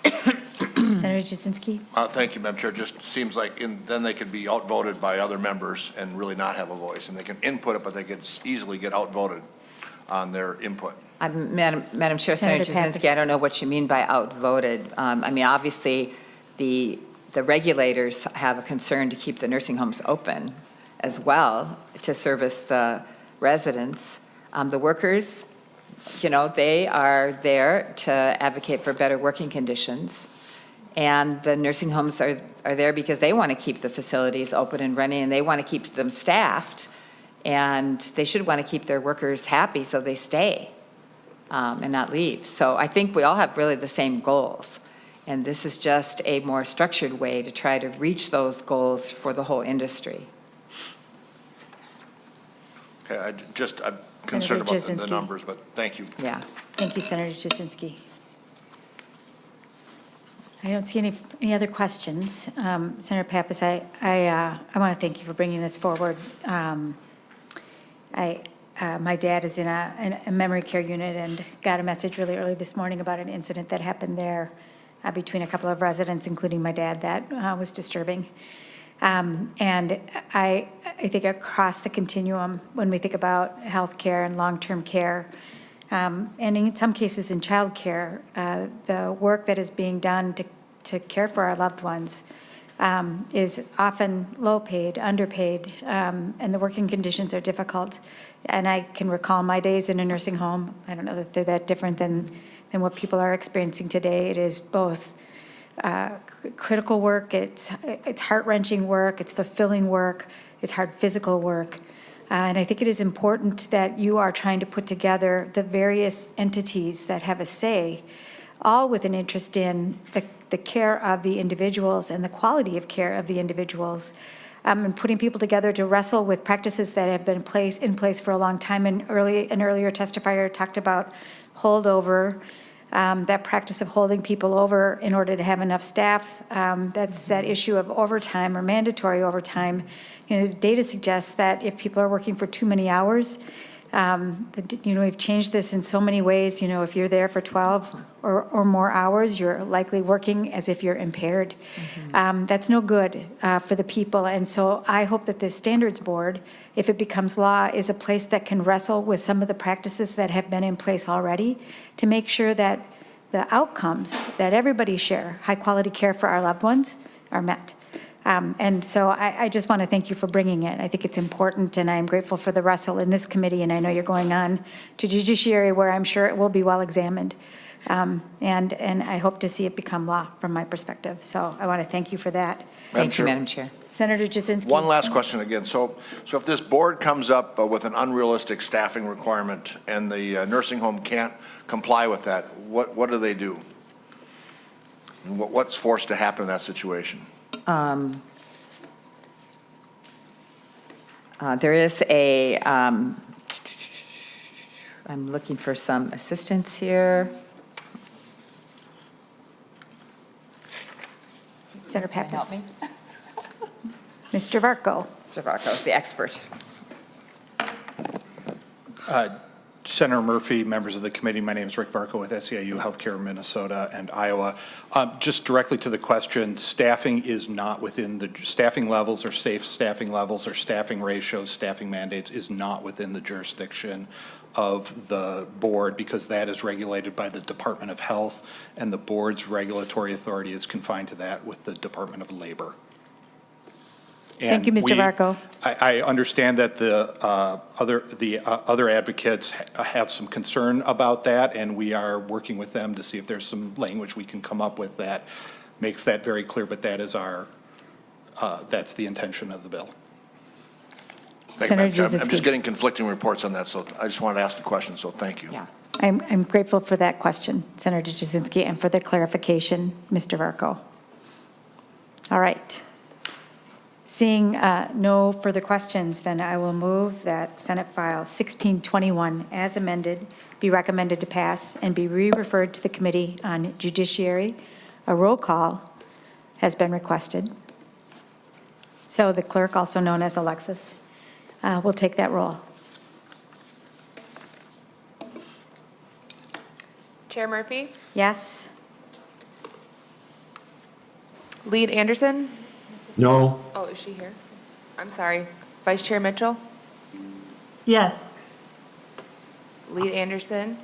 Senator Jasinski. Thank you, Madam Chair. Just seems like then they could be outvoted by other members and really not have a voice. And they can input it, but they could easily get outvoted on their input. Madam Chair, Senator Jasinski, I don't know what you mean by outvoted. I mean, obviously, the regulators have a concern to keep the nursing homes open as well to service the residents. The workers, they are there to advocate for better working conditions. And the nursing homes are there because they want to keep the facilities open and running, and they want to keep them staffed. And they should want to keep their workers happy so they stay. and not leave. So I think we all have really the same goals. And this is just a more structured way to try to reach those goals for the whole industry. Okay, I'm concerned about the Jasinski. numbers, but thank you. Yeah. Thank you, Senator Jasinski. I don't see any other questions. Senator Pappas, I want to thank you for bringing this forward. My dad is in a memory care unit and got a message really early this morning about an incident that happened there between a couple of residents, including my dad, that was disturbing. And I think across the continuum, when we think about healthcare and long-term care, and in some cases in childcare, the work that is being done to care for our loved ones is often low-paid, underpaid, and the working conditions are difficult. And I can recall my days in a nursing home. I don't know that they're that different than what people are experiencing today. It is both critical work, it's heart-wrenching work, it's fulfilling work, it's hard physical work. And I think it is important that you are trying to put together the various entities that have a say, all with an interest in the care of the individuals and the quality of care of the individuals, and putting people together to wrestle with practices that have been in place for a long time. And an earlier testifier talked about holdover, that practice of holding people over in order to have enough staff. That's that issue of overtime or mandatory overtime. You know, data suggests that if people are working for too many hours, we've changed this in so many ways. You know, if you're there for 12 or more hours, you're likely working as if you're impaired. That's no good for the people. And so I hope that this standards board, if it becomes law, is a place that can wrestle with some of the practices that have been in place already to make sure that the outcomes that everybody share, high quality care for our loved ones, are met. And so I just want to thank you for bringing it. I think it's important, and I'm grateful for the wrestle in this committee, and I know you're going on to judiciary where I'm sure it will be well examined. And I hope to see it become law from my perspective. So I want to thank you for that. Thank you, Madam Chair. Senator Jasinski. One last question again. So if this board comes up with an unrealistic staffing requirement and the nursing home can't comply with that, what do they do? And what's forced to happen in that situation? There is I'm looking for some assistance here. Senator Pappas. Help me? Mr. Varco. Mr. Varco is the expert. Senator Murphy, members of the committee, my name is Rick Varco with SEIU Healthcare Minnesota and Iowa. Just directly to the question, staffing is not within the staffing levels or safe staffing levels or staffing ratios, staffing mandates is not within the jurisdiction of the board because that is regulated by the Department of Health, and the board's regulatory authority is confined to that with the Department of Labor. Thank you, Mr. Varco. I understand that the other advocates have some concern about that, and we are working with them to see if there's some language we can come up with that makes that very clear, but that is that's the intention of the bill. Senator I'm just getting conflicting reports on that, so I just wanted to ask the question, so thank you. Yeah. I'm grateful for that question, Senator Jasinski, and for the clarification, Mr. Varco. All right. Seeing no further questions, then I will move that Senate File 1621 as amended be recommended to pass and be re-referred to the Committee on Judiciary. A roll call has been requested. So the clerk, also known as Alexis, will take that roll. Chair Murphy? Yes? Lead Anderson? No. Oh, is she here? I'm sorry. Vice Chair Mitchell? Yes. Lead Anderson?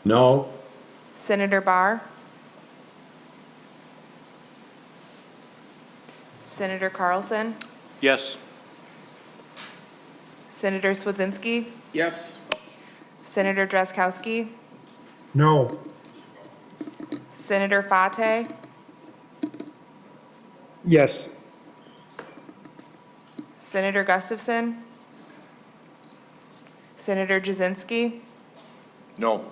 No. Senator Barr? Senator Carlson? Yes. Senator Swedzinski? Yes. Senator Drazkowski? No. Senator Fate? Yes. Senator Gustafson? Senator Jasinski? No.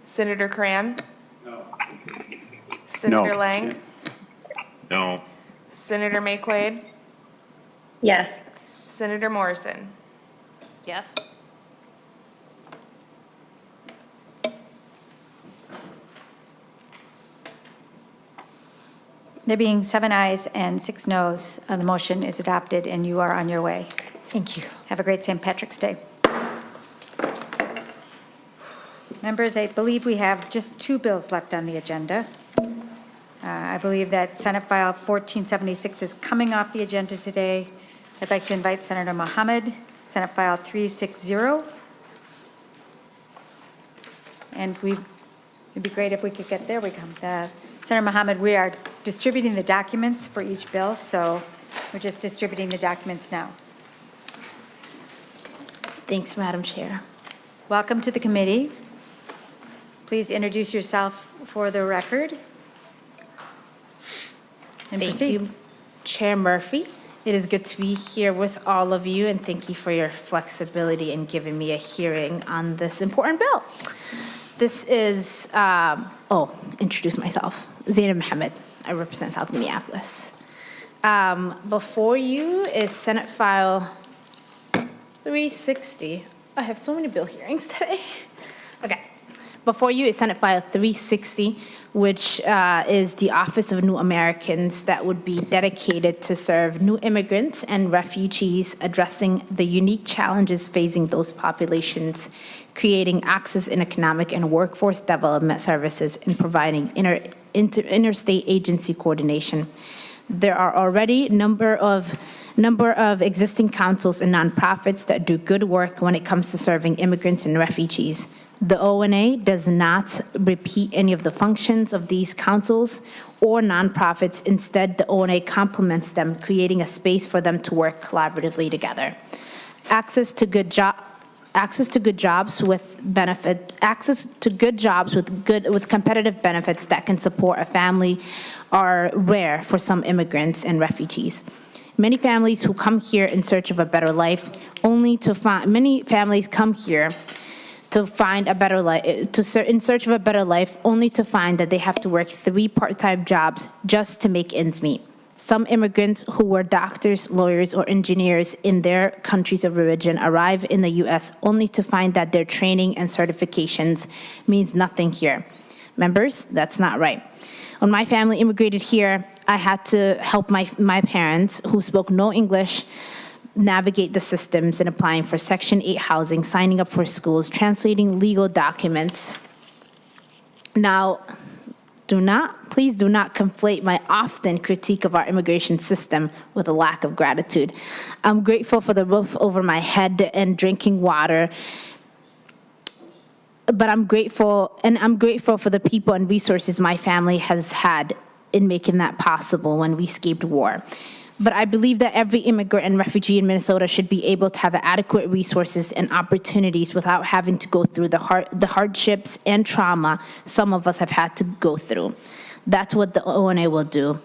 Senator Cran? No. Senator Lang? No. Senator McEwen? Yes. Senator Morrison? Yes. There being 7 ayes and 6 noes, the motion is adopted, and you are on your way. Thank you. Have a great St. Patrick's Day. Members, I believe we have just 2 bills left on the agenda. I believe that Senate File 1476 is coming off the agenda today. I'd like to invite Senator Mohammed, Senate File 360. And it'd be great if we could get, there we come. Senator Mohammed, we are distributing the documents for each bill, so we're just distributing the documents now. Thanks, Madam Chair. Welcome to the committee. Please introduce yourself for the record. And Thank proceed. you, Chair Murphy. It is good to be here with all of you, and thank you for your flexibility in giving me a hearing on this important bill. This is, introduce myself. Zainab Mohammed. I represent South Minneapolis. Before you is Senate File 360. I have so many bill hearings today. Okay. Before you is Senate File 360, which is the Office of New Americans that would be dedicated to serve new immigrants and refugees, addressing the unique challenges facing those populations, creating access in economic and workforce development services, and providing interstate agency coordination. There are already number of existing councils and nonprofits that do good work when it comes to serving immigrants and refugees. The ONA does not repeat any of the functions of these councils or nonprofits. Instead, the ONA complements them, creating a space for them to work collaboratively together. Access to good jobs with competitive benefits that can support a family are rare for some immigrants and refugees. Many families who come here in search of a better life only to find that they have to work 3 part-time jobs just to make ends meet. Some immigrants who were doctors, lawyers, or engineers in their countries of origin arrive in the U.S. only to find that their training and certifications means nothing here. Members, that's not right. When my family immigrated here, I had to help my parents, who spoke no English, navigate the systems in applying for Section 8 housing, signing up for schools, translating legal documents. Now, please do not conflate my often critique of our immigration system with a lack of gratitude. I'm grateful for the roof over my head and drinking water, but I'm grateful for the people and resources my family has had in making that possible when we escaped war. But I believe that every immigrant and refugee in Minnesota should be able to have adequate resources and opportunities without having to go through the hardships and trauma some of us have had to go through. That's what the ONA will do.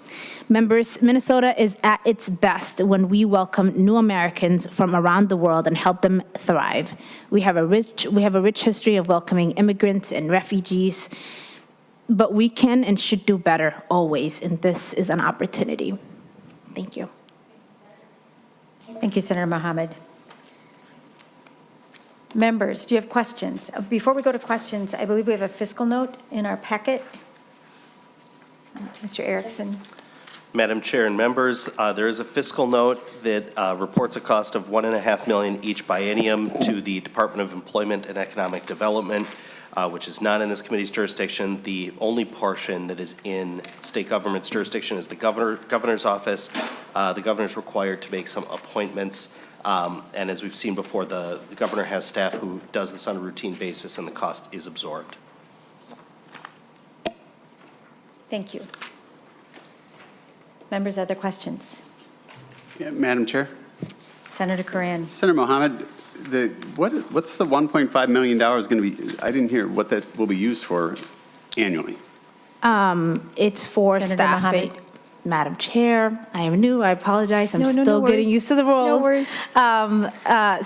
Members, Minnesota is at its best when we welcome new Americans from around the world and help them thrive. We have a rich history of welcoming immigrants and refugees, but we can and should do better always, and this is an opportunity. Thank you. Thank you, Senator Mohammed. Members, do you have questions? Before we go to questions, I believe we have a fiscal note in our packet. Mr. Erickson. Madam Chair and members, there is a fiscal note that reports a cost of $1.5 million each biennium to the Department of Employment and Economic Development, which is not in this committee's jurisdiction. The only portion that is in state government's jurisdiction is the governor's office. The governor's required to make some appointments, and as we've seen before, the governor has staff who does this on a routine basis, and the cost is absorbed. Thank you. Members, other questions? Yeah, Madam Chair. Senator Coran. Senator Mohammed, what's the $1.5 million going to be? I didn't hear what that will be used for annually. It's for Senator staffing. Mohammed. Madam Chair, I am new, I apologize, I'm No still getting worries. used to the roles. No worries.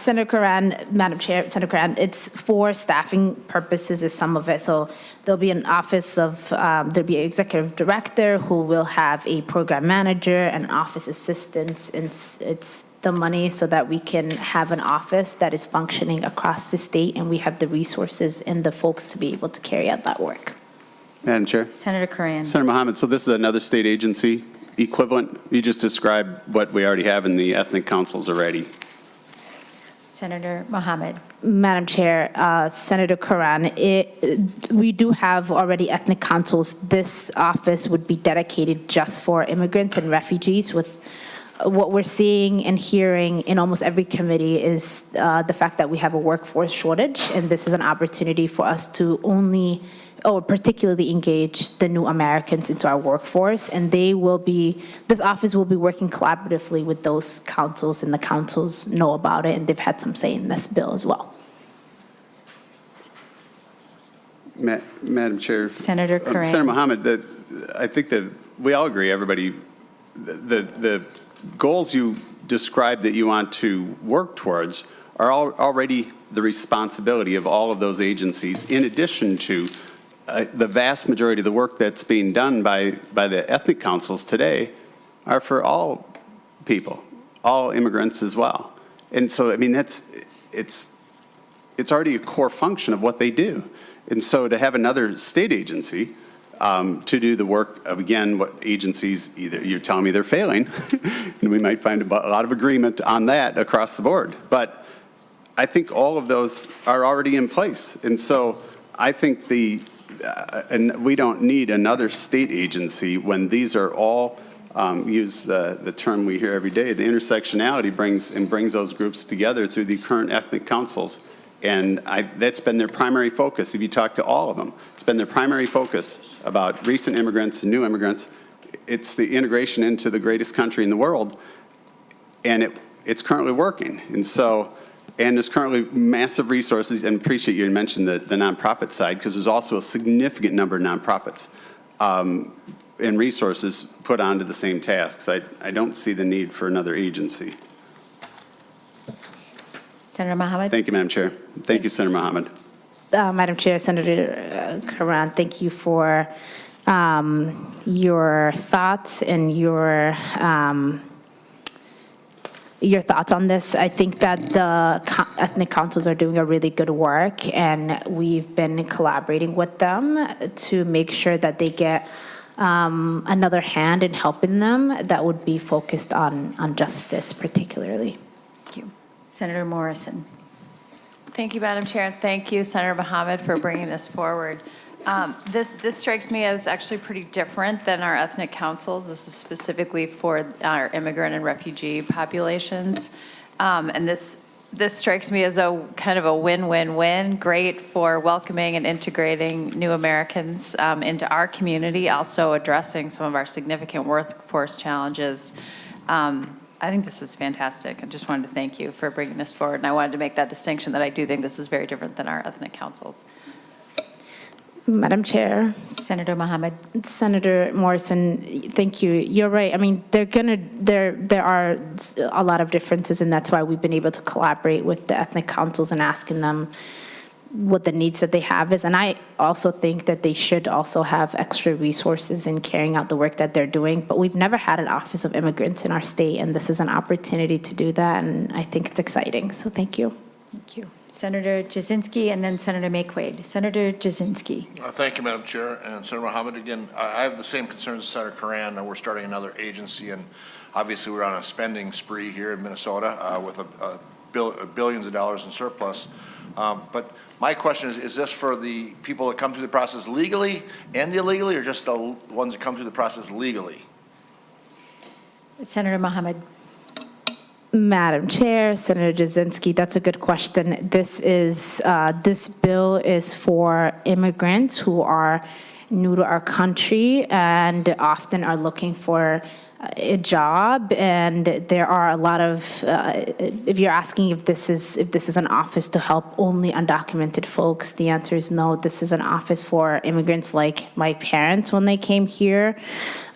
Senator Curran, Madam Chair, Senator Curran, it's for staffing purposes is some of it. So there'll be an office of, there'll be an executive director who will have a program manager and office assistants. It's the money so that we can have an office that is functioning across the state and we have the resources and the folks to be able to carry out that work. Madam Chair. Senator Curran. Senator Mohammed, so this is another state agency equivalent? You just described what we already have in the ethnic councils already. Senator Mohammed. Madam Chair, Senator Curran, we do have already ethnic councils. This office would be dedicated just for immigrants and refugees. With what we're seeing and hearing in almost every committee is the fact that we have a workforce shortage, and this is an opportunity for us to particularly engage the new Americans into our workforce, and this office will be working collaboratively with those councils, and the councils know about it, and they've had some say in this bill as well. Madam Chair. Senator Curran. Senator Mohammed, I think that we all agree, everybody, the goals you described that you want to work towards are already the responsibility of all of those agencies, in addition to the vast majority of the work that's being done by the ethnic councils today are for all people, all immigrants as well. And so, I mean, it's already a core function of what they do. And so to have another state agency to do the work of, again, what agencies, either you're telling me they're failing, and we might find a lot of agreement on that across the board. But I think all of those are already in place. And so I think and we don't need another state agency when these are all, use the term we hear every day, the intersectionality brings those groups together through the current ethnic councils. And that's been their primary focus. If you talk to all of them, it's been their primary focus about recent immigrants and new immigrants. It's the integration into the greatest country in the world, and it's currently working. And so, and there's currently massive resources, and appreciate you mentioned the nonprofit side, because there's also a significant number of nonprofits and resources put onto the same tasks. I don't see the need for another agency. Senator Mohammed. Thank you, Madam Chair. Thank you, Senator Mohammed. Madam Chair, Senator Curran, thank you for your thoughts and your thoughts on this. I think that the ethnic councils are doing a really good work, and we've been collaborating with them to make sure that they get another hand in helping them that would be focused on just this particularly. Thank you. Senator Morrison. Thank you, Madam Chair, and thank you, Senator Mohammed, for bringing this forward. This strikes me as actually pretty different than our ethnic councils. This is specifically for our immigrant and refugee populations. And this strikes me as a kind of a win-win-win, great for welcoming and integrating new Americans into our community, also addressing some of our significant workforce challenges. I think this is fantastic. I just wanted to thank you for bringing this forward, and I wanted to make that distinction that I do think this is very different than our ethnic councils. Madam Chair. Senator Mohammed. Senator Morrison, thank you. You're right. I mean, there are a lot of differences, and that's why we've been able to collaborate with the ethnic councils and asking them what the needs that they have is. And I also think that they should also have extra resources in carrying out the work that they're doing. But we've never had an Office of Immigrants in our state, and this is an opportunity to do that, and I think it's exciting. So thank you. Thank you. Senator Jasinski and then Senator McEwen. Senator Jasinski. Thank you, Madam Chair. And Senator Mohammed, again, I have the same concerns as Senator Curran. We're starting another agency, and obviously we're on a spending spree here in Minnesota with billions of dollars in surplus. But my question is this for the people that come through the process legally and illegally, or just the ones that come through the process legally? Senator Mohammed. Madam Chair, Senator Jasinski, that's a good question. This bill is for immigrants who are new to our country and often are looking for a job, and there are a lot of, if you're asking if this is an office to help only undocumented folks, the answer is no. This is an office for immigrants like my parents when they came here.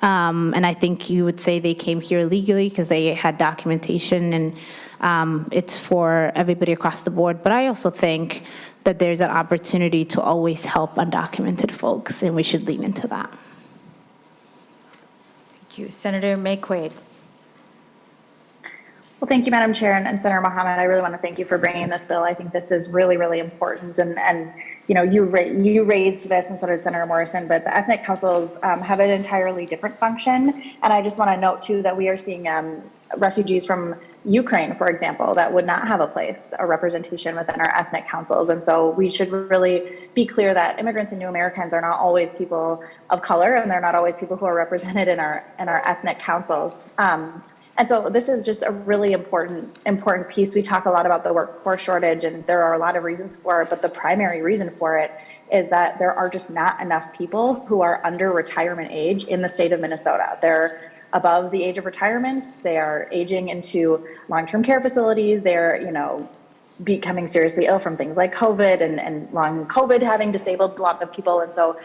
And I think you would say they came here legally because they had documentation, and it's for everybody across the board. But I also think that there's an opportunity to always help undocumented folks, and we should lean into that. Thank you. Senator McEwen. Well, thank you, Madam Chair, and Senator Mohammed. I really want to thank you for bringing this bill. I think this is really, really important. And you know, you raised this, and so did Senator Morrison, but the ethnic councils have an entirely different function. And I just want to note, too, that we are seeing refugees from Ukraine, for example, that would not have a place, a representation within our ethnic councils. And so we should really be clear that immigrants and new Americans are not always people of color, and they're not always people who are represented in our ethnic councils. And so this is just a really important piece. We talk a lot about the workforce shortage, and there are a lot of reasons for it, but the primary reason for it is that there are just not enough people who are under retirement age in the state of Minnesota. They're above the age of retirement. They are aging into long-term care facilities. They're, you know, becoming seriously ill from things like COVID and long COVID having disabled a lot of people. And so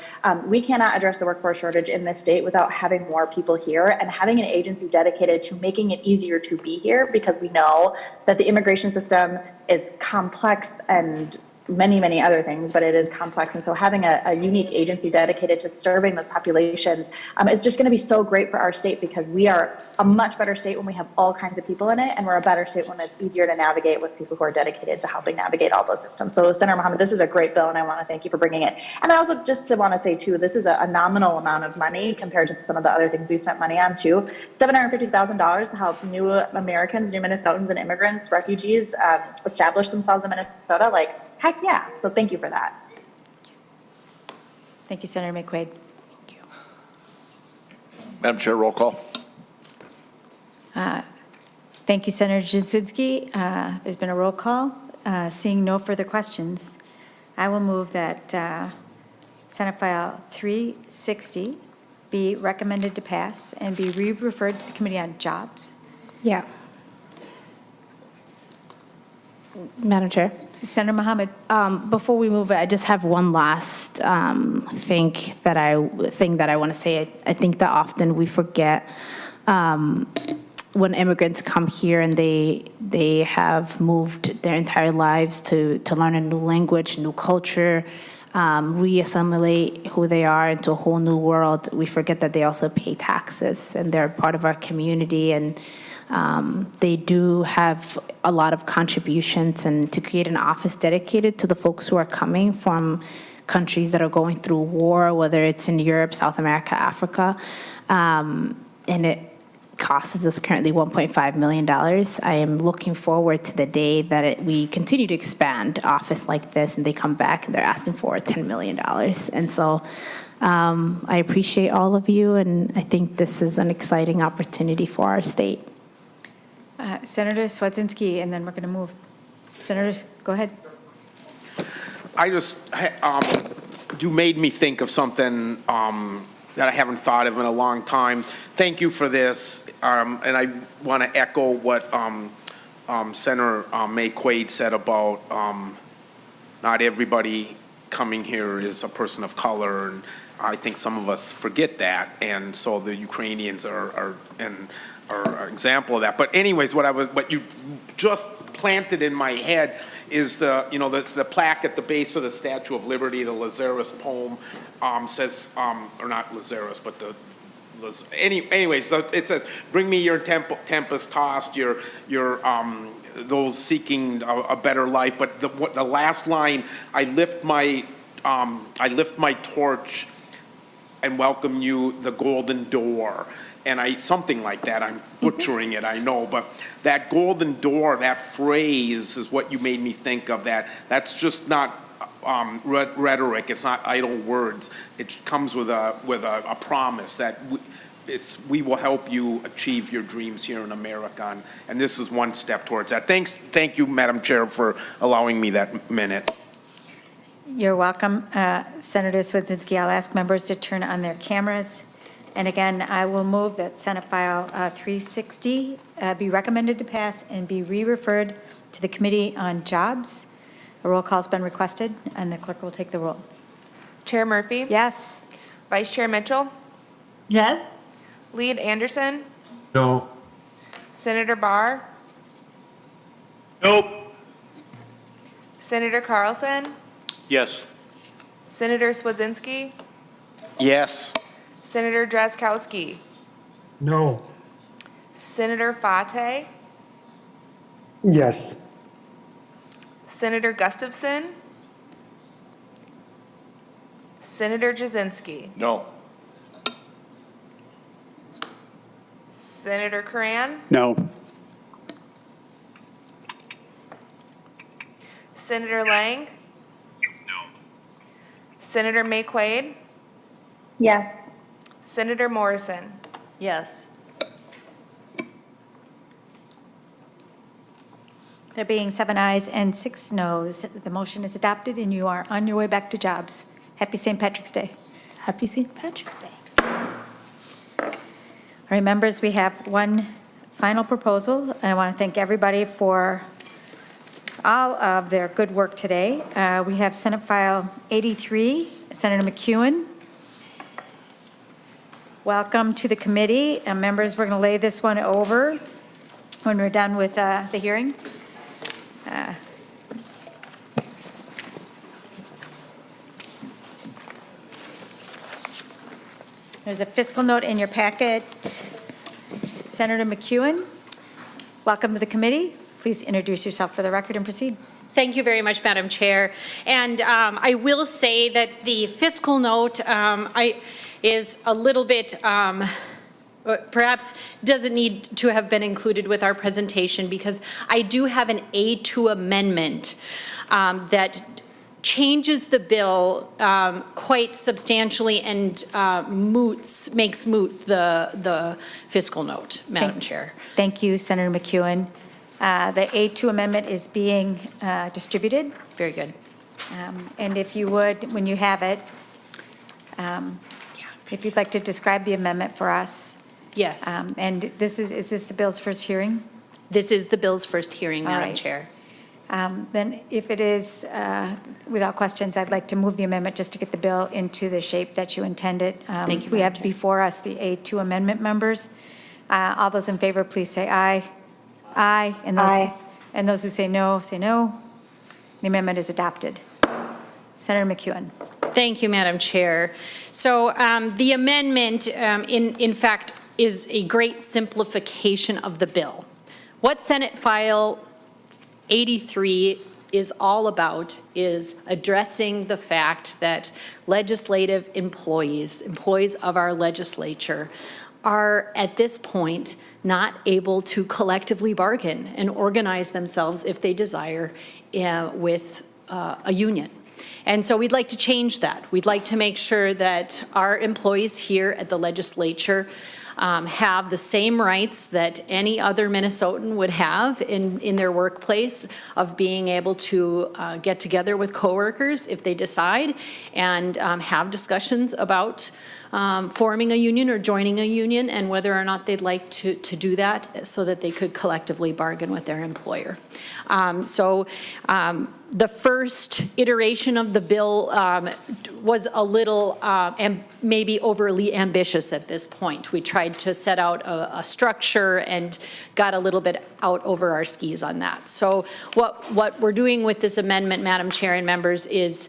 we cannot address the workforce shortage in this state without having more people here and having an agency dedicated to making it easier to be here, because we know that the immigration system is complex and many other things, but it is complex. And so having a unique agency dedicated to serving those populations is just going to be so great for our state, because we are a much better state when we have all kinds of people in it, and we're a better state when it's easier to navigate with people who are dedicated to helping navigate all those systems. So Senator Mohammed, this is a great bill, and I want to thank you for bringing it. And I also just want to say too, this is a nominal amount of money compared to some of the other things we spent money on too. $750,000 to help new Americans, new Minnesotans and immigrants, refugees establish themselves in Minnesota. Like, heck yeah. So thank you for that. Thank you, Senator McEwen. Thank you. Madam Chair, roll call. Thank you, Senator Jasinski. There's been a roll call. Seeing no further questions, I will move that Senate File 360 be recommended to pass and be re-referred to the Committee on Jobs. Yeah. Madam Chair. Senator Mohammed. Before we move it, I just have one last thing that I want to say. I think that often we forget when immigrants come here and they have moved their entire lives to learn a new language, new culture, re-assimilate who they are into a whole new world. We forget that they also pay taxes and they're part of our community, and they do have a lot of contributions. And to create an office dedicated to the folks who are coming from countries that are going through war, whether it's in Europe, South America, Africa, and it costs us currently $1.5 million. I am looking forward to the day that we continue to expand office like this and they come back and they're asking for $10 million. And so I appreciate all of you, and I think this is an exciting opportunity for our state. Senator Swedzinski, and then we're going to move. Senator, go ahead. I just, you made me think of something that I haven't thought of in a long time. Thank you for this, and I want to echo what Senator McEwen said about not everybody coming here is a person of color, and I think some of us forget that, and so the Ukrainians are an example of that. But anyways, what you just planted in my head is the plaque at the base of the Statue of Liberty, the Lazarus poem says, or not Lazarus, but anyways, it says, "Bring me your tempest tossed, your those seeking a better life." But the last line, I lift my torch and welcome you the golden door. And something like that. I'm butchering it, I know, but that golden door, that phrase is what you made me think of. That's just not rhetoric. It's not idle words. It comes with a promise that we will help you achieve your dreams here in America, and this is one step towards that. Thank you, Madam Chair, for allowing me that minute. You're welcome. Senator Swedzinski, I'll ask members to turn on their cameras. And again, I will move that Senate File 360 be recommended to pass and be re-referred to the Committee on Jobs. A roll call's been requested, and the clerk will take the roll. Chair Murphy? Yes. Vice Chair Mitchell? Yes. Lead Anderson? No. Senator Barr? Nope. Senator Carlson? Yes. Senator Swedzinski? Yes. Senator Drazkowski? No. Senator Fate? Yes. Senator Gustafson? Senator Jasinski? No. Senator Curran? No. Senator Lang? No. Senator McEwen? Yes. Senator Morrison? Yes. There being 7 ayes and 6 noes, the motion is adopted, and you are on your way back to jobs. Happy St. Patrick's Day. Happy St. Patrick's Day. All right, members, we have one final proposal, and I want to thank everybody for all of their good work today. We have Senate File 83, Senator McEwen. Welcome to the committee. And members, we're going to lay this one over when we're done with the hearing. There's a fiscal note in your packet. Senator McEwen, welcome to the committee. Please introduce yourself for the record and proceed. Thank you very much, Madam Chair. And I will say that the fiscal note is a little bit, perhaps doesn't need to have been included with our presentation, because I do have an A2 amendment that changes the bill quite substantially and makes moot the fiscal note, Madam Chair. Thank you, Senator McEwen. The A2 amendment is being distributed. Very good. And if you would, when you have it, if you'd like to describe the amendment for us. Yes. And is this the bill's first hearing? This is the bill's first hearing, All Madam right. Chair. Then if it is, without questions, I'd like to move the amendment just to get the bill into the shape that you intended. Thank you, We Madam have Chair. before us the A2 amendment, members. All those in favor, please say aye. Aye. Aye. And those who say no, say no. The amendment is adopted. Senator McEwen. Thank you, Madam Chair. So the amendment, in fact, is a great simplification of the bill. What Senate File 83 is all about is addressing the fact that legislative employees of our legislature, are at this point not able to collectively bargain and organize themselves if they desire with a union. And so we'd like to change that. We'd like to make sure that our employees here at the legislature have the same rights that any other Minnesotan would have in their workplace, of being able to get together with coworkers if they decide, and have discussions about forming a union or joining a union, and whether or not they'd like to do that so that they could collectively bargain with their employer. The first iteration of the bill was a little maybe overly ambitious at this point. We tried to set out a structure and got a little bit out over our skis on that. So what we're doing with this amendment, Madam Chair and members, is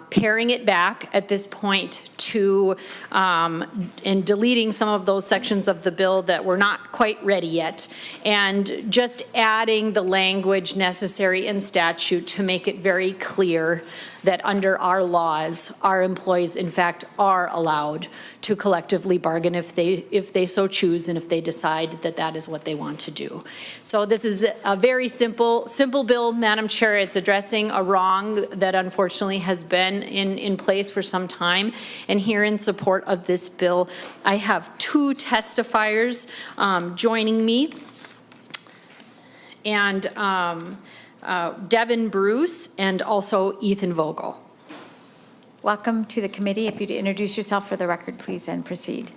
paring it back at this point to and deleting some of those sections of the bill that were not quite ready yet, and just adding the language necessary in statute to make it very clear that under our laws, our employees, in fact, are allowed to collectively bargain if they so choose, and if they decide that that is what they want to do. So this is a very simple bill, Madam Chair. It's addressing a wrong that unfortunately has been in place for some time. And here in support of this bill, I have two testifiers joining me. And Devin Bruce and also Ethan Vogel. Welcome to the committee. If you'd introduce yourself for the record, please, and proceed.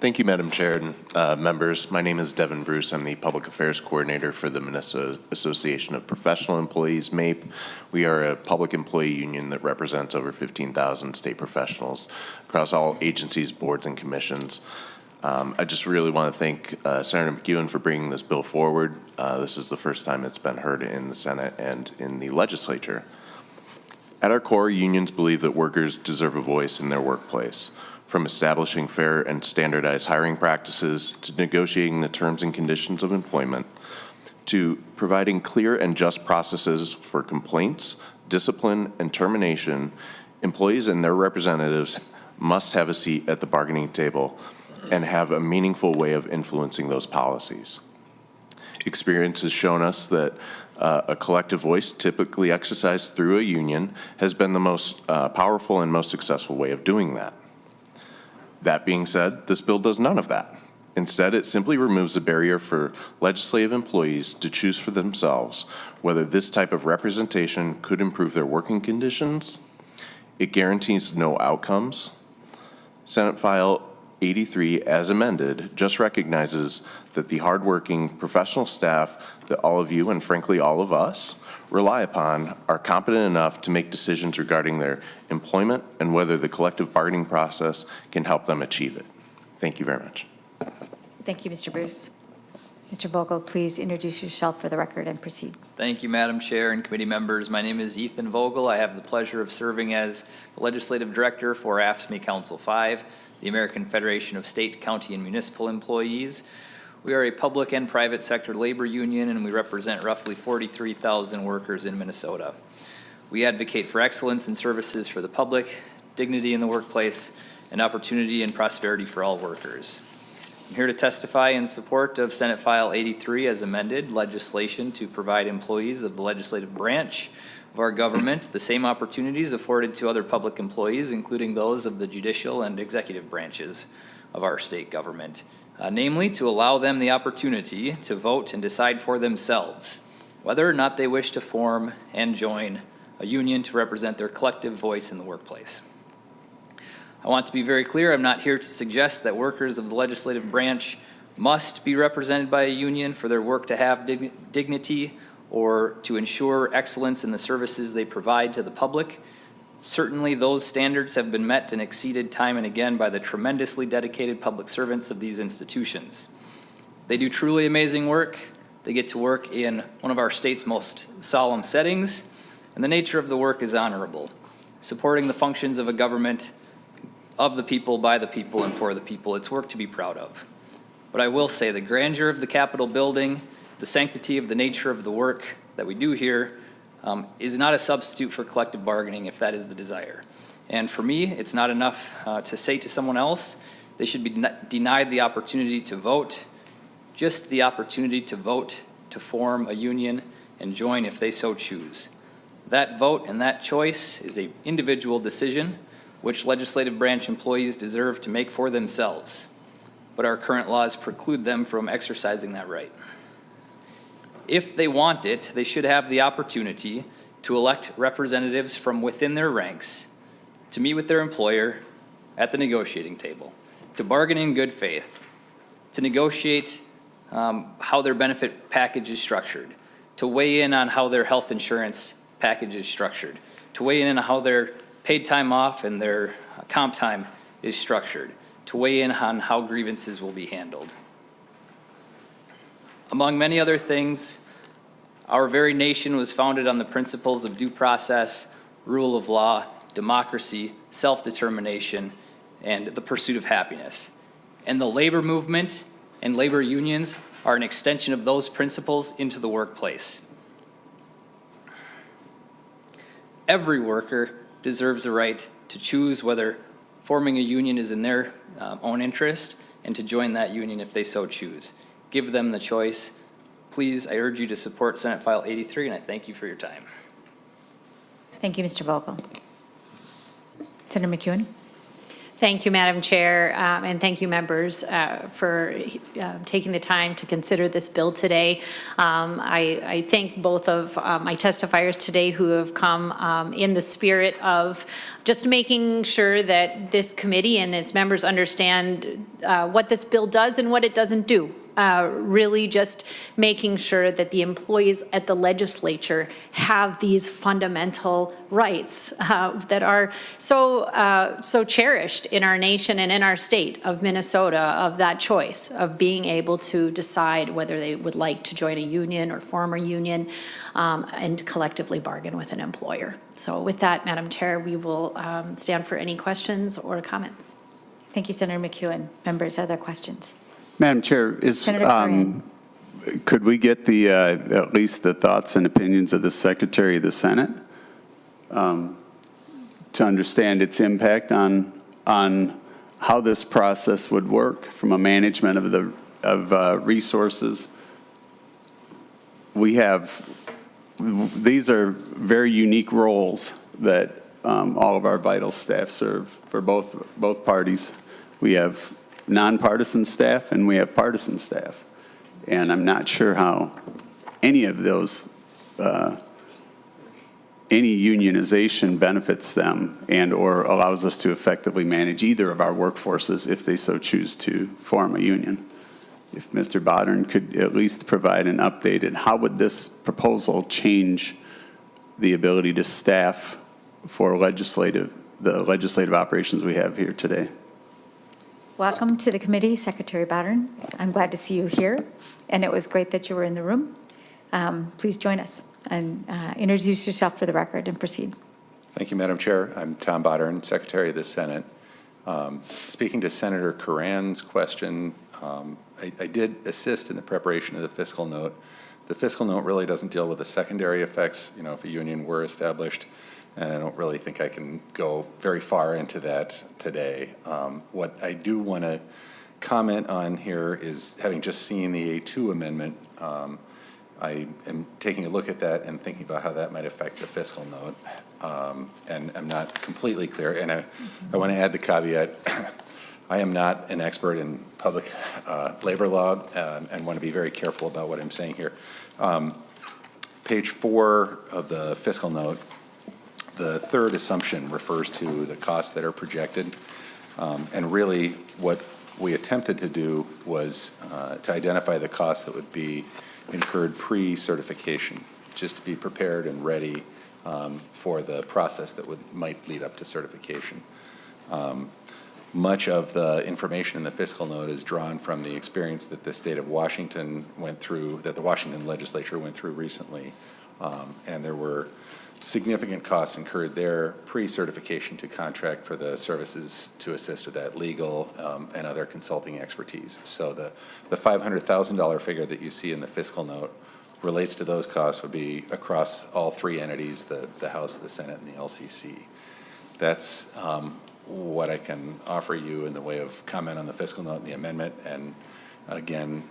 Thank you, Madam Chair and members. My name is Devin Bruce. I'm the Public Affairs Coordinator for the Minnesota Association of Professional Employees, MAPE. We are a public employee union that represents over 15,000 state professionals across all agencies, boards, and commissions. I just really want to thank Senator McEwen for bringing this bill forward. This is the first time it's been heard in the Senate and in the legislature. At our core, unions believe that workers deserve a voice in their workplace. From establishing fair and standardized hiring practices to negotiating the terms and conditions of employment to providing clear and just processes for complaints, discipline, and termination, employees and their representatives must have a seat at the bargaining table and have a meaningful way of influencing those policies. Experience has shown us that a collective voice, typically exercised through a union, has been the most powerful and most successful way of doing that. That being said, this bill does none of that. Instead, it simply removes a barrier for legislative employees to choose for themselves whether this type of representation could improve their working conditions. It guarantees no outcomes. Senate File 83, as amended, just recognizes that the hardworking professional staff that all of you, and frankly all of us, rely upon are competent enough to make decisions regarding their employment and whether the collective bargaining process can help them achieve it. Thank you very much. Thank you, Mr. Bruce. Mr. Vogel, please introduce yourself for the record and proceed. Thank you, Madam Chair and committee members. My name is Ethan Vogel. I have the pleasure of serving as the Legislative Director for AFSCME Council 5, the American Federation of State, County, and Municipal Employees. We are a public and private sector labor union, and we represent roughly 43,000 workers in Minnesota. We advocate for excellence in services for the public, dignity in the workplace, and opportunity and prosperity for all workers. I'm here to testify in support of Senate File 83 as amended, legislation to provide employees of the legislative branch of our government the same opportunities afforded to other public employees, including those of the judicial and executive branches of our state government. Namely, to allow them the opportunity to vote and decide for themselves whether or not they wish to form and join a union to represent their collective voice in the workplace. I want to be very clear, I'm not here to suggest that workers of the legislative branch must be represented by a union for their work to have dignity or to ensure excellence in the services they provide to the public. Certainly, those standards have been met and exceeded time and again by the tremendously dedicated public servants of these institutions. They do truly amazing work. They get to work in one of our state's most solemn settings, and the nature of the work is honorable, supporting the functions of a government of the people, by the people, and for the people. It's work to be proud of. But I will say the grandeur of the Capitol building, the sanctity of the nature of the work that we do here is not a substitute for collective bargaining if that is the desire. And for me, it's not enough to say to someone else they should be denied the opportunity to vote, just the opportunity to vote, to form a union and join if they so choose. That vote and that choice is an individual decision which legislative branch employees deserve to make for themselves, but our current laws preclude them from exercising that right. If they want it, they should have the opportunity to elect representatives from within their ranks to meet with their employer at the negotiating table, to bargain in good faith, to negotiate how their benefit package is structured, to weigh in on how their health insurance package is structured, to weigh in on how their paid time off and their comp time is structured, to weigh in on how grievances will be handled. Among many other things, our very nation was founded on the principles of due process, rule of law, democracy, self-determination, and the pursuit of happiness. And the labor movement and labor unions are an extension of those principles into the workplace. Every worker deserves the right to choose whether forming a union is in their own interest and to join that union if they so choose. Give them the choice. Please, I urge you to support Senate File 83, and I thank you for your time. Thank you, Mr. Vogel. Senator McEwen. Thank you, Madam Chair, and thank you, members, for taking the time to consider this bill today. I thank both of my testifiers today who have come in the spirit of just making sure that this committee and its members understand what this bill does and what it doesn't do. Really just making sure that the employees at the legislature have these fundamental rights that are so cherished in our nation and in our state of Minnesota, of that choice of being able to decide whether they would like to join a union or form a union and collectively bargain with an employer. So with that, Madam Chair, we will stand for any questions or comments. Thank you, Senator McEwen. Members, other questions? Madam Chair, could we get the at least the thoughts and opinions of the Secretary of the Senate to understand its impact on how this process would work from a management of resources? These are very unique roles that all of our vital staff serve for both parties. We have nonpartisan staff and we have partisan staff. And I'm not sure how any of those, any unionization benefits them and or allows us to effectively manage either of our workforces if they so choose to form a union. If Mr. Bodden could at least provide an update on how would this proposal change the ability to staff for the legislative operations we have here today. Welcome to the committee, Secretary Bodden. I'm glad to see you here, and it was great that you were in the room. Please join us and introduce yourself for the record and proceed. Thank you, Madam Chair. I'm Tom Bodden, Secretary of the Senate. Speaking to Senator Curran's question, I did assist in the preparation of the fiscal note. The fiscal note really doesn't deal with the secondary effects, if a union were established, and I don't really think I can go very far into that today. What I do want to comment on here is, having just seen the A2 amendment, I am taking a look at that and thinking about how that might affect the fiscal note, and I'm not completely clear. And I want to add the caveat, I am not an expert in public labor law and want to be very careful about what I'm saying here. Page 4 of the fiscal note, the third assumption refers to the costs that are projected. And really what we attempted to do was to identify the costs that would be incurred pre-certification, just to be prepared and ready for the process that might lead up to certification. Much of the information in the fiscal note is drawn from the experience that the state of Washington went through, that the Washington legislature went through recently. And there were significant costs incurred there pre-certification to contract for the services to assist with that, legal and other consulting expertise. So the $500,000 figure that you see in the fiscal note relates to those costs, would be across all three entities, the House, the Senate, and the LCC. That's what I can offer you in the way of comment on the fiscal note and the amendment. And again,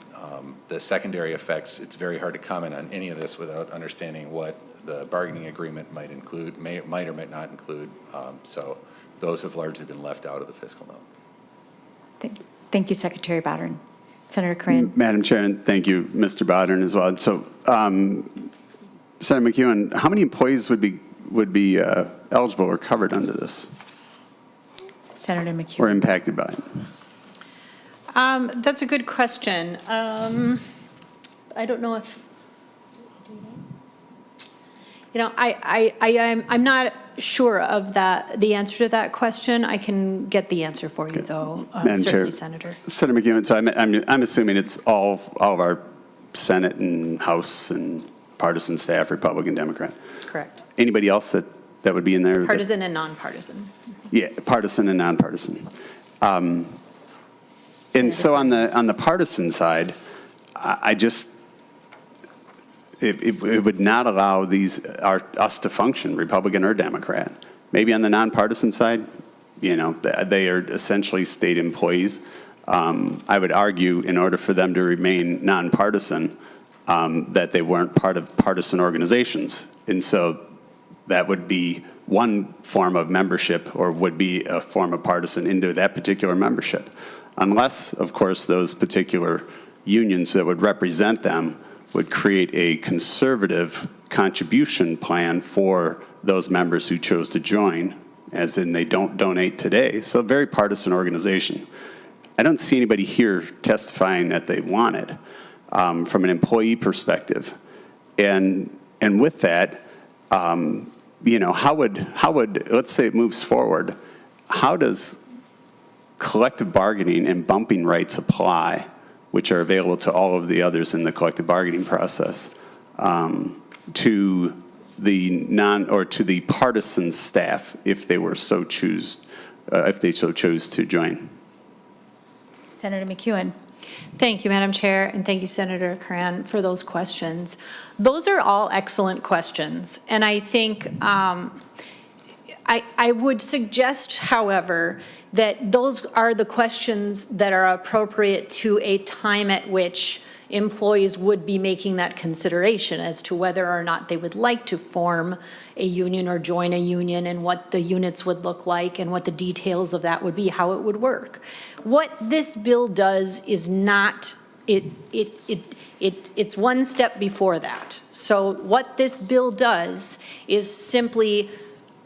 the secondary effects, it's very hard to comment on any of this without understanding what the bargaining agreement might include, might or might not include. So those have largely been left out of the fiscal note. Thank you, Secretary Bodden. Senator Curran. Madam Chair, and thank you, Mr. Bodden, as well. So, Senator McEwen, how many employees would be eligible or covered under this? Senator McEwen. Or impacted by it? That's a good question. I don't know if, I'm not sure of the answer to that question. I can get the answer for you, though, certainly, Chair, Senator. Senator McEwen, so I'm assuming it's all of our Senate and House and partisan staff, Republican, Democrat. Correct. Anybody else that would be in there? Partisan and nonpartisan. Yeah, partisan and nonpartisan. And so on the partisan side, it would not allow us to function, Republican or Democrat. Maybe on the nonpartisan side, they are essentially state employees. I would argue, in order for them to remain nonpartisan, that they weren't part of partisan organizations. And so that would be one form of membership or would be a form of partisan into that particular membership. Unless, of course, those particular unions that would represent them would create a conservative contribution plan for those members who chose to join, as in they don't donate today. So a very partisan organization. I don't see anybody here testifying that they want it from an employee perspective. And with that, you know, how would, let's say it moves forward, how does collective bargaining and bumping rights apply, which are available to all of the others in the collective bargaining process, to the partisan staff if they were so chose to join? Senator McEwen. Thank you, Madam Chair, and thank you, Senator Curran, for those questions. Those are all excellent questions, and I think I would suggest, however, that those are the questions that are appropriate to a time at which employees would be making that consideration as to whether or not they would like to form a union or join a union, and what the units would look like and what the details of that would be, how it would work. What this bill does is not, it's one step before that. So what this bill does is simply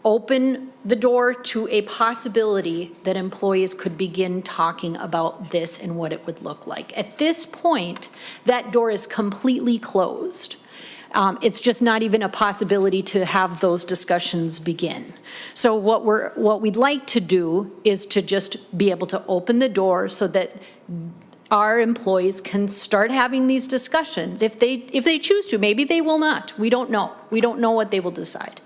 open the door to a possibility that employees could begin talking about this and what it would look like. At this point, that door is completely closed. It's just not even a possibility to have those discussions begin. So what we'd like to do is to just be able to open the door so that our employees can start having these discussions. If they choose to, maybe they will not. We don't know. We don't know what they will decide.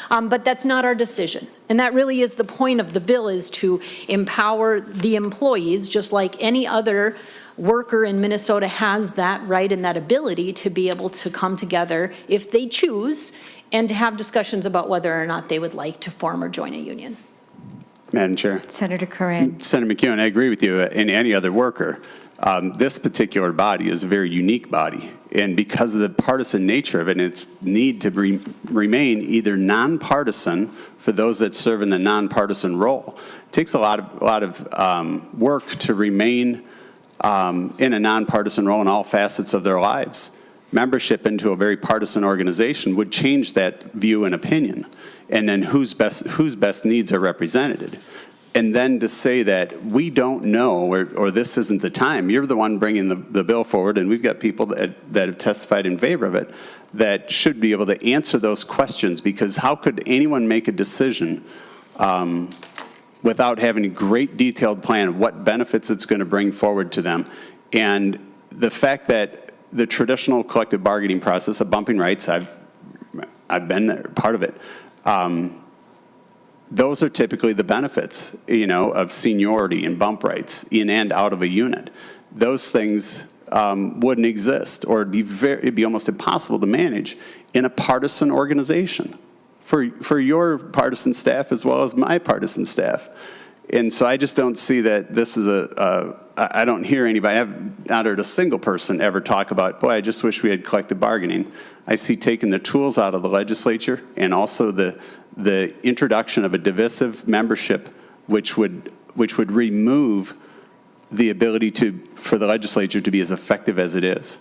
But that's not our decision. And that really is the point of the bill, is to empower the employees, just like any other worker in Minnesota has that right and that ability to be able to come together if they choose and to have discussions about whether or not they would like to form or join a union. Madam Chair. Senator Curran. Senator McEwen, I agree with you. In any other worker, this particular body is a very unique body. And because of the partisan nature of it and its need to remain either nonpartisan for those that serve in the nonpartisan role, it takes a lot of work to remain in a nonpartisan role in all facets of their lives. Membership into a very partisan organization would change that view and opinion, and then whose best needs are represented. And then to say that we don't know, or this isn't the time, you're the one bringing the bill forward, and we've got people that have testified in favor of it that should be able to answer those questions, because how could anyone make a decision without having a great detailed plan of what benefits it's going to bring forward to them? And the fact that the traditional collective bargaining process of bumping rights, I've been there, part of it, those are typically the benefits, you know, of seniority and bump rights in and out of a unit. Those things wouldn't exist, or it'd be almost impossible to manage in a partisan organization for your partisan staff as well as my partisan staff. And so I just don't see that this is I don't hear anybody, I've not heard a single person ever talk about, boy, I just wish we had collective bargaining. I see taking the tools out of the legislature, and also the introduction of a divisive membership, which would remove the ability for the legislature to be as effective as it is.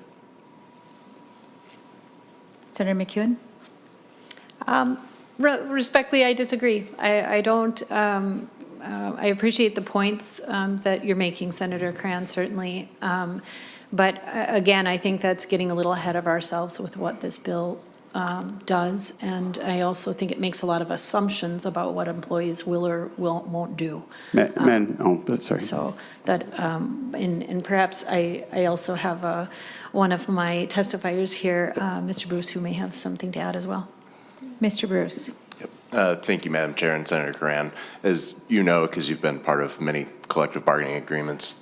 Senator McEwen. Respectfully, I disagree. I don't. I appreciate the points that you're making, Senator Cran, certainly. But again, I think that's getting a little ahead of ourselves with what this bill does, and I also think it makes a lot of assumptions about what employees will or won't do. Sorry. So that, and perhaps I also have one of my testifiers here, Mr. Bruce, who may have something to add as well. Mr. Bruce. Thank you, Madam Chair and Senator Curran. As you know, because you've been part of many collective bargaining agreements,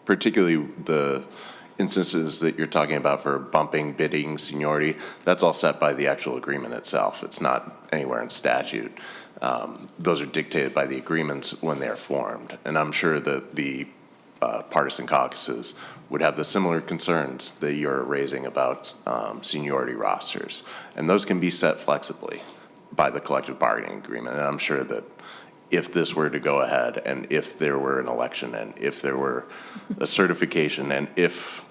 particularly the instances that you're talking about for bumping, bidding, seniority, that's all set by the actual agreement itself. It's not anywhere in statute. Those are dictated by the agreements when they're formed. And I'm sure that the partisan caucuses would have the similar concerns that you're raising about seniority rosters. And those can be set flexibly. by the collective bargaining agreement. And I'm sure that if this were to go ahead, and if there were an election, and if there were a certification, and if,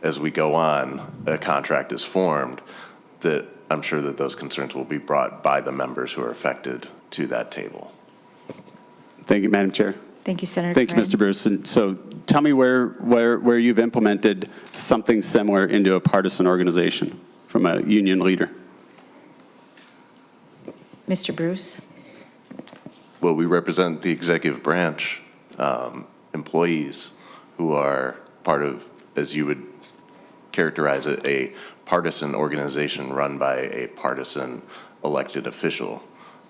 as we go on, a contract is formed, that I'm sure that those concerns will be brought by the members who are affected to that table. Thank you, Madam Chair. Thank you, Senator Thank you, Coran. Mr. Bruce. And so tell me where you've implemented something similar into a partisan organization from a union leader. Mr. Bruce. Well, we represent the executive branch employees who are part of, as you would characterize it, a partisan organization run by a partisan elected official.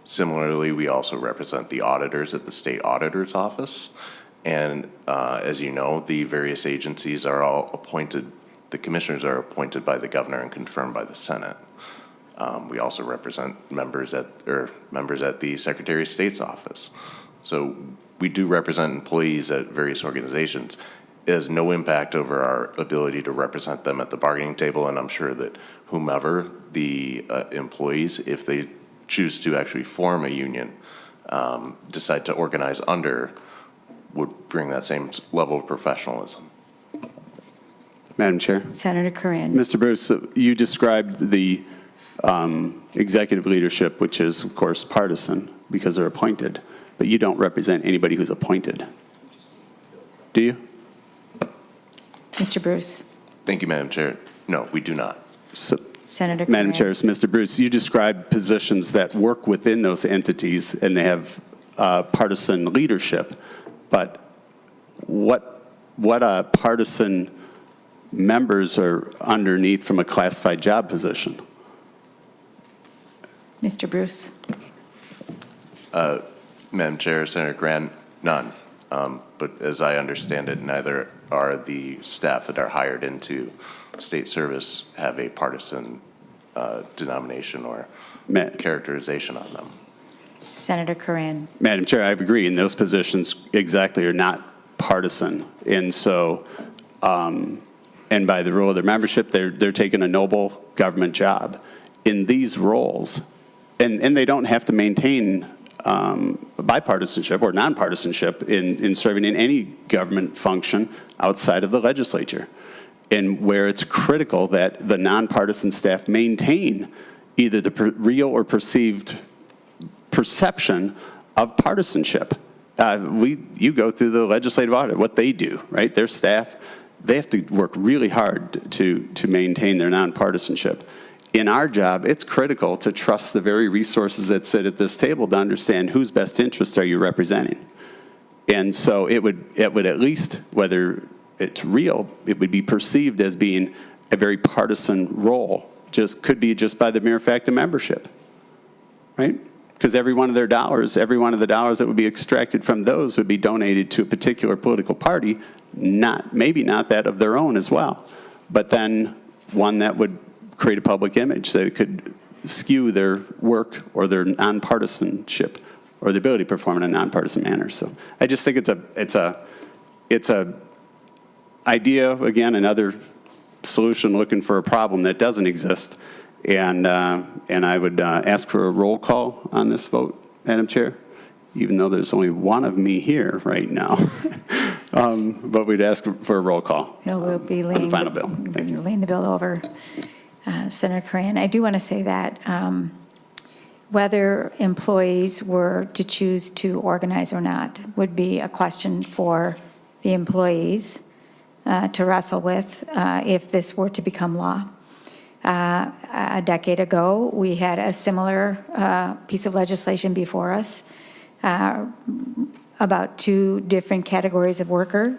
Similarly, we also represent the auditors at the state auditor's office. And as you know, the various agencies are all appointed, the commissioners are appointed by the governor and confirmed by the Senate. We also represent members at the Secretary of State's office. So we do represent employees at various organizations. It has no impact over our ability to represent them at the bargaining table, and I'm sure that whomever the employees, if they choose to actually form a union, decide to organize under, would bring that same level of professionalism. Madam Chair. Senator Coran. Mr. Bruce, you described the executive leadership, which is, of course, partisan because they're appointed, but you don't represent anybody who's appointed. Do you? Mr. Bruce. Thank you, Madam Chair. No, we do not. So, Senator Madam Coran. Chair, so Mr. Bruce, you described positions that work within those entities and they have partisan leadership, but what partisan members are underneath from a classified job position? Mr. Bruce. Madam Chair, Senator Grant, none. But as I understand it, neither are the staff that are hired into state service have a partisan denomination or characterization on them. Senator Coran. Madam Chair, I agree, and those positions exactly are not partisan. And so, and by the rule of their membership, they're taking a noble government job. In these roles, and they don't have to maintain bipartisanship or nonpartisanship in serving in any government function outside of the legislature. And where it's critical that the nonpartisan staff maintain either the real or perceived perception of partisanship. You go through the legislative audit, what they do, right? Their staff, they have to work really hard to maintain their nonpartisanship. In our job, it's critical to trust the very resources that sit at this table to understand whose best interests are you representing. And so it would at least, whether it's real, it would be perceived as being a very partisan role. Could be just by the mere fact of membership, right? Because every one of the dollars that would be extracted from those would be donated to a particular political party, maybe not that of their own as well, but then one that would create a public image that could skew their work or their nonpartisanship or the ability to perform in a nonpartisan manner. So I just think it's a idea, again, another solution looking for a problem that doesn't exist. And I would ask for a roll call on this vote, Madam Chair, even though there's only one of me here right now. But we'd ask for a roll call. We'll be on the final bill. Thank you. laying the bill over. Senator Coran, I do want to say that whether employees were to choose to organize or not would be a question for the employees to wrestle with if this were to become law. A decade ago, we had a similar piece of legislation before us about two different categories of worker.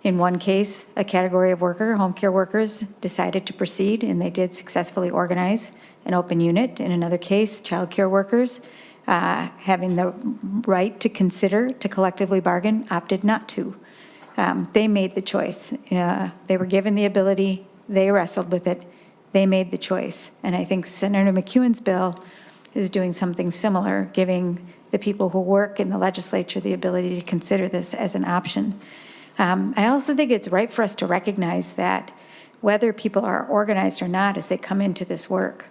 In one case, a category of worker, home care workers, decided to proceed, and they did successfully organize an open unit. In another case, child care workers, having the right to consider, to collectively bargain, opted not to. They made the choice. They were given the ability. They wrestled with it. They made the choice. And I think Senator McEwen's bill is doing something similar, giving the people who work in the legislature the ability to consider this as an option. I also think it's right for us to recognize that whether people are organized or not as they come into this work,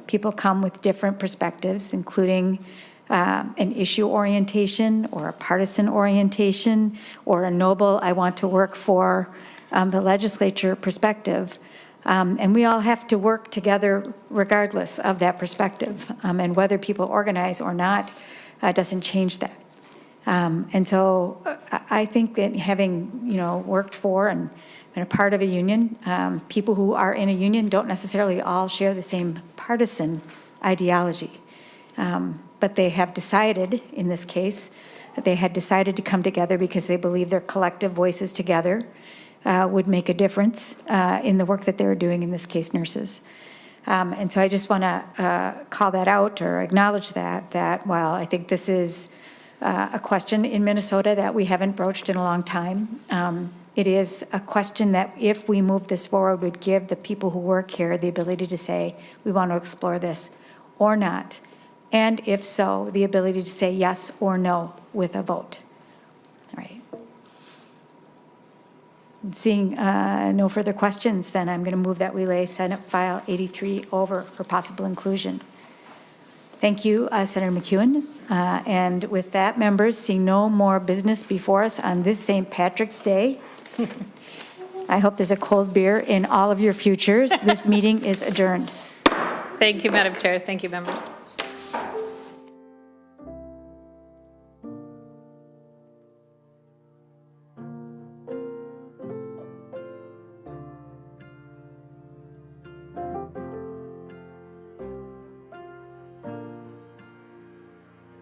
People come with different perspectives, including an issue orientation or a partisan orientation or a noble, I want to work for the legislature perspective. And we all have to work together regardless of that perspective. And whether people organize or not doesn't change that. And so I think that having, worked for and been a part of a union, people who are in a union don't necessarily all share the same partisan ideology. But they have decided, in this case, that they had decided to come together because they believe their collective voices together would make a difference in the work that they were doing, in this case, nurses. And so I just want to call that out or acknowledge that while I think this is a question in Minnesota that we haven't broached in a long time, it is a question that if we move this forward would give the people who work here the ability to say, we want to explore this or not. And if so, the ability to say yes or no with a vote. All right. Seeing no further questions, then I'm going to move that we lay Senate File 83 over for possible inclusion. Thank you, Senator McEwen. And with that, members, seeing no more business before us on this St. Patrick's Day, I hope there's a cold beer in all of your futures. This meeting is adjourned. Thank you, Madam Chair. Thank you, members.